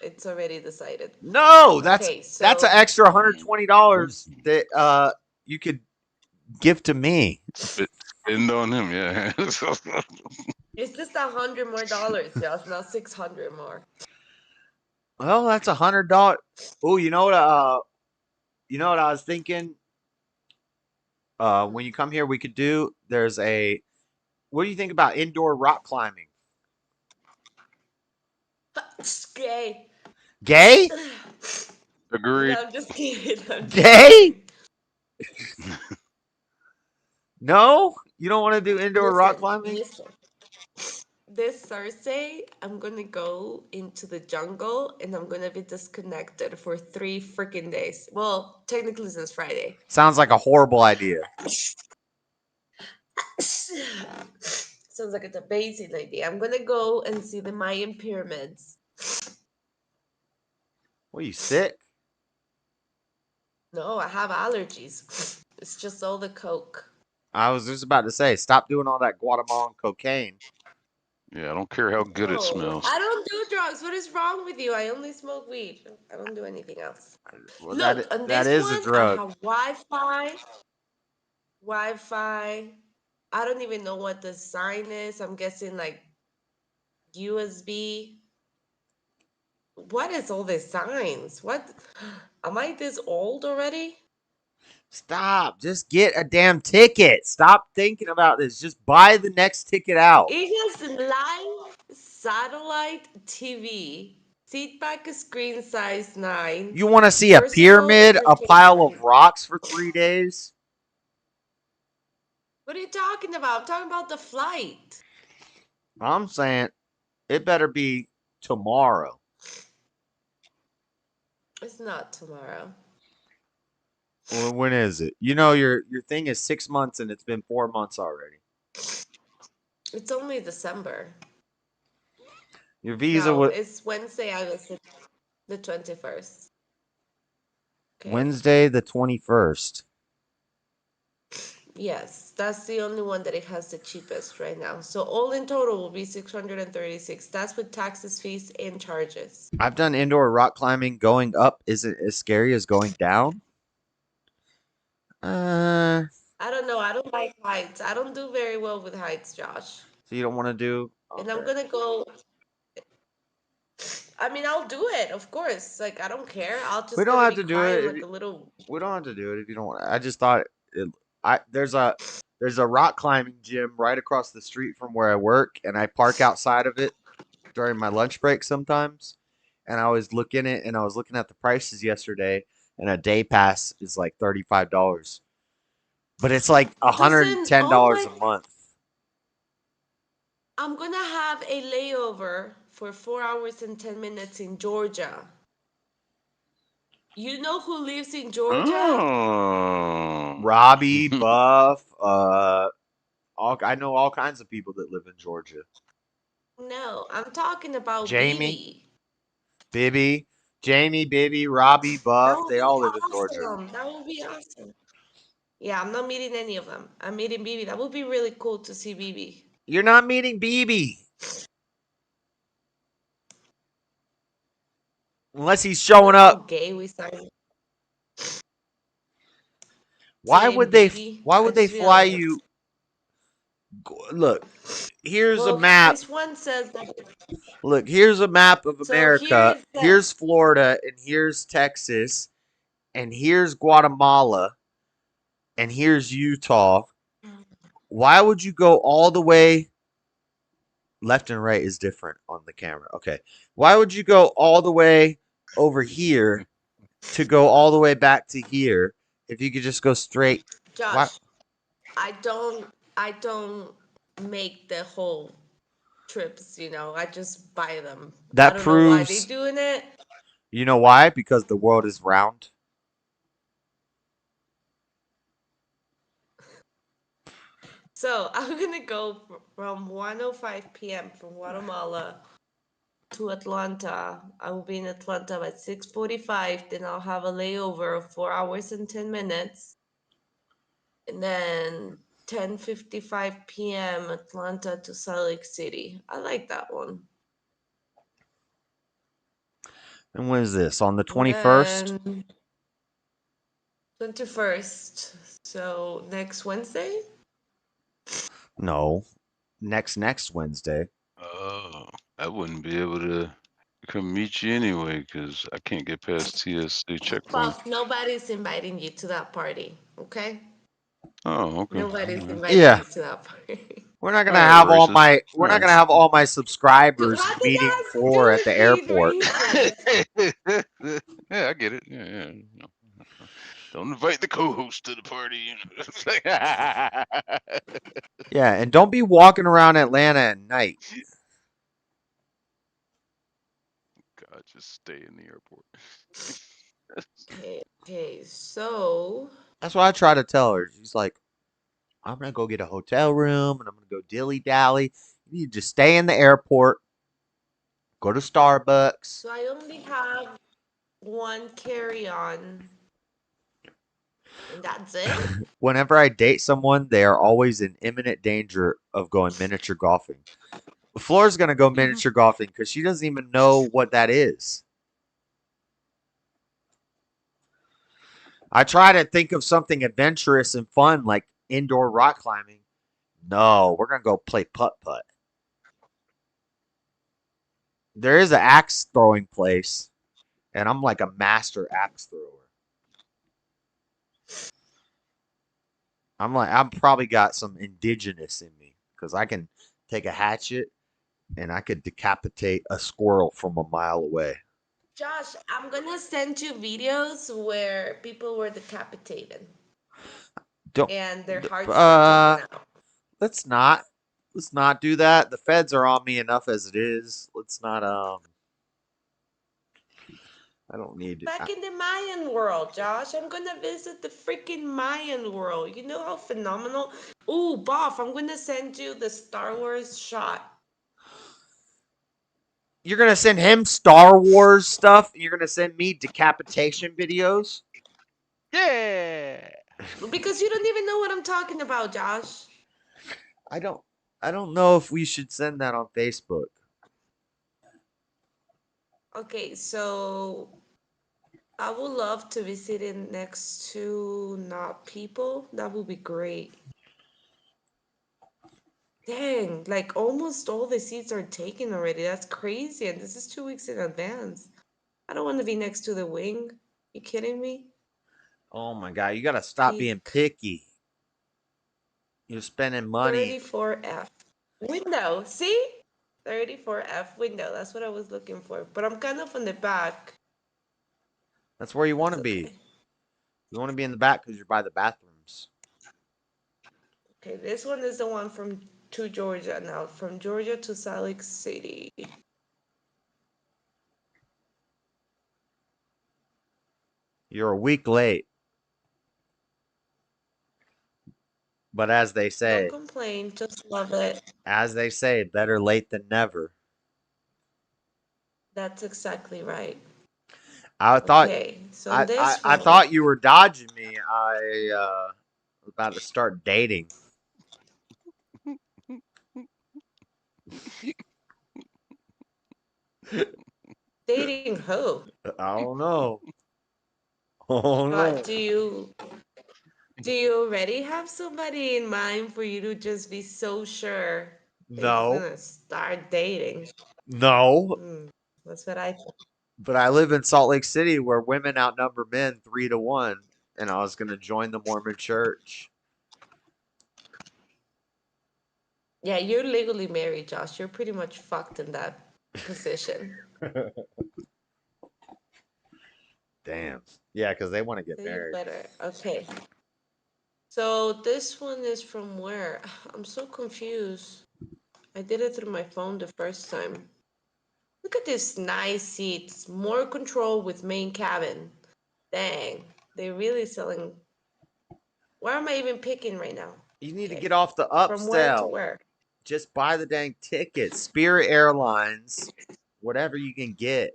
It's already decided. No, that's okay, that's an extra $120 that you could give to me. Spend on him, yeah. It's just $100 more, Josh, not 600 more. Well, that's $100. Oh, you know what I was thinking? When you come here, we could do. What do you think about indoor rock climbing? Gay. Gay? Agreed. No, I'm just kidding. Gay? No, you don't want to do indoor rock climbing. Listen. This Thursday, I'm gonna go into the jungle and I'm gonna be disconnected for 3 freaking days. Well, technically since Friday. Sounds like a horrible idea. Sounds like it's a basic idea. I'm gonna go and see the Mayan pyramids. What, are you sick? No, I have allergies. It's just all the coke. I was just about to say, stop doing all that Guatemalan cocaine. Yeah, I don't care how good it No, smells. I don't do drugs. What is wrong with you? I only smoke weed. I don't do anything else. Well, Look, on that this is a one, I drug. have Wi-Fi. I don't even know what the sign is. I'm guessing like USB. What is all these signs? What? Am I this old already? Stop. Just get a damn ticket. Stop thinking about this. Just buy the next ticket out. It has live satellite TV. Seat back screen size 9. You want to see a Personal pyramid, a pile of entertainment. rocks for 3 days? What are you talking about? I'm talking about the flight. I'm saying it better be tomorrow. It's not tomorrow. Well, when is it? You know your thing is 6 months and it's been 4 months already. It's only December. Your visa No, was it's Wednesday, August the 21st. Okay. Wednesday the 21st. Yes, that's the only one that it has the cheapest right now. So all in total will be 636. That's with taxes, fees, and charges. I've done indoor rock climbing. Going up isn't as scary as going down. I don't know. I don't like heights. I don't do very well with heights, Josh. So you don't want to do? And I'm gonna go. I mean, I'll do it, of course. Like, I don't care. I'll just We don't gonna have be to do quiet it. like a little. We don't have to do it if you don't want. I just thought there's a rock climbing gym right across the street from where I work, and I park outside of it during my lunch break sometimes. And I was looking at the prices yesterday, and a day pass is like $35, but it's like $110 a month. I'm gonna have a layover for 4 hours and 10 minutes in Georgia. You know who lives in Georgia? Oh. Robbie, Buff, I know all kinds of people that live in Georgia. No, I'm talking about Jamie, Bibi. Jamie, Bibby, Robbie, Buff, they all live in Georgia. Awesome. That would be awesome. Yeah, I'm not meeting any of them. I'm meeting Bibi. That would be really cool to see Bibi. You're not meeting Bibi. Unless he's showing up. Gay we started. Why would they fly you? Look, here's a map. This one says that. Look, here's a map of America. So here's Florida, and here's Texas, and here's Guatemala, and here's Utah. Why would you go all the way? Left and right is different on the camera. Okay. Why would you go all the way over here to go all the way back to here if you could just go straight? Josh, I don't make the whole trips, I just buy them. That I don't proves know why they doing it. You know why? Because the world is round. So I'm gonna go from 1:05 p.m. from Guatemala to Atlanta. I will be in Atlanta by 6:45. Then I'll have a layover of 4 hours and 10 minutes, and then 10:55 p.m. Atlanta to Salt Lake City. I like that one. And when is this? On the 21st? 21st. So next Wednesday? No. Next Wednesday. Oh, I wouldn't be able to come meet you anyway because I can't get past TSA checkpoint. Well, nobody's inviting you to that party, okay? Oh, okay. Nobody's inviting you to that party. We're not gonna have all my gonna have all my subscribers meeting floor at the airport. Yeah, I get it. Yeah. Don't invite the co-host to the party. Yeah, and don't be walking around Atlanta at night. God, just stay in the airport. Okay, so that's what I try to tell her. She's like, I'm gonna go get a hotel room and I'm gonna go dilly-dally. You need to just stay in the airport. Go to Starbucks. So I only have one carry-on. And that's it? Whenever I date someone, they are always in imminent danger of going miniature golfing. Flora's gonna go miniature golfing because she doesn't even know what that is. I try to think of something adventurous and fun like indoor rock climbing. No, we're gonna go play putt putt. There is an axe throwing place, and I'm like a master axe thrower. I'm probably got some indigenous in me because I can take a hatchet and I could decapitate a squirrel from a mile away. Josh, I'm gonna send you videos where people were decapitated Don't and their hearts were taken out. let's not do that. The feds are on me enough as it is. Let's not I don't need it. Back in the Mayan world, Josh. I'm gonna visit the freaking Mayan world. You know how phenomenal? Ooh, Boff, I'm gonna send you the Star Wars shot. You're gonna send him Star Wars stuff. And you're gonna send me decapitation videos. Yeah. Because you don't even know what I'm talking about, Josh. I don't know if we should send that on Facebook. Okay, so I would love to be sitting next to not people. That would be great. Dang, like almost all the seats are taken already. That's crazy. And this is 2 weeks in advance. I don't want to be next to the wing. You kidding me? Oh my god, you gotta stop being picky. You're spending money. 34F. Window. See? 34F window. That's what I was looking for. But I'm kind of on the back. That's where you want to be. You want to be in the back because you're by the bathrooms. Okay, this one is the one to Georgia now. From Georgia to Salt Lake City. You're a week late. But as they say, Don't complain, just love it. As they say, better late than never. That's exactly right. I thought okay, so I thought you were dodging me. I was about to start dating. Dating who? I don't know. Oh no. Do you already have somebody in mind for you to just be so sure that you're gonna start dating? No. That's what I thought. But I live in Salt Lake City where women outnumber men 3-1, and I was gonna join the Mormon church. Yeah, you're legally married, Josh. You're pretty much fucked in that position. Damn. Yeah, because they want to get So you married. better. Okay. So this one is from where? I'm so confused. I did it through my phone the first time. Look at this nice seats. More control with main cabin. Dang. They're really selling. Where am I even picking right now? You need to get off the upsell. From where to where? Just buy the dang ticket. Spirit Airlines. Whatever you can get.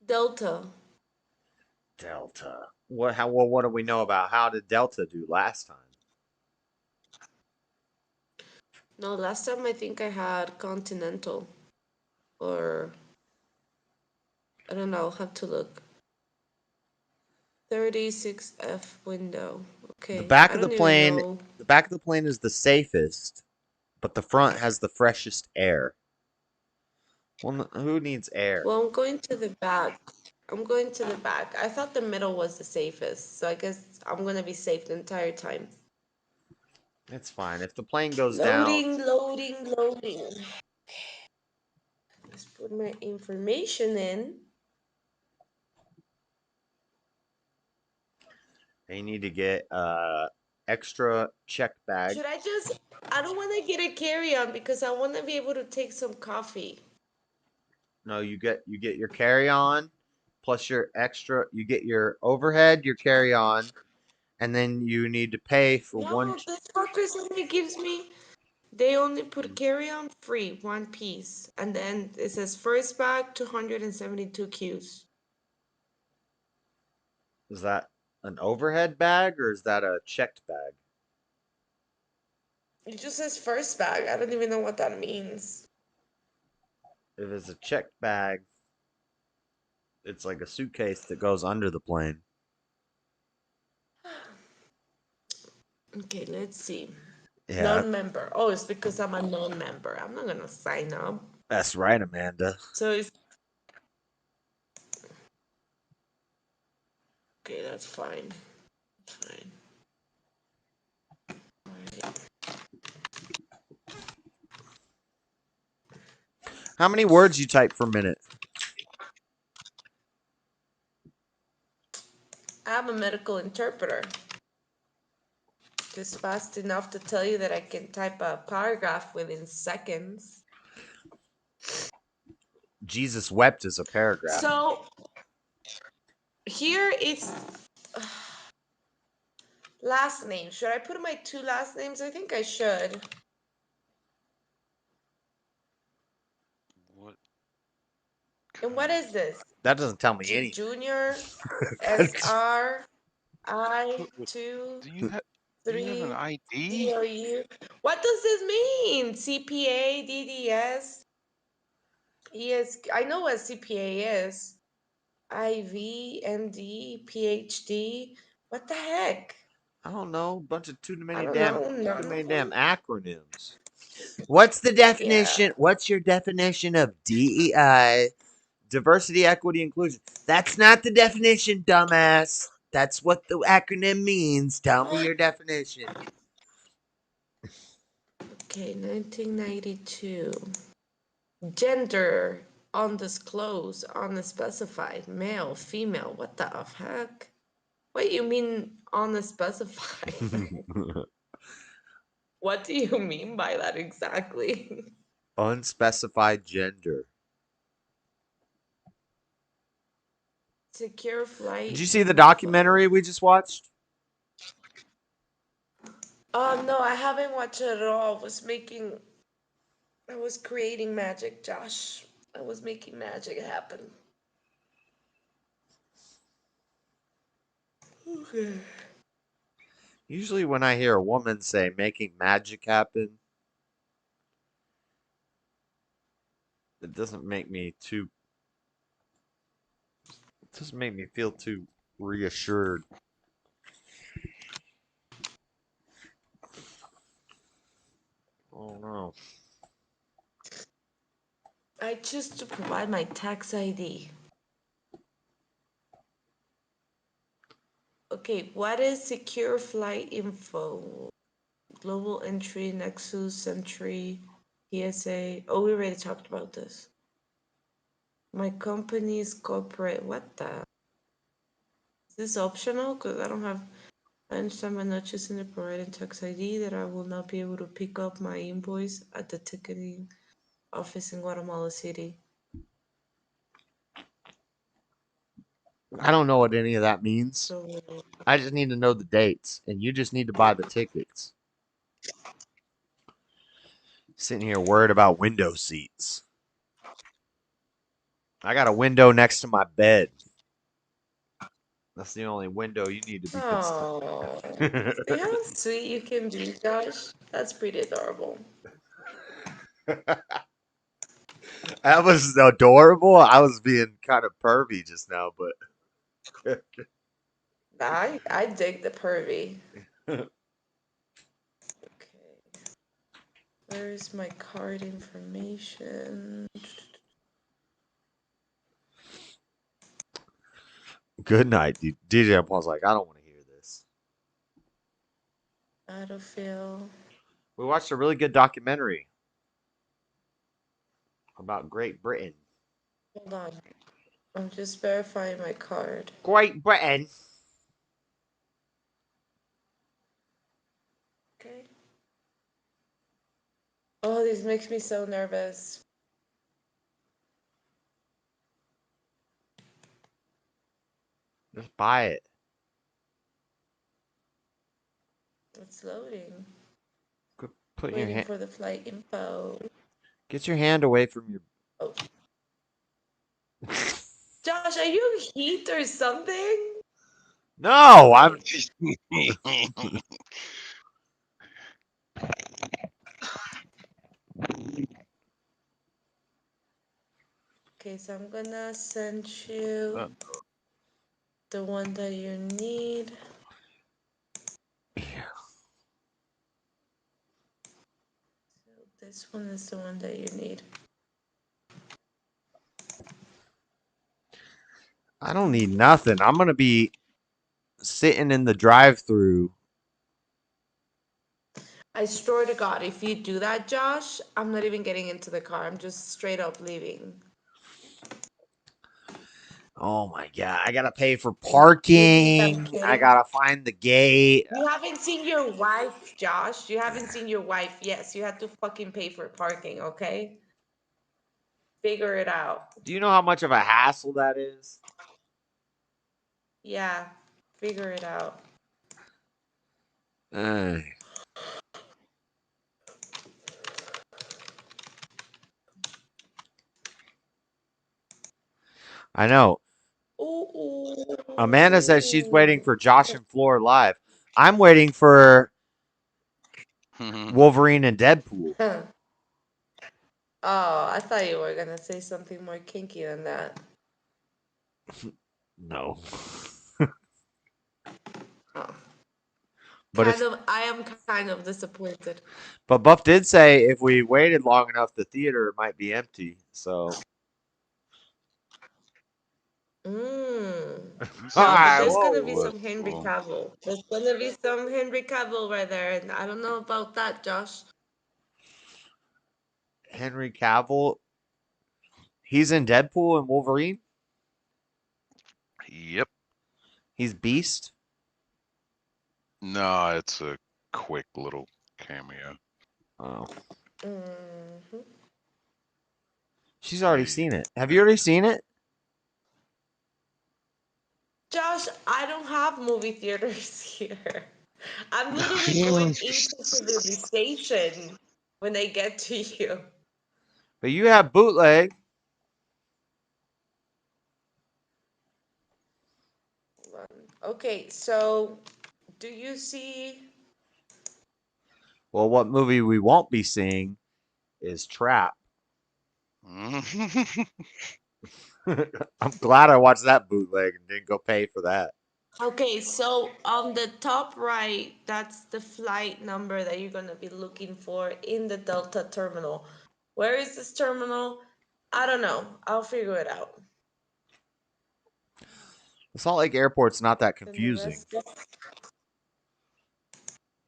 Delta. Delta. What do we know about how did Delta do last time? No, last time I think I had Continental. Or I don't know, I'll have to look. 36F window. Okay. The back of the plane is the safest, but the front has the freshest air. Well, who needs air? Well, I'm going to the back. I thought the middle was the safest, so I guess I'm gonna be safe the entire time. It's fine. If the plane goes down. Loading. Let's put my information in. They need to get extra check bag. I don't want to get a carry-on because I want to be able to take some coffee. No, you get your carry-on plus your extra. You get your overhead, your carry-on, and then you need to pay for one. No, this fuckers only gives me. They only put carry-on free, one piece, and then it says first bag 272 Qs. Is that An overhead bag, or is that a checked bag? It just says first bag. I don't even know what that means. If it's a checked bag, it's like a suitcase that goes under the plane. Okay, let's see. Yeah. Non-member. Oh, it's because I'm a non-member. I'm not gonna sign up. That's right, Amanda. So it's okay. That's fine. Fine. How many words you type per minute? I'm a medical interpreter. Just fast enough to tell you that I can type a paragraph within seconds. Jesus wept is a paragraph. So here is last name. Should I put my 2 last names? I think I should. What? And what is this? That doesn't tell me anything. Junior SR I 2 Do you have 3 an ID? DOU. What does this mean? CPA, DDS, ES. I know what CPA is. IV, MD, PhD. What the heck? I don't know. Bunch of too many don't damn know. too many damn acronyms. What's the definition? Yeah. What's your definition of DEI? Diversity, equity, inclusion. That's not the definition, dumbass. That's what the acronym means. Tell me your definition. Okay, 1992. Gender, undisclosed, unspecified, male, female. What the heck? What you mean unspecified? What do you mean by that exactly? Unspecified gender. Secure flight. Did you see the documentary we just watched? No, I haven't watched it at all. I was creating magic, Josh. I was making magic happen. Okay. Usually when I hear a woman say making magic happen, it doesn't make me feel too reassured. Oh no. I choose to provide my tax ID. Okay, what is secure flight info? Global entry, Nexus, Sentry, PSA. Oh, we already talked about this. My company's corporate. What the? Is this optional? Because I don't have. I understand by not choosing the provided tax ID that I will not be able to pick up my invoice at the ticketing office in Guatemala City. I don't know what any of that means. So, I just need to know the dates, and you just need to buy the tickets. Sitting here worried about window seats. I got a window next to my bed. That's the only window you need to be oh, see how sweet you can be, Josh? That's pretty adorable. That was adorable. I was being kind of pervy just now, but I dig the pervy. Okay. Where's my card information? good night, DJ Paul's like, I don't want to hear this. Autofill. We watched a really good documentary about Great Britain. Hold on. I'm just verifying my card. Great Britain. Okay. Oh, this makes me so nervous. Just buy it. It's loading. Put Waiting your hand. for the flight info. Get your hand away from your. Oh. Josh, are you heat or something? No, I'm. Okay, so I'm gonna send you the one that you need. So this one is the one that you need. I don't need nothing. I'm gonna be sitting in the drive-through. I swear to God, if you do that, Josh, I'm not even getting into the car. I'm just straight up leaving. Oh my god! I gotta pay for parking. I gotta find the gate. You haven't seen your wife, Josh. You haven't seen your wife. Yes, you have to fucking pay for parking, okay? Figure it out. Do you know how much of a hassle that is? Yeah, figure it out. I know. Ooh. Amanda says she's waiting for Josh and Floor live. I'm waiting for Wolverine and Deadpool. Oh, I thought you were gonna say something more kinky than that. No. Oh. But I am kind of disappointed. But Buff did say if we waited long enough, the theater might be empty. So. No, but there's gonna be some Henry Whoa. Cavill. There's gonna be some Henry Cavill right there, and I don't know about that, Josh. Henry Cavill. He's in Deadpool and Wolverine. Yep. He's Beast. No, it's a quick little cameo. Oh. Mm-hmm. She's already seen it. Have you already seen it? Josh, I don't have movie theaters here. I'm literally going into civilization when I get to you. But you have bootleg. Okay, so do you see? Well, what movie we won't be seeing is Trap. I'm glad I watched that bootleg and didn't go pay for that. Okay, so on the top right, that's the flight number that you're gonna be looking for in the Delta terminal. Where is this terminal? I don't know. I'll figure it out. The Salt Lake Airport's not that confusing.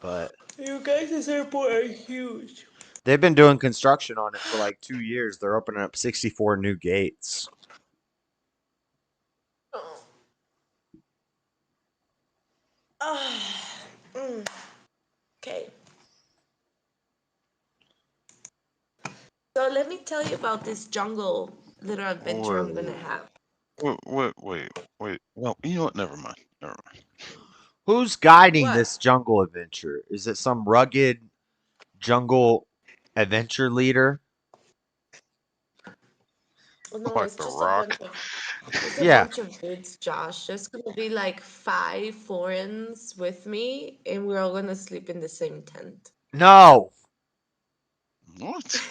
But you guys' airport are huge. They've been doing construction on it for like 2 years. They're opening up 64 new gates. Okay. So let me tell you about this jungle little adventure I'm gonna have. Wait. Well, you know what? Never mind. Who's guiding this jungle adventure? Is it some rugged jungle adventure leader? Oh, no, Like it's The just Rock. a bunch of dudes, Josh. There's gonna be like 5 foreigners with me, and we're all gonna sleep in the same tent. No. What?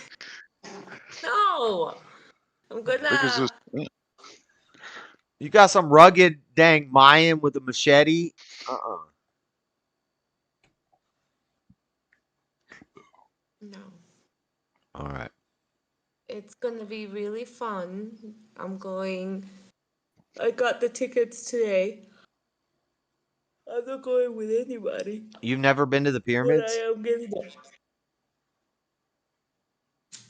No, I'm gonna. You got some rugged dang Mayan with a machete? No. All right. It's gonna be really fun. I got the tickets today. I'm not going with anybody. You've never been to the But pyramids? I am getting there.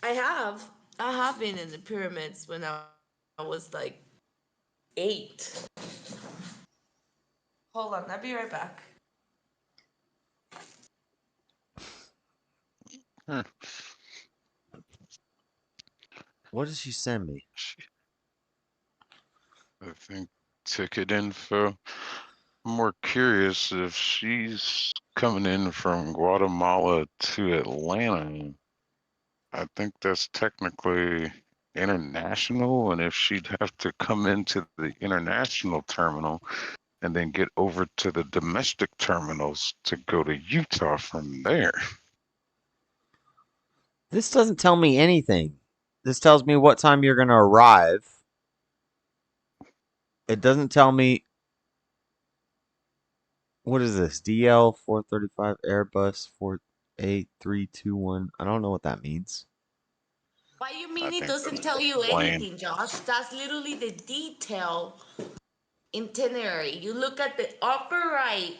I have been in the pyramids when I was like 8. Hold on, I'll be right back. What did she send me? I think ticket info. I'm more curious if she's coming in from Guatemala to Atlanta. I think that's technically international, and if she'd have to come into the international terminal and then get over to the domestic terminals to go to Utah from there. This doesn't tell me anything. This tells me what time you're going to arrive. It doesn't tell me. What is this? DL 435 Airbus 48321. I don't know what that means. Why you mean it doesn't tell you anything, Josh? That's literally the detail itinerary. You look at the upper right,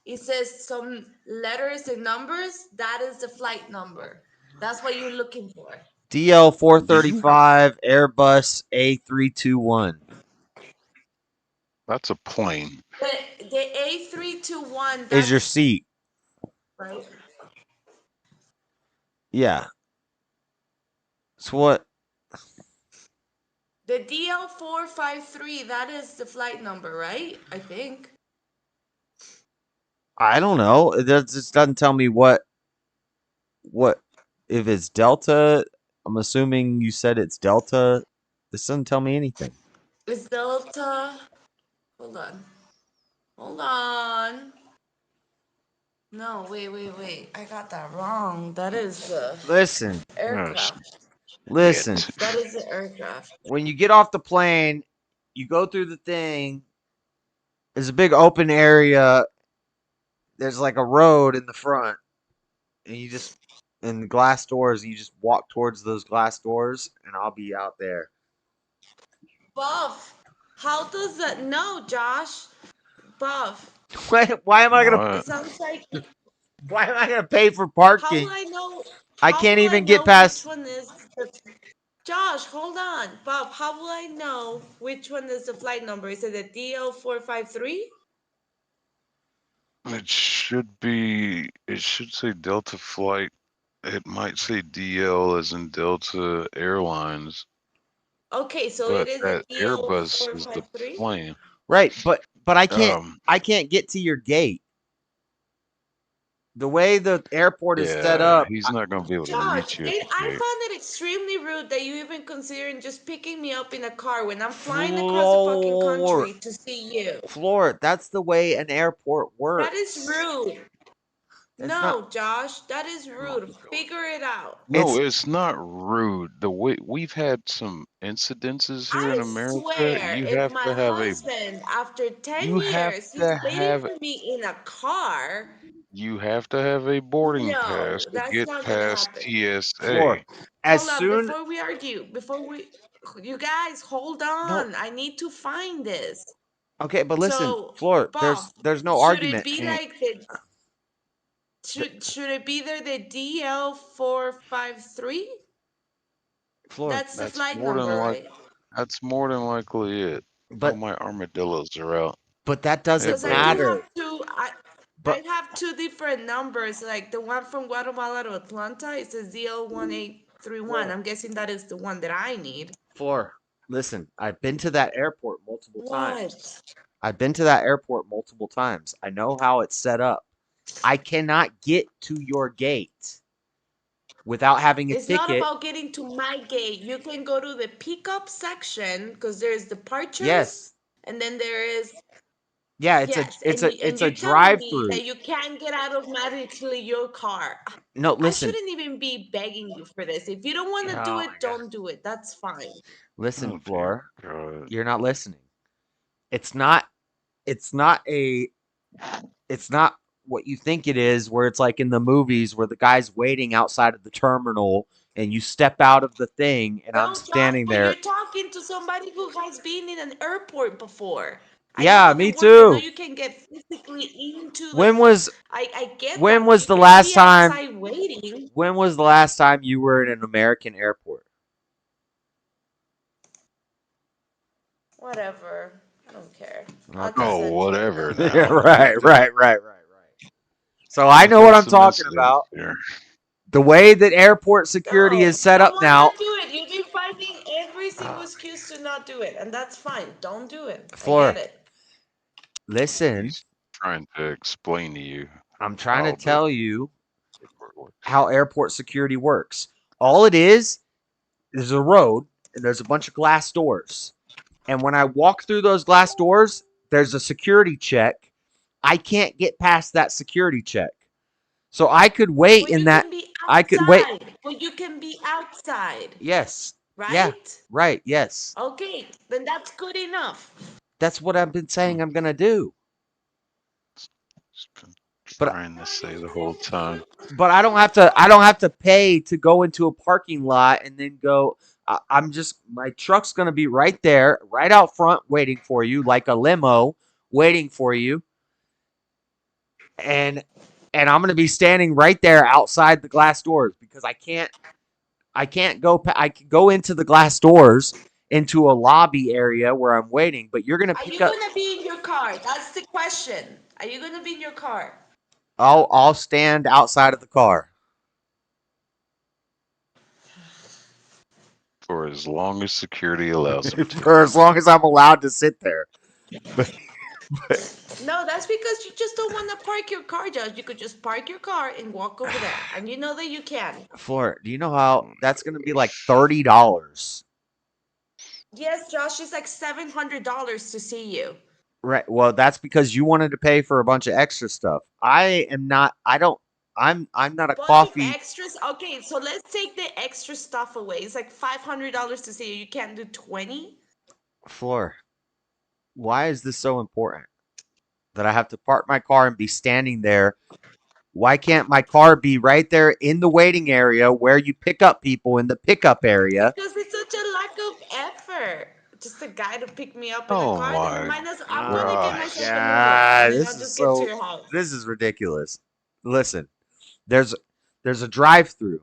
it says some letters and numbers. That is the flight number. That's what you're looking for. DL 435 Airbus A321. That's a plane. The A321 Is your seat. Right. Yeah. So what? The DL453, that is the flight number, right? I think. I don't know. It just doesn't tell me what if it's Delta. I'm assuming you said it's Delta. This doesn't tell me anything. It's Delta. Hold on. Hold on. No, wait. I got that wrong. That is the Listen. aircraft. Listen. That is the aircraft. When you get off the plane, you go through the thing. There's a big open area. There's like a road in the front. And you just, and the glass doors, you just walk towards those glass doors, and I'll be out there. Buff, how does that? No, Josh. Buff. Why am I gonna? It sounds like. Why am I gonna pay for parking? How will I know? I can't even get past. Which one is Josh, hold on. Bob, how will I know which one is the flight number? Is it the DL453? It should be. It should say Delta Flight. It might say DL as in Delta Airlines. Okay, so But it is that a Airbus is the DL453? plane. Right, but I can't get to your gate. The way the airport is set up, he's not going to be able to Josh, reach you. I found it extremely rude that you even considering just picking me up in a car when I'm flying across the fucking country to see you. Floor, that's the way an airport works. That is rude. No, Josh, that is rude. Figure it out. No, it's not rude. The way we've had some incidences here in America, Swear, you if have my to have husband, after 10 you have years, he's to waiting have for me in a car. you have to have a boarding No, pass to that's get not gonna past happen. TSA. Floor, Hold on, before we argue, you guys, hold on. No. I need to find this. Okay, but listen, So, Floor, Bob, there's no should argument. it be like the should it be there the DL453? Floor, That's the flight more number, than right? That's more than likely it. But all my armadillos are out. But that doesn't matter. I have two different numbers. Like the one from Guatemala to Atlanta, it says DL1831. I'm guessing that is the one that I need. Floor, listen, I've been to that airport multiple times. What? I've been to that airport multiple times. I know how it's set up. I cannot get to your gate without having a It's ticket. not about getting to my gate. You can go to the pickup section because there's departures. Yes. And then there is. Yeah, it's a drive-through. That you can't get out automatically your car. No, listen. I shouldn't even be begging you for this. If you don't want to do it, don't do it. That's fine. Listen, Floor, you're not listening. It's not what you think it is, where it's like in the movies where the guy's waiting outside of the terminal and you step out of the thing and I'm standing there. You're talking to somebody who has been in an airport before. Yeah, me too. You can get physically into. When was the last time? Waiting. When was the last time you were in an American airport? Whatever. I don't care. Oh, whatever. Yeah, right. So I know what I'm talking about. The way that airport security is set up now. Do it. You've been finding every single excuse to not do it, and that's fine. Don't do it. Floor, I get it. listen. He's trying to explain to you. I'm trying to tell you how airport security works. All it is, there's a road and there's a bunch of glass doors. And when I walk through those glass doors, there's a security check. I can't get past that security check. So I could wait But in you that. can be I could wait. outside. But you can be outside. Yes. Yeah. Right? Right. Yes. Okay, then that's good enough. That's what I've been saying I'm going to do. Trying to say the whole time. But I don't have to pay to go into a parking lot and then go. I'm just, my truck's going to be right there, right out front, waiting for you, like a limo waiting for you. And I'm going to be standing right there outside the glass doors because I can't go. I can go into the glass doors into a lobby area where I'm waiting, but you're going to pick up. Are you going to be in your car? That's the question. Are you going to be in your car? I'll stand outside of the car. For as long as security allows them to. For as long as I'm allowed to sit there. But No, that's because you just don't want to park your car, Josh. You could just park your car and walk over there. And you know that you can. Flora, do you know how that's going to be like $30? Yes, Josh, it's like $700 to see you. Right. Well, that's because you wanted to pay for a bunch of extra stuff. I'm not a coffee. Extras. Okay, so let's take the extra stuff away. It's like $500 to see you. You can't do 20. Flora, why is this so important? That I have to park my car and be standing there. Why can't my car be right there in the waiting area where you pick up people in the pickup area? Because it's such a lack of effort. Just a guy to pick me up in a car. Then I'm gonna get myself a Uber. And then I'll just get to your house. This is ridiculous. Listen, there's a drive-through,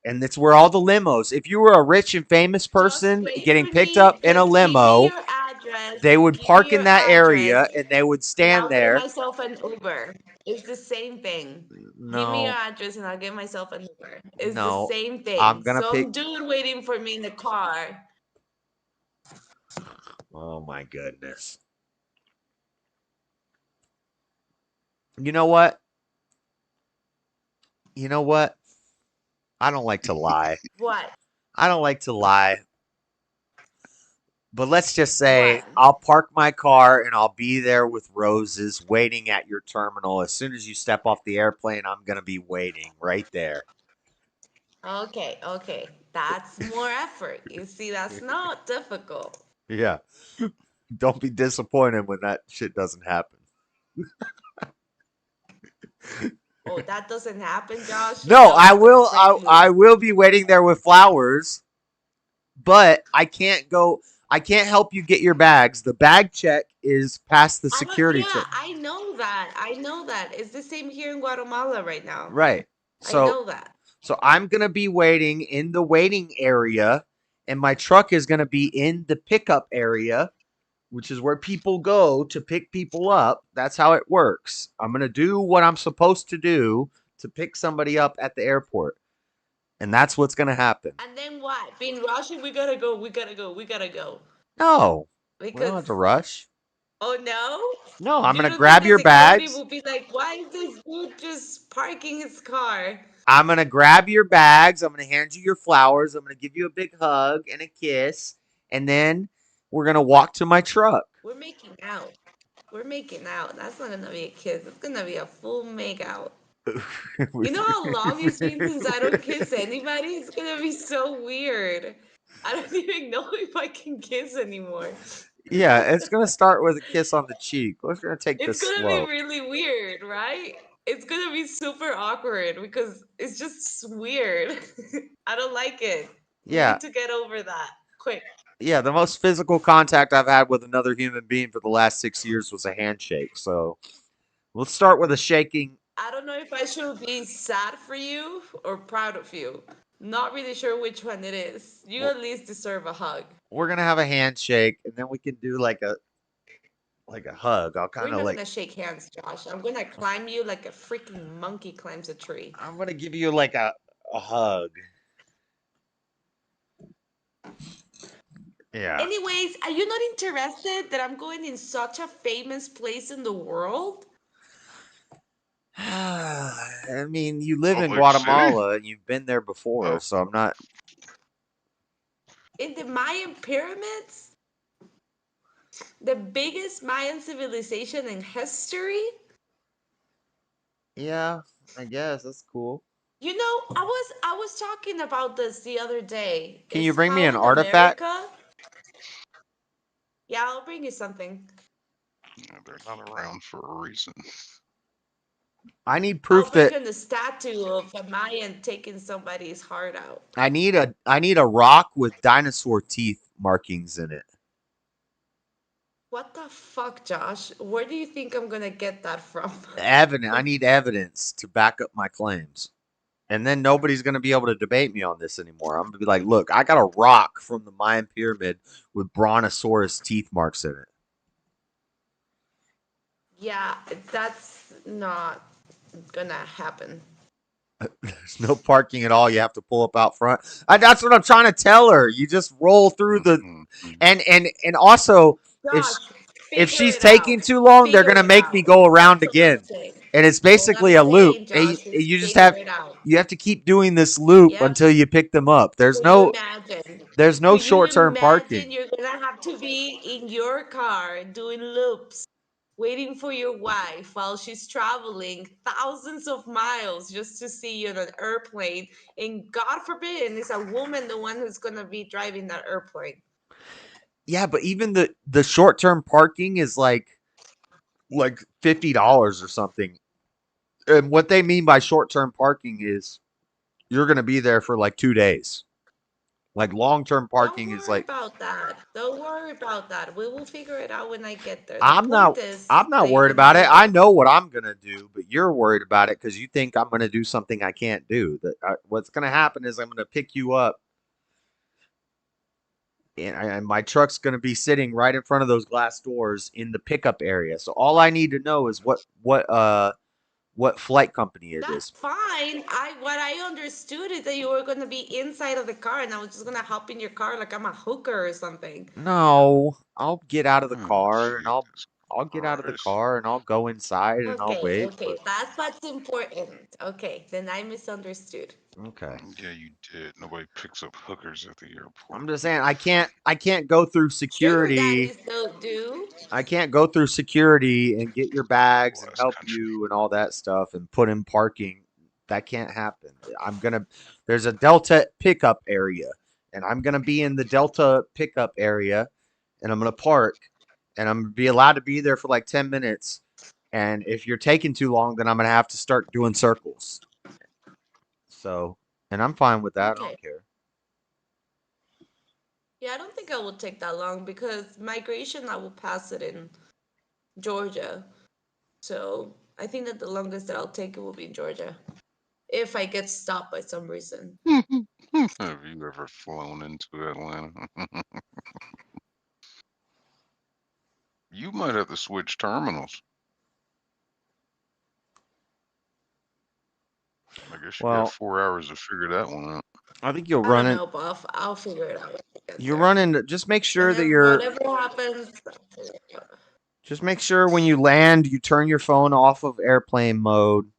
and it's where all the limos. If you were a rich and famous person getting picked up in a limo, they would park in that area and they would stand there. I'll get myself an Uber. It's the same thing. No. Give me your address and I'll get myself an Uber. It's No, the same thing. I'm gonna pick. Some dude waiting for me in the car. Oh my goodness. You know what? I don't like to lie. What? I don't like to lie. But let's just say I'll park my car and I'll be there with roses waiting at your terminal. As soon as you step off the airplane, I'm going to be waiting right there. Okay. That's more effort. You see, that's not difficult. Yeah. Don't be disappointed when that shit doesn't happen. Oh, that doesn't happen, Josh? No, I will. I will be waiting there with flowers, but I can't go. I can't help you get your bags. The bag check is past the security check. I know that. It's the same here in Guatemala right now. Right. So, I know that. So I'm going to be waiting in the waiting area, and my truck is going to be in the pickup area, which is where people go to pick people up. That's how it works. I'm going to do what I'm supposed to do to pick somebody up at the airport. And that's what's going to happen. And then what? Being rushing, we gotta go. No. Because... We don't have to rush. Oh, no? No, I'm going to grab your bags. Will be like, why is this dude just parking his car? I'm going to grab your bags. I'm going to hand you your flowers. I'm going to give you a big hug and a kiss. And then we're going to walk to my truck. We're making out. That's not going to be a kiss. It's going to be a full make out. You know how long it's been since I don't kiss anybody? It's going to be so weird. I don't even know if I can kiss anymore. Yeah, it's going to start with a kiss on the cheek. We're going to take this slow. It's going to be really weird, right? It's going to be super awkward because it's just weird. I don't like it. Yeah. We need to get over that quick. Yeah, the most physical contact I've had with another human being for the last 6 years was a handshake. So let's start with a shaking. I don't know if I should be sad for you or proud of you. Not really sure which one it is. You at least deserve a hug. We're gonna have a handshake, and then we can do like a hug. I'll kind of We're not gonna shake hands, Josh. I'm gonna climb you like a freaking monkey climbs a tree. I'm gonna give you like a hug. Yeah. Anyways, are you not interested that I'm going in such a famous place in the world? I mean, you live in Guatemala and you've been there before, so I'm not. In the Mayan pyramids? the biggest Mayan civilization in history. Yeah, I guess that's cool. You know, I was talking about this the other day. Can you Is bring me how an in artifact? America. Yeah, I'll bring you something. Yeah, they're not around for a reason. I need I'll proof bring that you the statue of a Mayan taking somebody's heart out. I need a rock with dinosaur teeth markings in it. What the fuck, Josh? Where do you think I'm gonna get that from? Evidence. I need evidence to back up my claims. And then nobody's going to be able to debate me on this anymore. I'm going to be like, look, I got a rock from the Mayan pyramid with brontosaurus teeth marks in it. Yeah, that's not gonna happen. There's no parking at all. You have to pull up out front. That's what I'm trying to tell her. You just roll through the and also Josh, if figure she's it out. taking too long, they're Figure gonna it make me out. go around That's what I'm again. saying. And it's What basically I'm a loop. saying, Josh, is You just figure it out. you have to keep doing this loop Yep. until you pick them up. There's Could you no imagine? Could you short-term parking. imagine you're gonna have to be in your car doing loops, waiting for your wife while she's traveling thousands of miles just to see you on an airplane, and God forbid it's a woman the one who's gonna be driving that airplane. Yeah, but even the short-term parking is like $50 or something. And what they mean by short-term parking is you're going to be there for like 2 days. Like long-term parking Don't is worry like about that. Don't worry about that. We will figure it out when I get there. The I'm point not is I'm not that you're worried gonna about be it. there. I know what I'm going to do, but you're worried about it cuz you think I'm going to do something I can't do. What's going to happen is I'm going to pick you up and my truck's going to be sitting right in front of those glass doors in the pickup area. So all I need to know is what flight company it That's is. fine. What I understood is that you were gonna be inside of the car, and I was just gonna hop in your car like I'm a hooker or something. No, I'll get out of the Oh, car and I'll get out of the Christ. car and I'll go inside and I'll Okay, wait. okay, that's what's important. Okay, then I misunderstood. Okay. Yeah, you did. Nobody picks up hookers at the airport. I'm just saying I can't go through Sugar security. daddies don't do. I can't go through security and get your bags and West help country. you and all that stuff and put in parking. That can't happen. There's a Delta pickup area and I'm going to be in the Delta pickup area and I'm going to park and I'm going to be allowed to be there for like 10 minutes. And if you're taking too long, then I'm going to have to start doing circles. So, and I'm fine with that. I Okay. don't care. Yeah, I don't think I will take that long because migration I will pass it in Georgia. So I think that the longest that I'll take it will be in Georgia. If I get stopped by some reason. Have you ever flown into Atlanta? You might have to switch terminals. I guess you got 4 hours to figure that one out. I think you'll I run don't in. know, but I'll figure it out. You run into. Just make sure that Whatever happens. Just make sure when you land, you turn your phone off of airplane mode,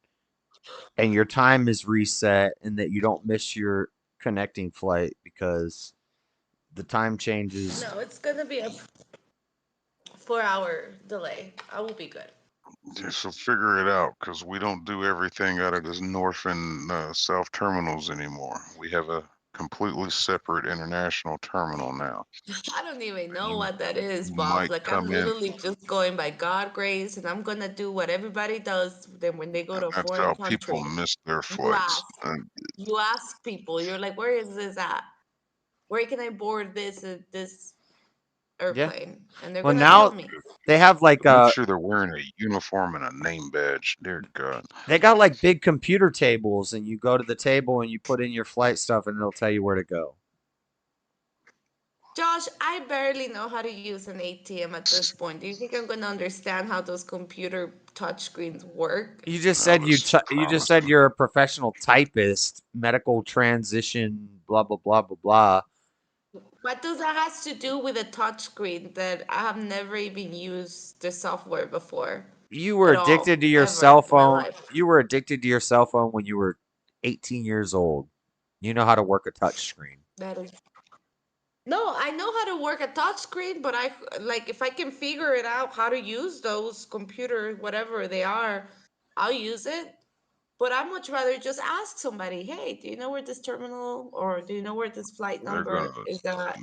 and your time is reset, and that you don't miss your connecting flight because the time changes. No, it's gonna be a 4-hour delay. I will be good. Yeah, so figure it out, because we don't do everything out of this north and south terminals anymore. We have a completely separate international terminal now. I don't even know what that is, You Bob. might Like I'm come in. literally just going by God grace, and I'm gonna do what everybody does. Then when they go to a That's foreign how people country, miss their you flights. ask, you ask people. You're like, where is this at? Where can I board this airplane? And they're Well, gonna tell now me. they have like Make sure they're wearing a uniform and a name badge. Dear God. they got like big computer tables, and you go to the table and you put in your flight stuff, and it'll tell you where to go. Josh, I barely know how to use an ATM at this point. Do you think I'm gonna understand how those computer touchscreens work? You just said you just said you're a professional typist, medical transition, blah blah blah blah blah. What does that has to do with a touchscreen that I have never even used the software before? You were At all, addicted to your ever cell in my phone. life. You were addicted to your cell phone when you were 18 years old. You know how to work a touch screen. That is No, I know how to work a touchscreen, but I like if I can figure it out how to use those computers, whatever they are, I'll use it. But I'd much rather just ask somebody, hey, do you know where this terminal or do you know where this flight They're number gonna is at?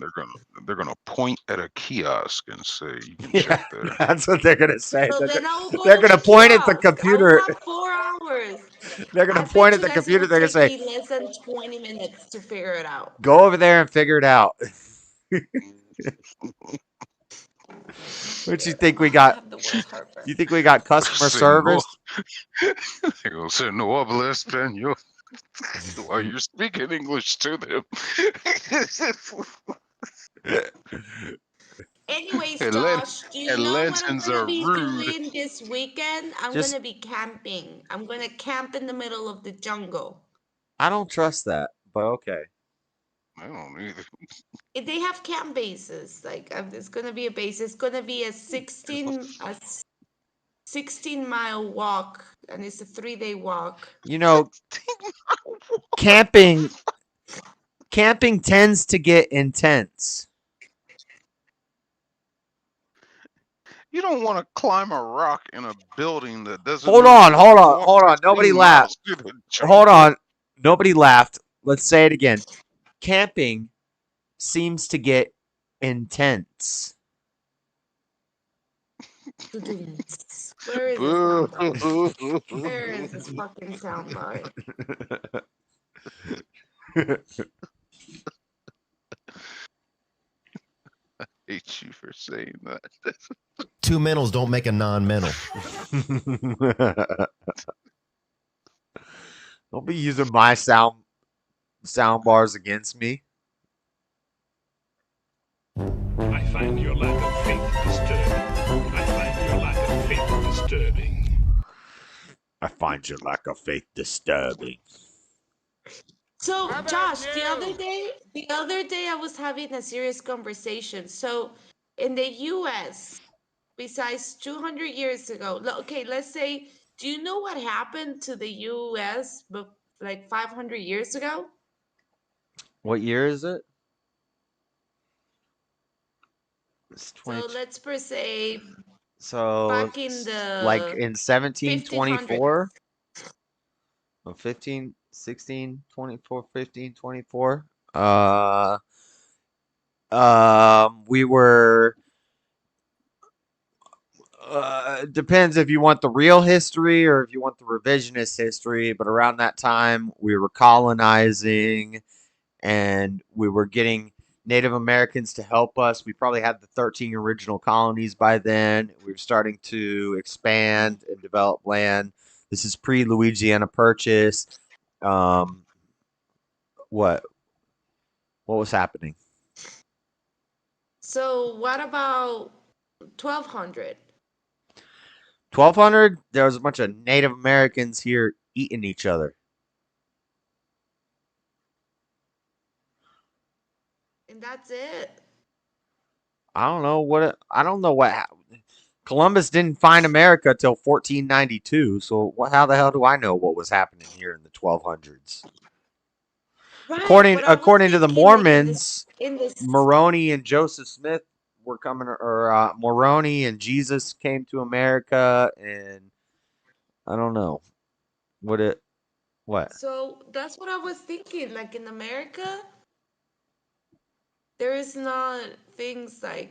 they're gonna point at a kiosk and say you can Yeah, check there. that's what they're gonna say. So then I'll go They're to gonna the point at the kiosk. I will computer. have 4 hours. They're I gonna point bet at you the guys it computer. will They're gonna take say, me less than 20 minutes to figure it out. "Go over there and figure it out." What you think we I got? have the worst heartburn. You think we got customer Say no. service? They go say no habla español while you're speaking English to them. Anyways, and, Josh, do you and know what I'm legends gonna are be rude. doing this weekend? I'm Just, gonna be camping. I'm gonna camp in the middle of the jungle. I don't trust that, but okay. I don't either. If they have camp bases, like it's gonna be a base. It's gonna be a 16-mile walk, and it's a 3-day walk. You know, camping tends to get intense. You don't want to climb a rock in a building that doesn't Hold move. on, hold on, Walk hold on. Nobody 16 laughed. miles through the Hold jungle. on. Nobody laughed. Let's say it again. Camping seems to get intense. Where is this soundbite? Where is this fucking soundbite? I hate you for saying that. Two mentals don't make a non-mental. Don't be using my sound bars against me. I find your lack of faith disturbing. I find your lack of faith disturbing. I find your lack of faith disturbing. So, Josh, the other day I was having a serious conversation. So, in the U.S., besides 200 years ago, okay, let's say, do you know what happened to the U.S. like 500 years ago? What year is it? It's So let's per se back in the like in 1724? 1500s. 15, 16, 24, 15, 24. We were. Depends if you want the real history or if you want the revisionist history. But around that time, we were colonizing, and we were getting Native Americans to help us. We probably had the 13 original colonies by then. We were starting to expand and develop land. This is pre-Louisiana Purchase. What was happening? So what about 1200? 1200, there was a bunch of Native Americans here eating each other. And that's it. I don't know what happened. Columbus didn't find America till 1492. So how the hell do I know what was happening here in the 1200s? Right, According to the Mormons, in this Moroni and Joseph Smith were coming, or Moroni and Jesus came to America, and I don't know what. So that's what I was thinking. Like in America, there is not things like,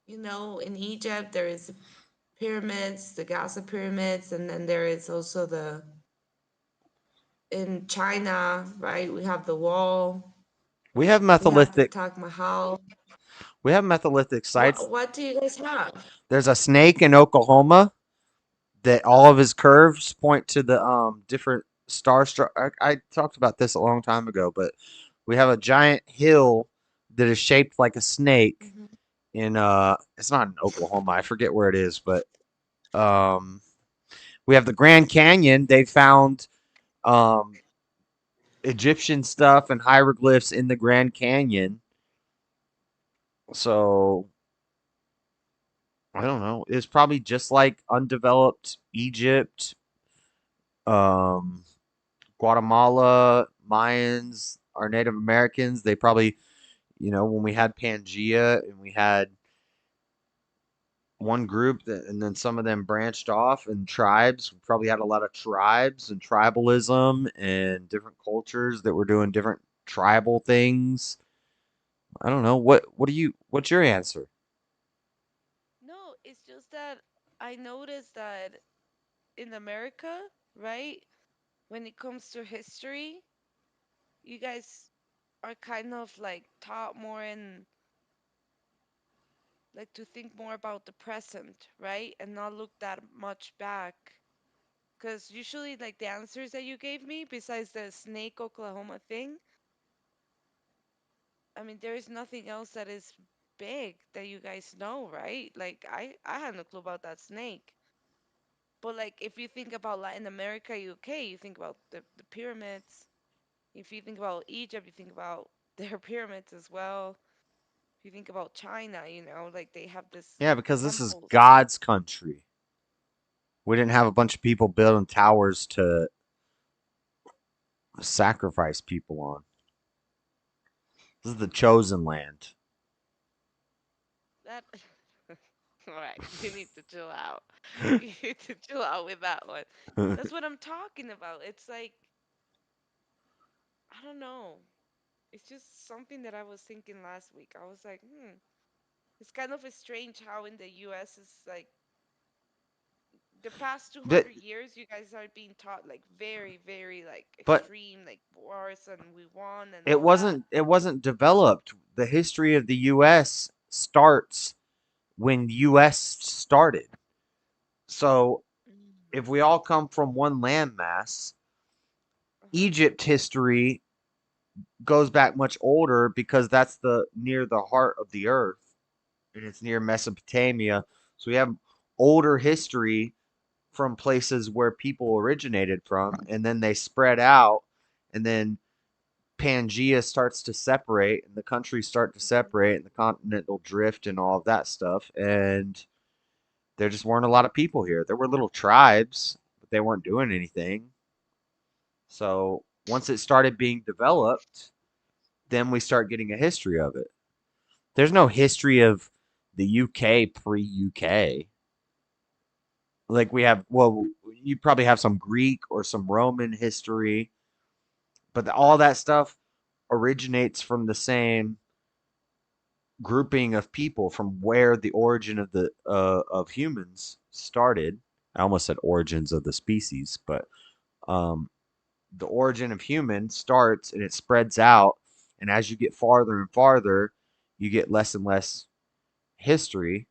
in Egypt there is pyramids, the Gaza pyramids, and then there is also in China, right? We have the wall. We have We have the metholithic. Taj Mahal. We have metholithic sites. What do you guys have? There's a snake in Oklahoma that all of his curves point to the different star. I talked about this a long time ago, but we have a giant hill that is shaped like a snake in it's not in Oklahoma. I forget where it is, but we have the Grand Canyon. They found Egyptian stuff and hieroglyphs in the Grand Canyon. So I don't know. It's probably just like undeveloped Egypt, Guatemala, Mayans, our Native Americans. They probably, You know, when we had Pangea and we had one group that, and then some of them branched off and tribes. We probably had a lot of tribes and tribalism and different cultures that were doing different tribal things. I don't know. What's your answer? No, it's just that I noticed that in America, right, when it comes to history, you guys are kind of like taught more in like to think more about the present, right? And not look that much back. Because usually, like the answers that you gave me, besides the Snake, Oklahoma thing, I mean, there is nothing else that is big that you guys know, right? Like, I had no clue about that snake. But, like, if you think about Latin America, UK, you think about the pyramids. If you think about Egypt, you think about their pyramids as well. If you think about China, you know, like they have this Yeah, because this is temples. God's country. We didn't have a bunch of people building towers to sacrifice people on. This is the chosen land. That all right, you need to chill out. You need to chill out with that one. That's what I'm talking about. It's like I don't know. It's just something that I was thinking last week. I was like, it's kind of a strange how in the US is like the past But 200 years you guys are being taught like very very like but extreme like wars and we won and it all that. wasn't developed. The history of the US starts when US started. So if we all come from one landmass, Egypt history goes back much older because that's the near the heart of the earth and it's near Mesopotamia. So we have older history from places where people originated from and then they spread out and then Pangea starts to separate and the countries start to separate and the continental drift and all of that stuff and there just weren't a lot of people here. There were little tribes, but they weren't doing anything. So once it started being developed, then we start getting a history of it. There's no history of the UK pre UK. Like we have, well, you probably have some Greek or some Roman history, but all that stuff originates from the same grouping of people from where the origin of humans started. I almost said origins of the species, but um, the origin of human starts and it spreads out, and as you get farther and farther, you get less and less history.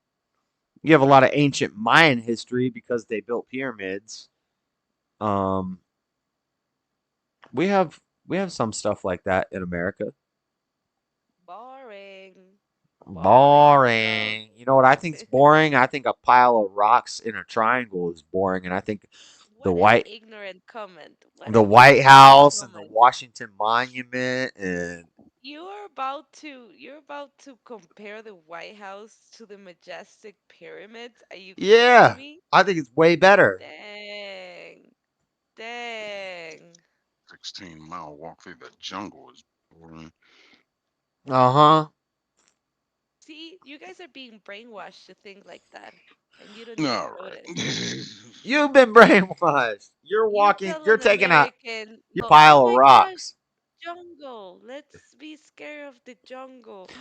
You have a lot of ancient Mayan history because they built pyramids. Um, we have some stuff like that in America. Boring. Boring stuff. Boring. You know what I think's boring? I think a pile of rocks in a triangle is boring, and I think the What an White ignorant comment. What the an White ignorant House and the comment. Washington Monument and You're about to compare the White House to the majestic pyramids? Are you kidding yeah, me? I think it's way better. Dang. Dang. 16-mile walk through the jungle is boring. Uh-huh. See, you guys are being brainwashed to think like that, and you don't even All notice. right. You've been brainwashed. You tell You're an taking a American, your oh pile of my gosh, rocks. jungle. Let's be scared of the jungle.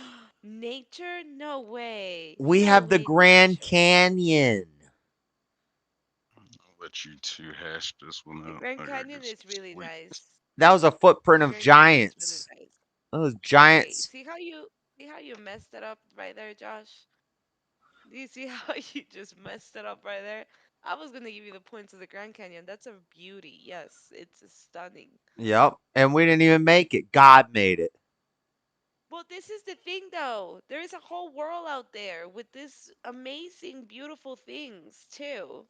Nature? No way. We No have the way, Grand nature. Canyon. I'll let you two hash this one The out. Grand I gotta Canyon get some is really sleep. nice. That was a footprint The of Grand Canyon is really giants. nice. Those Okay, giants. see how you messed it up right there, Josh? Do you see how you just messed it up right there? I was gonna give you the points of the Grand Canyon. That's a beauty. Yes, it's stunning. Yep. And we didn't even make it. God made it. Well, this is the thing though. There is a whole world out there with this amazing, beautiful things too.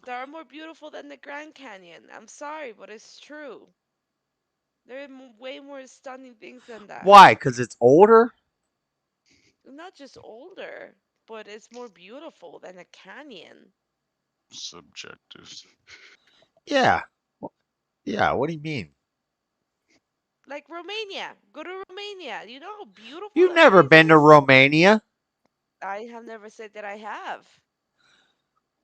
That are more beautiful than the Grand Canyon. I'm sorry, but it's true. There are way more stunning things than that. Why? Because it's older? Not just older, but it's more beautiful than a canyon. Subjective. Yeah. Yeah. What do you mean? Like Romania. Go to Romania. You know how beautiful You've that never place been to is? Romania. I have never said that I have.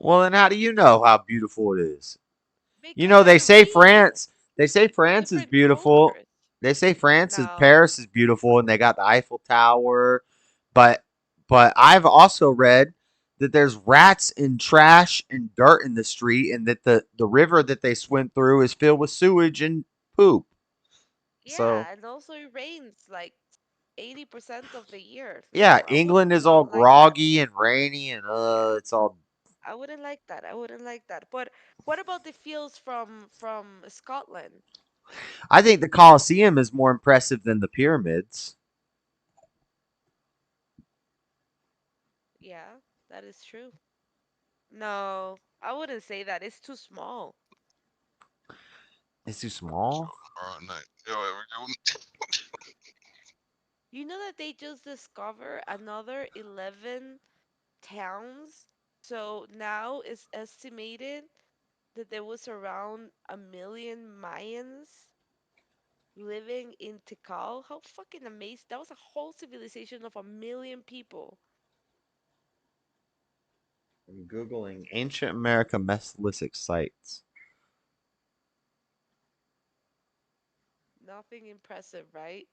Well, then how do you know how beautiful it is? You Because know, I they say read France. They say France is different beautiful. cultures. They say France is No. Paris is beautiful, and they got the Eiffel Tower. But but I've also read that there's rats and trash and dirt in the street, and that the river that they swim through is filled with sewage and poop. So Yeah, and also it rains like 80% of the year. yeah, So I would England is all not like that. groggy and rainy, and it's all. I wouldn't like that. I wouldn't like that. But what about the fields from Scotland? I think the Colosseum is more impressive than the pyramids. Yeah, that is true. No, I wouldn't say that. It's too small. It's too small. Tomorrow night. Yo, everyone. You know that they just discovered another 11 towns? So now it's estimated that there was around 1 million Mayans living in Tikal. How fucking amazing. That was a whole civilization of 1 million people. I'm Googling ancient America Mesolithic sites. Nothing impressive, right?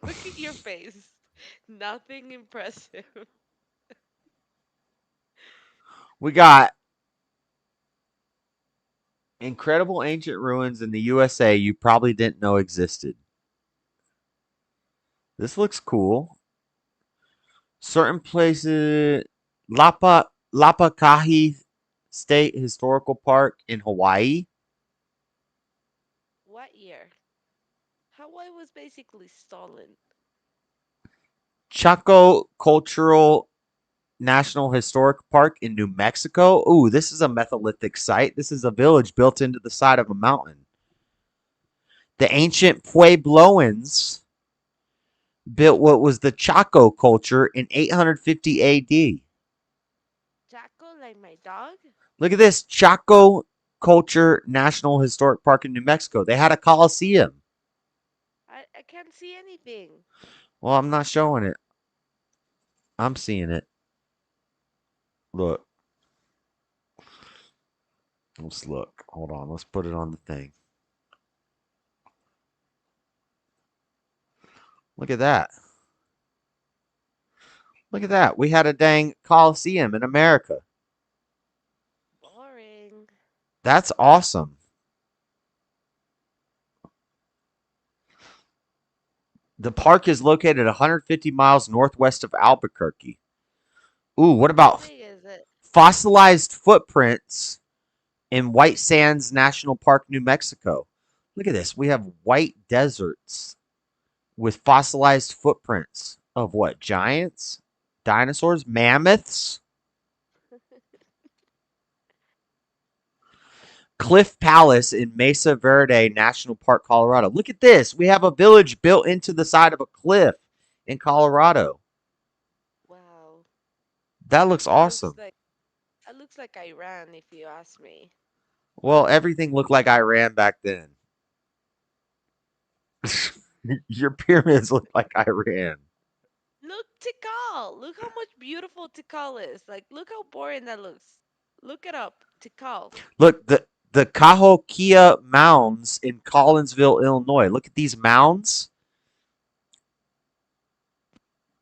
Look at your face. Nothing impressive. We got incredible ancient ruins in the USA you probably didn't know existed. This looks cool. Certain places, Lapakahi State Historical Park in Hawaii. What year? Hawaii was basically stolen. Chaco Cultural National Historic Park in New Mexico. Ooh, this is a Metholithic site. This is a village built into the side of a mountain. The ancient Puebloans built what was the Chaco culture in 850 AD. Chaco, like my dog? Look at this Chaco Culture National Historic Park in New Mexico. They had a coliseum. I can't see anything. Well, I'm not showing it. I'm seeing it. Look. Let's look. Hold on. Let's put it on the thing. Look at that. Look at that. We had a dang coliseum in America. Boring. That's awesome. The park is located 150 miles northwest of Albuquerque. Ooh, what How about big is it? fossilized footprints in White Sands National Park, New Mexico? Look at this. We have white deserts with fossilized footprints of what? Giants? Dinosaurs? Mammoths? Cliff Palace in Mesa Verde National Park, Colorado. Look at this. We have a village built into the side of a cliff in Colorado. Wow. That looks awesome. That looks like Iran if you ask me. Well, everything looked like Iran back then. Your pyramids look like Iran. Look Tikal. Look how much beautiful Tikal is. Like look how boring that looks. Look it up. Tikal. Look, the Cahokia Mounds in Collinsville, Illinois. Look at these mounds.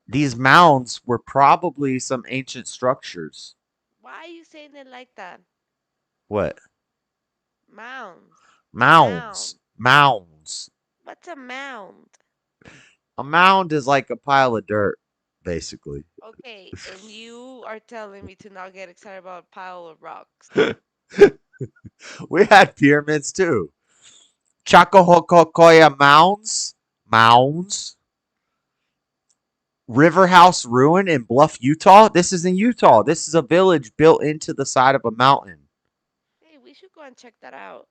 These mounds were probably some ancient structures. Why are you saying it like that? What? Mounds. Mounds. Mounds. What's a mound? A mound is like a pile of dirt, basically. Okay, and you are telling me to not get excited about a pile of rocks. We had pyramids too. Chacohococoya Mounds. Mounds. River House Ruin in Bluff, Utah. This is in Utah. This is a village built into the side of a mountain. Hey, we should go and check that out.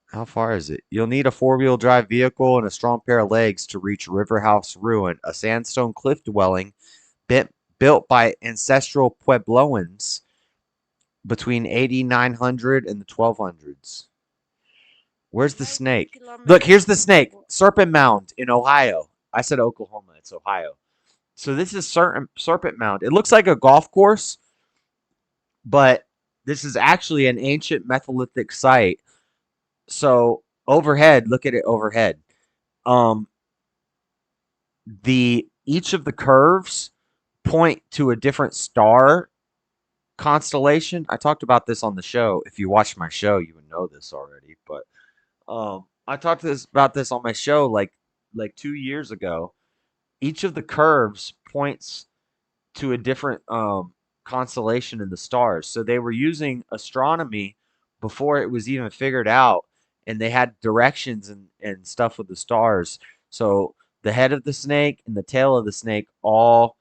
How far is it? You'll need a four-wheel drive vehicle and a strong pair of legs to reach River House Ruin, a sandstone cliff dwelling built by ancestral Puebloans between 8900 and the 1200s. Where's the 19 snake? Look, kilometers. here's the snake. Serpent Mound in Ohio. I said Oklahoma. It's Ohio. So this is Serpent Mound. It looks like a golf course, but this is actually an ancient Metholithic site. So overhead, look at it overhead. Um, each of the curves point to a different star constellation. I talked about this on the show. If you watched my show, you would know this already. But I talked about this on my show like 2 years ago. Each of the curves points to a different constellation in the stars. So they were using astronomy before it was even figured out, and they had directions and stuff with the stars. So the head of the snake and the tail of the snake all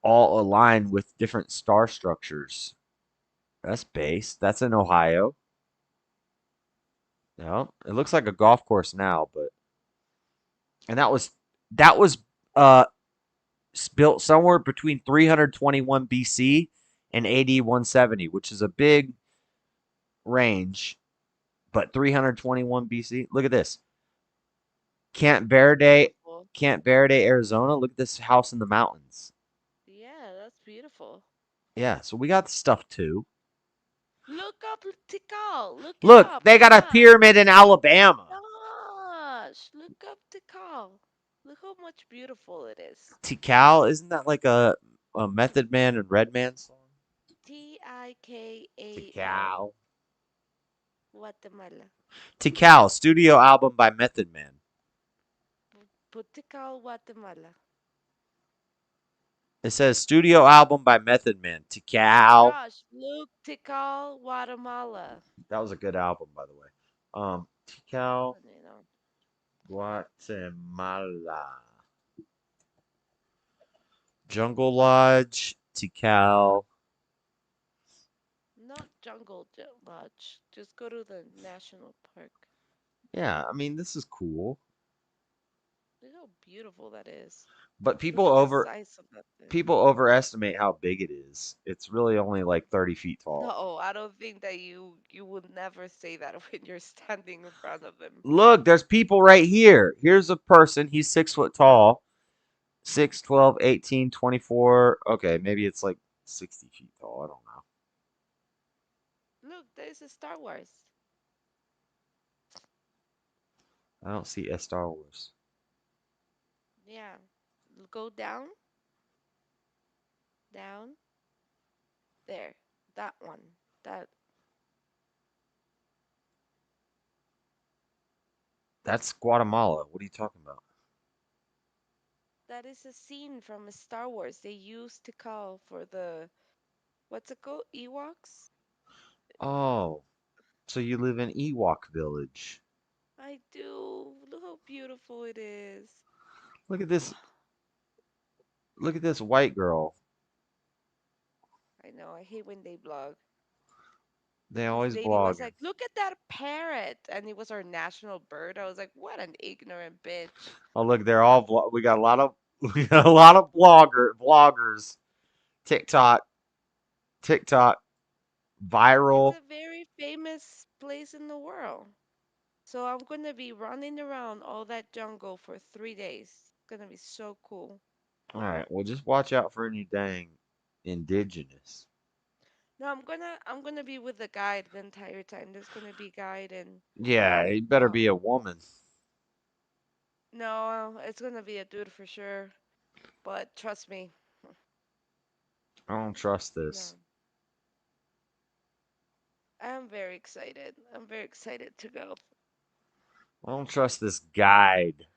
align with different star structures. That's base. That's in Ohio. No, it looks like a golf course now, but and that was uh built somewhere between 321 BC and AD 170, which is a big range, but 321 BC. Look at this. Camp Verde, Beautiful. Camp Verde, Arizona. Look at this house in the mountains. Yeah, that's beautiful. Yeah, so we got stuff too. Look up Tikal. Look it Look, up. they got Come a on. pyramid in Alabama. Gosh, look up Tikal. Look how much beautiful it is. Tikal, isn't that like a Method Man and Redman song? Tikal. Tikal. Guatemala. Tikal, studio album by Method Man. Put Tikal, Guatemala. It says studio album by Method Man. Tikal. Gosh, look Tikal, Guatemala. That was a good album, by the way. Tikal, You know. Guatemala. Jungle Lodge, Tikal. Not Jungle Lodge. Just go to the national park. Yeah, I mean this is cool. Look how beautiful that is. But Look at the size of that thing. people overestimate how big it is. It's really only like 30 feet tall. No, I don't think that you would never say that when you're standing in front of them. Look, there's people right here. Here's a person. He's 6 foot tall. 6, 12, 18, 24. Okay, maybe it's like 60 feet tall. I don't know. Look, there's a Star Wars. I don't see a Star Wars. Yeah. Go down. Down. There. That one. That's Guatemala. What are you talking about? That is a scene from a Star Wars. They used to call for the, what's it called? Ewoks? Oh, so you live in Ewok Village. I do. Look how beautiful it is. Look at this. Look at this white girl. I know. I hate when they blog. They always This lady blog. was like, "Look at that parrot," and it was our national bird. I was like, "What an ignorant bitch!" Oh, look, they're all we got a lot of vloggers. TikTok, viral. It's a very famous place in the world. So I'm gonna be running around all that jungle for 3 days. It's gonna be so cool. All right, well, just watch out for any dang indigenous. No, I'm gonna be with the guide the entire time. There's gonna be guide and Yeah, it better be a woman. no, it's gonna be a dude for sure. But trust me, I don't trust this. I'm very excited. I'm very excited to go. I don't trust this guide.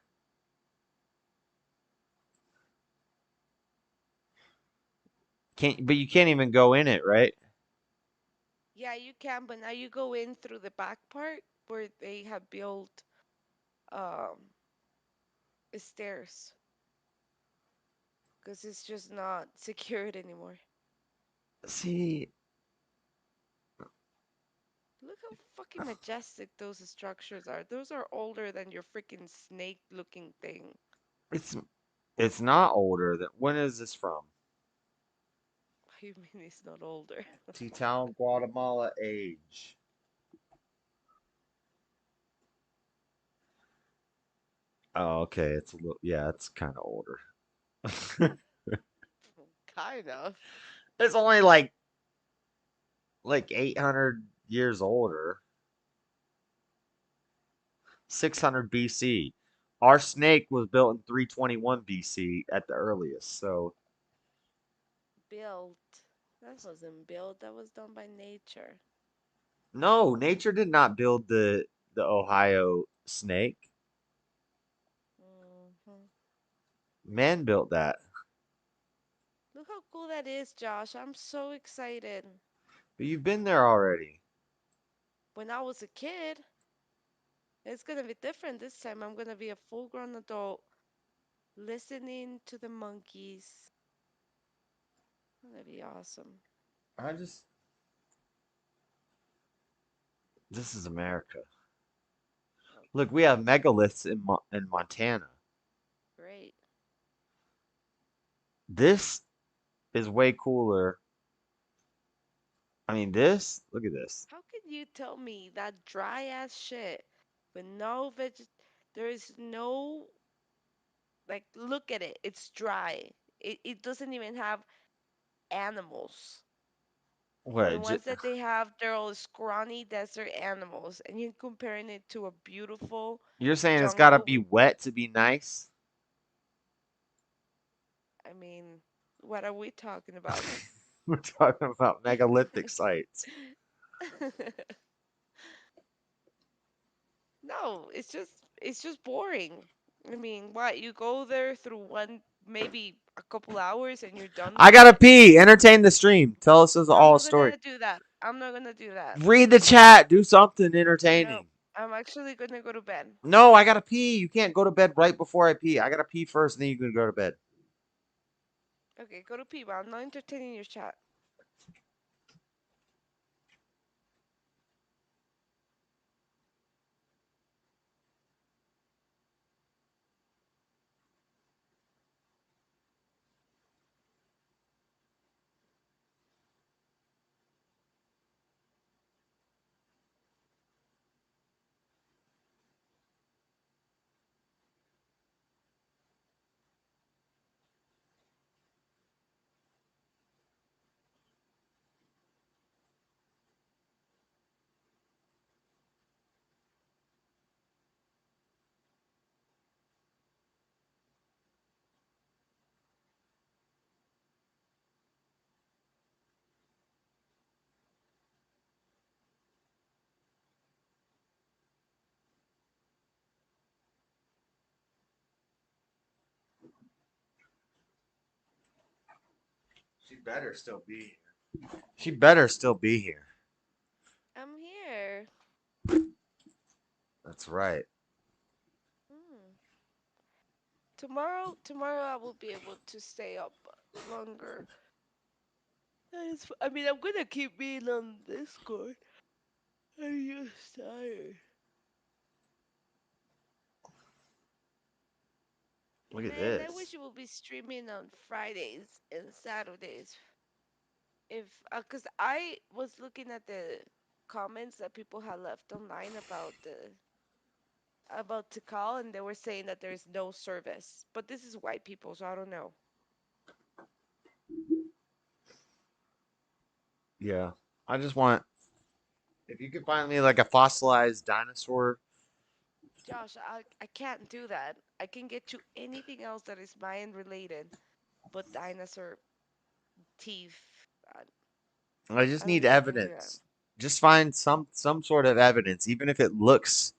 But you can't even go in it, right? Yeah, you can, but now you go in through the back part where they have built um stairs because it's just not secured anymore. See, Look how fucking majestic those structures are. Those are older than your freaking snake-looking thing. it's not older than when is this from? What do you mean it's not older? T-Town, Guatemala age. Oh, okay. It's a little. Yeah, it's kind of older. Kind of. It's only like 800 years older. 600 BC. Our snake was built in 321 BC at the earliest. So Built. That wasn't built. That was done by nature. no, nature did not build the Ohio snake. Hmm. Man built that. Look how cool that is, Josh. I'm so excited. But you've been there already. When I was a kid, it's gonna be different this time. I'm gonna be a full-grown adult listening to the monkeys. That'd be awesome. I just This is America. Look, we have megaliths in Montana. Great. This is way cooler. I mean, this. Look at this. How can you tell me that dry ass shit with no there is no, like, look at it. It's dry. It doesn't even have animals. The What? ones that they have, they're all scrawny desert animals, and you're comparing it to a beautiful You're saying it's got to jungle be with, wet to be nice? I mean, what are we talking about? We're talking about megalithic sites. No, it's just boring. I mean, what, you go there through one, maybe a couple hours and you're done I with gotta it? pee. Entertain the stream. Tell us as I'm all a not story. gonna do that. I'm not gonna do that. Read the chat. Do something No, entertaining. I'm actually gonna go to bed. No, I gotta pee. You can't go to bed right before I pee. I gotta pee first, and then you can go to bed. Okay, go to pee, but I'm not entertaining your chat. She better still be here. She better still be here. I'm here. That's right. Hmm. Tomorrow I will be able to stay up longer. I mean, I'm gonna keep being on Discord. I'm just tired. Look at Man, I this. wish you would be streaming on Fridays and Saturdays. If, cause I was looking at the comments that people had left online about to call, and they were saying that there is no service. But this is white people, so I don't know. Yeah. I just want. If you could find me like a fossilized dinosaur. Josh, I can't do that. I can get you anything else that is Mayan related, but dinosaur teeth. I, I just I don't need think I can do that. evidence. Just find some sort of evidence, even if it looks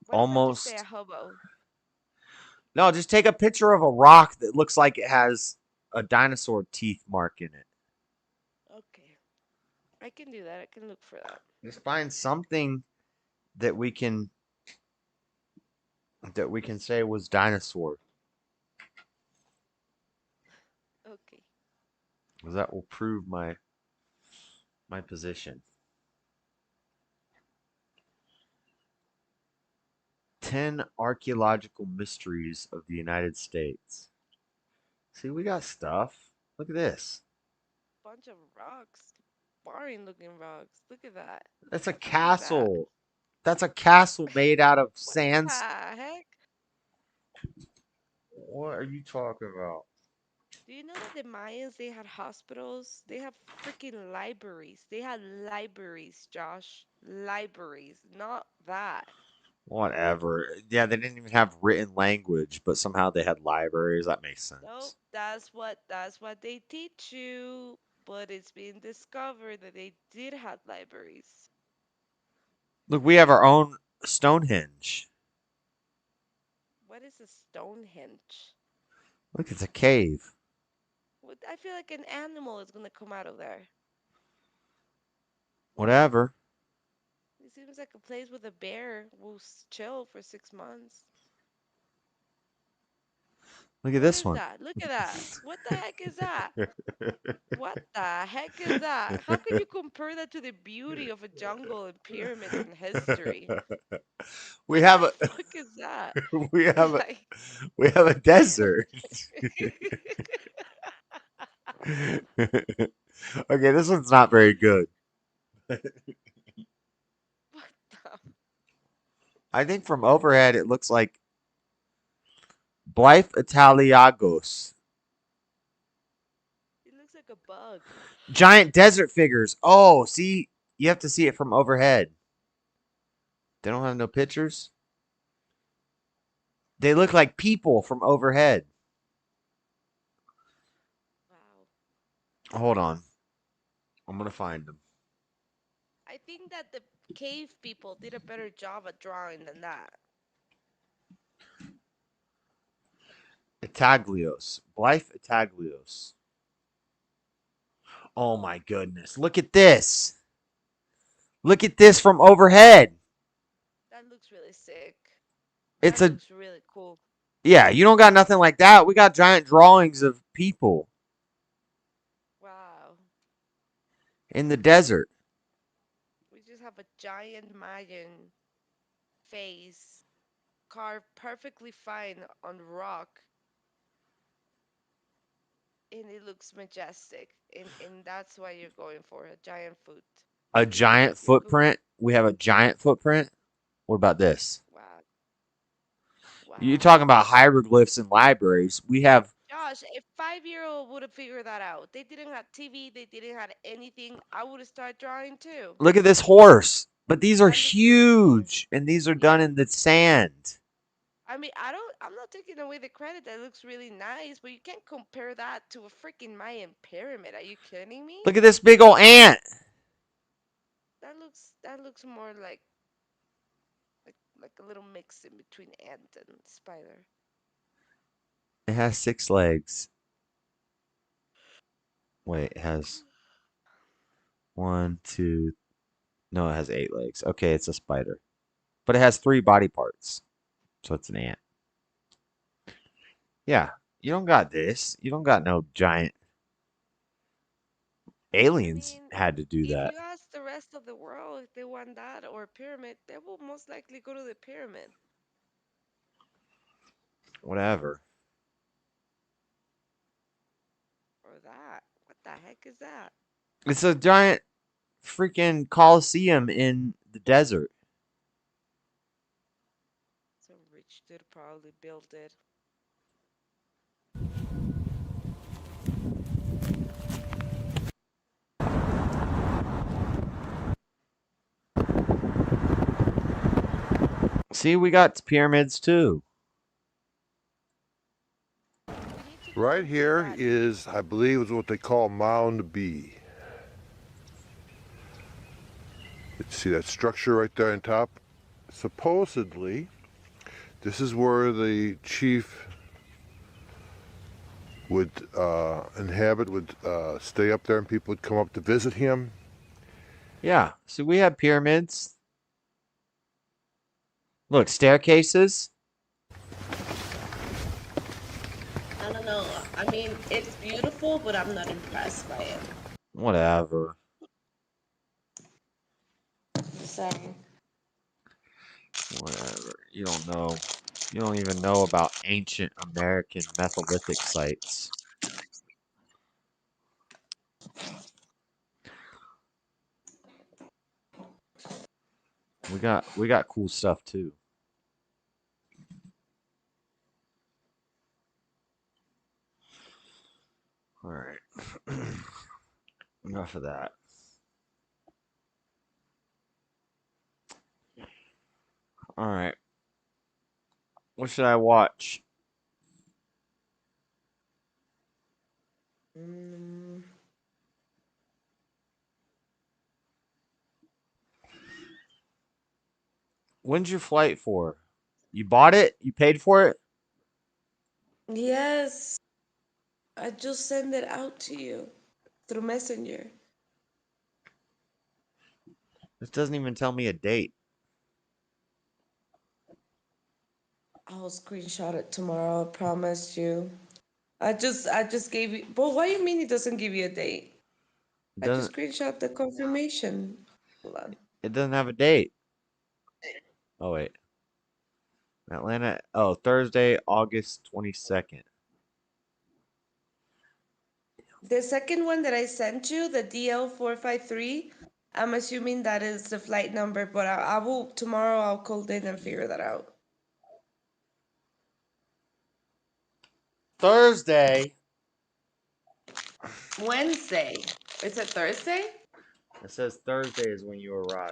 What if I just say a almost. hobo? No, just take a picture of a rock that looks like it has a dinosaur teeth mark in it. Okay, I can do that. I can look for that. Just find something that we can say was dinosaur. Okay. Because that will prove my position. 10 archaeological mysteries of the United States. See, we got stuff. Look at this. Bunch of rocks, boring looking rocks. Look at that. That's a Look at that. castle. That's a castle made out of What the sands. heck? What are you talking about? Do you know that the Mayans, they had hospitals? They have freaking libraries. They had libraries, Josh. Libraries, not that. Whatever. Yeah, they didn't even have written language, but somehow they had libraries. That makes Nope, sense. that's what they teach you. But it's been discovered that they did have libraries. Look, we have our own Stonehenge. What is a Stonehenge? Look, it's a cave. I feel like an animal is gonna come out of there. Whatever. It seems like a place with a bear will chill for 6 months. Look at What this is one. that? Look at that. What the heck is that? What the heck is that? How can you compare that to the beauty of a jungle and pyramids in history? we What have the a fuck is that? we have a Like, we have a desert. Okay, this one's not very good. what the? I think from overhead it looks like Blythe Italiagos. It looks like a bug. Giant desert figures. Oh, see, you have to see it from overhead. They don't have no pictures. They look like people from overhead. Wow. Hold on. I'm gonna find them. I think that the cave people did a better job at drawing than that. Itaglios. Blythe Itaglios. Oh my goodness. Look at this. Look at this from overhead. That looks really sick. It's That a looks really cool. yeah, you don't got nothing like that. We got giant drawings of people Wow. in the desert. We just have a giant Mayan face carved perfectly fine on rock, and it looks majestic. And that's why you're going for a giant foot. A giant You're go footprint. We have a giant footprint. What about this? Wow. You're Wow. talking about hieroglyphs in libraries. We have Josh, a 5-year-old would have figured that out. They didn't have TV, they didn't have anything. I would have started drawing too. look at this horse. But these are That looks really cool. huge and these are done in the sand. I mean, I'm not taking away the credit. That looks really nice, but you can't compare that to a freaking Mayan pyramid. Are you kidding me? Look at this big old ant. That looks more like a little mix in between ant and spider. It has 6 legs. Wait, it has 1, 2. No, it has 8 legs. Okay, it's a spider. But it has 3 body parts. So it's an ant. Yeah, you don't got this. You don't got no giant. I Aliens mean, had to do if that. you ask the rest of the world if they want that or a pyramid, they will most likely go to the pyramid. Whatever. Or that. What the heck is that? It's a giant freaking coliseum in the desert. Some rich dude probably built it. See, we got pyramids too. Right here is, I believe, is what they call Mound B. See that structure right there on top? Supposedly, this is where the chief would inhabit, would stay up there, and people would come up to visit him. Yeah, so we have pyramids. Look, staircases. I don't know. I mean, it's beautiful, but I'm not impressed by it. Whatever. Just saying. Whatever. You don't know. You don't even know about ancient American Metholithic sites. We got cool stuff too. Enough of that. All right. What should I watch? When's your flight for? You bought it? You paid for it? Yes, I just sent it out to you through Messenger. This doesn't even tell me a date. I'll screenshot it tomorrow. I promised you. I just gave you. But what do you mean it doesn't give you a date? It I just doesn't. screenshot the confirmation. Hold on. It doesn't have a date. Oh wait. Atlanta. Oh, Thursday, August 22nd. The second one that I sent you, the DL453, I'm assuming that is the flight number, but I will tomorrow. I'll call in and figure that out. Thursday. Wednesday. Is it Thursday? It says Thursday is when you arrive.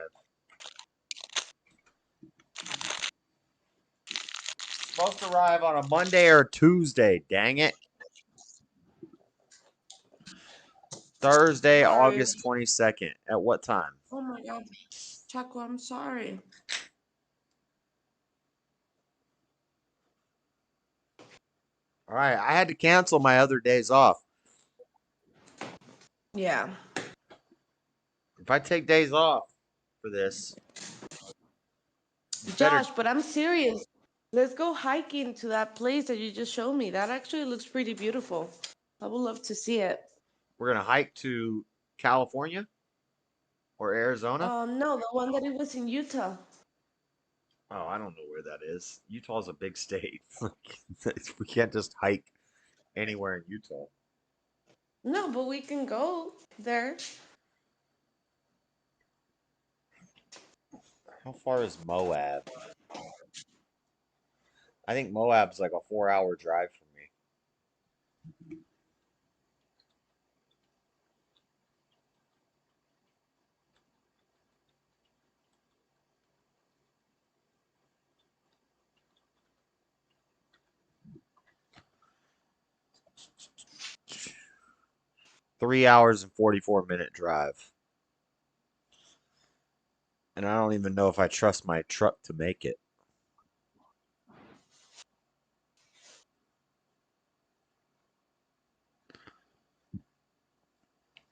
Supposed to arrive on a Monday or Tuesday. Dang it. Thursday, Sorry. August 22nd. At what time? Oh my God, Chaco, I'm sorry. All right. I had to cancel my other days off. Yeah. If I take days off for this, Josh, but I'm serious. Let's go hiking to that place that you just showed me. That actually looks pretty beautiful. I would love to see it. we're going to hike to California or Arizona. No, the one that it was in Utah. Oh, I don't know where that is. Utah's a big state. We can't just hike anywhere in Utah. No, but we can go there. How far is Moab? I think Moab's like a 4-hour drive from me. 3 hours and 44-minute drive. And I don't even know if I trust my truck to make it.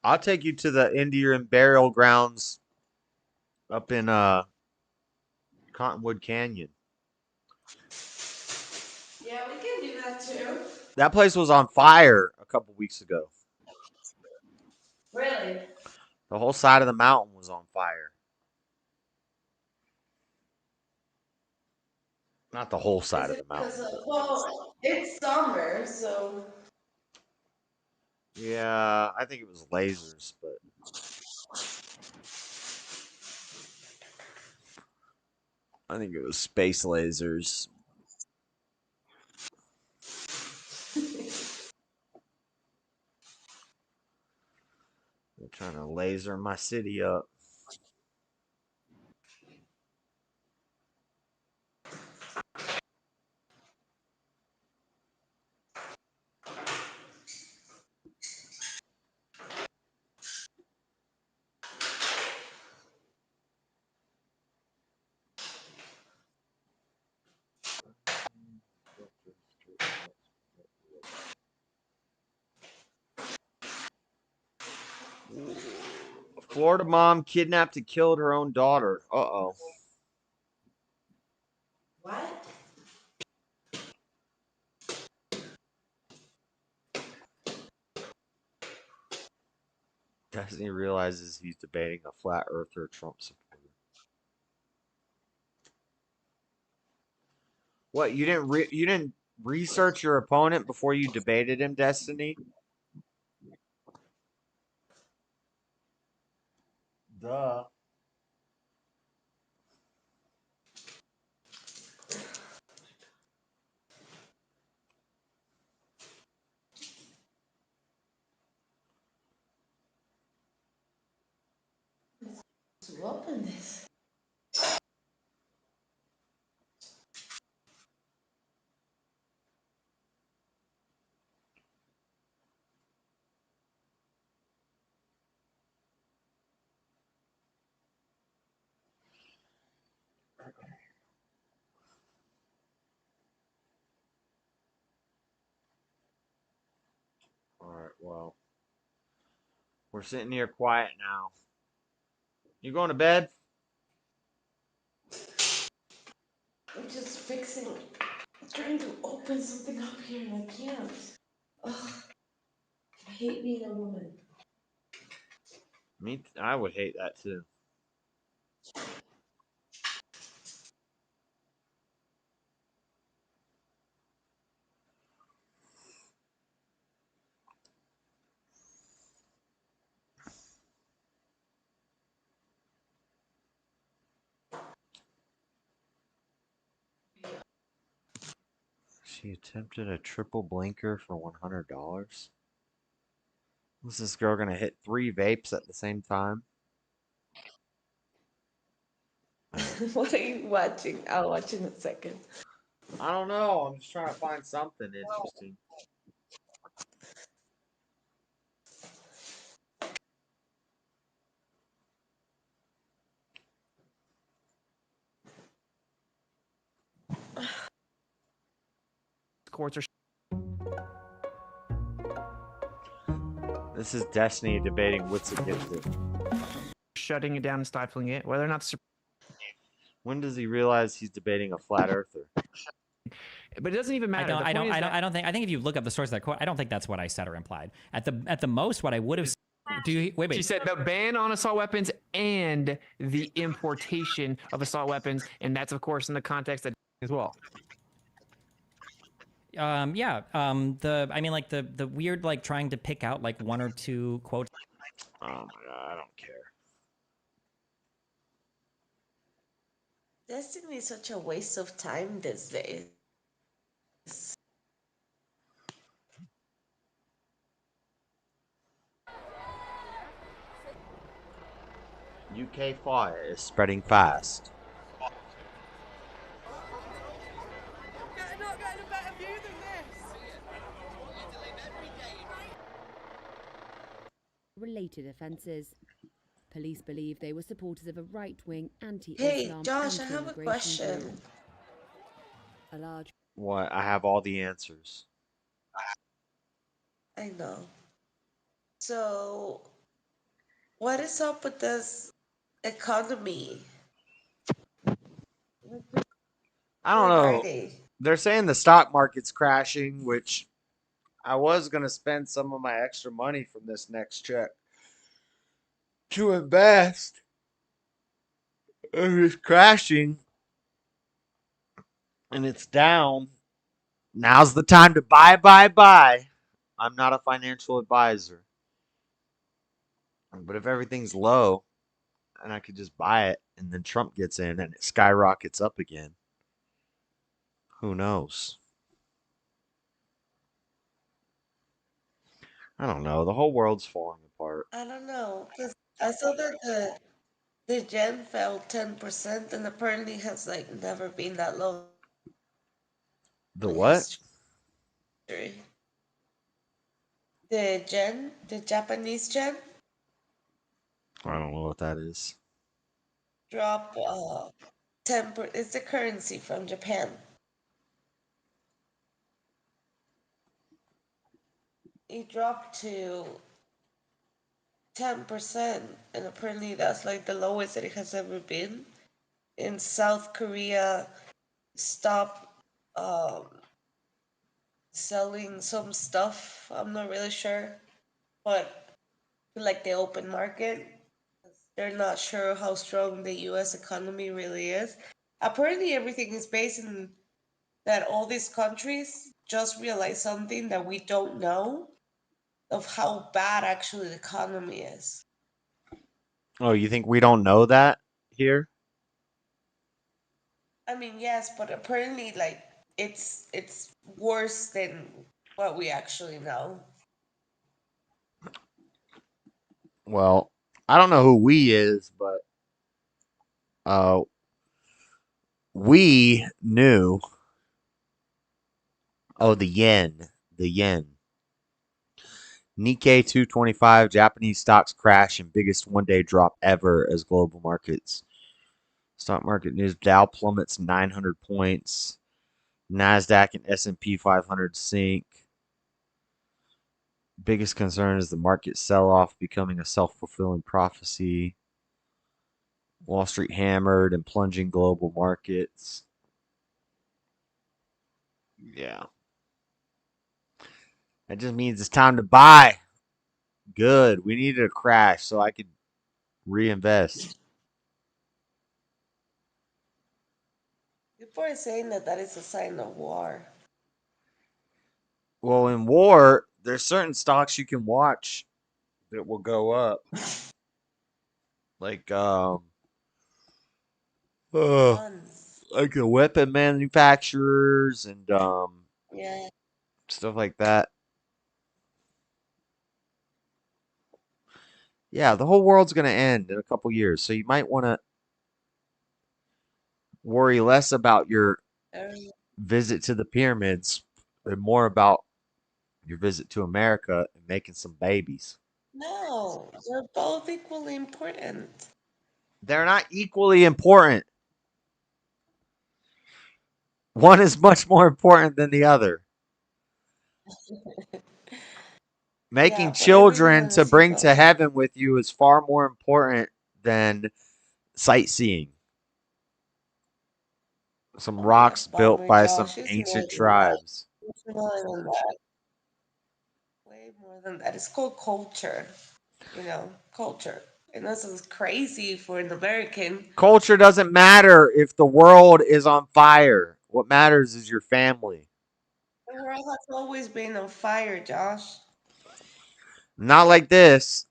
I'll take you to the Indian burial grounds up in Cottonwood Canyon. Yeah, we can do that too. That place was on fire a couple weeks ago. Really? The whole side of the mountain was on fire. Not the whole side of the mountain. Well, it's summer, so. Yeah, I think it was lasers, but I think it was space lasers. They're trying to laser my city up. Florida mom kidnapped and killed her own daughter. Uh-oh. What? Destiny realizes he's debating a flat earther Trump supporter. What, you didn't research your opponent before you debated him, Destiny? Duh. to open this. All right, well, we're sitting here quiet now. You going to bed? I'm just trying to open something up here and I can't. Ugh, I hate being a woman. I would hate that too. She attempted a triple blinker for $100. Was this girl gonna hit 3 vapes at the same time? What are you watching? I'll watch in a second. I don't know. I'm just trying to find something interesting. Courts are This is Destiny debating what's against it. shutting it down and stifling it. Whether or not, When does he realize he's debating a flat earther? but it doesn't even matter. I don't think. I think if you look up the source of that quote, I don't think that's what I said or implied. At the most, what I would have. Wait. She said the ban on assault weapons and the importation of assault weapons, and that's of course in the context that as well. The weird like trying to pick out like one or two quotes. Oh my god, I don't care. Destiny is such a waste of time these days. UK fire is spreading fast. Related offences. Police believe they were supporters of a right-wing Hey, anti-Islam, Josh, I have a question. group. A large. What? I have all the answers. I know. So, what is up with this economy? I don't know. Friday. They're saying the stock market's crashing, which I was going to spend some of my extra money from this next check to invest. It's crashing and it's down. Now's the time to buy. I'm not a financial advisor. But if everything's low and I could just buy it and then Trump gets in and it skyrockets up again, who knows? I don't know. The whole world's falling apart. I don't know, 'cause I saw that the yen fell 10% and apparently has like never been that low. The what? history. The yen, the Japanese yen, I don't know what that is. drop 10%. It's the currency from Japan. It dropped to 10%, and apparently that's like the lowest that it has ever been. In South Korea, stopped selling some stuff. I'm not really sure, but like the open market, they're not sure how strong the U.S. economy really is. Apparently, everything is based in that all these countries just realize something that we don't know of how bad actually the economy is. Oh, you think we don't know that here? I mean, yes, but apparently, like it's worse than what we actually know. Well, I don't know who we is, but Uh, we knew. Oh, the yen. The yen. Nikkei 225, Japanese stocks crash and biggest one-day drop ever as global markets. Stock market news: Dow plummets 900 points. Nasdaq and S&P 500 sink. Biggest concern is the market sell-off becoming a self-fulfilling prophecy. Wall Street hammered and plunging global markets. Yeah. That just means it's time to buy. Good. We needed a crash so I could reinvest. People are saying that that is a sign of war. Well, in war, there's certain stocks you can watch that will go up. Like like the weapon manufacturers and Yeah. stuff like that. Yeah, the whole world's going to end in a couple years, so you might want to worry less about your visit to the pyramids and more about your visit to America and making some babies. No, they're both equally important. They're not equally important. One is much more important than the other. Making children to bring to heaven with you is far more important than sightseeing. Some rocks built by some ancient tribes. It's more than that. Way more than that. It's called culture. You know, culture. And this is crazy for an American. Culture doesn't matter if the world is on fire. What matters is your family. The world has always been on fire, Josh. Not like this.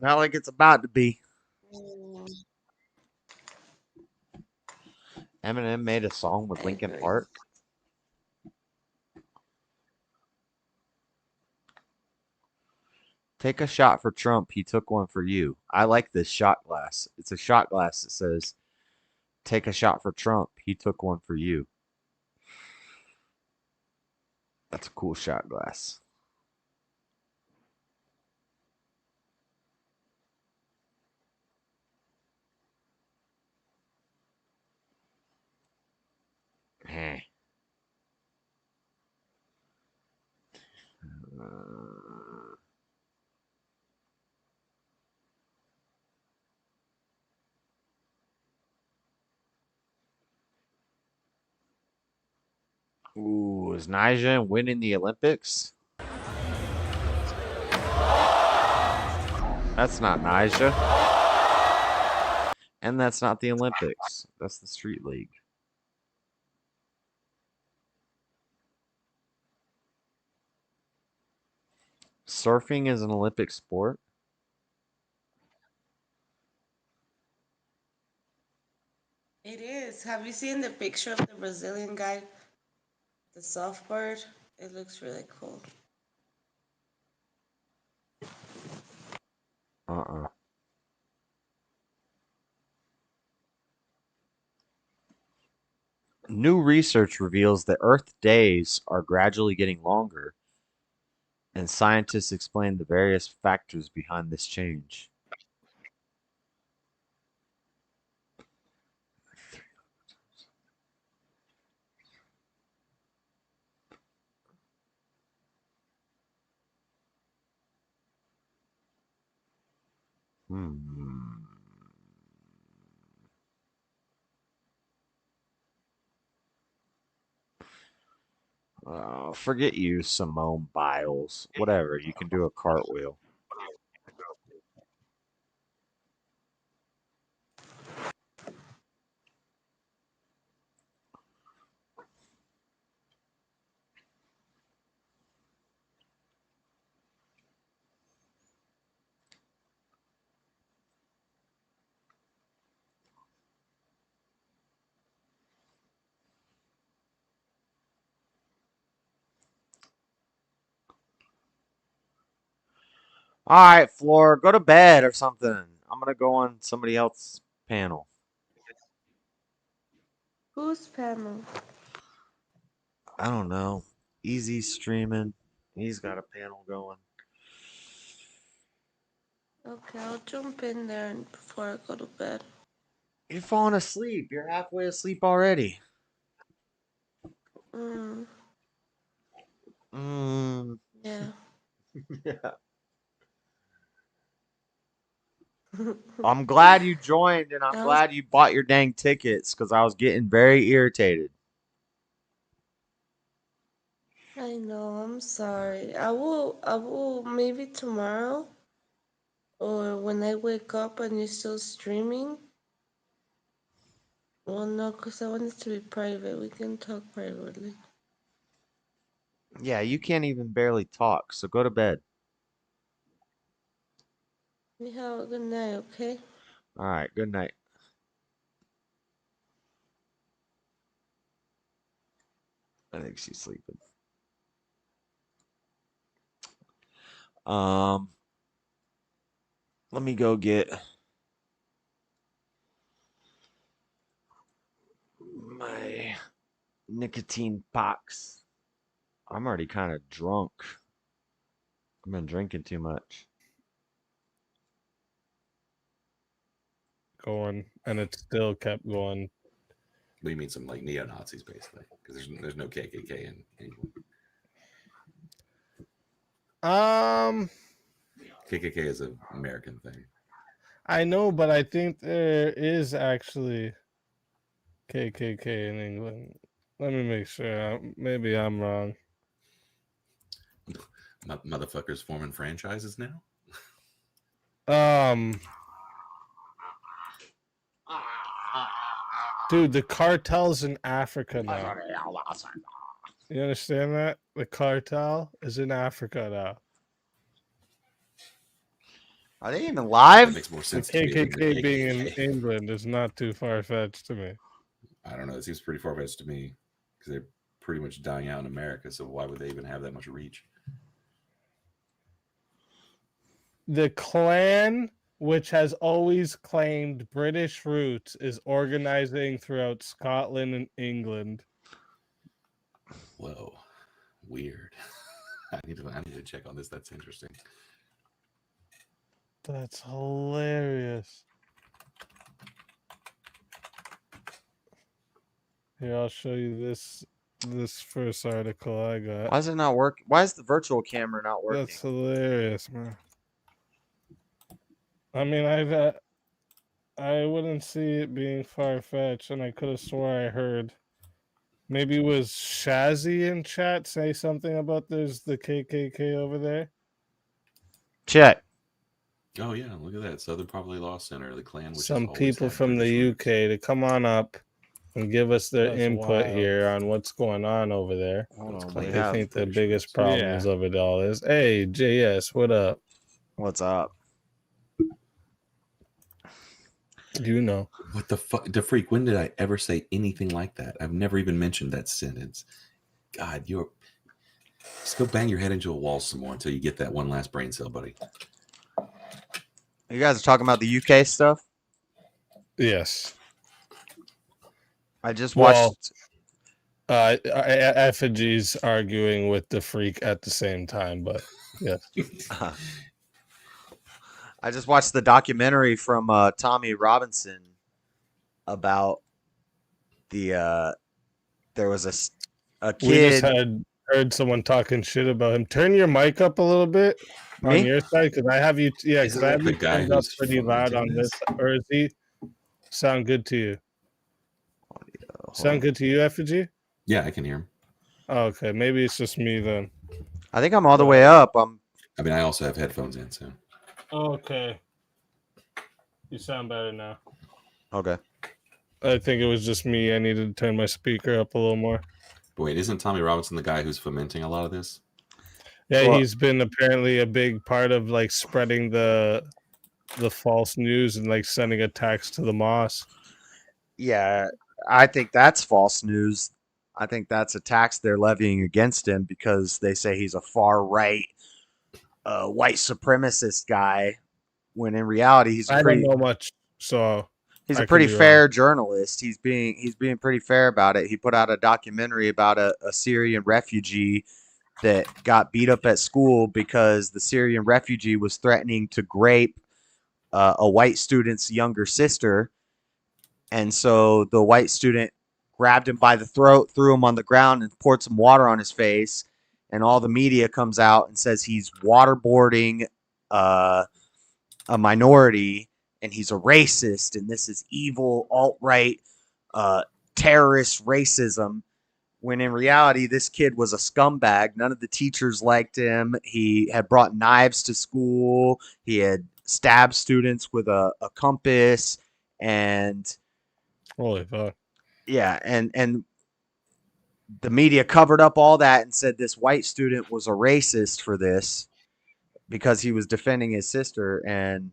Not like it's about to be. Eminem made a song with Linkin Park. Take a shot for Trump. He took one for you. I like this shot glass. It's a shot glass that says, take a shot for Trump. He took one for you. That's a cool shot glass. Ooh, is Nyjah winning the Olympics? That's not Nyjah. And that's not the Olympics. That's the Street League. Surfing is an Olympic sport? It is. Have you seen the picture of the Brazilian guy? The surfboard? It looks really cool. New research reveals that Earth days are gradually getting longer, and scientists explain the various factors behind this change. Forget you, Simone Biles. Whatever, you can do a cartwheel. All right, Floor, go to bed or something. I'm gonna go on somebody else's panel. Who's panel? I don't know. Easy streaming. He's got a panel going. Okay, I'll jump in there before I go to bed. You're falling asleep. You're halfway asleep already. Mm, yeah. Yeah. I'm glad you joined, and I'm glad you bought your dang tickets because I was getting very irritated. I know, I'm sorry. I will maybe tomorrow or when I wake up and you're still streaming. Well, no, because I want it to be private. We can talk privately. Yeah, you can't even barely talk, so go to bed. You have a good night, okay? All right, good night. I think she's sleeping. Let me go get my nicotine box. I'm already kind of drunk. I've been drinking too much. Going, and it still kept going. We mean some like neo Nazis basically, because there's no KKK in England. KKK is an American thing. I know, but I think there is actually KKK in England. Let me make sure. Maybe I'm wrong. Motherfuckers forming franchises now. Dude, the cartel's in Africa now. You understand that? The cartel is in Africa now. Are they even live? That makes more sense. The KKK being in England is not too far-fetched to me. I don't know. It seems pretty far-fetched to me because they're pretty much dying out in America. So why would they even have that much reach? The Klan, which has always claimed British roots, is organizing throughout Scotland and England. Whoa, weird. I need to check on this. That's interesting. That's hilarious. Here, I'll show you this first article I got. Why is it not working? Why is the virtual camera not working? That's hilarious, man. I mean, I wouldn't see it being far-fetched, and I could have swore I heard. Maybe it was Shazzy in chat say something about there's the KKK over there. Check. Oh yeah, look at that Southern Poverty Law Center, the Klan. Which Some people from the UK to come on up and give us their input here on what's going on over there. What they think the biggest problems of it all is. Hey, JS, what up? What's up? You know. What the fuck? The freak, when did I ever say anything like that? I've never even mentioned that sentence. God, just go bang your head into a wall some more until you get that one last brain cell, buddy. You guys are talking about the UK stuff? Yes. I just watched. Effigy's arguing with the freak at the same time, but yeah. I just watched the documentary from Tommy Robinson about the there was a kid. We just heard someone talking shit about him. Turn your mic up a little bit on your side, because I have you. Yeah, because I have you turned up pretty loud on this. Or is he sound good to you? Sound good to you, Effigy? Yeah, I can hear him. Oh, okay, maybe it's just me then. I think I'm all the way up. I mean, I also have headphones in, so. Okay. You sound better now. Okay. I think it was just me. I needed to turn my speaker up a little more. But wait, isn't Tommy Robinson the guy who's fomenting a lot of this? Yeah, he's been apparently a big part of like spreading the false news and like sending attacks to the mosque. Yeah, I think that's false news. I think that's a tax they're levying against him because they say he's a far right white supremacist guy, when in reality he's I don't know much, so He's a pretty fair journalist. He's being pretty fair about it. He put out a documentary about a Syrian refugee that got beat up at school because the Syrian refugee was threatening to grape a white student's younger sister. And so the white student grabbed him by the throat, threw him on the ground, and poured some water on his face. And all the media comes out and says he's waterboarding a minority, and he's a racist, and this is evil alt-right terrorist racism. When in reality, this kid was a scumbag. None of the teachers liked him. He had brought knives to school. He had stabbed students with a compass, and holy fuck. Yeah, and the media covered up all that and said this white student was a racist for this because he was defending his sister. And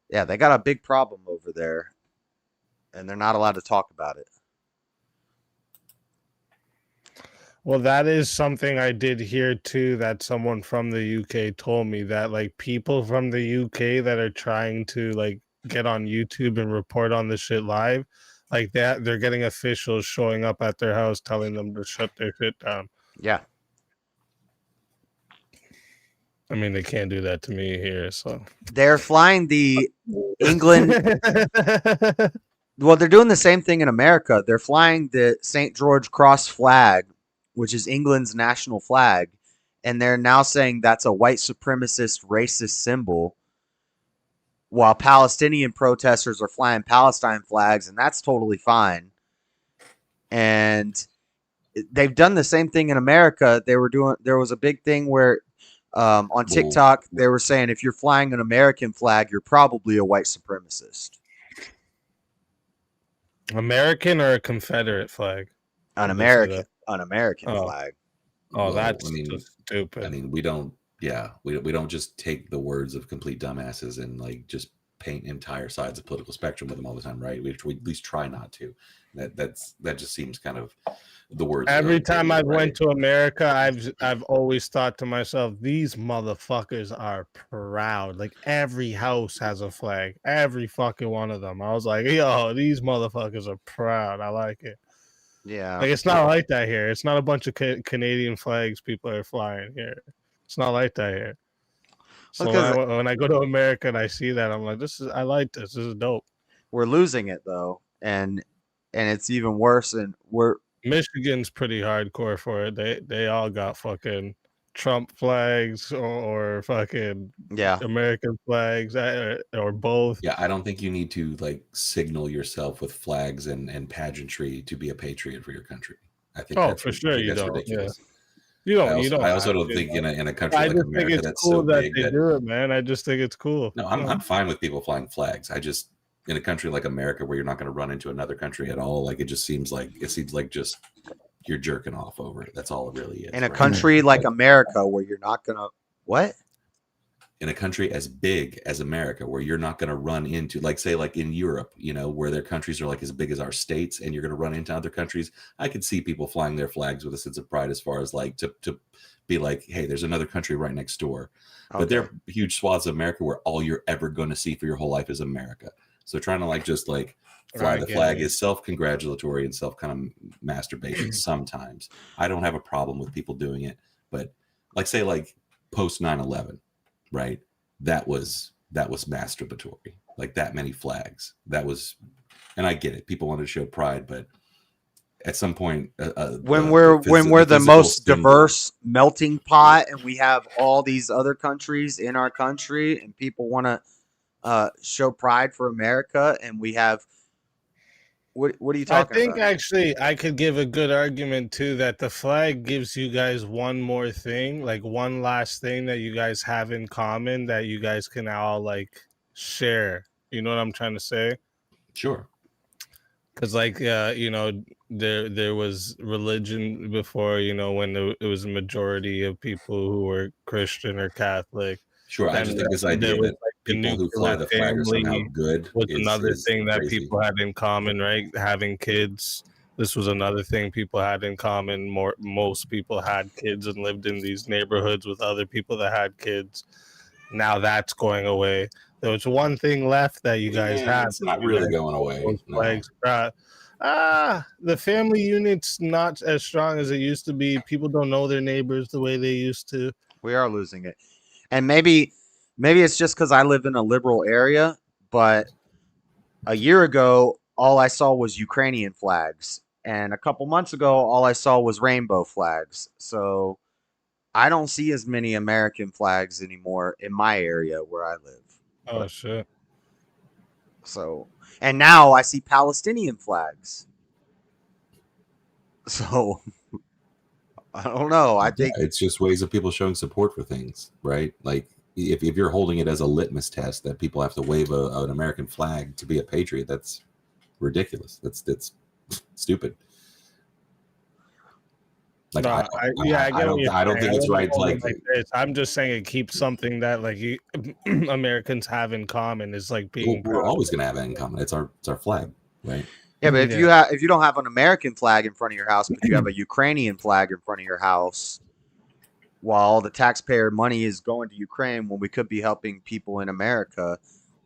yeah, they got a big problem over there, and they're not allowed to talk about it. Well, that is something I did hear too, that someone from the UK told me, that like people from the UK that are trying to like get on YouTube and report on this shit live, like that, they're getting officials showing up at their house telling them to shut their shit down. Yeah. I mean, they can't do that to me here, so. They're flying the England. Well, they're doing the same thing in America. They're flying the St. George Cross flag, which is England's national flag, and they're now saying that's a white supremacist racist symbol, while Palestinian protesters are flying Palestine flags, and that's totally fine. And they've done the same thing in America. There was a big thing where on TikTok they were saying if you're flying an American flag, you're probably a white supremacist. American or a Confederate flag? An American flag. Oh, Well, that's I mean, stupid. I mean, we don't just take the words of complete dumbasses and like just paint entire sides of political spectrum with them all the time, right? We at least try not to. That just seems kind of the words. Every time I've went to America, I've always thought to myself, these motherfuckers are proud. Like every house has a flag, every fucking one of them. I was like, yo, these motherfuckers are proud. I like it. Yeah, like it's not like that here. It's not a bunch of Canadian flags people are flying here. It's not like that here. So when I go to America and I see that, I'm like, I like this. This is dope. We're losing it though, and it's even worse. And Michigan's pretty hardcore for it. They all got fucking Trump flags or fucking American flags or both. Yeah, I don't think you need to like signal yourself with flags and pageantry to be a patriot for your country. I think that's for sure you don't. Ridiculous. Yeah. You don't. I also don't think in a country like America that's cool so that big they do it, man. I just think it's cool. No, I'm fine with people flying flags. I just, in a country like America where you're not going to run into another country at all, like it seems like just you're jerking off over it. That's all it really is. In a country like America where you're not gonna what? In a country as big as America where you're not going to run into, like say like in Europe, you know, where their countries are like as big as our states, and you're going to run into other countries. I could see people flying their flags with a sense of pride as far as like to be like, hey, there's another country right next door. Okay. But there are huge swaths of America where all you're ever going to see for your whole life is America. So trying to like just like fly the flag is self-congratulatory and self kind of masturbation sometimes. I don't have a problem with people doing it, but like say like post 9/11, right? That was masturbatory. Like that many flags. That was, and I get it. People want to show pride, but at some point, when we're the most diverse melting pot, and we have all these other countries in our country, and people want to show pride for America, and we have what are you talking about? I think actually I could give a good argument too that the flag gives you guys one more thing, like one last thing that you guys have in common that you guys can all like share. You know what I'm trying to say? Sure. Because like you know, there was religion before, you know, when it was a majority of people who were Christian or Catholic. Sure, I just think this idea that people who fly the flag are somehow good was another thing that crazy. people had in common, right? Having kids. This was another thing people had in common. Most people had kids and lived in these neighborhoods with other people that had kids. Now that's going away. There's one thing left that you guys have. It's not really going away. Those flags. The family unit's not as strong as it used to be. People don't know their neighbors the way they used to. We are losing it. And maybe it's just because I live in a liberal area, but a year ago, all I saw was Ukrainian flags. And a couple months ago, all I saw was rainbow flags. So I don't see as many American flags anymore in my area where I live. Oh, shit. So, and now I see Palestinian flags. So, I don't know. I think it's just ways of people showing support for things, right? Like if you're holding it as a litmus test that people have to wave an American flag to be a patriot, that's ridiculous. That's stupid. Like no, I don't think it's right. Like I'm just saying it keeps something that like Americans have in common is like being. We're always gonna have it in common. It's our flag, right? Yeah, but if you don't have an American flag in front of your house, but you have a Ukrainian flag in front of your house, while all the taxpayer money is going to Ukraine when we could be helping people in America,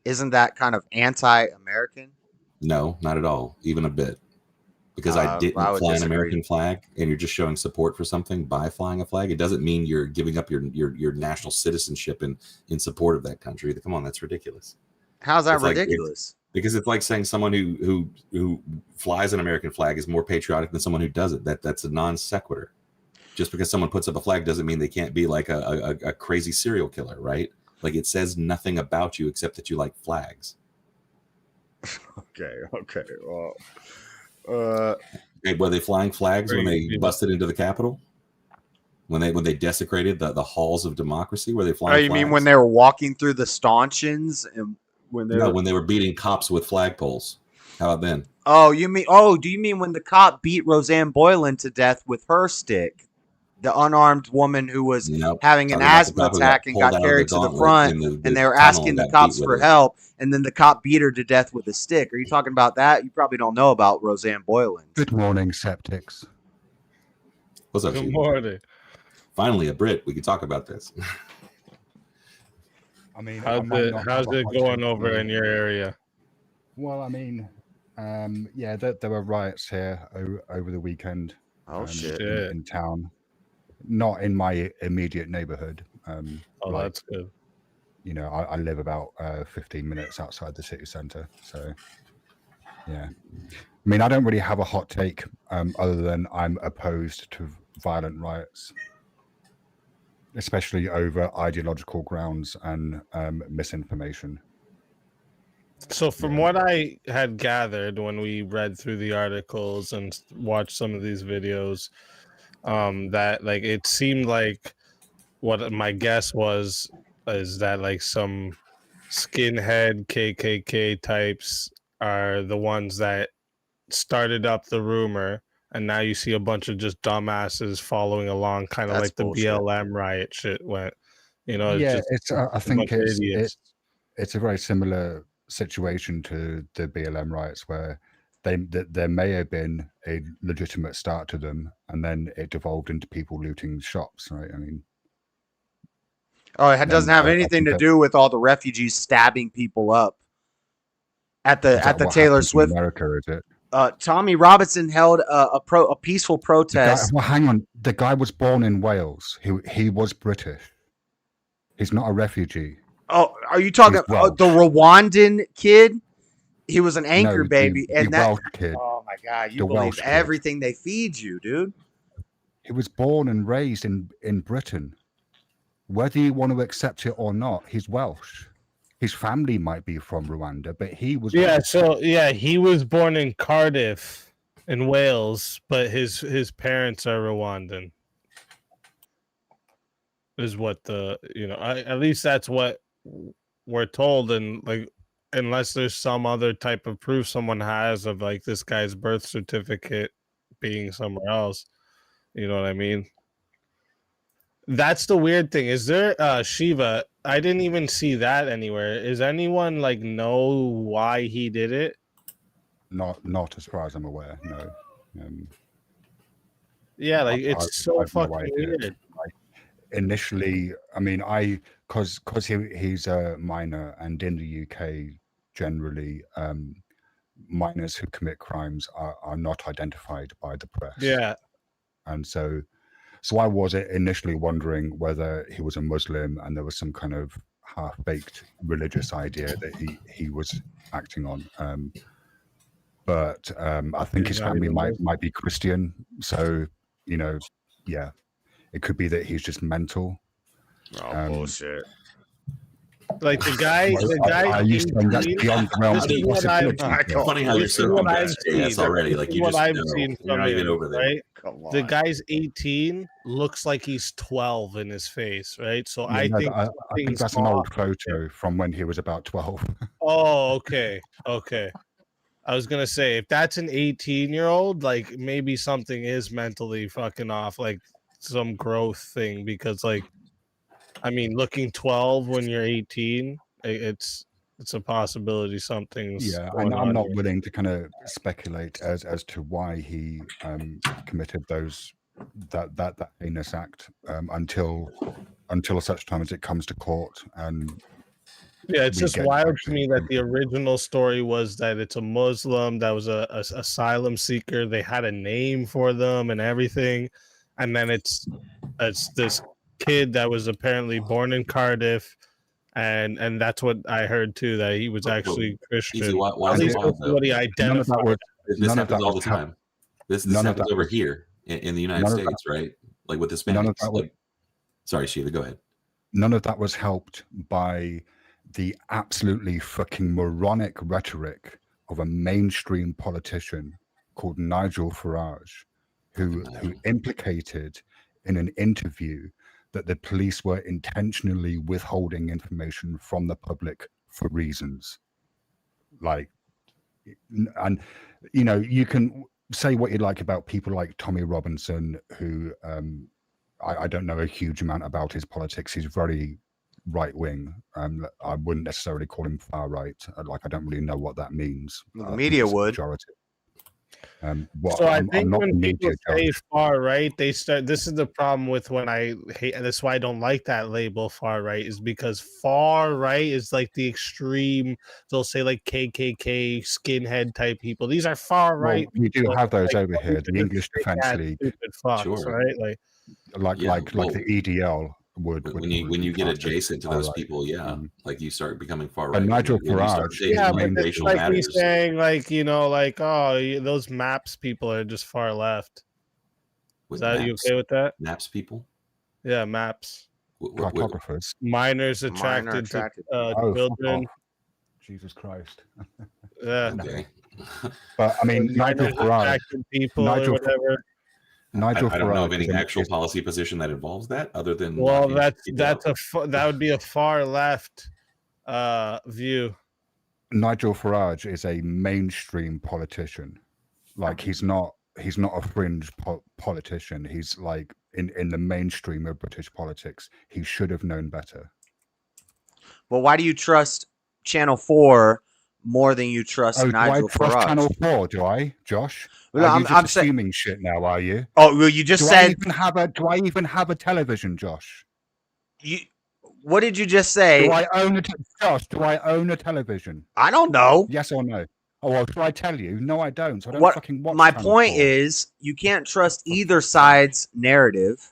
isn't that kind of anti-American? No, not at all, even a bit. Because I didn't fly an American flag, and you're just showing support for something by flying a flag. It doesn't mean you're giving up your national citizenship in support of that country. Come on, that's ridiculous. How's that ridiculous? Because it's like saying someone who flies an American flag is more patriotic than someone who doesn't. That's a non sequitur. Just because someone puts up a flag doesn't mean they can't be like a crazy serial killer, right? Like it says nothing about you except that you like flags. Okay. Well. Were they flying flags when they busted into the Capitol? When they desecrated the halls of democracy? Were they flying? Oh, you mean when they were walking through the stanchions and when they were beating cops with flagpoles? How about then? Oh, do you mean when the cop beat Roseanne Boylan to death with her stick? The unarmed woman who was having an asthma attack and got carried to the front, and they were asking the cops for help, and then the cop beat her to death with a stick. Are you talking about that? You probably don't know about Roseanne Boylan. Good morning, Septics. What's up? Good morning. Finally, a Brit. We can talk about this. I mean, how's it going over in your area? Well, I mean, yeah, there were riots here over the weekend. Oh shit! In town. Not in my immediate neighborhood. That's good. You know, I live about 15 minutes outside the city center. So, yeah. I mean, I don't really have a hot take other than I'm opposed to violent riots, especially over ideological grounds and misinformation. So from what I had gathered when we read through the articles and watched some of these videos, that like it seemed like what my guess is that like some skinhead KKK types are the ones that started up the rumor, and now you see a bunch of just dumbasses following along, kind of like bullshit. The BLM riot shit went. You know, I think it's a very similar situation to the BLM riots where there may have been a legitimate start to them, and then it devolved into people looting shops, right? I mean, it doesn't have anything to do with all the refugees stabbing people up at the Taylor Swift. America, is it? Tommy Robinson held a peaceful protest. Hang on, the guy was born in Wales. He was British. He's not a refugee. Oh, are you talking about the Rwandan kid? He was an anchor baby, and that Welsh kid. Oh my god, you believe everything they feed you, dude. He was born and raised in Britain. Whether you want to accept it or not, he's Welsh. His family might be from Rwanda, but he was he was born in Cardiff in Wales, but his parents are Rwandan. Is what at least that's what we're told, and like unless there's some other type of proof someone has of like this guy's birth certificate being somewhere else, you know what I mean? That's the weird thing. Is there Shiva? I didn't even see that anywhere. Is anyone like know why he did it? Not as far as I'm aware. No. Yeah, like it's so fucking weird. Initially, I mean, I because he's a minor, and in the UK generally, minors who commit crimes are not identified by the press. Yeah. And so I was initially wondering whether he was a Muslim and there was some kind of half-baked religious idea that he was acting on. But I think his family might be Christian, so yeah, it could be that he's just mental. Oh, bullshit. Like the guy beyond the realm of possibility. Funny how you're so that's already like you what just I've know. seen You're not even over there. Right? The guy's 18, looks like he's 12 in his face, right? So Yeah, I think that's an old photo from when he was about 12. Oh, okay. I was gonna say, if that's an 18-year-old, like maybe something is mentally fucking off, like some growth thing, because like, I mean, looking 12 when you're 18, it's a possibility something's going I'm on not here. willing to kind of speculate as to why he committed that heinous act until such time as it comes to court. And yeah, it's just wild to me that the original story was that it's a Muslim that was a asylum seeker. They had a name for them and everything, and then it's this kid that was apparently born in Cardiff, and that's what I heard too, that he was actually Christian. Easy, why At is least it that's what he identified. This happens all the time. This happens over here in the United States, right? Like with Hispanics. Sorry, Sheila, go ahead. None of that was helped by the absolutely fucking moronic rhetoric of a mainstream politician called Nigel Farage, who implicated in an interview that the police were intentionally withholding information from the public for reasons. Like, and you can say what you like about people like Tommy Robinson, who I don't know a huge amount about his politics. He's very right wing. I wouldn't necessarily call him far right. Like, I don't really know what that means. The media would. So I think when people say far right, they start. This is the problem with when I hate, and that's why I don't like that label far right, is because far right is like the extreme. They'll say like KKK, skinhead type people. These are far right. We do have those like, over here. The English Defence League, stupid fucks, right? Like the EDL would. When you get adjacent to those people, like you start becoming far right. But Nigel Farage, but it's like me saying, like, oh, those maps people are just far left. Is that you okay with that? Maps people? Yeah, maps. Cartographers. Minors attracted to children. Jesus Christ. Yeah. Okay. But I mean, Nigel Farage. People or whatever. Nigel I don't know of any actual policy position that involves that, other than that would be a far left view. Nigel Farage is a mainstream politician. Like, he's not a fringe politician. He's like in the mainstream of British politics. He should have known better. Well, why do you trust Channel 4 more than you trust Nigel Farage? Do I trust Channel 4? Do I, Josh? Well, I'm assuming shit now. Are you? Oh, well, you just said. Do I even have a television, Josh? What did you just say? Do I own Josh? Do I own a television? I don't know. Yes or no? Oh, well, should I tell you? No, I don't. So I don't fucking watch. My point is, you can't trust either side's narrative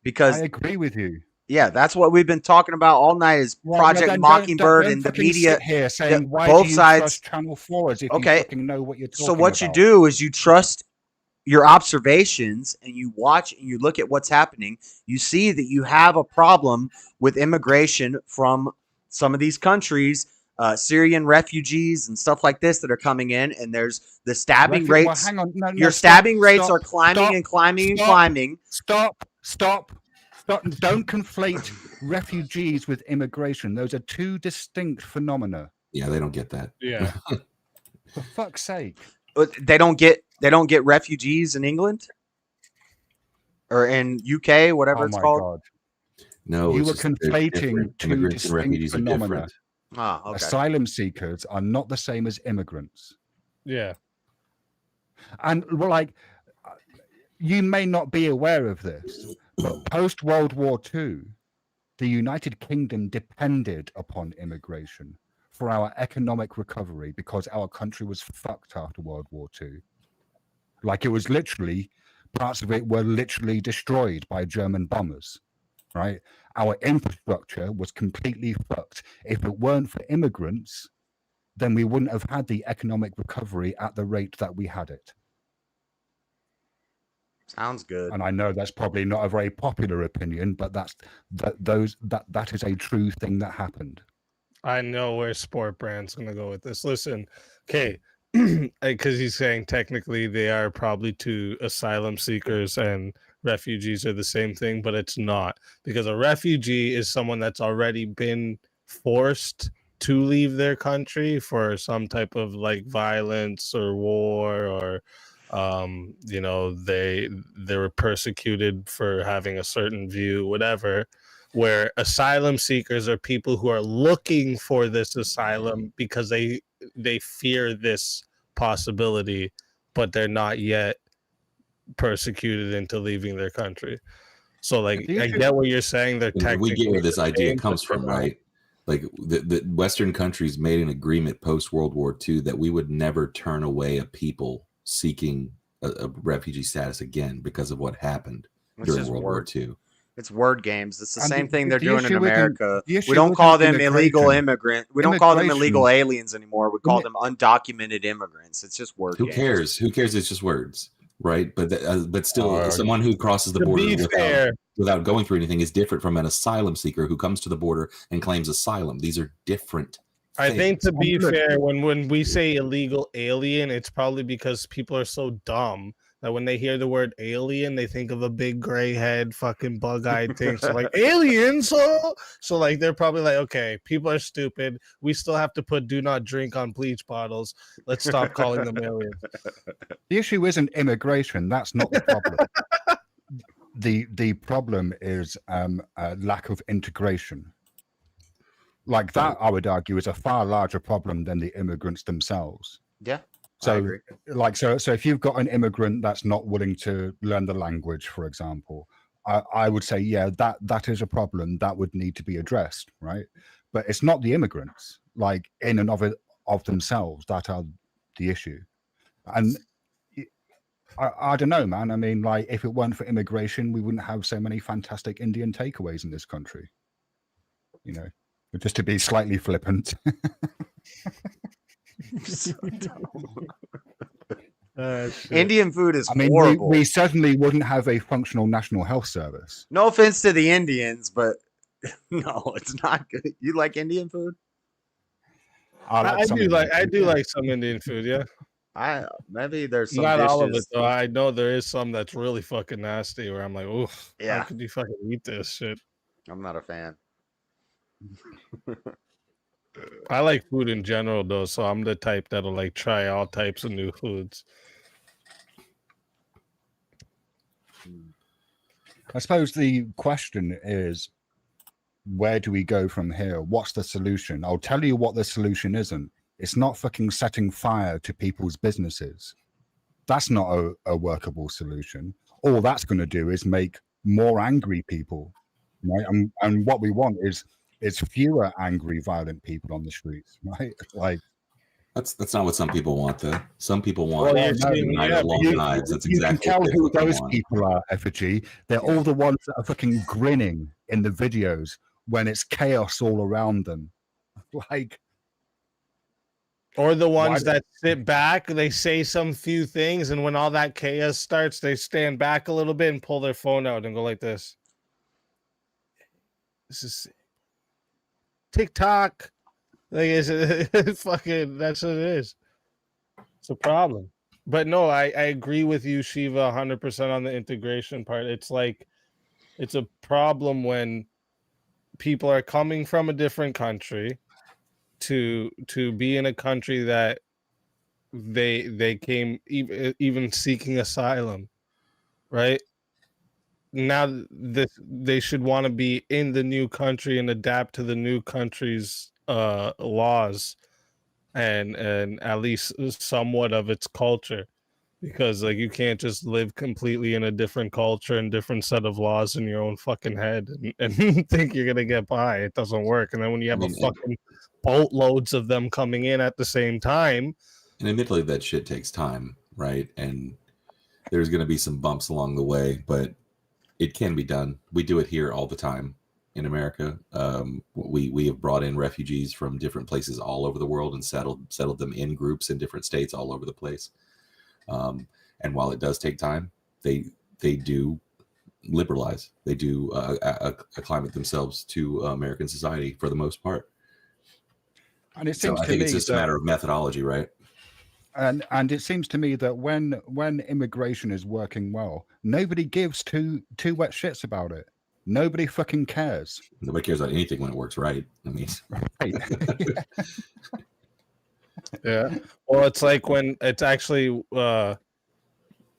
because I agree with you. Yeah, that's what we've been talking about all night. Is Project Mockingbird and the media here saying why both do you sides trust Channel 4 as if you fucking know what you're talking So what about. you do is you trust your observations and you watch and you look at what's happening. You see that you have a problem with immigration from some of these countries, Syrian refugees and stuff like this that are coming in, and there's the stabbing rates. Well, hang on. No, your stabbing rates are climbing and climbing and climbing. Stop. Don't conflate refugees with immigration. Those are two distinct phenomena. Yeah, they don't get that. Yeah. For fuck's sake. They don't get refugees in England or in UK, whatever it's called. God. No, you were conflating two distinct phenomena. Okay. Asylum seekers are not the same as immigrants. Yeah. And you may not be aware of this, but post World War II, The United Kingdom depended upon immigration for our economic recovery because our country was fucked after World War II. Like, it was literally, parts of it were literally destroyed by German bombers, right? Our infrastructure was completely fucked. If it weren't for immigrants, then we wouldn't have had the economic recovery at the rate that we had it. Sounds good. And I know that's probably not a very popular opinion, but that is a true thing that happened. I know where Sport Brand's gonna go with this. Listen, okay, because he's saying technically they are probably two asylum seekers and refugees are the same thing, but it's not, because a refugee is someone that's already been forced to leave their country for some type of like violence or war, or you know, they were persecuted for having a certain view, whatever. Where asylum seekers are people who are looking for this asylum because they fear this possibility, but they're not yet persecuted into leaving their country. So like, I get what you're saying. They're technically, we get where this idea comes from, right? Like the Western countries made an agreement post World War II that we would never turn away a people seeking a refugee status again because of what happened during World War II. It's word games. It's the And same thing they're doing in issue with America. the issue We don't with call them immigration- illegal immigrant. We don't call them illegal immigration- aliens anymore. We call them undocumented immigrants. It's just word Who games. cares? Who cares? It's just words, right? But still, someone who crosses the to border be fair, without going through anything is different from an asylum seeker who comes to the border and claims asylum. These are different. I think, to be things. fair, when we say illegal alien, it's probably because people are so dumb that when they hear the word alien, they think of a big gray head, fucking bug-eyed thing. So like, aliens, so like they're probably like, okay, people are stupid. We still have to put "do not drink" on bleach bottles. Let's stop calling them aliens. The issue isn't immigration. That's not the problem. The problem is a lack of integration. Like that, I would argue, is a far larger problem than the immigrants themselves. Yeah. So, so if you've got an immigrant that's not willing to learn the language, for example, I would say, yeah, that is a problem that would need to be addressed, right? But it's not the immigrants, like in and of themselves, that are the issue. And I don't know, man. I mean, like, if it weren't for immigration, we wouldn't have so many fantastic Indian takeaways in this country. You know, just to be slightly flippant. So Indian food is horrible. We certainly wouldn't have a functional national health service. No offense to the Indians, but no, it's not good. You like Indian food? I do like some Indian food, yeah. Maybe there's some not dishes. all of it though. I know there is some that's really fucking nasty where I'm like, oh, yeah, how could you fucking eat this shit? I'm not a fan. I like food in general though, so I'm the type that'll like try all types of new foods. I suppose the question is, where do we go from here? What's the solution? I'll tell you what the solution isn't. It's not fucking setting fire to people's businesses. That's not a workable solution. All that's going to do is make more angry people, right? And what we want is fewer angry, violent people on the streets, right? Like, that's not what some people want, though. Some people want long knives. That's exactly. You can tell who what they those want. people are, Effigy. They're all the ones that are fucking grinning in the videos when it's chaos all around them. Like, or the ones that sit back, they say some few things, and when all that chaos starts, they stand back a little bit and pull their phone out and go like this. This is TikTok. Like, it's fucking, that's what it is. It's a problem. But no, I agree with you, Shiva, 100% on the integration part. It's like, it's a problem when people are coming from a different country to be in a country that they came even seeking asylum, right? Now they should want to be in the new country and adapt to the new country's laws and at least somewhat of its culture. because like you can't just live completely in a different culture and different set of laws in your own fucking head and think you're gonna get by. It doesn't work. And then when you have a fucking boatloads of them coming in at the same time, and admittedly that shit takes time, right? And there's gonna be some bumps along the way, but it can be done. We do it here all the time in America. We have brought in refugees from different places all over the world and settled them in groups in different states all over the place. And while it does take time, they do liberalize. They do acclimate themselves to American society for the most part. And it so seems I think it's just a matter of methodology, right? And it seems to me that when immigration is working well, nobody gives two wet shits about it. Nobody fucking cares. Nobody cares about anything when it works right. I mean, right. Yeah. Well, it's like when it's actually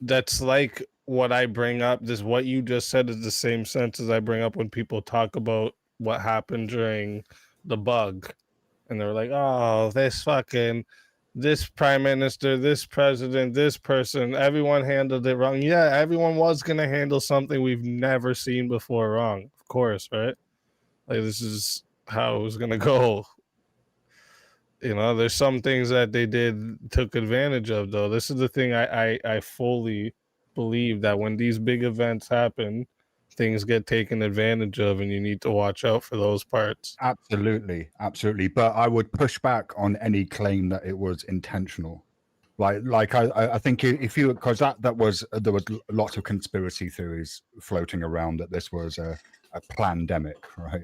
that's like what I bring up. This what you just said is the same sense as I bring up when people talk about what happened during the bug, and they're like, "Oh, this prime minister, this president, this person, everyone handled it wrong." Yeah, everyone was gonna handle something we've never seen before wrong, of course, right? Like this is how it was gonna go. You know, there's some things that they took advantage of, though. This is the thing I fully believe that when these big events happen, things get taken advantage of, and you need to watch out for those parts. Absolutely. But I would push back on any claim that it was intentional. Like I think if you, because there was lots of conspiracy theories floating around that this was a plandemic, right?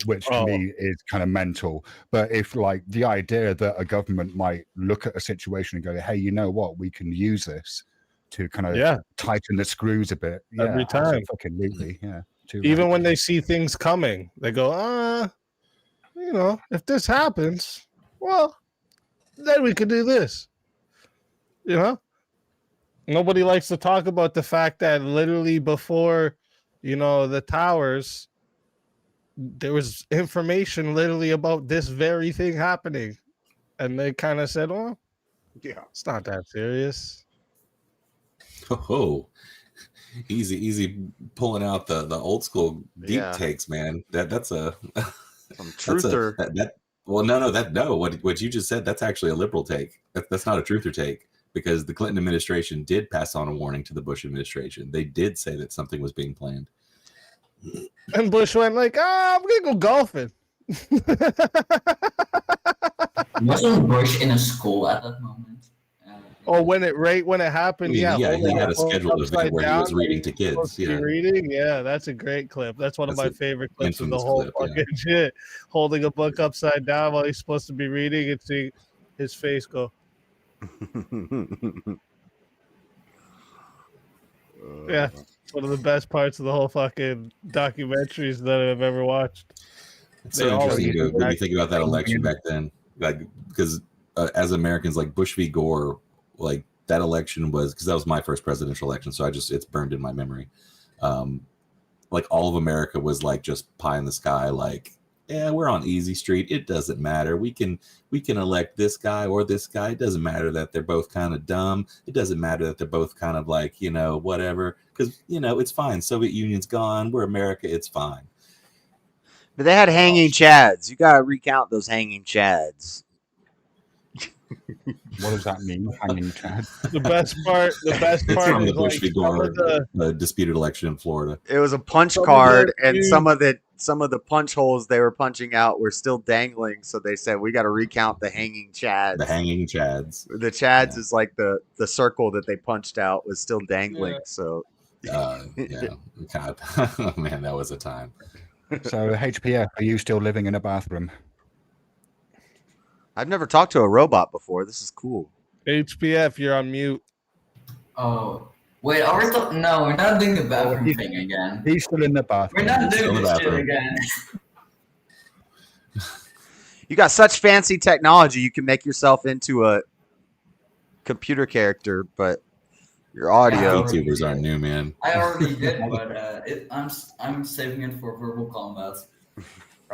Which to me is kind of mental. But if like the idea that a government might look at a situation and go, hey, you know what, we can use this to kind of tighten the screws a bit. Every time. Absolutely. Yeah. Even when they see things coming, they go, you know, if this happens, well, then we could do this. You know? Nobody likes to talk about the fact that literally before, you know, the towers, there was information literally about this very thing happening. And they kind of said, oh, yeah, it's not that serious. Oh, easy pulling out the old school deep takes, man. That's a some truther. What you just said, that's actually a liberal take. That's not a truther take, because the Clinton administration did pass on a warning to the Bush administration. They did say that something was being planned. And Bush went like, I'm gonna go golfing. Wasn't Bush in a school at that moment? When it happened, he had a scheduled event where he was reading to kids. Reading, that's a great clip. That's one of my favorite clips of the whole fucking shit. Holding a book upside down while he's supposed to be reading and seeing his face go. Yeah, it's one of the best parts of the whole fucking documentaries that I've ever watched. It's so interesting when you think about that election back then, like because as Americans, like Bush v. Gore, like that election was, because that was my first presidential election, so it's burned in my memory. Like all of America was like just pie in the sky, like, yeah, we're on easy street. It doesn't matter. We can elect this guy or this guy. It doesn't matter that they're both kind of dumb. It doesn't matter that they're both kind of like, you know, whatever, because, you know, it's fine. Soviet Union's gone. We're America. It's fine. But they had hanging chads. You got to recount those hanging chads. What does that mean, hanging chad? The best part it's from is the Bush v. Gore disputed election in Florida. It was a punch card, and some of the punch holes they were punching out were still dangling. So they said, we got to recount the hanging chads. The hanging chads. The chads is like the circle that they punched out was still dangling. Yeah. So, God, oh, man, that was a time. So HPF, are you still living in a bathroom? I've never talked to a robot before. This is cool. HPF, you're on mute. Oh, wait, are we no, we're not doing the bathroom thing again. He's still in the bathroom. We're not doing this shit again. You got such fancy technology, you can make yourself into a computer character, but your audio. YouTubers aren't new, man. I already did, but I'm saving it for verbal combat.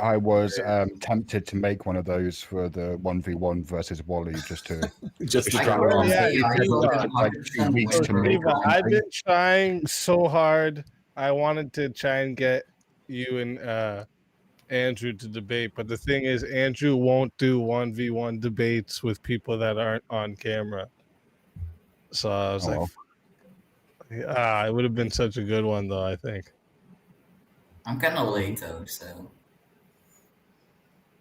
I was tempted to make one of those for the 1v1 versus Wally just to just to try try on. it. It took like 2 weeks to make. I've been trying so hard. I wanted to try and get you and Andrew to debate, but the thing is, Andrew won't do 1v1 debates with people that aren't on camera. So I was it would have been such a good one, though, I think. I'm kind of late, though, so.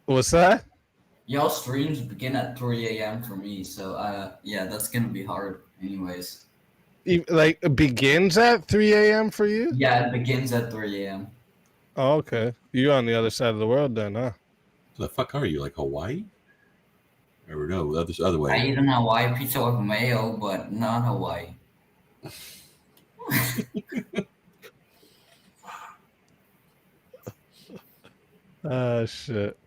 What's that? Y'all streams begin at 3 a.m. for me, so yeah, that's gonna be hard, anyways. Like, it begins at 3 a.m. for you? Yeah, it begins at 3 a.m. Oh, okay. You're on the other side of the world then, huh? The fuck are you, like Hawaii? Or no, other way. I eat an Hawaii pizza with mayo, but not Hawaii. Shit.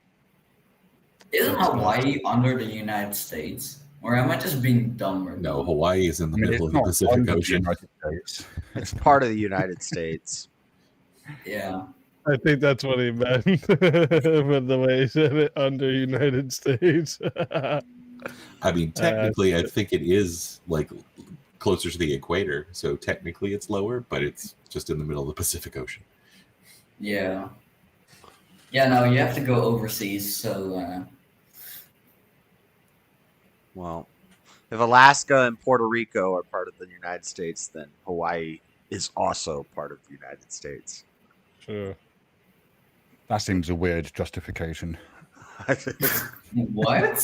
Isn't Hawaii under the United States? Or am I just being dumb? Right No, Hawaii is in the middle of the Pacific Ocean. It's part of the United States. Yeah. I think that's what he meant with the way he said it, under United States. I mean, technically, I think it is like closer to the equator, so technically it's lower, but it's just in the middle of the Pacific Ocean. Yeah. Yeah, no, you have to go overseas, so... Well, if Alaska and Puerto Rico are part of the United States, then Hawaii is also part of the United States. Sure. That seems a weird justification. What?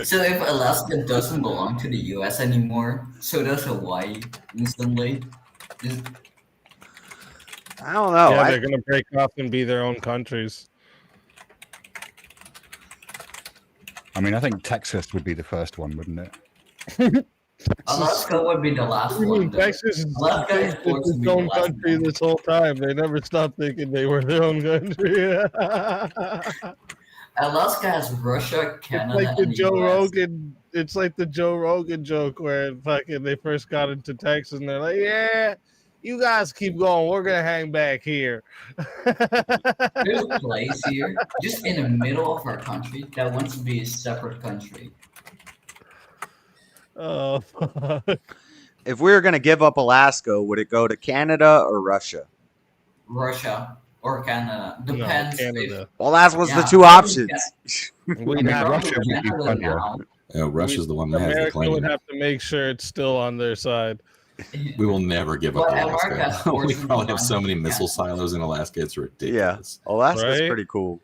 So if Alaska doesn't belong to the U.S. anymore, so does Hawaii instantly? I don't know. Yeah, they're going to break off and be their own countries. I mean, I think Texas would be the first one, wouldn't it? Alaska would be the last one. Texas is Alaska is supposed to be its own the last country one. this whole time. They never stopped thinking they were their own country. Alaska has Russia, Canada, It's like the and the Joe US. Rogan. It's like the Joe Rogan joke where fucking they first got into Texas and they're like, "Yeah, you guys keep going. We're gonna hang back here." There's a place here, just in the middle of our country, that wants to be a separate country. Oh, fuck. If we were going to give up Alaska, would it go to Canada or Russia? Russia or Canada. Depends. Canada. Well, that was the Yeah, two probably options. Russia would be funnier. Russia's the one that has the America claim. would have to make sure it's still on their side. We will never give up But America has Alaska. We forces probably have on so many Canada. missile silos in Alaska. It's ridiculous. Yeah, Alaska's Right? pretty cool.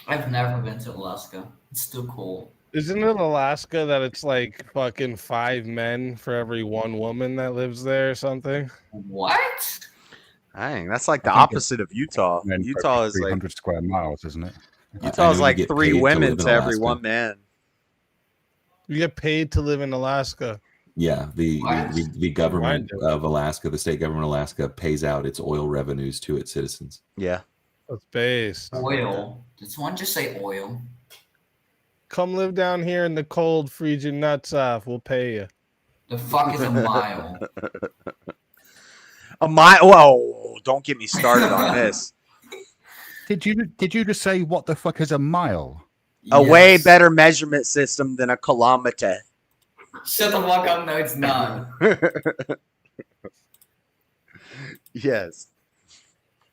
I've never been to Alaska. It's still cool. Isn't it Alaska that it's like fucking 5 men for every 1 woman that lives there or something? What? Dang, that's like the I think opposite of Utah. And Utah is like 300 square miles, isn't it? Utah is you like get 3 paid to women live in to every Alaska. 1 man. You get paid to live in Alaska. Yeah, the government Why? of Alaska, the state government of Alaska, pays out its oil revenues to its citizens. Yeah. That's based. Oil. Did someone just say oil? Come live down here in the cold, freeze your nuts off. We'll pay you. The fuck is a mile? A mile. Whoa! Don't get me started on this. Did you just say what the fuck is a mile? A way Yes. better measurement system than a kilometer. Shut the fuck up. No, it's not. Yes.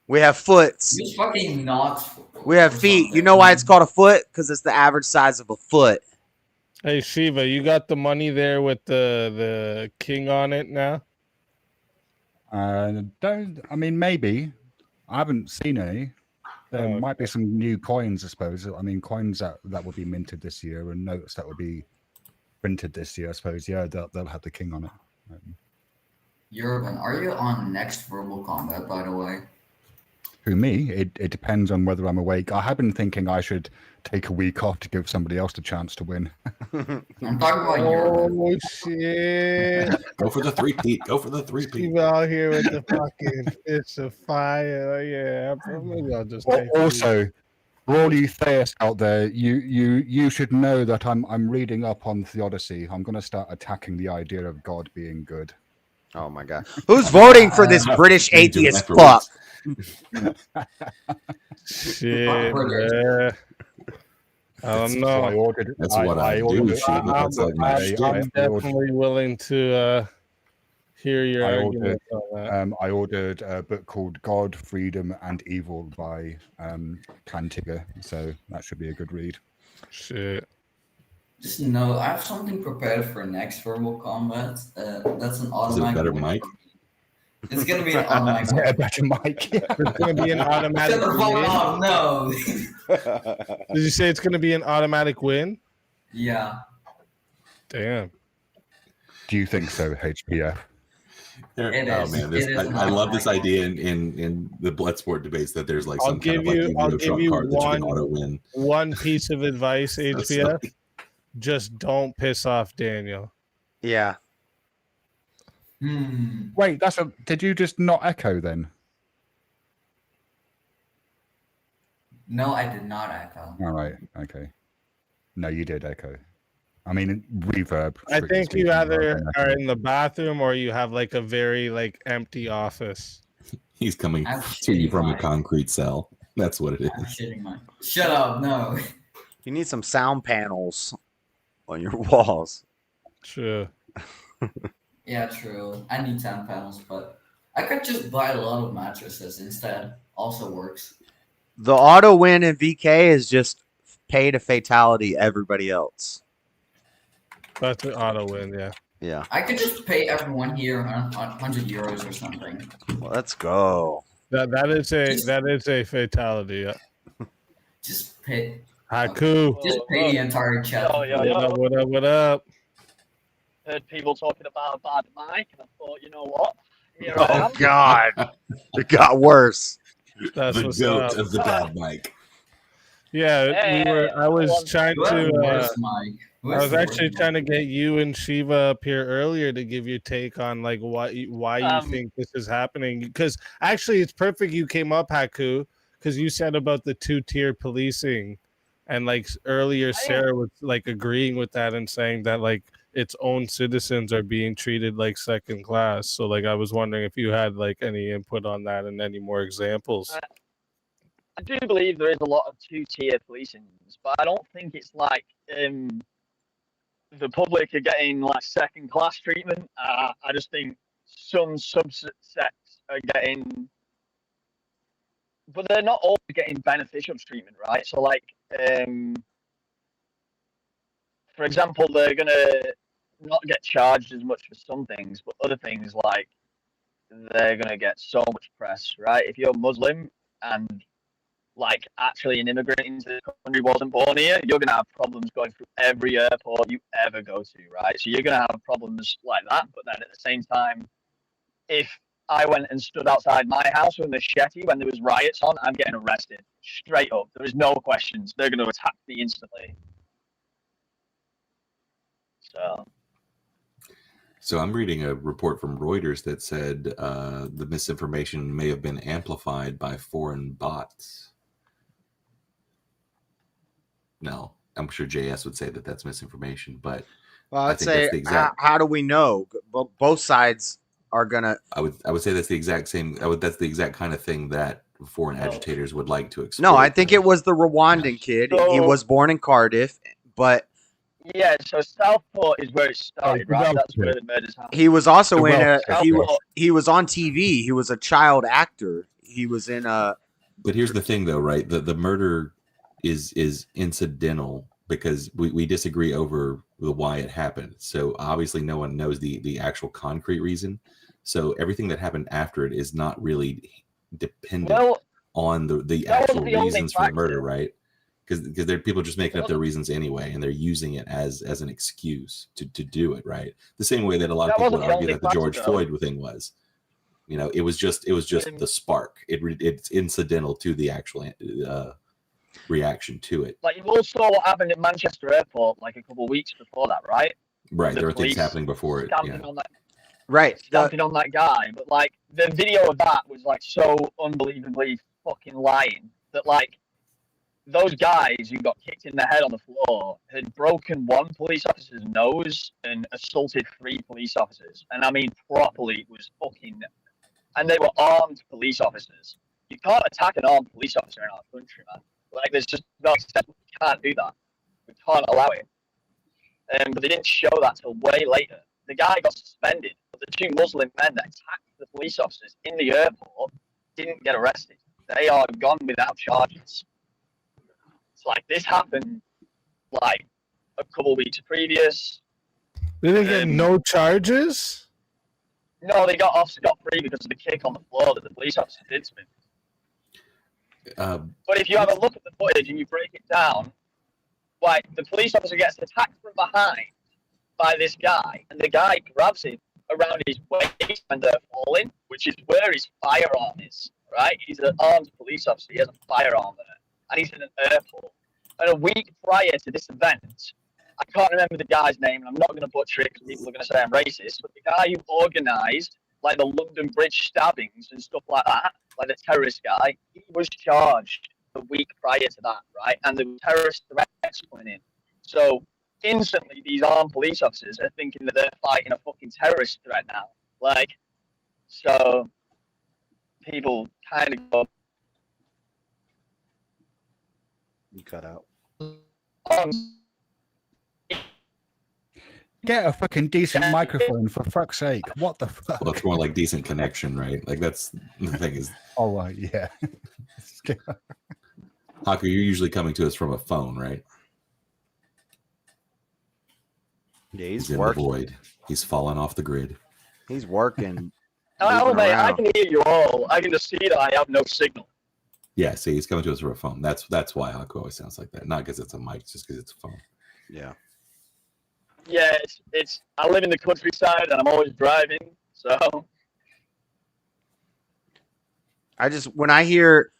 We have foots. It's fucking not. We have feet. You know why it's called a foot? Because it's the average size of a foot. Hey Shiva, you got the money there with the king on it now? I mean, maybe. I haven't seen any. There Oh, might be some new coins, I suppose. I mean, coins that will be minted this year and notes that will be printed this year, I suppose. Yeah, they'll have the king on it. Urban, are you on next verbal combat, by the way? Who, me? It depends on whether I'm awake. I have been thinking I should take a week off to give somebody else the chance to win. I'm talking about Urban. Oh shit! Go for the 3-peat. Go for the 3-peat. You out here with the fucking fist of fire. Yeah, maybe I'll just take Also, for all you theists out there, you should know that I'm reading up on theodicy. I'm going to start attacking the idea of God being good. Oh my god. Who's voting for this British atheist fuck? Shit, man. I don't know. I ordered. That's what I do. That's like my shtick. I'm definitely willing to hear your argument on that. I ordered a book called God, Freedom, and Evil by Cantiga, so that should be a good read. Shit. Just know I have something prepared for next verbal combat. That's an automatic. Is it a better mic? It's gonna be an automatic. Yeah, a better mic. It's gonna be an automatic Shut the fuck win. up, no. Did you say it's gonna be an automatic win? Yeah. Damn. Do you think so, HPF? I love this idea in the Bloodsport debates that there's like some kind of like I'll give you card that you can auto win. one piece of advice, HPF. Just don't piss off Daniel. Yeah. Wait, did you just not echo then? No, I did not echo. All right, okay. No, you did echo. I mean, reverb. I think you either are in the bathroom or you have like a very like empty office. He's coming to you from a concrete cell. That's what it is. Shut up, no. You need some sound panels on your walls. True. Yeah, true. I need sound panels, but I could just buy a lot of mattresses instead. Also works. The auto win in VK is just pay to fatality everybody else. That's an auto win, yeah. Yeah. I could just pay everyone here 100 euros or something. Well, let's go. That is a fatality. Yeah. Just pay. Haku. Just pay the entire chat. What up? Heard people talking about a bad mic, and I thought, you know what? Here I Oh am. God, it got worse. That's the what's goat up. of the bad mic. Yeah, I was trying to. I was the actually worst trying to get you and Shiva up here earlier to give your take on like why you think this is happening. Because actually, it's perfect you came up, Haku, because you said about the 2-tier policing, and like earlier, Sarah was like agreeing with that and saying that like its own citizens are being treated like second class. So like I was wondering if you had like any input on that and any more examples. I do believe there is a lot of 2-tier policing, but I don't think it's like the public are getting like second class treatment. I just think some subsets are getting, but they're not all getting beneficial treatment, right? So like, for example, they're gonna not get charged as much for some things, but other things like they're gonna get so much press, right? If you're Muslim and like actually an immigrant into the country, wasn't born here, you're gonna have problems going through every airport you ever go to, right? So you're gonna have problems like that. But then at the same time, if I went and stood outside my house with a machete when there was riots on, I'm getting arrested straight up. There is no questions. They're gonna attack me instantly. So I'm reading a report from Reuters that said the misinformation may have been amplified by foreign bots. No, I'm sure JS would say that that's misinformation, but Well, I I'd think say, that's the exact. how do we know? Both sides are gonna. I would say that's the exact same. That's the exact kind of thing that foreign agitators would like to exploit. No, I think it was the Rwandan kid. He was born in Cardiff, but yeah. So Southport is where it started, right? That's where the murders happened. he was also in a. He was on TV. He was a child actor. He was in a. But here's the thing, though, right? The murder is incidental because we disagree over the why it happened. So obviously no one knows the actual concrete reason. So everything that happened after it is not really dependent on the actual reasons for the murder, right? Because they're people just making up their reasons anyway, and they're using it as an excuse to do it, right? The same way that a lot of people would argue that the George Floyd thing was. You know, it was just the spark. It's incidental to the actual reaction to it. Like you all saw what happened at Manchester Airport like a couple of weeks before that, right? Right, there were things happening before it. Yeah. Stamping on that guy, but like the video of that was like so unbelievably fucking lying that like those guys who got kicked in the head on the floor had broken one police officer's nose and assaulted 3 police officers. And I mean, properly, it was fucking. And they were armed police officers. You can't attack an armed police officer in our country, man. Like, there's just no extent. We can't do that. We can't allow it. But they didn't show that till way later. The guy got suspended, but the 2 Muslim men that attacked the police officers in the airport didn't get arrested. They are gone without charges. It's like this happened like a couple weeks previous. They didn't get no charges? No, they got off scot-free because of the kick on the floor that the police officer did to him. But if you have a look at the footage and you break it down, like the police officer gets attacked from behind by this guy, and the guy grabs him around his waist when they're falling, which is where his firearm is, right? He's an armed police officer, he has a firearm there, and he's in an airport. And a week prior to this event, I can't remember the guy's name, and I'm not going to butcher it because people are going to say I'm racist, but the guy who organised like the London Bridge stabbings and stuff like that, like the terrorist guy, he was charged the week prior to that, right? And the terrorist threats coming in. So instantly, these armed police officers are thinking that they're fighting a fucking terrorist threat now. Like, so people kind of go. You cut out. Get a fucking decent microphone for fuck's sake. What the fuck? Well, it's more like decent connection, right? Like that's the thing is. Oh, yeah. Haku, you're usually coming to us from a phone, right? Yeah, he's in working. The void. He's fallen off the grid. He's working. Oh, mate, I can hear you all. I can just see that I have no signal. Yeah, see, he's coming to us from a phone. That's why Haku always sounds like that. Not because it's a mic, just because it's a phone. Yeah. Yeah, it's. I live in the countryside and I'm always driving, so. When I hear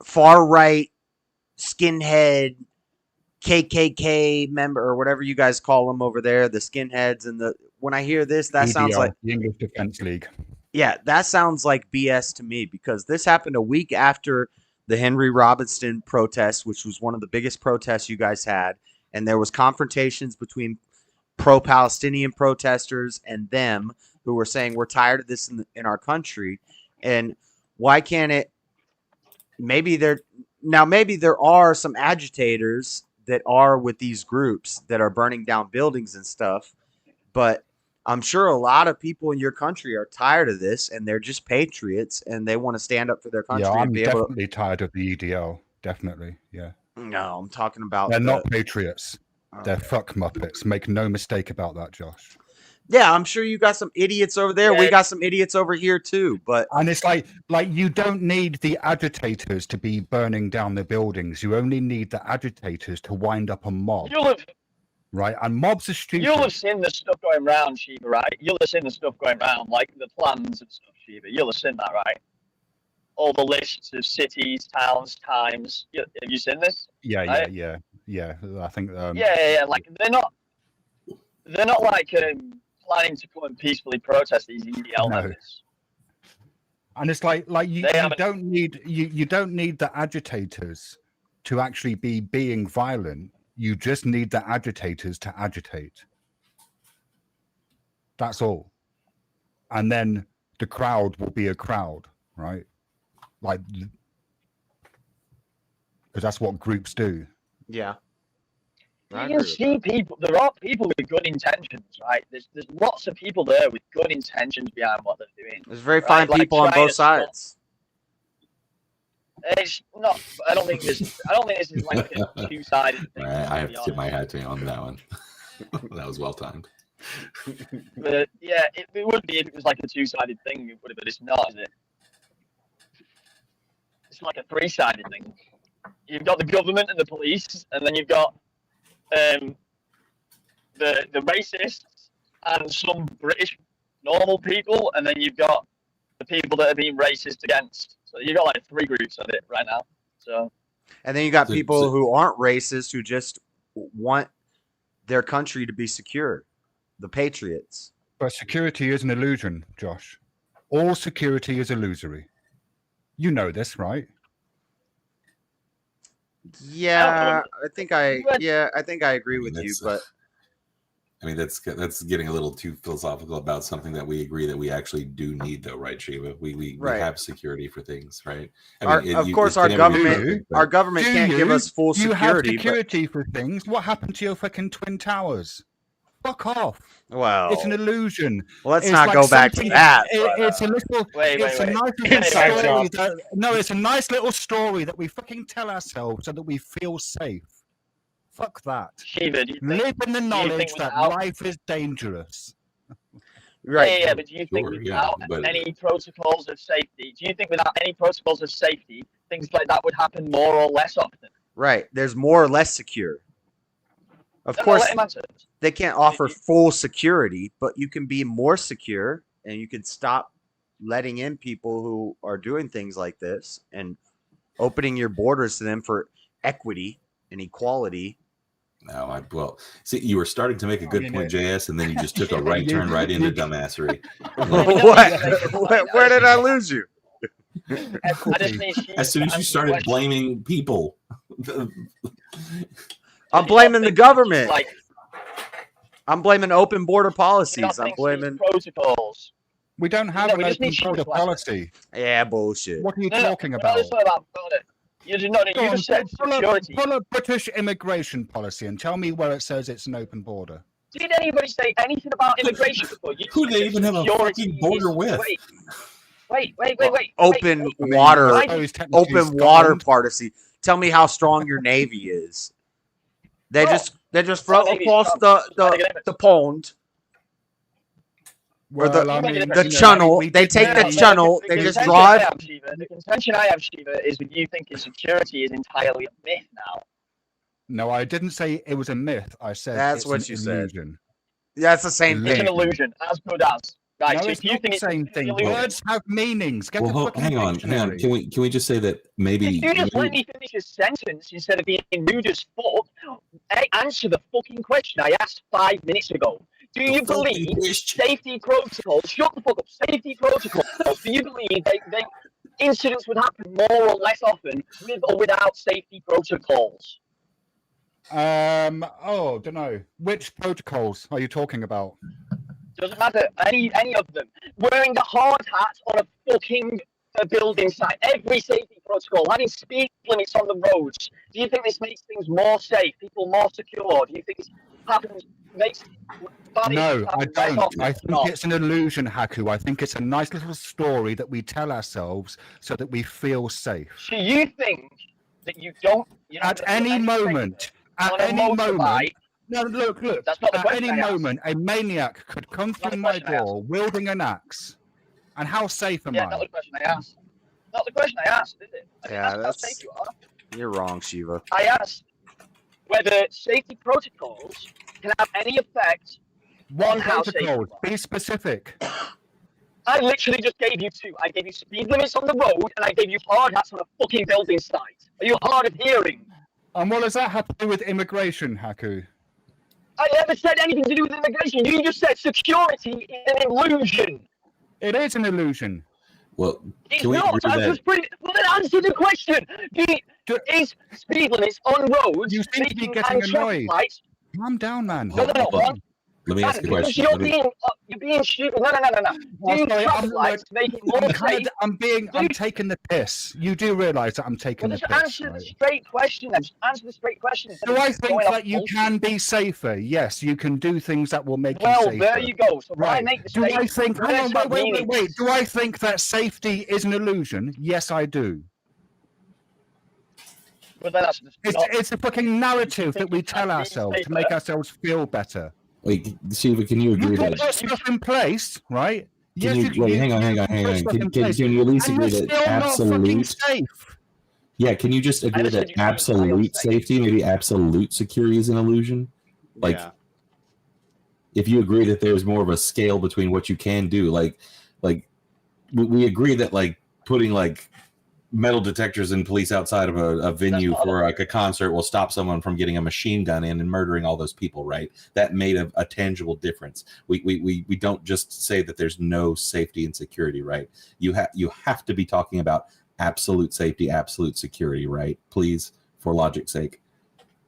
far right skinhead KKK member or whatever you guys call them over there, the skinheads when I hear this, that sounds like the English Defense League. Yeah, that sounds like BS to me because this happened a week after the Henry Robinson protest, which was one of the biggest protests you guys had. And there was confrontations between pro-Palestinian protesters and them who were saying, we're tired of this in our country. And why can't it? Maybe there are some agitators that are with these groups that are burning down buildings and stuff. But I'm sure a lot of people in your country are tired of this and they're just patriots and they want to stand up for their country. Yeah, I'm and definitely tired of the EDL. Definitely. Yeah. No, I'm talking about. They're not patriots. Okay. They're fuck muppets. Make no mistake about that, Josh. Yeah, I'm sure you got some idiots over there. Yeah. We got some idiots over here too. And it's like you don't need the agitators to be burning down the buildings. You only need the agitators to wind up a mob. Right? And mobs are stupid. You'll have seen the stuff going around, Shiva, right? You'll have seen the stuff going around, like the plans and stuff, Shiva. You'll have seen that, right? All the lists of cities, towns, times. Have you seen this? Yeah, right? yeah. I think. Yeah. Like they're not like planning to come and peacefully protest these EDL members. And it's like you don't need the agitators to actually be being violent. You just need the agitators to agitate. That's all. And then the crowd will be a crowd, right? Like, because that's what groups do. Yeah. You can see people. There are people with good intentions, right? There's lots of people there with good intentions behind what they're doing. There's very fine people on both sides. It's not. I don't think this is like a two-sided thing. I have to tip my hat to you on that one. That was well timed. But yeah, it would be if it was like a two-sided thing. It would have, but it's not, is it? It's like a three-sided thing. You've got the government and the police, and then you've got the racists and some British normal people, and then you've got the people that are being racist against. So you've got like three groups of it right now. So, and then you got people who aren't racist who just want their country to be secure. The patriots. But security is an illusion, Josh. All security is illusory. You know this, right? Yeah, I think I agree with you, but I mean, that's getting a little too philosophical about something that we agree that we actually do need, though, right, Shiva? We have security for things, right? I mean, of course, our government can't give us full security. You have security for things. What happened to your fucking Twin Towers? Fuck off. Well, it's an illusion. Let's not go back to that. It's a little. It's a nice little story. It's a nice little story that we fucking tell ourselves so that we feel safe. Fuck that. Shiva, live in the knowledge that life is dangerous. Right. Yeah, but do you think without any protocols of safety, things like that would happen more or less often? Right. There's more or less secure. Of course, they can't offer full security, but you can be more secure and you can stop letting in people who are doing things like this and opening your borders to them for equity and equality. No, well, see, you were starting to make a good point, JS, and then you just took a right turn right into dumbassery. What? Where did I lose you? As soon as you started blaming people. I'm blaming the government. I'm blaming open border policies. I'm blaming protocols. We don't have an open border policy. Yeah, bullshit. What are you talking about? You just said security. Pull a British immigration policy and tell me where it says it's an open border. Did anybody say anything about immigration before? Who do they even have a fucking border with? Wait. Open water policy. Tell me how strong your navy is. They just float across the pond. Or the channel. They take the channel. They just drive. The contention I have, Shiva, is that you think security is entirely a myth now. No, I didn't say it was a myth. I said that's what you illusion. Said. That's the same thing. It's an illusion, as good as. Right, no, so it's not the same thing. Words have meanings. Hang on. Can we just say that maybe if you just let me finish a sentence instead of being rude as fuck? Answer the fucking question I asked 5 minutes ago. Do you believe safety protocols? Shut the fuck up. Safety protocols. Do you believe they incidents would happen more or less often with or without safety protocols? Don't know. Which protocols are you talking about? Doesn't matter. Any of them. Wearing the hard hat on a fucking building site. Every safety protocol. Having speed limits on the roads. Do you think this makes things more safe? People more secure? Do you think this makes... No, I don't. I think it's an illusion, Haku. I think it's a nice little story that we tell ourselves so that we feel safe. Do you think that you don't... At any moment... No, look. That's not the at any moment, a maniac could come through my door wielding an axe. And how safe am I? Not the question I asked. Not the question I asked, is it? That's how safe you are. You're wrong, Shiva. I asked whether safety protocols can have any effect on how safe you are. Be specific. I literally just gave you two. I gave you speed limits on the road, and I gave you hard hats on a fucking building site. Are you hard of hearing? And what does that have to do with immigration, Haku? I never said anything to do with immigration. You just said security is an illusion. It is an illusion. Well, it's not. Well, then answer the question. Is speed limits on roads? You seem to be getting annoyed. Calm down, man. No. Let me ask you a question. You're being stupid. No. I'm taking the piss. You do realise that I'm taking the piss. Answer the straight question. Just answer the straight question. Do I think that you can be safer? Yes, you can do things that will make you safer. Well, there you go. So right. Make the do I think? Wait. Do I think that safety is an illusion? Yes, I do. It's a fucking narrative that we tell ourselves to make ourselves feel better. Wait, Shiva, can you agree that stuff in place, right? Hang on. Can you at least agree that absolute? Yeah, can you just agree that absolute safety, maybe absolute security, is an illusion? Like, if you agree that there's more of a scale between what you can do, like we agree that like putting like metal detectors and police outside of a venue for like a concert will stop someone from getting a machine gun in and murdering all those people, right? That made a tangible difference. We don't just say that there's no safety and security, right? You have to be talking about absolute safety, absolute security, right? Please, for logic's sake.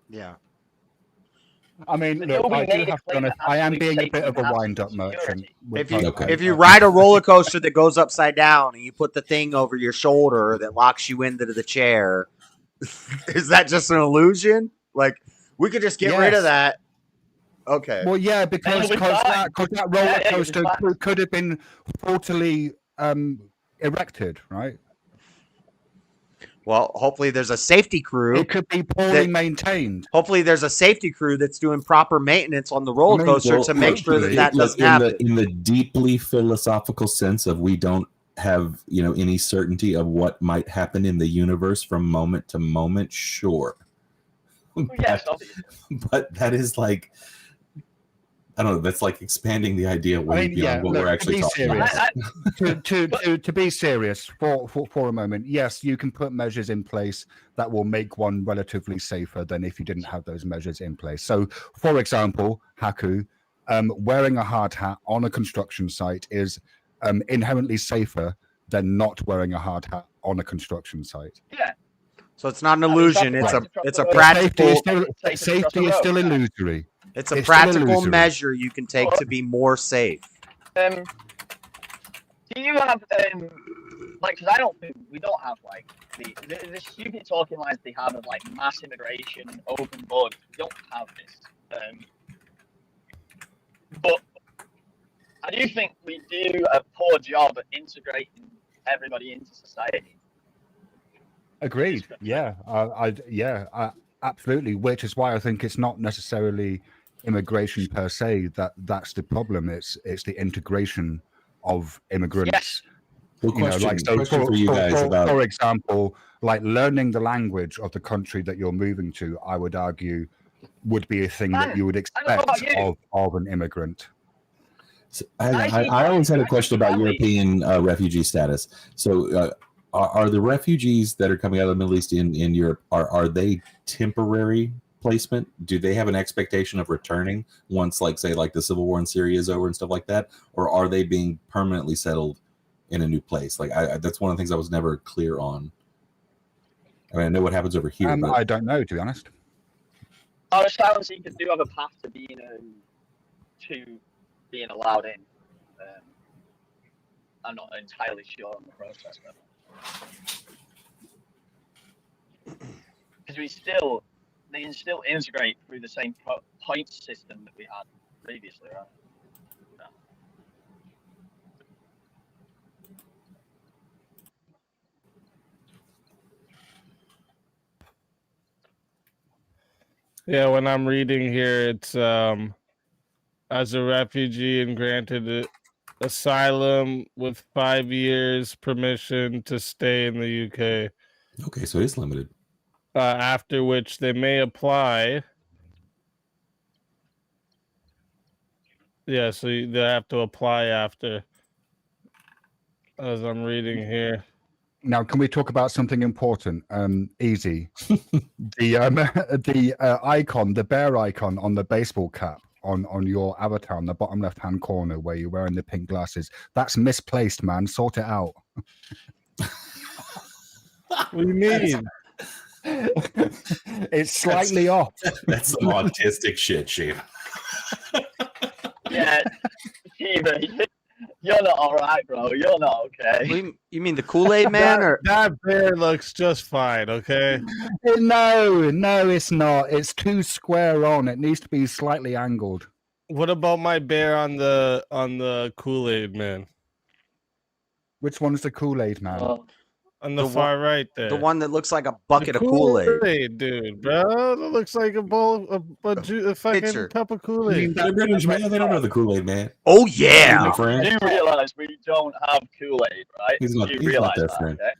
Yeah. I mean, look, I do have to be honest, I am being a bit of a wind-up merchant. If you ride a roller coaster that goes upside down and you put the thing over your shoulder that locks you into the chair, is that just an illusion? Like, we could just get rid of that. Okay. Well, yeah, because that roller coaster could have been totally erected, right? Well, hopefully there's a safety crew. It could be poorly maintained. Hopefully there's a safety crew that's doing proper maintenance on the roller coaster to make sure that doesn't happen. In the deeply philosophical sense of we don't have, any certainty of what might happen in the universe from moment to moment, sure. But that is like, I don't know. That's like expanding the idea way beyond what we're actually talking about. To be serious for a moment, yes, you can put measures in place that will make one relatively safer than if you didn't have those measures in place. So, for example, Haku, wearing a hard hat on a construction site is inherently safer than not wearing a hard hat on a construction site. Yeah. So it's not an illusion. It's a practical. Safety is still illusory. It's a practical measure you can take to be more safe. Do you have because I don't think we don't have like the stupid talking lines they have of like mass immigration, open borders. We don't have this. But I do think we do a poor job at integrating everybody into society. Agreed. Yeah. Absolutely. Which is why I think it's not necessarily immigration per se that's the problem. It's the integration of immigrants. Yes. For example, like learning the language of the country that you're moving to, I would argue would be a thing that you would expect of an immigrant. So I always had a question about European refugee status. So are the refugees that are coming out of the Middle East in Europe, are they temporary placement? Do they have an expectation of returning once, like, say, like the civil war in Syria is over and stuff like that? Or are they being permanently settled in a new place? Like, that's one of the things I was never clear on. I mean, I know what happens over here. I don't know, to be honest. Asylum seekers do have a path to being allowed in. I'm not entirely sure on the process, though. Because they can still integrate through the same point system that we had previously, right? Yeah, when I'm reading here, it's as a refugee and granted asylum with 5 years permission to stay in the UK. Okay, so it is limited. After which they may apply. Yeah, so they have to apply after. As I'm reading here. Now, can we talk about something important? Easy. The icon, the bear icon on the baseball cap on your avatar on the bottom left-hand corner where you're wearing the pink glasses. That's misplaced, man. Sort it out. What do you mean? It's slightly off. That's some autistic shit, Shiva. Yeah, Shiva, you're not all right, bro. You're not okay. You mean the Kool-Aid man? Or that bear looks just fine, okay? No, it's not. It's too square on. It needs to be slightly angled. What about my bear on the Kool-Aid man? Which one's the Kool-Aid man? On the far right there. The one that looks like a bucket of Kool-Aid. Dude, bro. That looks like a bowl, a fucking cup of Kool-Aid. They're British, man. They don't know the Kool-Aid man. Oh, yeah. You realize we don't have Kool-Aid, right? He's not their friend. Okay?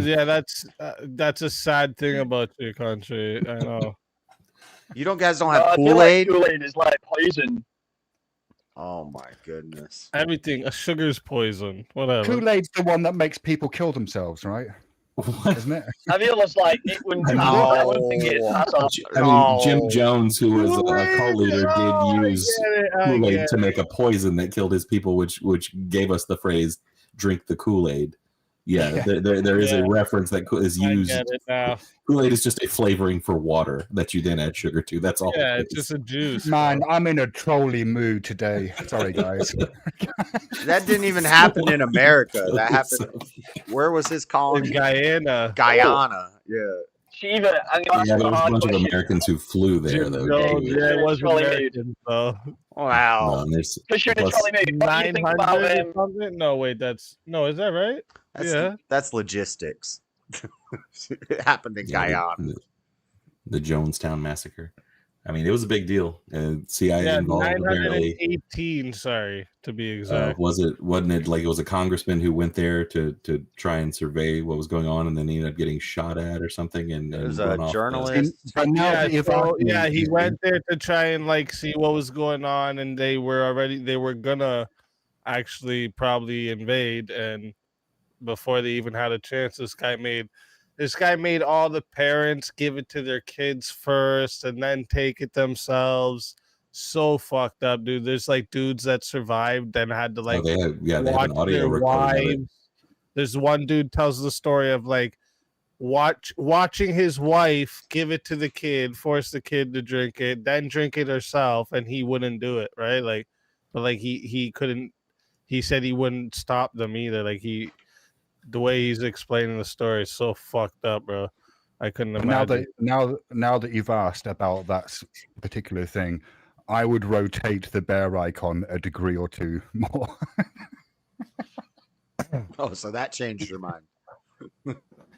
Yeah, that's a sad thing about your country. I know. You guys don't have Kool-Aid? Kool-Aid is like poison. Oh my goodness. Everything. A sugar's poison. Whatever. Kool-Aid's the one that makes people kill themselves, right? Isn't it? I feel like it wouldn't I wouldn't think it. I mean, Jim Jones, who was a cult leader, did use Kool-Aid to make a poison that killed his people, which gave us the phrase "drink the Kool-Aid." Yeah, there is a reference that is used. I get it now. Kool-Aid is just a flavoring for water that you then add sugar to. That's all. Yeah, it it's is. just a juice. Man, I'm in a trolley mood today. Sorry, guys. That didn't even happen in America. That happened. Where was his colony? In Guyana. Guyana. Yeah. Shiva, I'm Yeah, there was a bunch of question. Americans who flew there, though. Yeah, it was American, though. Wow. Because you're in a trolley mood. What do you think about 900 or something? No, wait, is that right? That's logistics. It happened in Guyana. The Jonestown massacre. I mean, it was a big deal. CIA involved. 918. Sorry, to be exact. Wasn't it like it was a congressman who went there to try and survey what was going on, and then he ended up getting shot at or something? And it was a journalist. He went there to try and see what was going on, and they were gonna actually probably invade, and before they even had a chance, this guy made all the parents give it to their kids first and then take it themselves. So fucked up, dude. There's dudes that survived and had to they have an audio their recording of it. wives. There's one dude tells the story of watching his wife give it to the kid, force the kid to drink it, then drink it herself, and he wouldn't do it, right? He couldn't. He said he wouldn't stop them either. The way he's explaining the story is so fucked up, bro. I couldn't imagine. Now that you've asked about that particular thing, I would rotate the bear icon a degree or two more. Oh, so that changed your mind.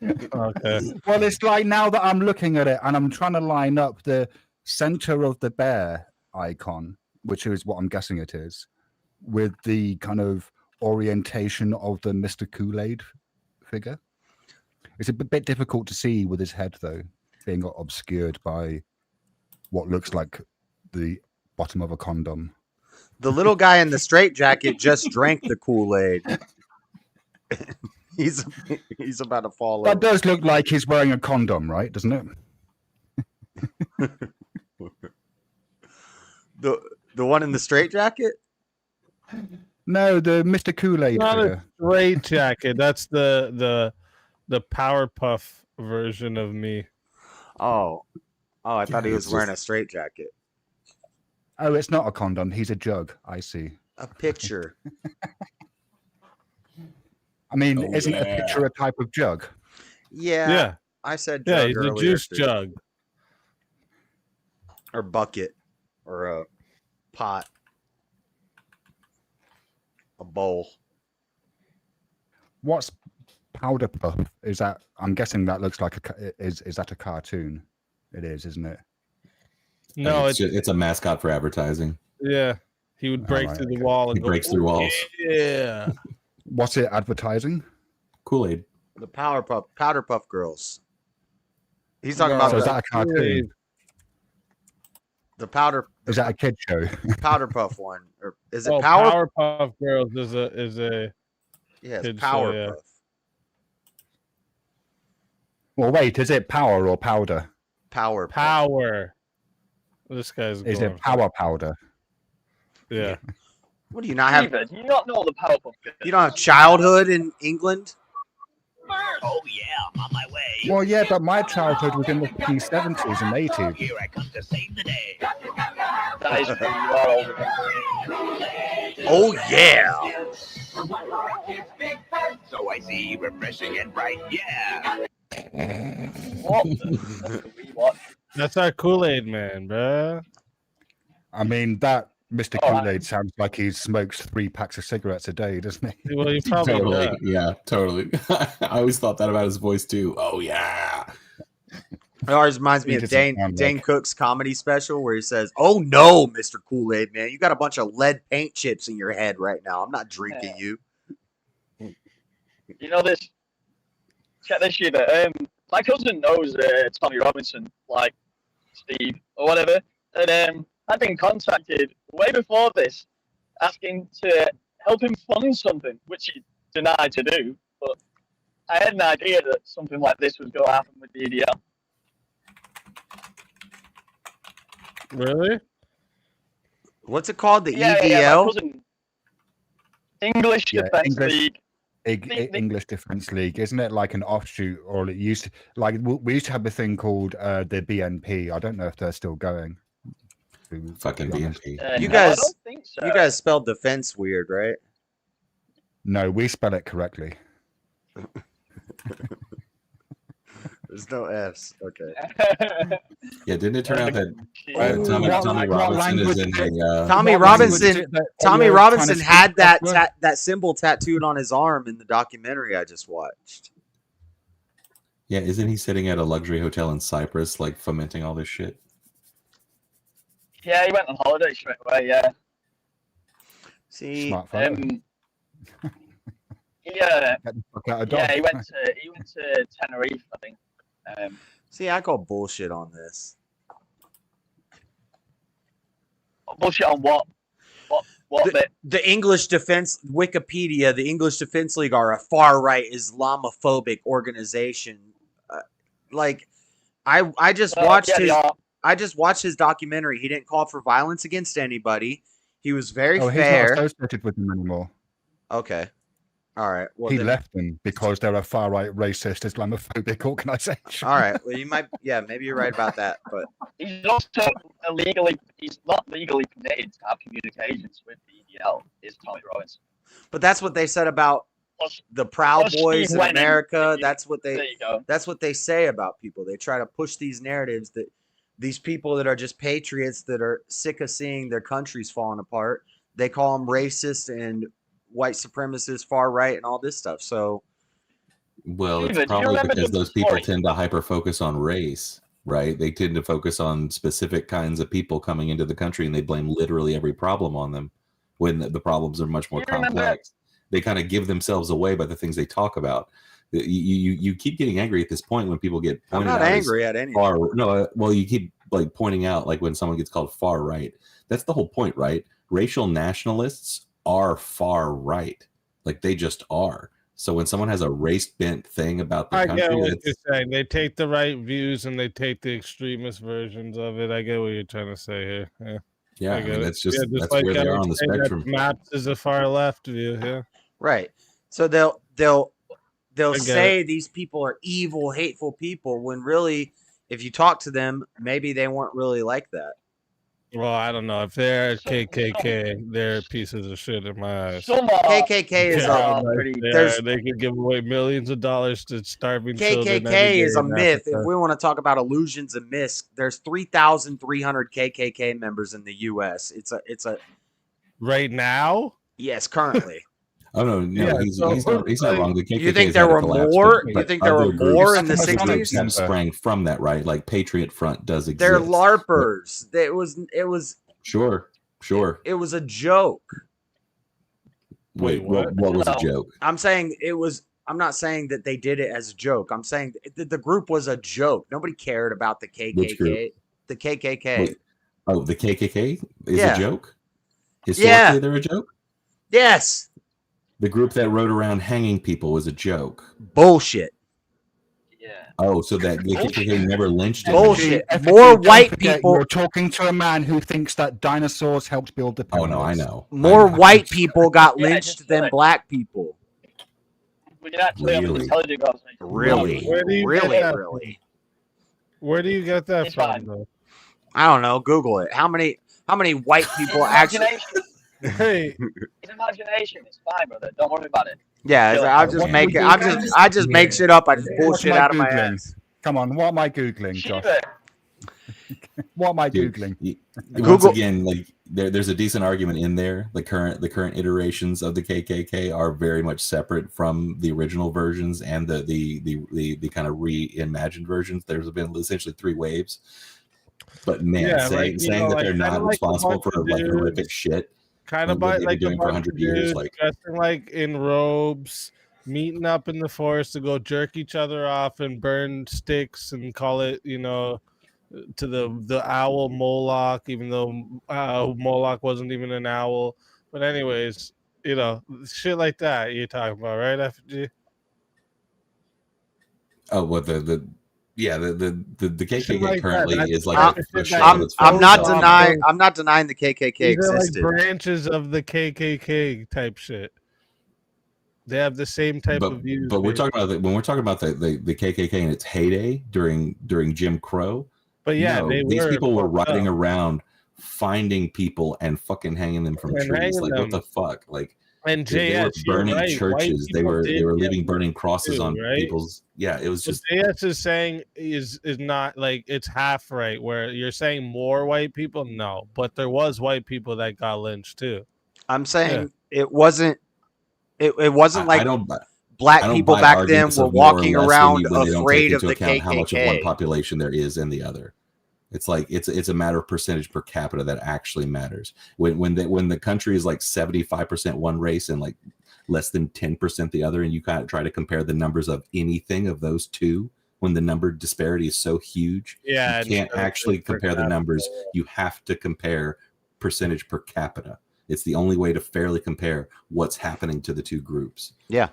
Okay. Well, it's now that I'm looking at it and I'm trying to line up the center of the bear icon, which is what I'm guessing it is, with the kind of orientation of the Mr. Kool-Aid figure. It's a bit difficult to see with his head, though, being obscured by what looks like the bottom of a condom. The little guy in the straitjacket just drank the Kool-Aid. He's about to fall That over. does look like he's wearing a condom, right? Doesn't it? The one in the straitjacket? No, the Mr. Kool-Aid Not figure. a straight jacket. That's the Powerpuff version of me. Oh, I thought he was wearing a straitjacket. Oh, it's not a condom. He's a jug. I see. A picture. I mean, isn't a picture a type of jug? Yeah. I said jug. Yeah, he's a earlier, juice too. jug. Or bucket. Or a pot. A bowl. What's Powder Puff? Is that? I'm guessing that looks like is that a cartoon? It is, isn't it? No, it's a mascot for advertising. Yeah, he would break through the wall. And He breaks through walls. Yeah. What's it advertising? Kool-Aid. The Powder Puff Girls. He's talking So about is that a cartoon? The Powder. Is that a kid show? Powder Puff one, or is it Powerpuff Girls is a Yes, kid Power show, yeah. Puff. Well, wait, is it power or powder? Power. Puff. Power. This guy's. Is going it power powder? Yeah. What do you not have? Shiva, do you not know the Powerpuff Girls? You don't have childhood in England? Oh yeah, on my way. Well, yeah, but my childhood was in the P70s and 80s. Here I come to save the day. That is true. You are older. Oh yeah. So I see, refreshing and bright. Yeah. What? That's our Kool-Aid man, bro. I mean, that Mr. Kool-Aid sounds like he smokes 3 packs of cigarettes a day, doesn't he? Well, he probably Totally. does. Yeah, totally. I always thought that about his voice too. Oh yeah. It always reminds me He of doesn't sound Dane like- Cook's comedy special where he says, "Oh no, Mr. Kool-Aid man, you got a bunch of lead paint chips in your head right now. I'm not drinking you." You know this? Check this shit out. My cousin knows Tommy Robinson, like Steve or whatever, and I've been contacted way before this, asking to help him fund something, which he denied to do. But I had an idea that something like this was going to happen with the EDL. Really? What's it called? The Yeah, EDL? my cousin, English Yeah, Defense English- League. English Defence League, isn't it like an offshoot, or it used to, like we used to have a thing called the BNP. I don't know if they're still going. Fucking BNP. You No, guys, I don't think so. you guys spelled defense weird, right? No, we spell it correctly. There's no F's. Okay. Yeah, didn't it turn out that Tommy Robinson is in the Tommy Robinson had that symbol tattooed on his arm in the documentary I just watched. Yeah, isn't he sitting at a luxury hotel in Cyprus, like fomenting all this shit? Yeah, he went on holiday straight away. Yeah. See, he he went to Tenerife, I think. See, I call bullshit on this. Bullshit on what? What bit? The English Defense Wikipedia, the English Defense League are a far-right Islamophobic organization. I just watched I just watched his documentary. He didn't call for violence against anybody. He was very fair. He's not associated with them anymore. Okay. All right. Well, he left them because they're a far-right, racist, Islamophobic organization. All right. Well, you might. Yeah, maybe you're right about that. But he's also he's not legally permitted to have communications with the EDL. Is Tommy Robinson? But that's what they said about the Proud Boys in America. That's what they say about people. They try to push these narratives that these people that are just patriots that are sick of seeing their countries falling apart. They call them racist and white supremacists, far right, and all this stuff. So, well, it's probably because those people tend to hyper focus on race, right? They tend to focus on specific kinds of people coming into the country, and they blame literally every problem on them when the problems are much more complex. They kind of give themselves away by the things they talk about. You keep getting angry at this point when people get pointed out. I'm not angry at anything. Well, you keep like pointing out like when someone gets called far right. That's the whole point, right? Racial nationalists are far right, like they just are. So when someone has a race bent thing about the country, I get what you're saying. They take the right views and they take the extremist versions of it. I get what you're trying to say here. Yeah, I mean, that's like where they are on the spectrum. Maps is a far left view. Yeah, right. So they'll say these people are evil, hateful people when really, if you talk to them, maybe they weren't really like that. Well, I don't know. If they're KKK, they're pieces of shit in my eyes. KKK is they could give away millions of dollars to starving children. KKK is a myth. If we want to talk about illusions and myths, there's 3,300 KKK members in the U.S. It's a right now. Yes, currently. Oh no, he's not wrong. The KKK you think there were more? You think there were more in the 60s? Sprang from that, right? Like Patriot Front does exist. They're LARPers. It was sure. It was a joke. Wait, what was a joke? I'm saying it was. I'm not saying that they did it as a joke. I'm saying the group was a joke. Nobody cared about the KKK. The KKK. Wait, the KKK is a joke? Historically, they're a joke? Yes. The group that rode around hanging people was a joke. Bullshit. Yeah. Oh, so that the KKK never lynched it? Bullshit. More white people. You're talking to a man who thinks that dinosaurs helped build the pyramids. Oh no, I know. More white people got lynched than black people. Really? Really? Where do you get that from? Though? I don't know. Google it. How many white people actually? Hey, it's imagination. It's fine, brother. Don't worry about it. Yeah, I'll just make it. I just make shit up. I just bullshit out of my ass. Come on, what am I googling, Josh? What am I googling? Once again, like there's a decent argument in there. The current iterations of the KKK are very much separate from the original versions and the kind of reimagined versions. There's been essentially 3 waves. But man, saying that they're not responsible for like horrific shit. Kind of like doing for 100 years, like dressing like in robes, meeting up in the forest to go jerk each other off and burn sticks and call it, to the owl Moloch, even though Moloch wasn't even an owl. But anyways, shit like that you're talking about, right, FG? Oh, what the KKK like currently is like I'm not denying the KKK These existed. are like branches of the KKK type shit. They have the same type of views. But we're talking about when we're talking about the KKK in its heyday during Jim Crow. But yeah, no, these people were riding around, finding people and fucking hanging them from trees. Like what the fuck? Like, and they were JS, burning right. churches. They were leaving burning crosses on people's. Yeah, it was just. What JS is saying is not like it's half right. Where you're saying more white people, no, but there was white people that got lynched too. I'm saying it wasn't. It wasn't like black people back then were walking around afraid of the KKK. How much of one population there is in the other. It's like it's a matter of percentage per capita that actually matters. When the country is like 75% one race and like less than 10% the other, and you kind of try to compare the numbers of anything of those two, when the number disparity is so huge, you can't actually compare the numbers. You have to compare percentage per capita. It's the only way to fairly compare what's happening to the two groups. Yeah.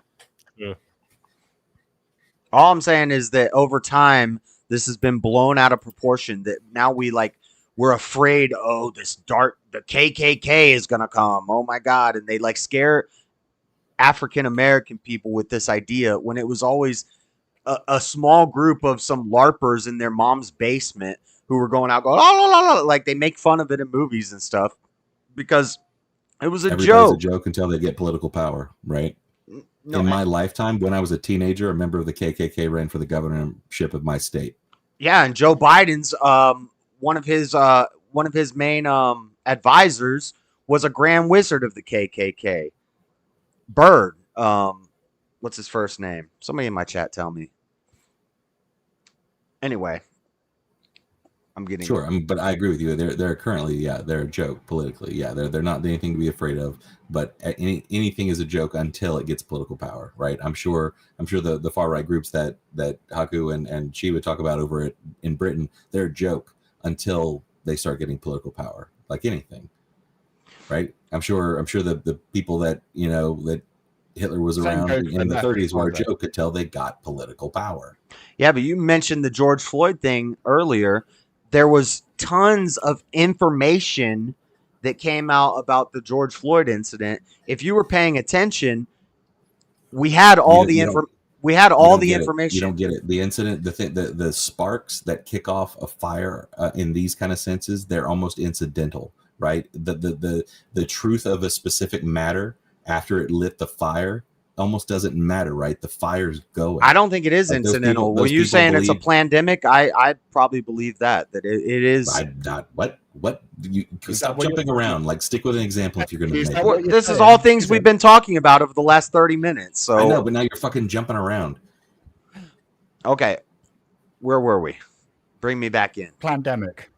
All I'm saying is that over time, this has been blown out of proportion. That now we're afraid. Oh, the KKK is gonna come. Oh my God! And they like scare African American people with this idea when it was always a small group of some LARPers in their mom's basement who were going out going, oh, la, la, la. Like they make fun of it in movies and stuff because it was Everybody's joke. a joke until they get political power, right? No, in my lifetime, when I was a teenager, a member of the KKK ran for the governorship of my state. Yeah, and Joe Biden's one of his main advisors was a Grand Wizard of the KKK. Bird. What's his first name? Somebody in my chat tell me. Anyway, I'm getting sure, but I agree with you. They're currently, they're a joke politically. Yeah, they're not anything to be afraid of. But anything is a joke until it gets political power, right? I'm sure the far right groups that Haku and Chiba talk about over in Britain, they're a joke until they start getting political power, like anything, right? I'm sure the people that that Hitler was around in the 30s were a joke until they got political power. Yeah, but you mentioned the George Floyd thing earlier. There was tons of information that came out about the George Floyd incident. If you were paying attention, we had all the information. We had all the information. You don't get it. The incident, the sparks that kick off a fire in these kind of senses, they're almost incidental, right? The truth of a specific matter after it lit the fire almost doesn't matter, right? The fire's going. I don't think it is incidental. When you're saying it's a pandemic, I probably believe that it is. I'm not. What? You stop jumping around. Like, stick with an example if you're going to make it. This is all things we've been talking about over the last 30 minutes. So I know, but now you're fucking jumping around. Okay, where were we? Bring me back in. Pandemic.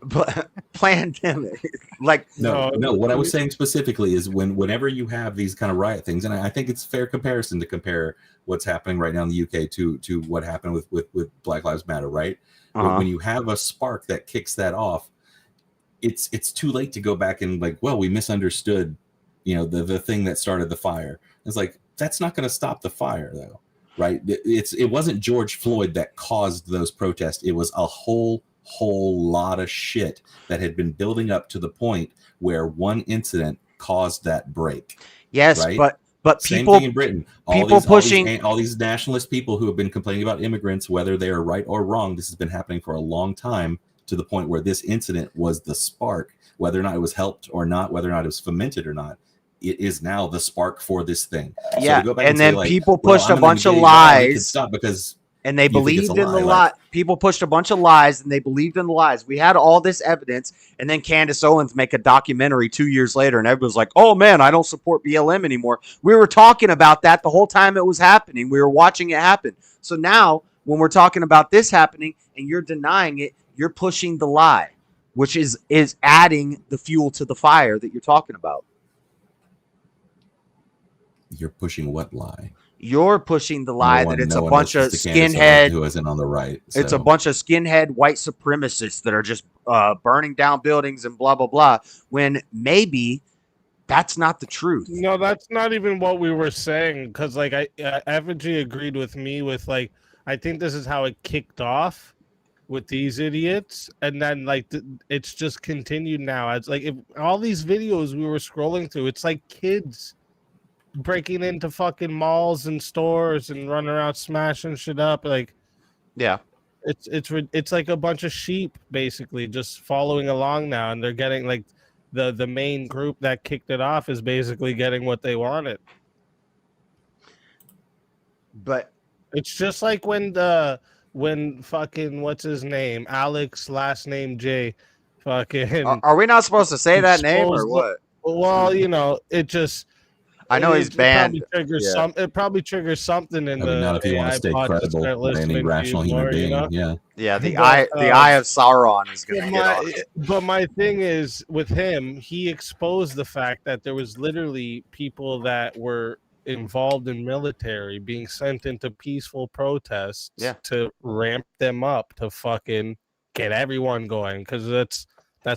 But pandemic, like no. What I was saying specifically is whenever you have these kind of riot things, and I think it's fair comparison to compare what's happening right now in the UK to what happened with Black Lives Matter, right? When you have a spark that kicks that off, it's too late to go back and like, well, we misunderstood, the thing that started the fire. It's like that's not going to stop the fire though, right? It wasn't George Floyd that caused those protests. It was a whole lot of shit that had been building up to the point where one incident caused that break. Yes, right? but same people thing in Britain. All these nationalist people who have been complaining about immigrants, whether they are right or wrong, this has been happening for a long time to the point where this incident was the spark, whether or not it was helped or not, whether or not it was fomented or not. It is now the spark for this thing. Yeah, so and then people pushed a bunch of lies. Stop because. And they believed in the lie. People pushed a bunch of lies and they believed in the lies. We had all this evidence. And then Candace Owens make a documentary 2 years later. And everyone's like, oh, man, I don't support BLM anymore. We were talking about that the whole time it was happening. We were watching it happen. So now when we're talking about this happening and you're denying it, you're pushing the lie, which is adding the fuel to the fire that you're talking about. You're pushing what lie? You're pushing the lie that it's a bunch of skinhead who isn't on the right. So. It's a bunch of skinhead white supremacists that are just burning down buildings and blah blah blah. When maybe that's not the truth. No, that's not even what we were saying. Because like Effigy agreed with me with like I think this is how it kicked off with these idiots, and then like it's just continued now. It's like if all these videos we were scrolling through, it's like kids. breaking into fucking malls and stores and running around smashing shit up. Like, yeah, it's like a bunch of sheep basically just following along now, and they're getting like the main group that kicked it off is basically getting what they wanted. But it's just like when fucking what's his name, Alex, last name J, fucking. Are we not supposed to say that name or what? Well, you know, it just. I know he's banned. It probably triggers something in the. Not if you want to stay credible by any rational human being. Yeah. Yeah. The eye of Sauron is going to get on it. But my thing is with him, he exposed the fact that there was literally people that were involved in military being sent into peaceful protests to ramp them up to fucking get everyone going, because that's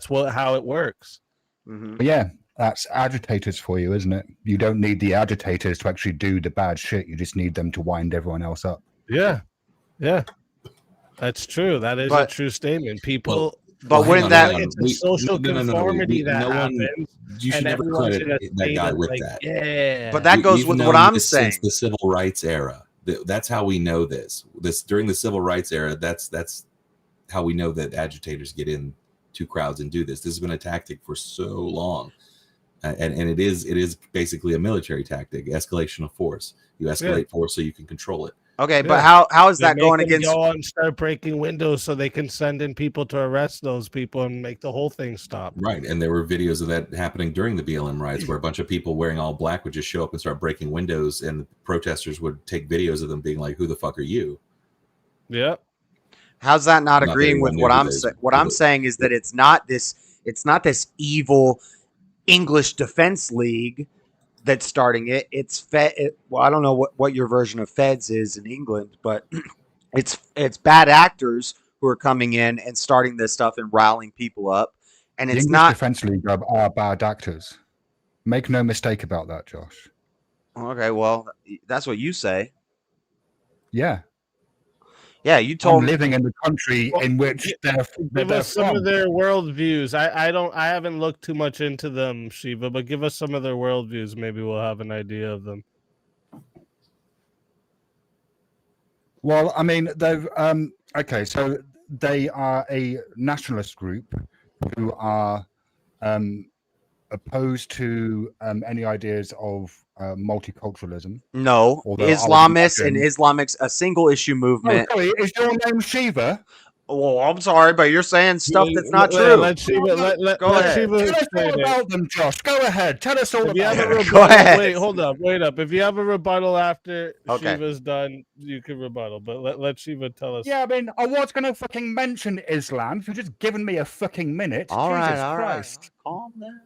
how it works. Mm-hmm. Yeah, that's agitators for you, isn't it? You don't need the agitators to actually do the bad shit. You just need them to wind everyone else up. Yeah, that's true. That is a true statement. People. But when it's a social conformity that happens, you should never credit that guy with that. Yeah, but that goes with what I'm saying. Since the civil rights era, that's how we know this. During the civil rights era, that's how we know that agitators get in to crowds and do this. This has been a tactic for so long, and it is basically a military tactic. Escalation of force. You escalate force so you can control it. Okay, but how is that going against? Go and start breaking windows so they can send in people to arrest those people and make the whole thing stop. Right, and there were videos of that happening during the BLM riots, where a bunch of people wearing all black would just show up and start breaking windows, and the protesters would take videos of them being like, "Who the fuck are you?" Yeah. How's that not agreeing with what I'm saying? What I'm saying is that it's not this evil English Defense League that's starting it. It's well, I don't know what your version of Feds is in England, but it's bad actors who are coming in and starting this stuff and riling people up. And it's English not Defense League are bad actors. Make no mistake about that, Josh. Okay, well, that's what you say. Yeah. Yeah, you told me living in the country in which they're some of their worldviews. I haven't looked too much into them, Shiva, but give us some of their worldviews. Maybe we'll have an idea of them. Well, I mean, they've okay, so they are a nationalist group who are opposed to any ideas of multiculturalism. No, Islamists and Islamics, a single issue movement. Oh, sorry, is your name Shiva? Well, I'm sorry, but you're saying stuff that's not true. Let Shiva, go ahead. Shiva Tell us all about them, Josh. Go ahead. Tell us all about them. Go ahead. Wait, hold up. Wait up. If you have a rebuttal after Shiva's done, you can rebuttal. But let Shiva tell us. Yeah, I mean, I was going to fucking mention Islam. You've just given me a fucking minute. All Jesus right, Christ. Calm down.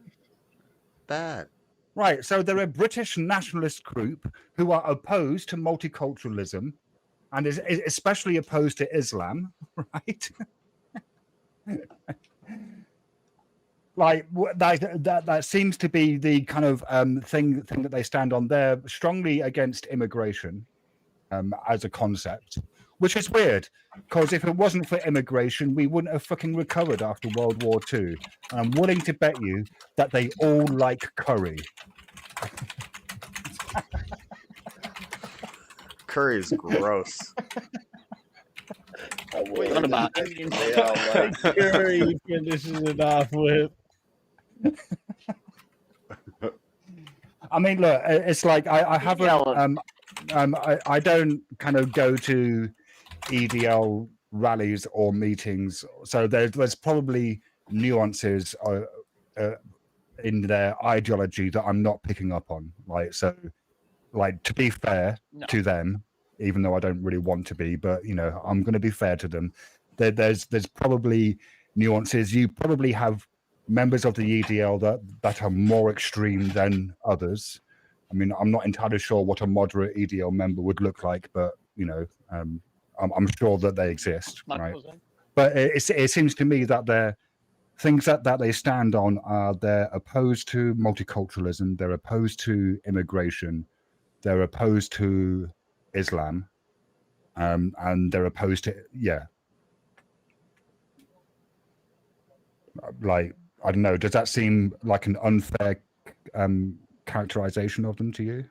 Bad. Right, so they're a British nationalist group who are opposed to multiculturalism and is especially opposed to Islam, right? Like that seems to be the kind of thing that they stand on. They're strongly against immigration as a concept, which is weird because if it wasn't for immigration, we wouldn't have fucking recovered after World War II. And I'm willing to bet you that they all like curry. Curry is gross. What about Curry finishes it off with. I mean, look, it's like I haven't. I don't kind of go to EDL rallies or meetings, so there's probably nuances in their ideology that I'm not picking up on. Like to be fair to them, even though I don't really want to be, but you know, I'm going to be fair to them. There's probably nuances. You probably have members of the EDL that are more extreme than others. I mean, I'm not entirely sure what a moderate EDL member would look like, but you know, I'm sure that they exist, right? But it seems to me that they're things that they stand on are they're opposed to multiculturalism, they're opposed to immigration, they're opposed to Islam, and they're opposed to like, I don't know, does that seem like an unfair characterization of them to you?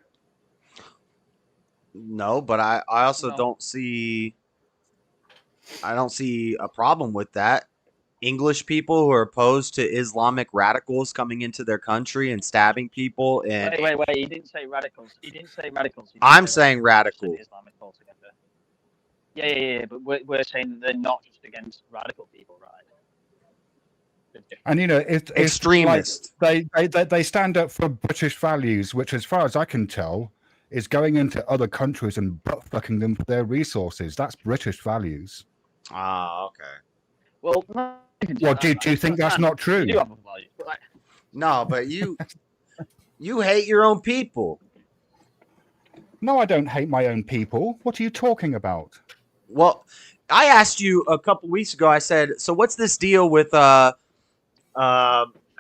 No, but I also No. don't see a problem with that. English people who are opposed to Islamic radicals coming into their country and stabbing people, and Wait. He didn't say radicals. He didn't say radicals. He didn't I'm say saying radicals. radical. He just said Islamic altogether. Yeah. But we're saying that they're not just against radical people, right? And you know, it's Extremist. like they stand up for British values, which, as far as I can tell, is going into other countries and butt fucking them for their resources. That's British values. Ah, okay. Well, do you think that's not true? You do have a value, but like, No, but you hate your own people. No, I don't hate my own people. What are you talking about? Well, I asked you a couple weeks ago. I said, "So what's this deal with an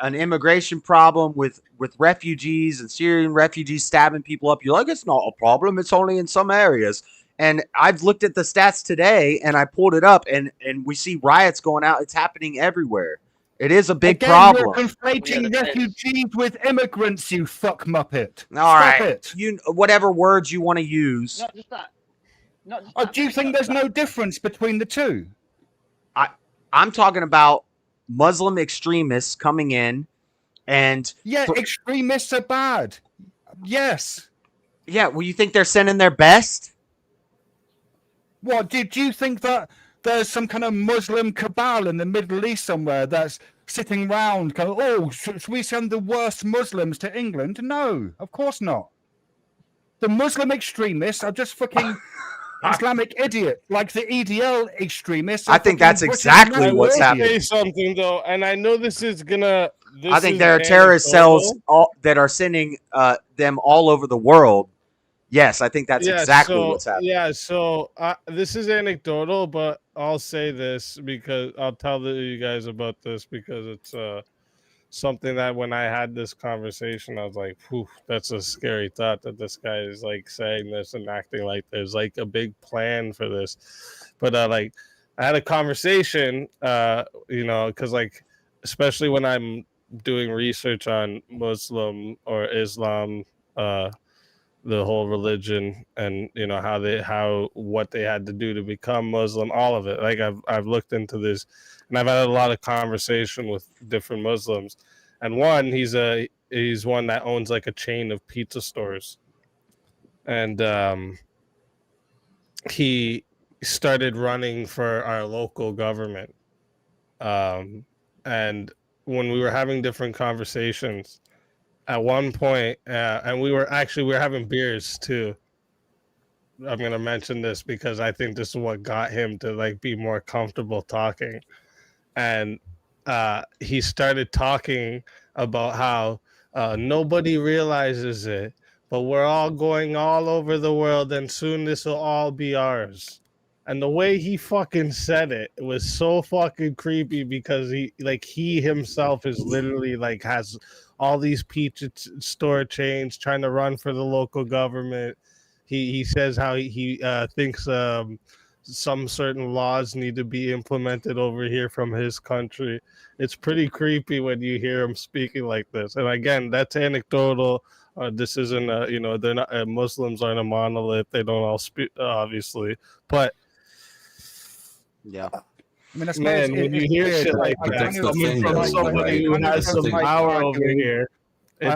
immigration problem with refugees and Syrian refugees stabbing people up?" You're like, "It's not a problem. It's only in some areas." And I've looked at the stats today, and I pulled it up, and we see riots going out. It's happening everywhere. It is a big problem. You're conflating refugees with immigrants, you fuck muppet. All Stop right, it. you whatever words you want to use. not just that. Do you think there's no difference between the two? I'm talking about Muslim extremists coming in, and extremists are bad. Yes. Yeah. Well, you think they're sending their best? What, did you think that there's some kind of Muslim cabal in the Middle East somewhere that's sitting round going, should we send the worst Muslims to England? No, of course not. The Muslim extremists are just fucking Islamic idiots, like the EDL extremists. I think that's exactly what's happening. Say something though, and I know this is gonna. I think there are terrorist cells that are sending them all over the world. Yes, I think that's exactly what's happening. Yeah, so this is anecdotal, but I'll say this because I'll tell you guys about this because it's something that when I had this conversation, I was like, "Whew, that's a scary thought that this guy is like saying this and acting like there's like a big plan for this." But like, I had a conversation, because like, especially when I'm doing research on Muslim or Islam, the whole religion, and what they had to do to become Muslim, all of it. Like I've looked into this, and I've had a lot of conversation with different Muslims. And one, he's one that owns like a chain of pizza stores, and he started running for our local government. And when we were having different conversations, at one point, and we were having beers too. I'm going to mention this because I think this is what got him to like be more comfortable talking. And he started talking about how nobody realizes it, but we're all going all over the world and soon this will all be ours. And the way he fucking said it was so fucking creepy because he himself is literally like has all these pizza store chains trying to run for the local government. He says how he thinks some certain laws need to be implemented over here from his country. It's pretty creepy when you hear him speaking like this. And again, that's anecdotal. This isn't they're not Muslims aren't a monolith. They don't all speak, obviously, but yeah. I mean, that's man, when you hear shit like that coming from somebody who has some power over here. I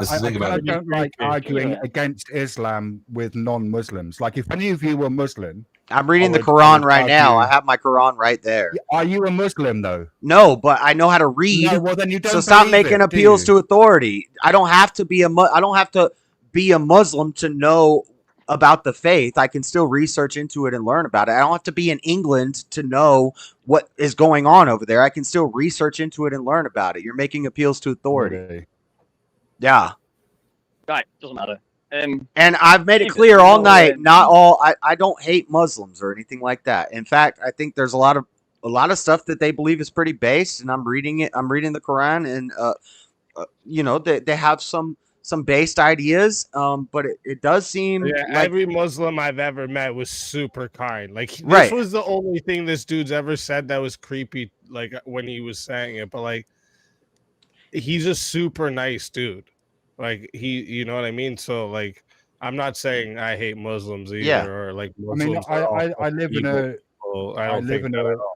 don't like arguing against Islam with non-Muslims. Like, if any of you were Muslim, I'm reading the Quran right now. I have my Quran right there. Are you a Muslim though? No, but I know how to read. No, well, then you don't. So stop making appeals to authority. I don't have to be a Muslim to know about the faith. I can still research into it and learn about it. I don't have to be in England to know what is going on over there. I can still research into it and learn about it. You're making appeals to authority. Okay. Yeah. Right, doesn't matter. And I've made it clear all night. Not all. I don't hate Muslims or anything like that. In fact, I think there's a lot of stuff that they believe is pretty based, and I'm reading it. I'm reading the Quran, and they have some based ideas. But it does seem like every Muslim I've ever met was super kind. Like right. This was the only thing this dude's ever said that was creepy. Like when he was saying it, but like he's a super nice dude. Like you know what I mean? So like I'm not saying I hate Muslims either, Yeah. or like I mean, Muslims. are all I live in evil a. people. I I don't live think in that a. at all.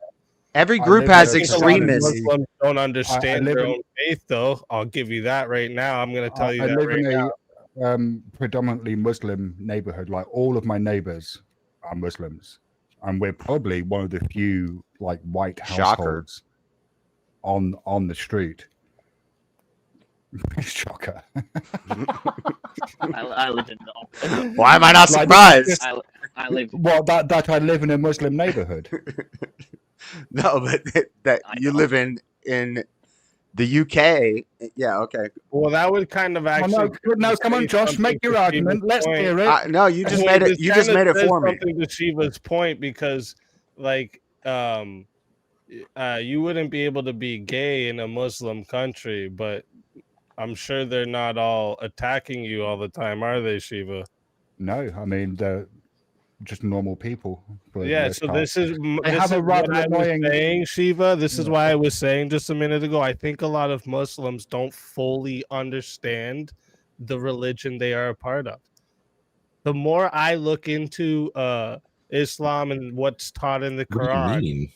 Every I group live has in a extremists. predominantly- Muslims don't I understand live their in- own faith, though. I'll give you that right now. I'm going to tell you I that live right now. in a predominantly Muslim neighborhood. Like all of my neighbors are Muslims, and we're probably one of the few like white Shocker. households on the street. Shocker. I live in the. Why am I not Like, surprised? I live. Well, that I live in a Muslim neighborhood. No, but that you live in the UK. Yeah, okay. Well, that would kind of actually. No, come on, say Josh, something make to your argument. Shiva's Let's point. hear it. No, you just Well, made it. this You just kinda made it says for me. something to Shiva's point, because, like, you wouldn't be able to be gay in a Muslim country, but I'm sure they're not all attacking you all the time, are they, Shiva? No, I mean they're just normal people. For the Yeah, most so part. this is They this have is a rather what I was annoying. saying, Shiva. This is why I was saying just a minute ago. I think a lot of Muslims don't fully understand the religion they are a part of. The more I look into Islam and what's taught in the What do you Quran, mean?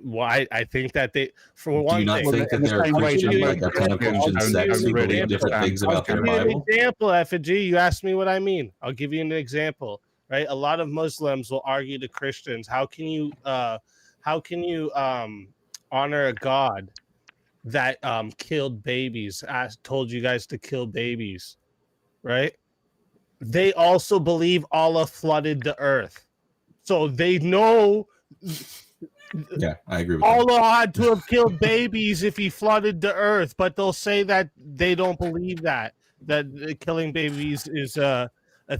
well, I think that they, for Do one you not thing, think that there are Christian, like a ton of Christian sects who believe different things I'll about give their you an Bible? example, Effigy. You asked me what I mean. I'll give you an example. Right, a lot of Muslims will argue to Christians, how can you honor a God that killed babies? I told you guys to kill babies, right? They also believe Allah flooded the earth, so they know. Yeah, I agree with that. Allah had to have killed babies if he flooded the earth, but they'll say that they don't believe that killing babies is a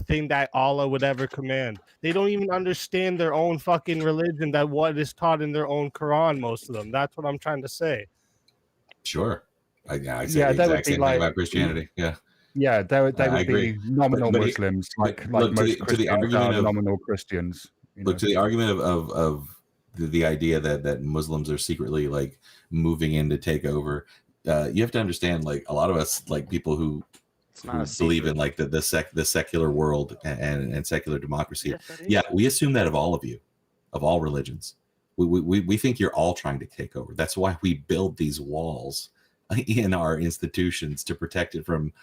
thing that Allah would ever command. They don't even understand their own fucking religion, that what is taught in their own Quran, most of them. That's what I'm trying to say. Sure. I say the exact same thing about Christianity. Yeah. Yeah, they would agree. be nominal But Muslims, like look, most to the Christians argument are of nominal Christians. Look, to the argument of the idea that Muslims are secretly like moving in to take over, you have to understand, like, a lot of us, like people who believe in like the secular world and secular democracy. Yeah, we assume that of all of you, of all religions. We think you're all trying to take over. That's why we build these walls in our institutions to protect it from,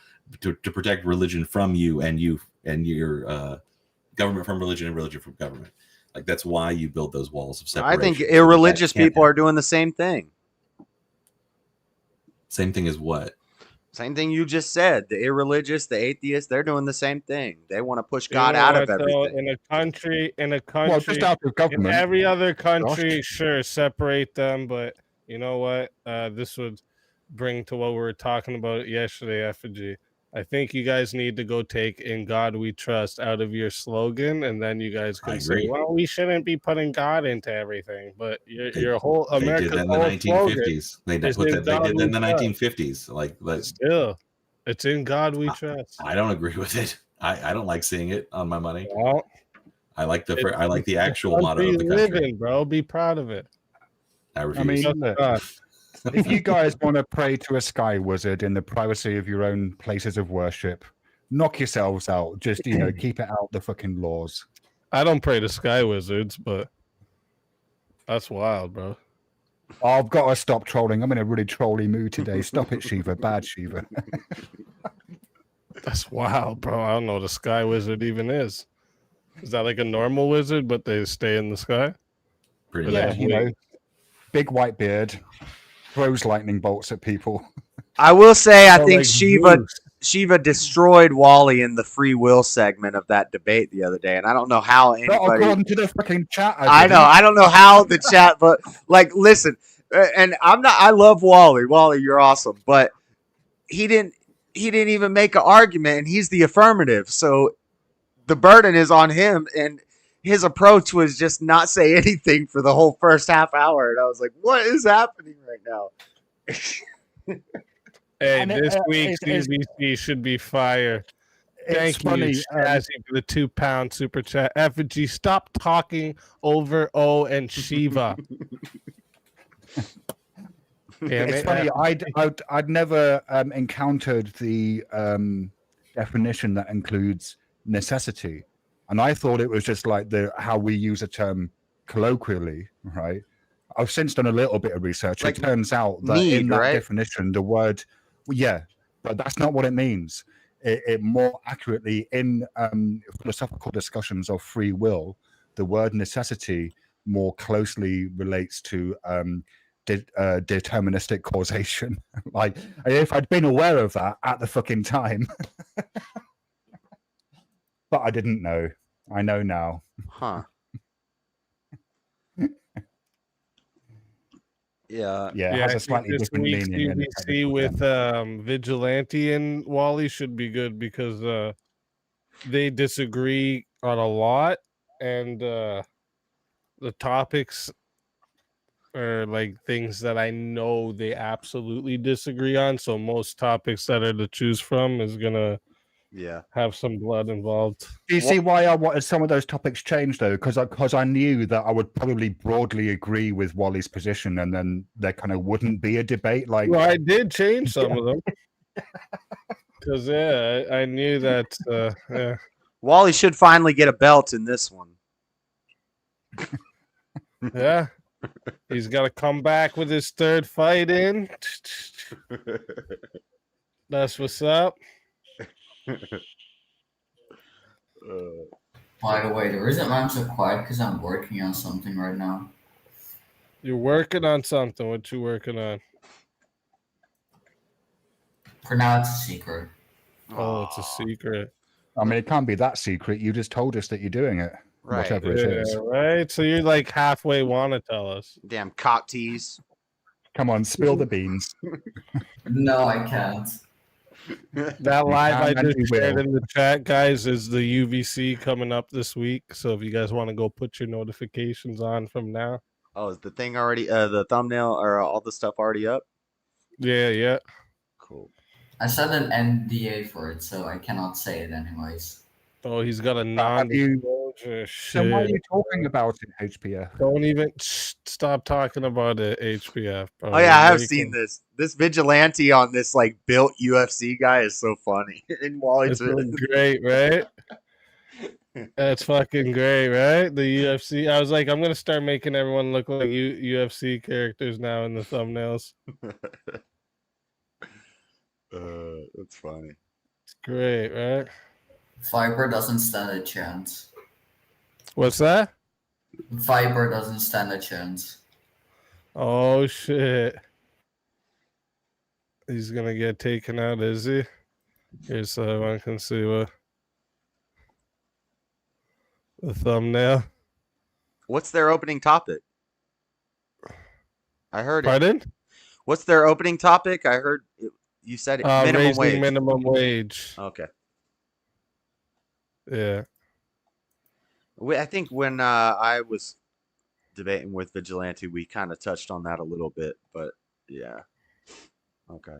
to protect religion from you and your government from religion and religion from government. Like, that's why you build those walls of separation. I think irreligious people are doing the same thing. Same thing as what? Same thing you just said. The irreligious, the atheists, they're doing the same thing. They want to push God out of everything. In a country, well, just out of government. In every other country, sure, separate them. But you know what? This would bring to what we were talking about yesterday, Effigy. I think you guys need to go take "In God We Trust" out of your slogan, and then you guys can say, "Well, we shouldn't be putting God into everything." But your whole America's did that in the 1950s. They did that in the 1950s. Like, still, it's "In God We Trust." I don't agree with it. I don't like seeing it on my money. Well, I like the actual motto of the country. Live in, bro. Be proud of it. I refuse. I mean, look, if you guys want to pray to a sky wizard in the privacy of your own places of worship, knock yourselves out. Just, keep it out the fucking laws. I don't pray to sky wizards, but that's wild, bro. I've got to stop trolling. I'm in a really trolly mood today. Stop it, Shiva. Bad Shiva. That's wild, bro. I don't know what a sky wizard even is. Is that like a normal wizard, but they stay in the sky? Pretty much. Big white beard. Throws lightning bolts at people. I will say, I think Shiva destroyed Wally in the free will segment of that debate the other day, and I don't know how anybody. Not according to the fucking chat. I know. I don't know how the chat, but like, listen, and I'm not. I love Wally. Wally, you're awesome, but he didn't even make an argument, and he's the affirmative, so the burden is on him, and his approach was just not say anything for the whole first half hour. And I was like, what is happening right now? Hey, this week's CBC should be fire. Thank you, Shazzy, for the £2 super chat. Effigy, stop talking over O and Shiva. It's funny. I'd never encountered the definition that includes necessity. And I thought it was just like how we use a term colloquially, right? I've since done a little bit of research. Like it turns out that need, in that right? definition, the word, yeah, but that's not what it means. It more accurately, in philosophical discussions of free will, the word necessity more closely relates to deterministic causation. Like, if I'd been aware of that at the fucking time, but I didn't know. I know now. Huh. Yeah. Yeah, it has a slightly this different week's meaning. in the UBC technical with term. Vigilante and Wally should be good because they disagree on a lot, and the topics are like things that I know they absolutely disagree on. So most topics that are to choose from is gonna have some blood involved. Do you see why I wanted some of those topics changed, though? Because I knew that I would probably broadly agree with Wally's position, and then there kind of wouldn't be a debate. Like, well, I did change some of them because I knew that. Yeah. Wally should finally get a belt in this one. Yeah, he's got to come back with his third fight in. That's what's up. By the way, the reason I'm so quiet because I'm working on something right now. You're working on something. What you working on? For now, it's a secret. Oh, it's a secret. I mean, it can't be that secret. You just told us that you're doing it, whatever it is. Right. So you're like halfway want to tell us. Damn cock tease. Come on, spill the beans. No, I can't. That live I can and just you shared will. in the chat, guys, is the UVC coming up this week. So if you guys want to go put your notifications on from now. Oh, is the thing already? The thumbnail or all the stuff already up? Yeah. Cool. I set an NDA for it, so I cannot say it anyways. Oh, he's got a Then non-disclosure. why are Shit. you talking about it, HPF? Don't even stop talking about it, HPF. Bro. Oh yeah, I have Breaking. seen this. This vigilante on this like built UFC guy is so funny. And Wally's It's great, right? That's fucking great, right? The UFC. I was like, I'm gonna start making everyone look like UFC characters now in the thumbnails. That's funny. It's great, right? Viper doesn't stand a chance. What's that? Viper doesn't stand a chance. Oh shit. He's gonna get taken out, is he? Here's so everyone can see what the thumbnail. What's their opening topic? I heard it. Pardon? What's their opening topic? I heard you said it. Minimum Raising wage. minimum wage. Okay. Yeah. I think when I was debating with Vigilante, we kind of touched on that a little bit, but yeah. Okay.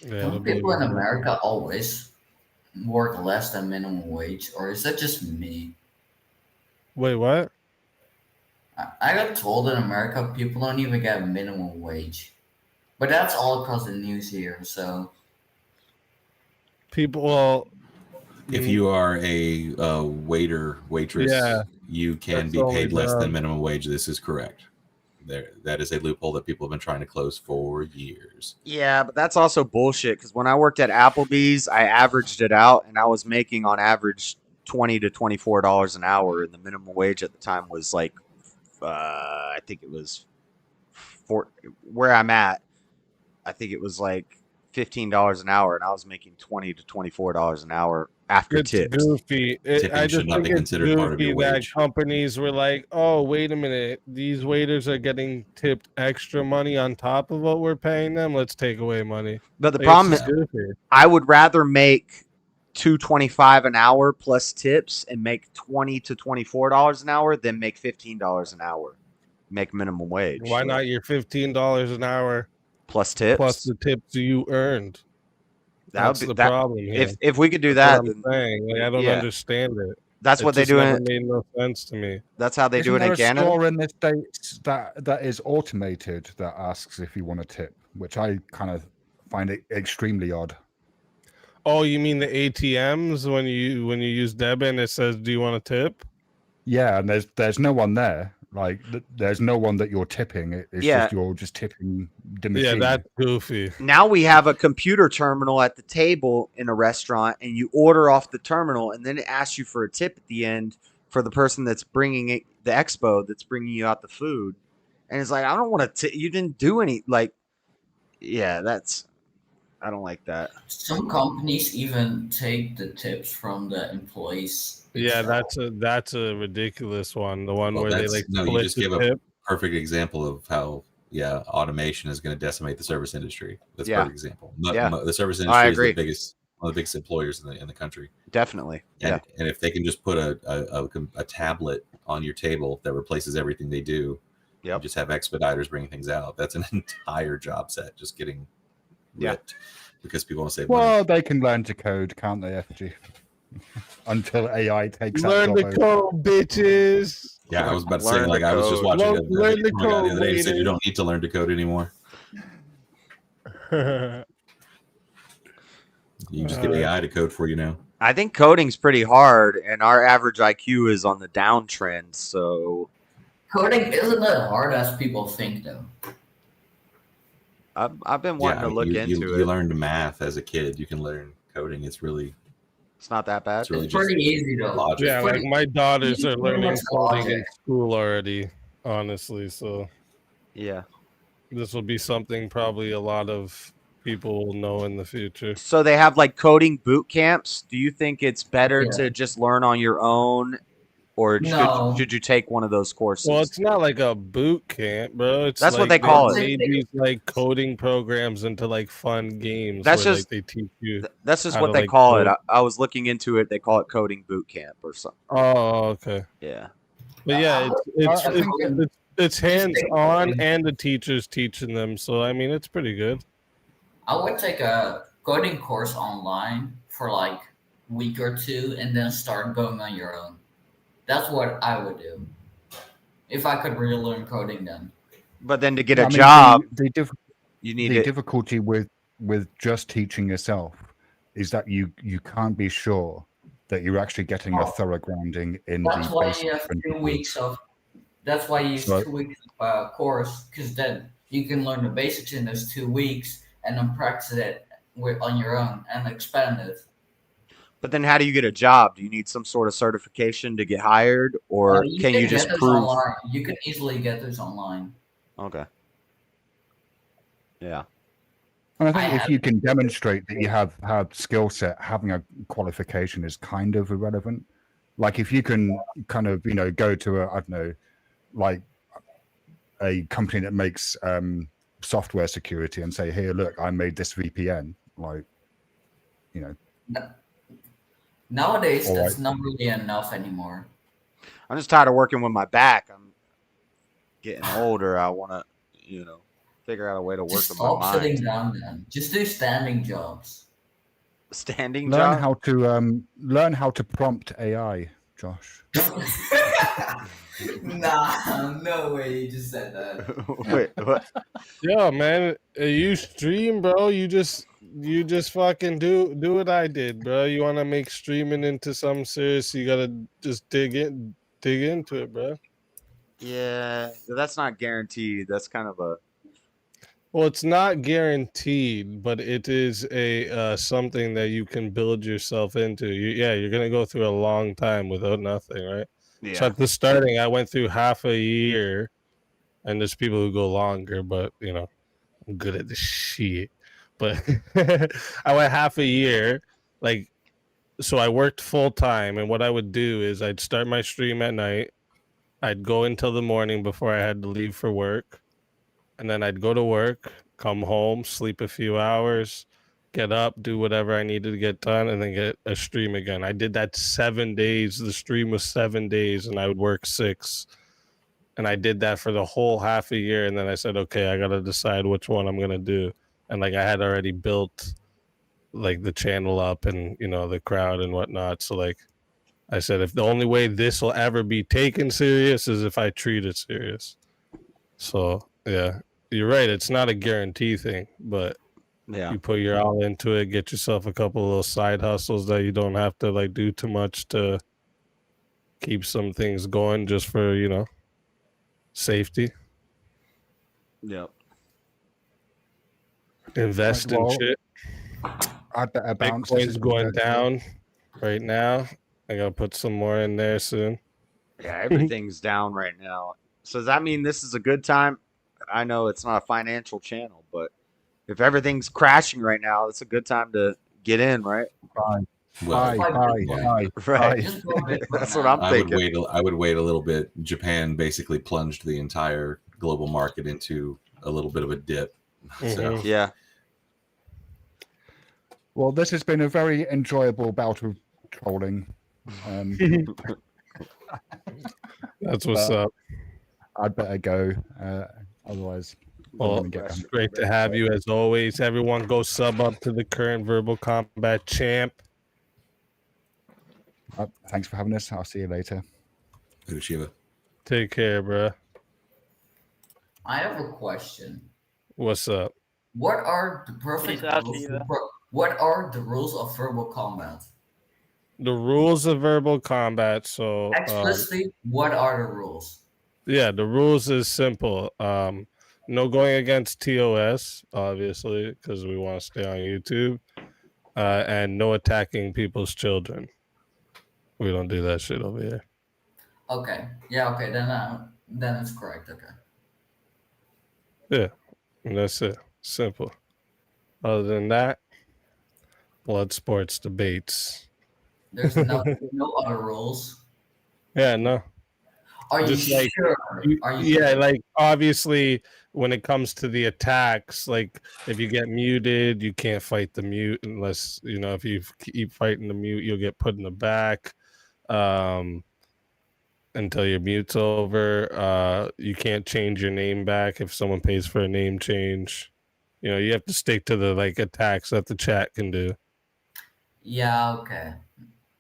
Yeah, Don't people in America always work less than minimum wage, or is that just me? Wait, what? I got told in America people don't even get minimum wage, but that's all across the news here. So people, well, if you are a waiter, waitress, Yeah, you can that's be the paid only less job. than minimum wage. This is correct. That is a loophole that people have been trying to close for years. Yeah, but that's also bullshit because when I worked at Applebee's, I averaged it out and I was making on average $20 to $24 an hour, and the minimum wage at the time was like, I think it was where I'm at. I think it was like $15 an hour, and I was making $20 to $24 an hour after It's tips. goofy. I just think it's goofy that companies were like, "Oh, wait a minute, these waiters are getting tipped extra money on top of what we're paying them. Let's take away money." But the Like, problem it's is, just goofy. I would rather make $2.25 an hour plus tips and make $20 to $24 an hour than make $15 an hour, make minimum wage. Why not your $15 an hour plus tips? plus the tips you earned? That would That's be- the that- problem here. if we could do That's that, what I'm then- saying. Like, I don't yeah. understand it. That's what they just do never in- made no sense to me. That's how they do it Isn't in there a Canada. store in the States that is automated that asks if you want a tip, which I kind of find it extremely odd. Oh, you mean the ATMs when you use debit and it says, "Do you want a tip?" Yeah, and there's no one there. Like there's no one that you're tipping. It's Yeah. just you're just tipping the machine. Yeah, that's goofy. Now we have a computer terminal at the table in a restaurant, and you order off the terminal, and then it asks you for a tip at the end for the person that's bringing it, the expo that's bringing you out the food. And it's like, I don't want to. You didn't do any. Like, yeah, I don't like that. Some companies even take the tips from the employees. Yeah, that's a ridiculous one. The one where they like you just give tip. a perfect example of how automation is going to decimate the service industry. That's a perfect example. The service industry is one of the biggest employers in the country. Definitely. And if they can just put a tablet on your table that replaces everything they do, you just have expediters bringing things out. That's an entire job set just getting ripped because people want to save money. Well, they can learn to code, can't they, FG? Until AI takes learn that the code, bitches. Yeah, I was about to say, like, I was just watching a video the other day that said you don't need to learn to code anymore. You just get AI to code for you now. I think coding's pretty hard, and our average IQ is on the downtrend. So coding isn't that hard as people think, though. I've been wanting to look into it. You learned math as a kid. You can learn coding. It's not that bad. It's really pretty easy though. Logic. Yeah, like my daughters are learning coding in school already, honestly. So yeah, this will be something probably a lot of people will know in the future. So they have like coding boot camps. Do you think it's better to just learn on your own, or should you take one of those courses? Well, it's not like a boot camp, bro. It's That's like what they call it. They made these like coding programs into like fun games. That's where, just like, they teach you. That's just how what to, they like, call code. it. I was looking into it. They call it coding boot camp or something. Oh, okay. Yeah. But yeah, it's hands on, and the teacher's teaching them. So I mean, it's pretty good. I would take a coding course online for like a week or two, and then start going on your own. That's what I would do if I could really learn coding then. But then to get a job, you need the difficulty with just teaching yourself is that you can't be sure that you're actually getting a thorough grounding in That's the why basic you have 2 principles. weeks of. That's why you use 2 weeks of course, because then you can learn the basics in those 2 weeks and then practice it on your own and expand it. But then how do you get a job? Do you need some sort of certification to get hired, or can you just those prove? Online. You can easily get those online. Okay. Yeah. And I think if you can demonstrate that you have skill set, having a qualification is kind of irrelevant. Like if you can kind of, go to I don't know, like a company that makes software security and say, here, look, I made this VPN. Like, Nowadays, that's not really enough anymore. I'm just tired of working with my back. I'm getting older. I want to, figure out a way to work Just with my stop mind. sitting down then. Just do standing jobs. Standing learn job? learn how to prompt AI, Josh. Nah, no way you just said that. Wait, what? Yeah, man, you stream, bro. You just fucking do what I did, bro. You want to make streaming into something serious, you gotta just dig into it, bro. Yeah, that's not guaranteed. That's kind of a. Well, it's not guaranteed, but it is a something that you can build yourself into. You're gonna go through a long time without nothing, right? Yeah. So at the starting, I went through half a year, and there's people who go longer, but I'm good at this shit. But I went half a year, so I worked full time, and what I would do is I'd start my stream at night, I'd go until the morning before I had to leave for work, and then I'd go to work, come home, sleep a few hours, get up, do whatever I needed to get done, and then get a stream again. I did that 7 days. The stream was 7 days, and I would work 6. And I did that for the whole half a year, and then I said, okay, I got to decide which one I'm going to do. And I had already built the channel up and, the crowd and whatnot. So I said, if the only way this will ever be taken serious is if I treat it serious. So yeah, you're right. It's not a guarantee thing, but Yeah. You put your all into it, get yourself a couple of little side hustles that you don't have to like do too much to keep some things going just for, you know, safety. Yep. Invest in shit. I'd better bounce. Bitcoin's going down right now. I gotta put some more in there soon. Yeah, everything's down right now. So does that mean this is a good time? I know it's not a financial channel, but if everything's crashing right now, it's a good time to get in, right? Well, Right. That's what I'm thinking. I would wait a little bit. Japan basically plunged the entire global market into a little bit of a dip. So yeah. Well, this has been a very enjoyable bout of trolling. That's what's up. I'd better go. Otherwise, well, it's great to have you as always. Everyone go sub up to the current Verbal Combat champ. Thanks for having us. I'll see you later. Shiva. Take care, bro. I have a question. What's up? What are the perfect rules? What are the rules of verbal combat? The rules of verbal combat. So explicitly, what are the rules? Yeah, the rules is simple. No going against TOS, obviously, because we want to stay on YouTube, and no attacking people's children. We don't do that shit over here. Okay. Yeah. Okay. Then it's correct. Okay. Yeah, and that's it. Simple. Other than that, blood sports debates. There's no other rules. Yeah, no. Are you like, sure? Sure? Like obviously when it comes to the attacks, like if you get muted, you can't fight the mute unless, you know, if you keep fighting the mute, you'll get put in the back until your mute's over. You can't change your name back if someone pays for a name change. You know, you have to stick to the like attacks that the chat can do. Yeah, okay.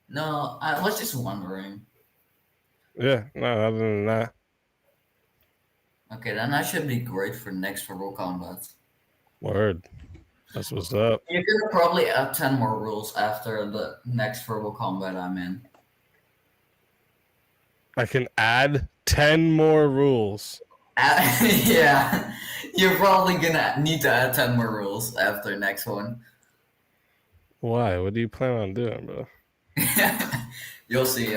No, I was just wondering. Yeah, no, other than that. Okay, then I should be great for next verbal combat. Word. That's what's up. You're gonna probably add 10 more rules after the next verbal combat I'm in. I can add 10 more rules. Yeah, you're probably gonna need to add 10 more rules after next one. Why? What do you plan on doing, bro? You'll see.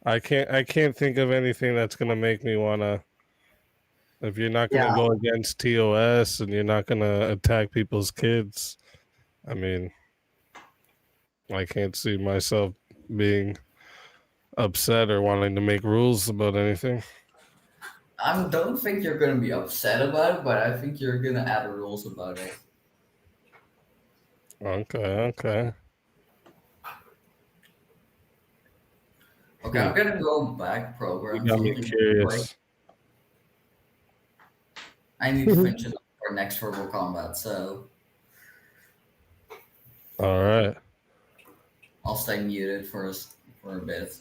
I can't think of anything that's gonna make me wanna. If you're not gonna go against TOS and you're not gonna attack people's kids, I mean, I can't see myself being upset or wanting to make rules about anything. I don't think you're gonna be upset about it, but I think you're gonna add rules about it. Okay. Okay, I'm gonna go back program. You got me curious. I need to finish it up for next verbal combat, so. All right. I'll stay muted for a bit.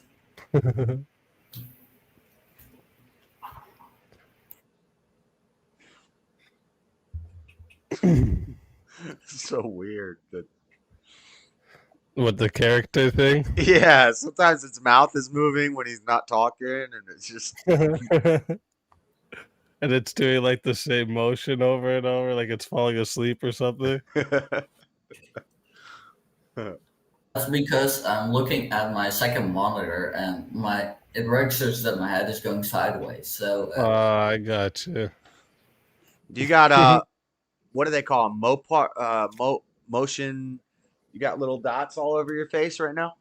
So weird that. What, the character thing? Yeah, sometimes its mouth is moving when he's not talking, and it's just. And it's doing like the same motion over and over, like it's falling asleep or something. That's because I'm looking at my second monitor and it registers that my head is going sideways. So I got you. You got what do they call them? Motion. You got little dots all over your face right now?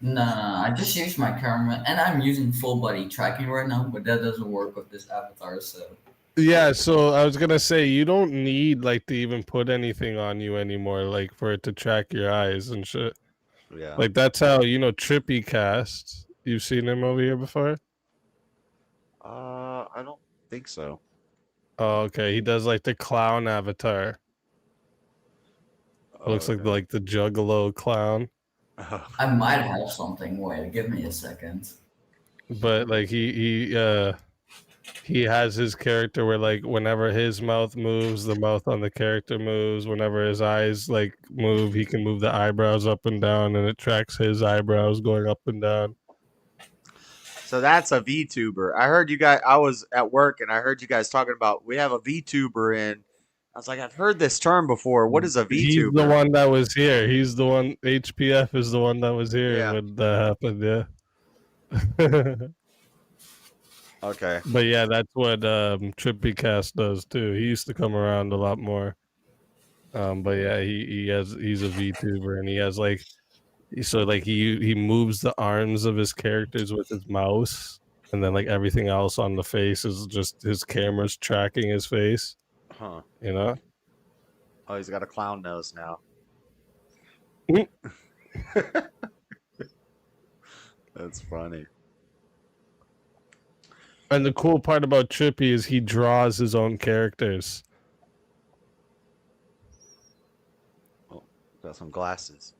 No, I just used my camera, and I'm using full body tracking right now, but that doesn't work with this avatar. So yeah, so I was gonna say you don't need like to even put anything on you anymore, like for it to track your eyes and shit. Yeah, like that's how Trippy casts. You've seen him over here before? I don't think so. Oh, okay. He does like the clown avatar. It looks like the Juggalo clown. I might have something. Wait, give me a second. But like he he has his character where like whenever his mouth moves, the mouth on the character moves. Whenever his eyes like move, he can move the eyebrows up and down, and it tracks his eyebrows going up and down. So that's a VTuber. I heard you guys. I was at work and I heard you guys talking about we have a VTuber in. I was like, I've heard this term before. What is a VTuber? He's the one that was here. He's the one. HPF is the one that was here when that happened. Yeah. Okay. But yeah, that's what Trippy Cast does too. He used to come around a lot more. But yeah, he's a VTuber and he has like he moves the arms of his characters with his mouse, and then like everything else on the face is just his camera's tracking his face. Huh. You know? Oh, he's got a clown nose now. That's funny. And the cool part about Trippy is he draws his own characters. Oh, got some glasses.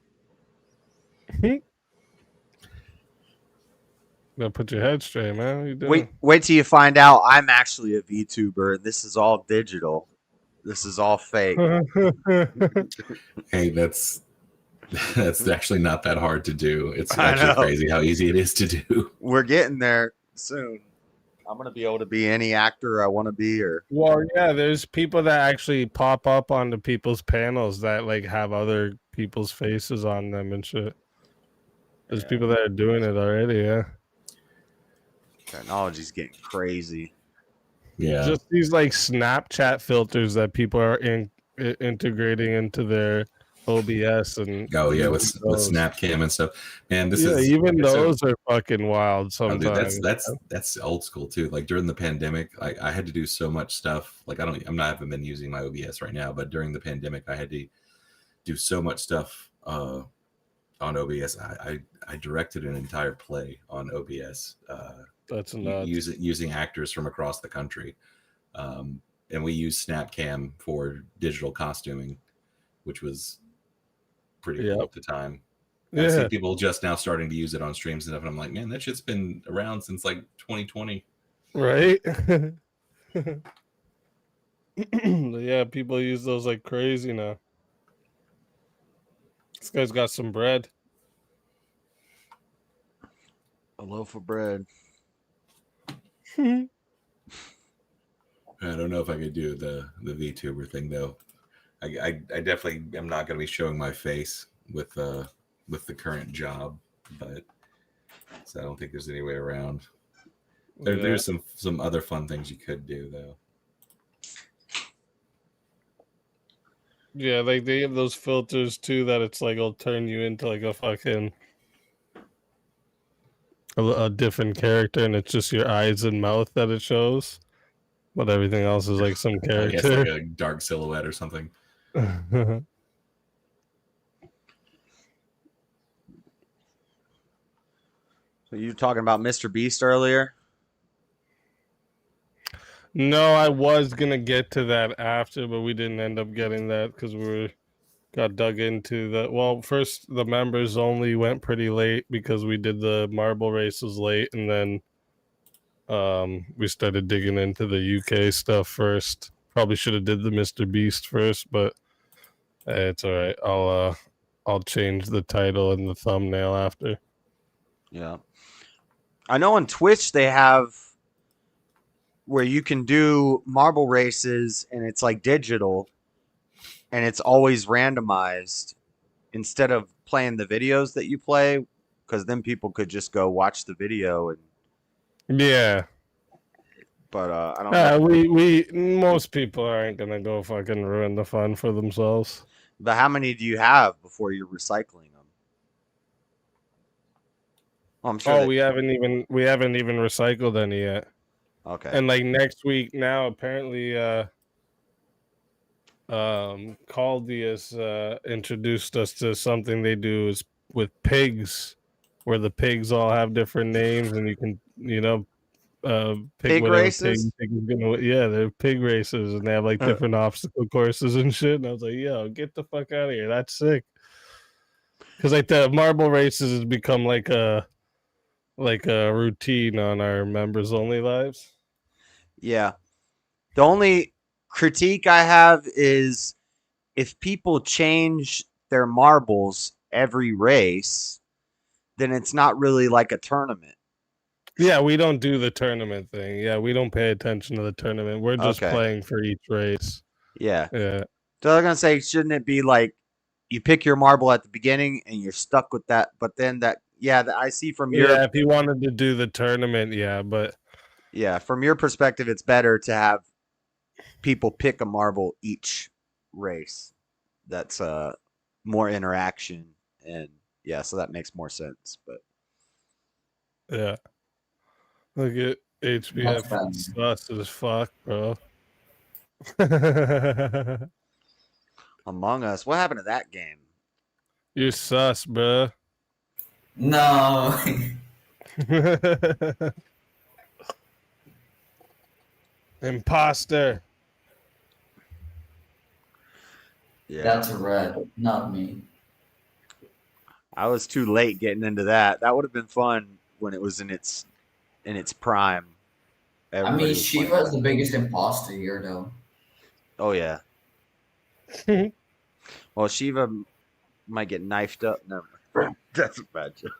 Gotta put your head straight, man. What you doing? Wait till you find out I'm actually a VTuber. This is all digital. This is all fake. Hey, that's actually not that hard to do. It's actually crazy how easy it is to do. We're getting there soon. I'm gonna be able to be any actor I want to be, or well, yeah. There's people that actually pop up onto people's panels that like have other people's faces on them and shit. There's people that are doing it already. Yeah. Technology's getting crazy. Yeah. Just these like Snapchat filters that people are integrating into their OBS and with Snapcam and stuff. And this is even those are fucking wild sometimes. Dude, that's old school too. Like during the pandemic, I had to do so much stuff. Like I haven't been using my OBS right now, but during the pandemic, I had to do so much stuff on OBS. I directed an entire play on OBS. That's nuts. Using actors from across the country, and we used Snapcam for digital costuming, which was pretty cool at the time. I see people just now starting to use it on streams and stuff, and I'm like, man, that shit's been around since like 2020. Right? Yeah, people use those like crazy now. This guy's got some bread. A loaf of bread. I don't know if I could do the VTuber thing though. I definitely am not going to be showing my face with the current job, but so I don't think there's any way around. There's some other fun things you could do though. Yeah, like they have those filters too that it's like it'll turn you into like a fucking a different character, and it's just your eyes and mouth that it shows, but everything else is like some character. I guess like a dark silhouette or something. So you were talking about Mr. Beast earlier? No, I was gonna get to that after, but we didn't end up getting that because got dug into the. Well, first the members only went pretty late because we did the marble races late, and then we started digging into the UK stuff first. Probably should have did the Mr. Beast first, but it's all right. I'll change the title and the thumbnail after. Yeah, I know on Twitch they have where you can do marble races and it's like digital and it's always randomized instead of playing the videos that you play, because then people could just go watch the video and but I don't know. We most people aren't gonna go fucking ruin the fun for themselves. But how many do you have before you're recycling them? Oh, I'm sure we haven't even recycled any yet. Okay. And like next week now, apparently Caldius introduced us to something they do is with pigs, where the pigs all have different names and you can, pig races? They're pig races and they have like different obstacle courses and shit. And I was like, yo, get the fuck out of here. That's sick. Because like the marble races has become like a routine on our members only lives. Yeah. The only critique I have is if people change their marbles every race, then it's not really like a tournament. Yeah, we don't do the tournament thing. Yeah, we don't pay attention to the tournament. We're just Okay. playing for each race. Yeah. Yeah. So I was gonna say, shouldn't it be like you pick your marble at the beginning and you're stuck with that? But then I see from your Yeah, if you wanted to do the tournament, yeah, but from your perspective, it's better to have people pick a marble each race. That's more interaction, and yeah, so that makes more sense. But yeah. Look at HBF sus as fuck, bro. Among Us, what happened to that game? You're sus, bro. No. Imposter. Yeah. That's red, not me. I was too late getting into that. That would have been fun when it was in its prime. I mean, Shiva is the biggest imposter here, though. Oh yeah. Well, Shiva might get knifed up. No, that's a bad joke.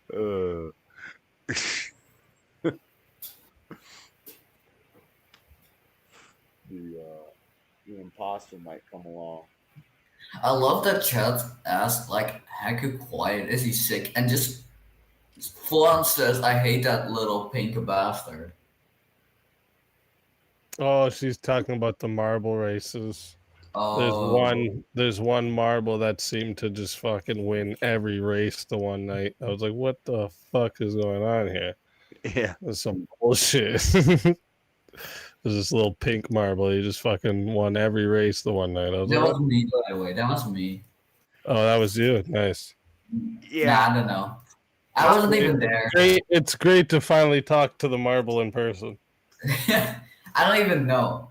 The imposter might come along. I love that chat asked, like, how quiet is he sick? And just full says, I hate that little pink bastard. Oh, she's talking about the marble races. Oh. There's one marble that seemed to just fucking win every race the one night. I was like, what the fuck is going on here? Yeah. There's some bullshit. There's this little pink marble. He just fucking won every race the one night. I was That like, was me, by the way. That was me. oh, that was you. Nice. Yeah. Nah, I don't know. I wasn't even there. It's great to finally talk to the marble in person. I don't even know.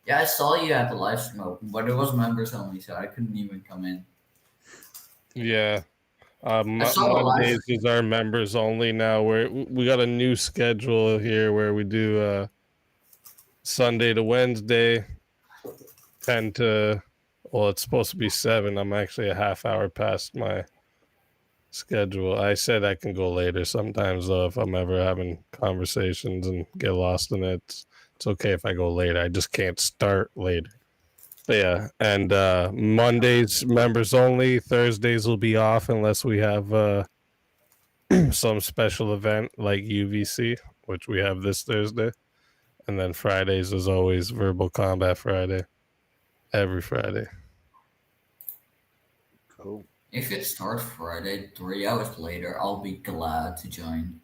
Yeah, I saw you at the live stream open, but it was members only, so I couldn't even come in. Yeah. Mondays is our members only now. We got a new schedule here where we do Sunday to Wednesday, 10 to, well, it's supposed to be 7. I'm actually a half hour past my schedule. I said I can go later sometimes, though, if I'm ever having conversations and get lost in it. It's okay if I go later. I just can't start later. But yeah, and Mondays, members only. Thursdays will be off unless we have some special event like UVC, which we have this Thursday. And then Fridays is always Verbal Combat Friday. Every Friday. Cool. If it starts Friday, 3 hours later, I'll be glad to join.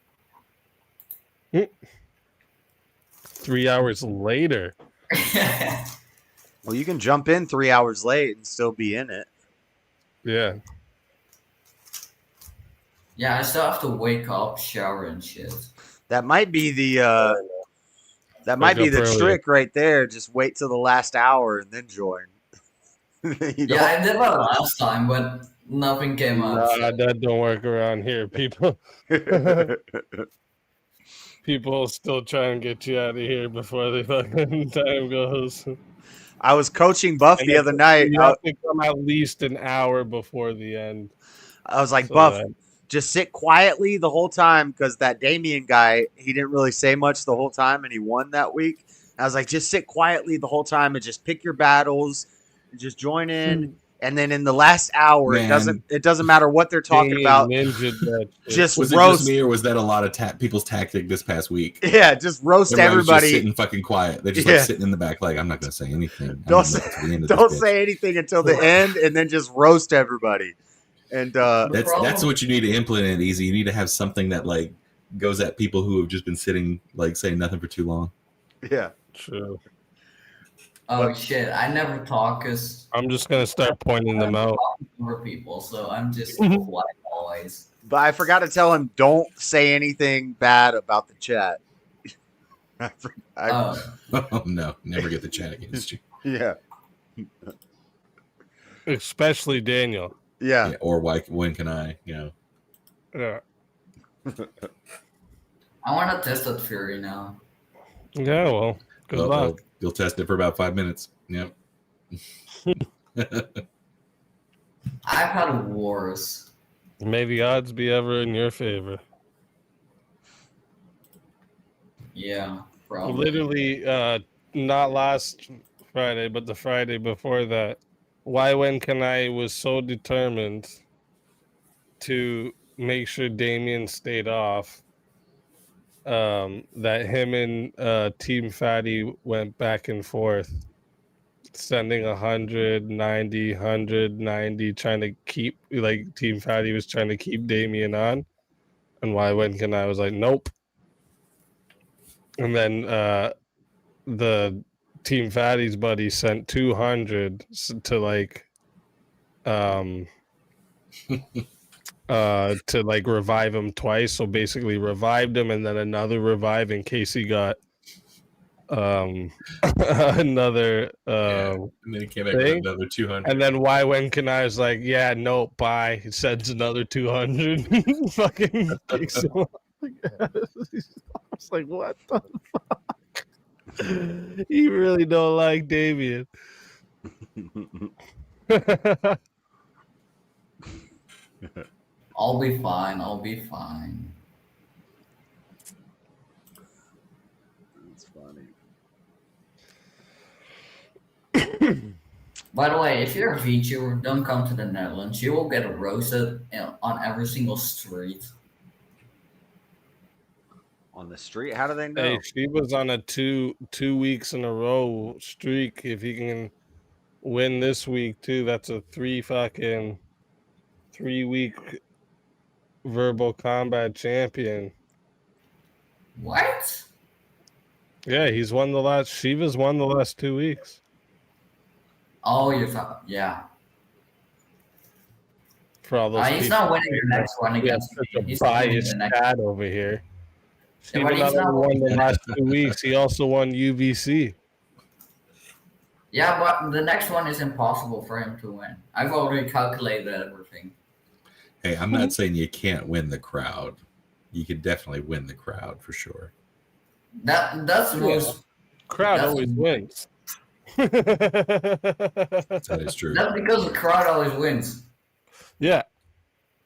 3 hours later? Well, you can jump in 3 hours late and still be in it. Yeah. Yeah, I still have to wake up, shower, and shit. That might be the trick right there. Just wait till the last hour and then join. Yeah, I did that last time, but nothing came up. Nah, that don't work around here. People still try and get you out of here before the fucking time goes. I was coaching Buff the other night. You have to come at least an hour before the end. I was like, Buff, just sit quietly the whole time, because that Damien guy, he didn't really say much the whole time, and he won that week. I was like, just sit quietly the whole time and just pick your battles and just join in. And then in the last hour, it doesn't matter what they're talking about. Just was roast. It just me, or was that a lot of people's tactic this past week? Yeah, just roast Everybody's everybody. Just sitting fucking quiet. They're just like sitting in the back, like, I'm not going to say anything. Don't say anything until the end, and then just roast everybody. And that's what you need to implement. Easy. You need to have something that like goes at people who have just been sitting, like saying nothing for too long. Yeah, true. Oh shit! I never talk because I'm just gonna start pointing them out. For people, so I'm just quiet always. But I forgot to tell him, don't say anything bad about the chat. Oh no! Never get the chat against you. Yeah. Especially Daniel. Yeah. Or when can I? You know. Yeah. I want to test that theory now. Yeah, well, good luck. Well, you'll test it for about 5 minutes. Yep. I've had wars. May the odds be ever in your favor. Yeah, probably. Literally, not last Friday, but the Friday before that. Why, when can I was so determined to make sure Damien stayed off that him and Team Fatty went back and forth, sending 190, trying to keep, like, Team Fatty was trying to keep Damien on. And why, when can I was like, nope. And then the Team Fatty's buddy sent 200 to like to like revive him twice. So basically revived him and then another revive in case he got another and then he came back with another 200. And then why, when can I was like, yeah, no, bye. He sends another 200. Fucking takes him off. I was like, what the fuck? You really don't like Damien. I'll be fine. I'll be fine. That's funny. By the way, if you're a VTuber, don't come to the Netherlands. You will get roasted on every single street. On the street? How do they know? Hey, she was on a two weeks in a row streak. If he can win this week too, that's a 3 week verbal combat champion. What? Yeah, he's won the last. Shiva's won the last 2 weeks. Oh, you're talking. Yeah. For all those he's people. not winning the next one against me. Such a He's not winning biased the next cat over here. Yeah, Shiva but he's not not only won the winning last 2 weeks, he also won UBC. Yeah, but the next one is impossible for him to win. I've already calculated everything. Hey, I'm not saying you can't win the crowd. You can definitely win the crowd for sure. That's the most. Crowd always wins. That is true. That's because the crowd always wins. Yeah,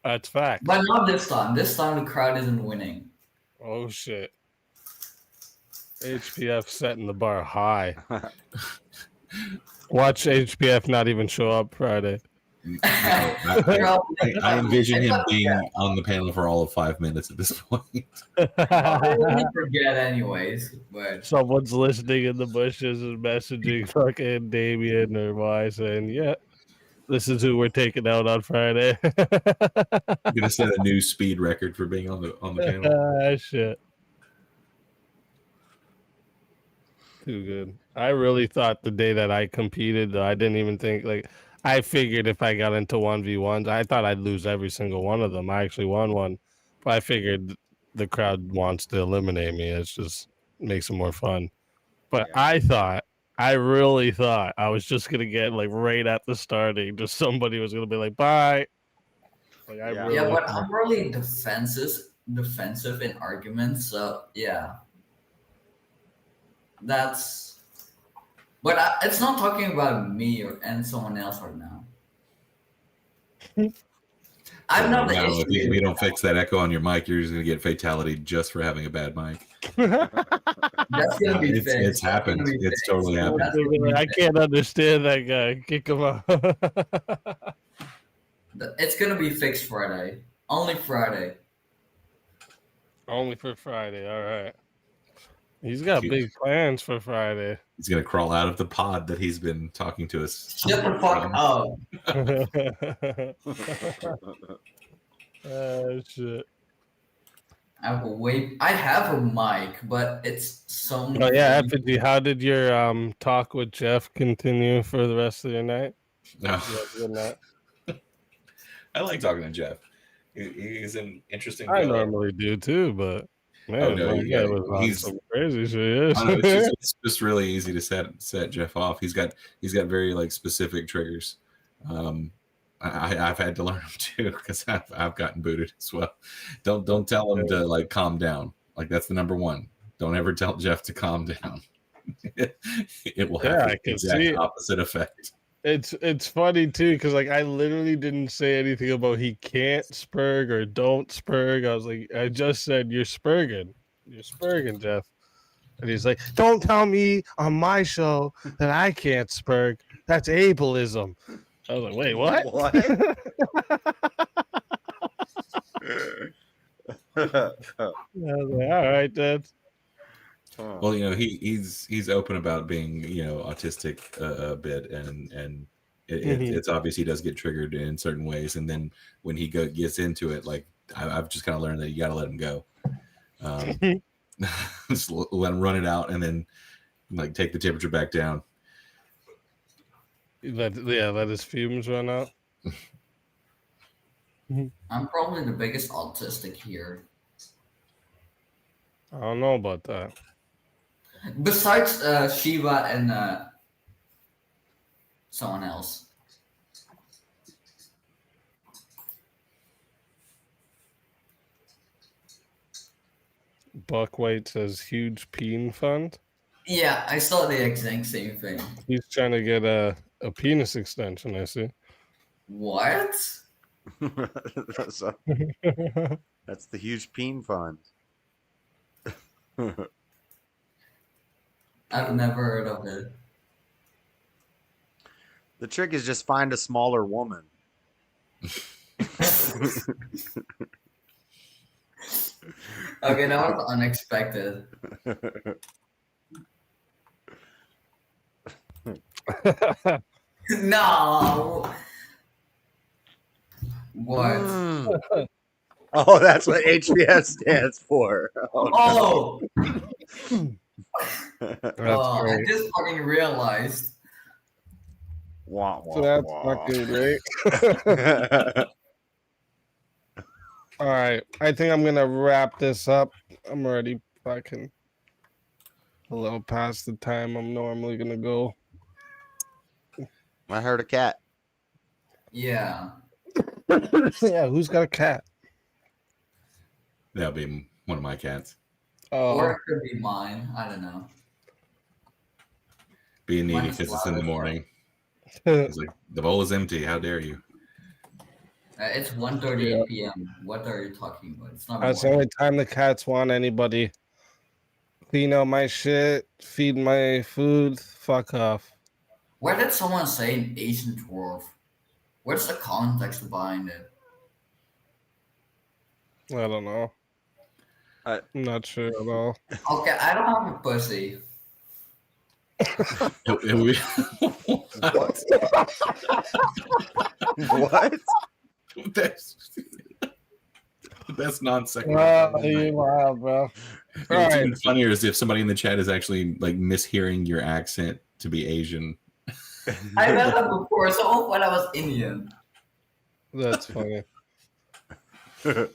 that's fact. But not this time. This time the crowd isn't winning. Oh shit. HPF setting the bar high. Watch HPF not even show up Friday. I envision him being on the panel for all of 5 minutes at this point. I forget anyways. But Someone's listening in the bushes and messaging fucking Damien or Y saying, yeah, this is who we're taking out on Friday. I'm gonna set a new speed record for being on the panel. Shit. Too good. I really thought the day that I competed, I didn't even think, like, I figured if I got into 1v1s, I thought I'd lose every single one of them. I actually won one, but I figured the crowd wants to eliminate me. It just makes it more fun. But yeah. I really thought I was just going to get, like, right at the starting, just somebody was going to be like, bye. Like, but I'm really defensive in arguments, so yeah. But it's not talking about me and someone else right now. I'm not the issue. If we don't fix that echo on your mic, you're just going to get fatality just for having a bad mic. That's going to be fixed. It's happened. It's totally happened. I can't understand that guy. Kick him out. It's going to be fixed Friday. Only Friday. Only for Friday. All right. He's got big plans for Friday. He's going to crawl out of the pod that he's been talking to us. Shut the fuck up. Oh, shit. I have a mic, but it's so... Oh, yeah, FG, how did your talk with Jeff continue for the rest of your night? No. I like talking to Jeff. He's an interesting guy. I normally do, too, but... Man, he's some crazy shit. It's just really easy to set Jeff off. He's got very like specific triggers. I've had to learn them too because I've gotten booted as well. Don't tell him to like calm down. Like that's the number one. Don't ever tell Jeff to calm down. It will Yeah, have I the can exact see it. opposite effect. It's funny too, because like I literally didn't say anything about he can't spurg or don't spurg. I was like, I just said you're spurging. You're spurging, Jeff. And he's like, don't tell me on my show that I can't spurg. That's ableism. I was like, wait, what? What? I was like, all right, then. Well, you know, he's open about being, you know, autistic a bit, and it's obvious he does get triggered in certain ways, and then when he gets into it, like I've just kind of learned that you got to let him go. Just let him run it out, and then like take the temperature back down. Let his fumes run out. I'm probably the biggest autistic here. I don't know about that. Besides Shiva and someone else. Buckwhite says huge peen fund. Yeah, I saw the exact same thing. He's trying to get a penis extension, I see. What? That's the huge peen fund. I've never heard of it. The trick is just find a smaller woman. Okay, that was unexpected. No. What? Oh, that's what HBS stands for. Oh. That's I just fucking realized. So that's fucking great. All right, I think I'm gonna wrap this up. I'm already fucking a little past the time I'm normally gonna go. I heard a cat. Yeah. Yeah, who's got a cat? That'll be one of my cats. Oh, Or it could be mine. I don't know. Being needy Mine's because it's in the louder. morning. He's like, the bowl is empty. How dare you? It's 1:38 p.m. What are you talking about? It's not that's the morning. only time the cats want anybody. Clean out my shit, feed my food, fuck off. Where did someone say an Asian dwarf? What's the context behind it? I don't know. I'm not sure at all. Okay, I don't have a pussy. What? That's non sequitur. You wild, bro. What's even funnier is if somebody in the chat is actually like mishearing your accent to be Asian. I read that before. Someone thought I was Indian. That's funny. All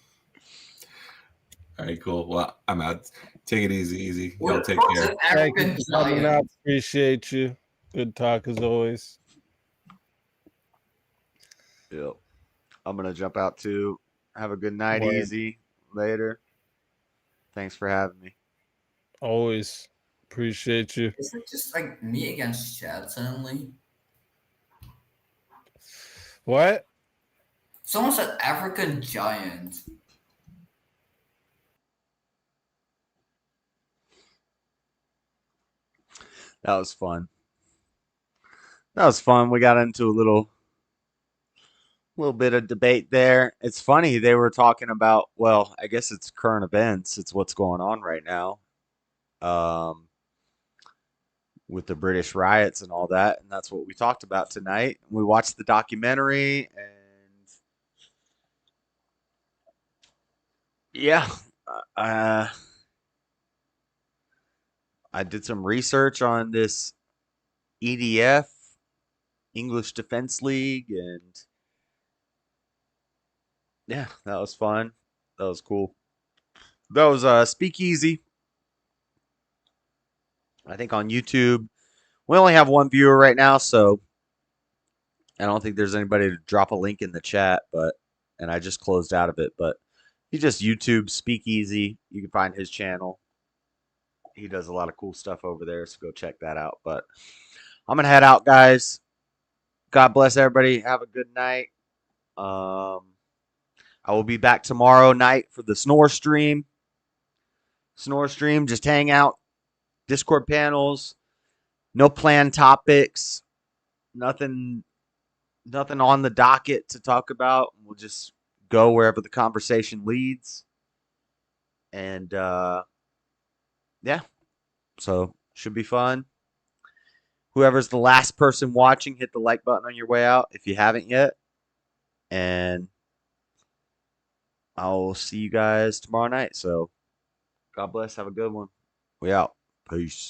right, cool. Well, I'm out. Take it easy. Y'all take care. Thank you for coming out. Appreciate you. Good talk as always. Yep. I'm gonna jump out too. Have a good night, Word. Easy. Later. Thanks for having me. Always appreciate you. Is it just like me against Chad suddenly? What? Someone said African giant. That was fun. We got into a little bit of debate there. It's funny, they were talking about, well, I guess it's current events. It's what's going on right now. With the British riots and all that, and that's what we talked about tonight. We watched the documentary, and yeah, I did some research on this EDF, English Defense League, and yeah, that was fun. That was cool. That was Speakeasy. I think on YouTube. We only have one viewer right now, so I don't think there's anybody to drop a link in the chat, and I just closed out of it, but He just YouTube Speakeasy. You can find his channel. He does a lot of cool stuff over there, so go check that out. But I'm gonna head out, guys. God bless everybody. Have a good night. I will be back tomorrow night for the snore stream. Just hang out. Discord panels. No planned topics. Nothing on the docket to talk about. We'll just go wherever the conversation leads. And yeah. So should be fun. Whoever's the last person watching, hit the like button on your way out if you haven't yet. And I'll see you guys tomorrow night. So God bless. Have a good one. We out. Peace.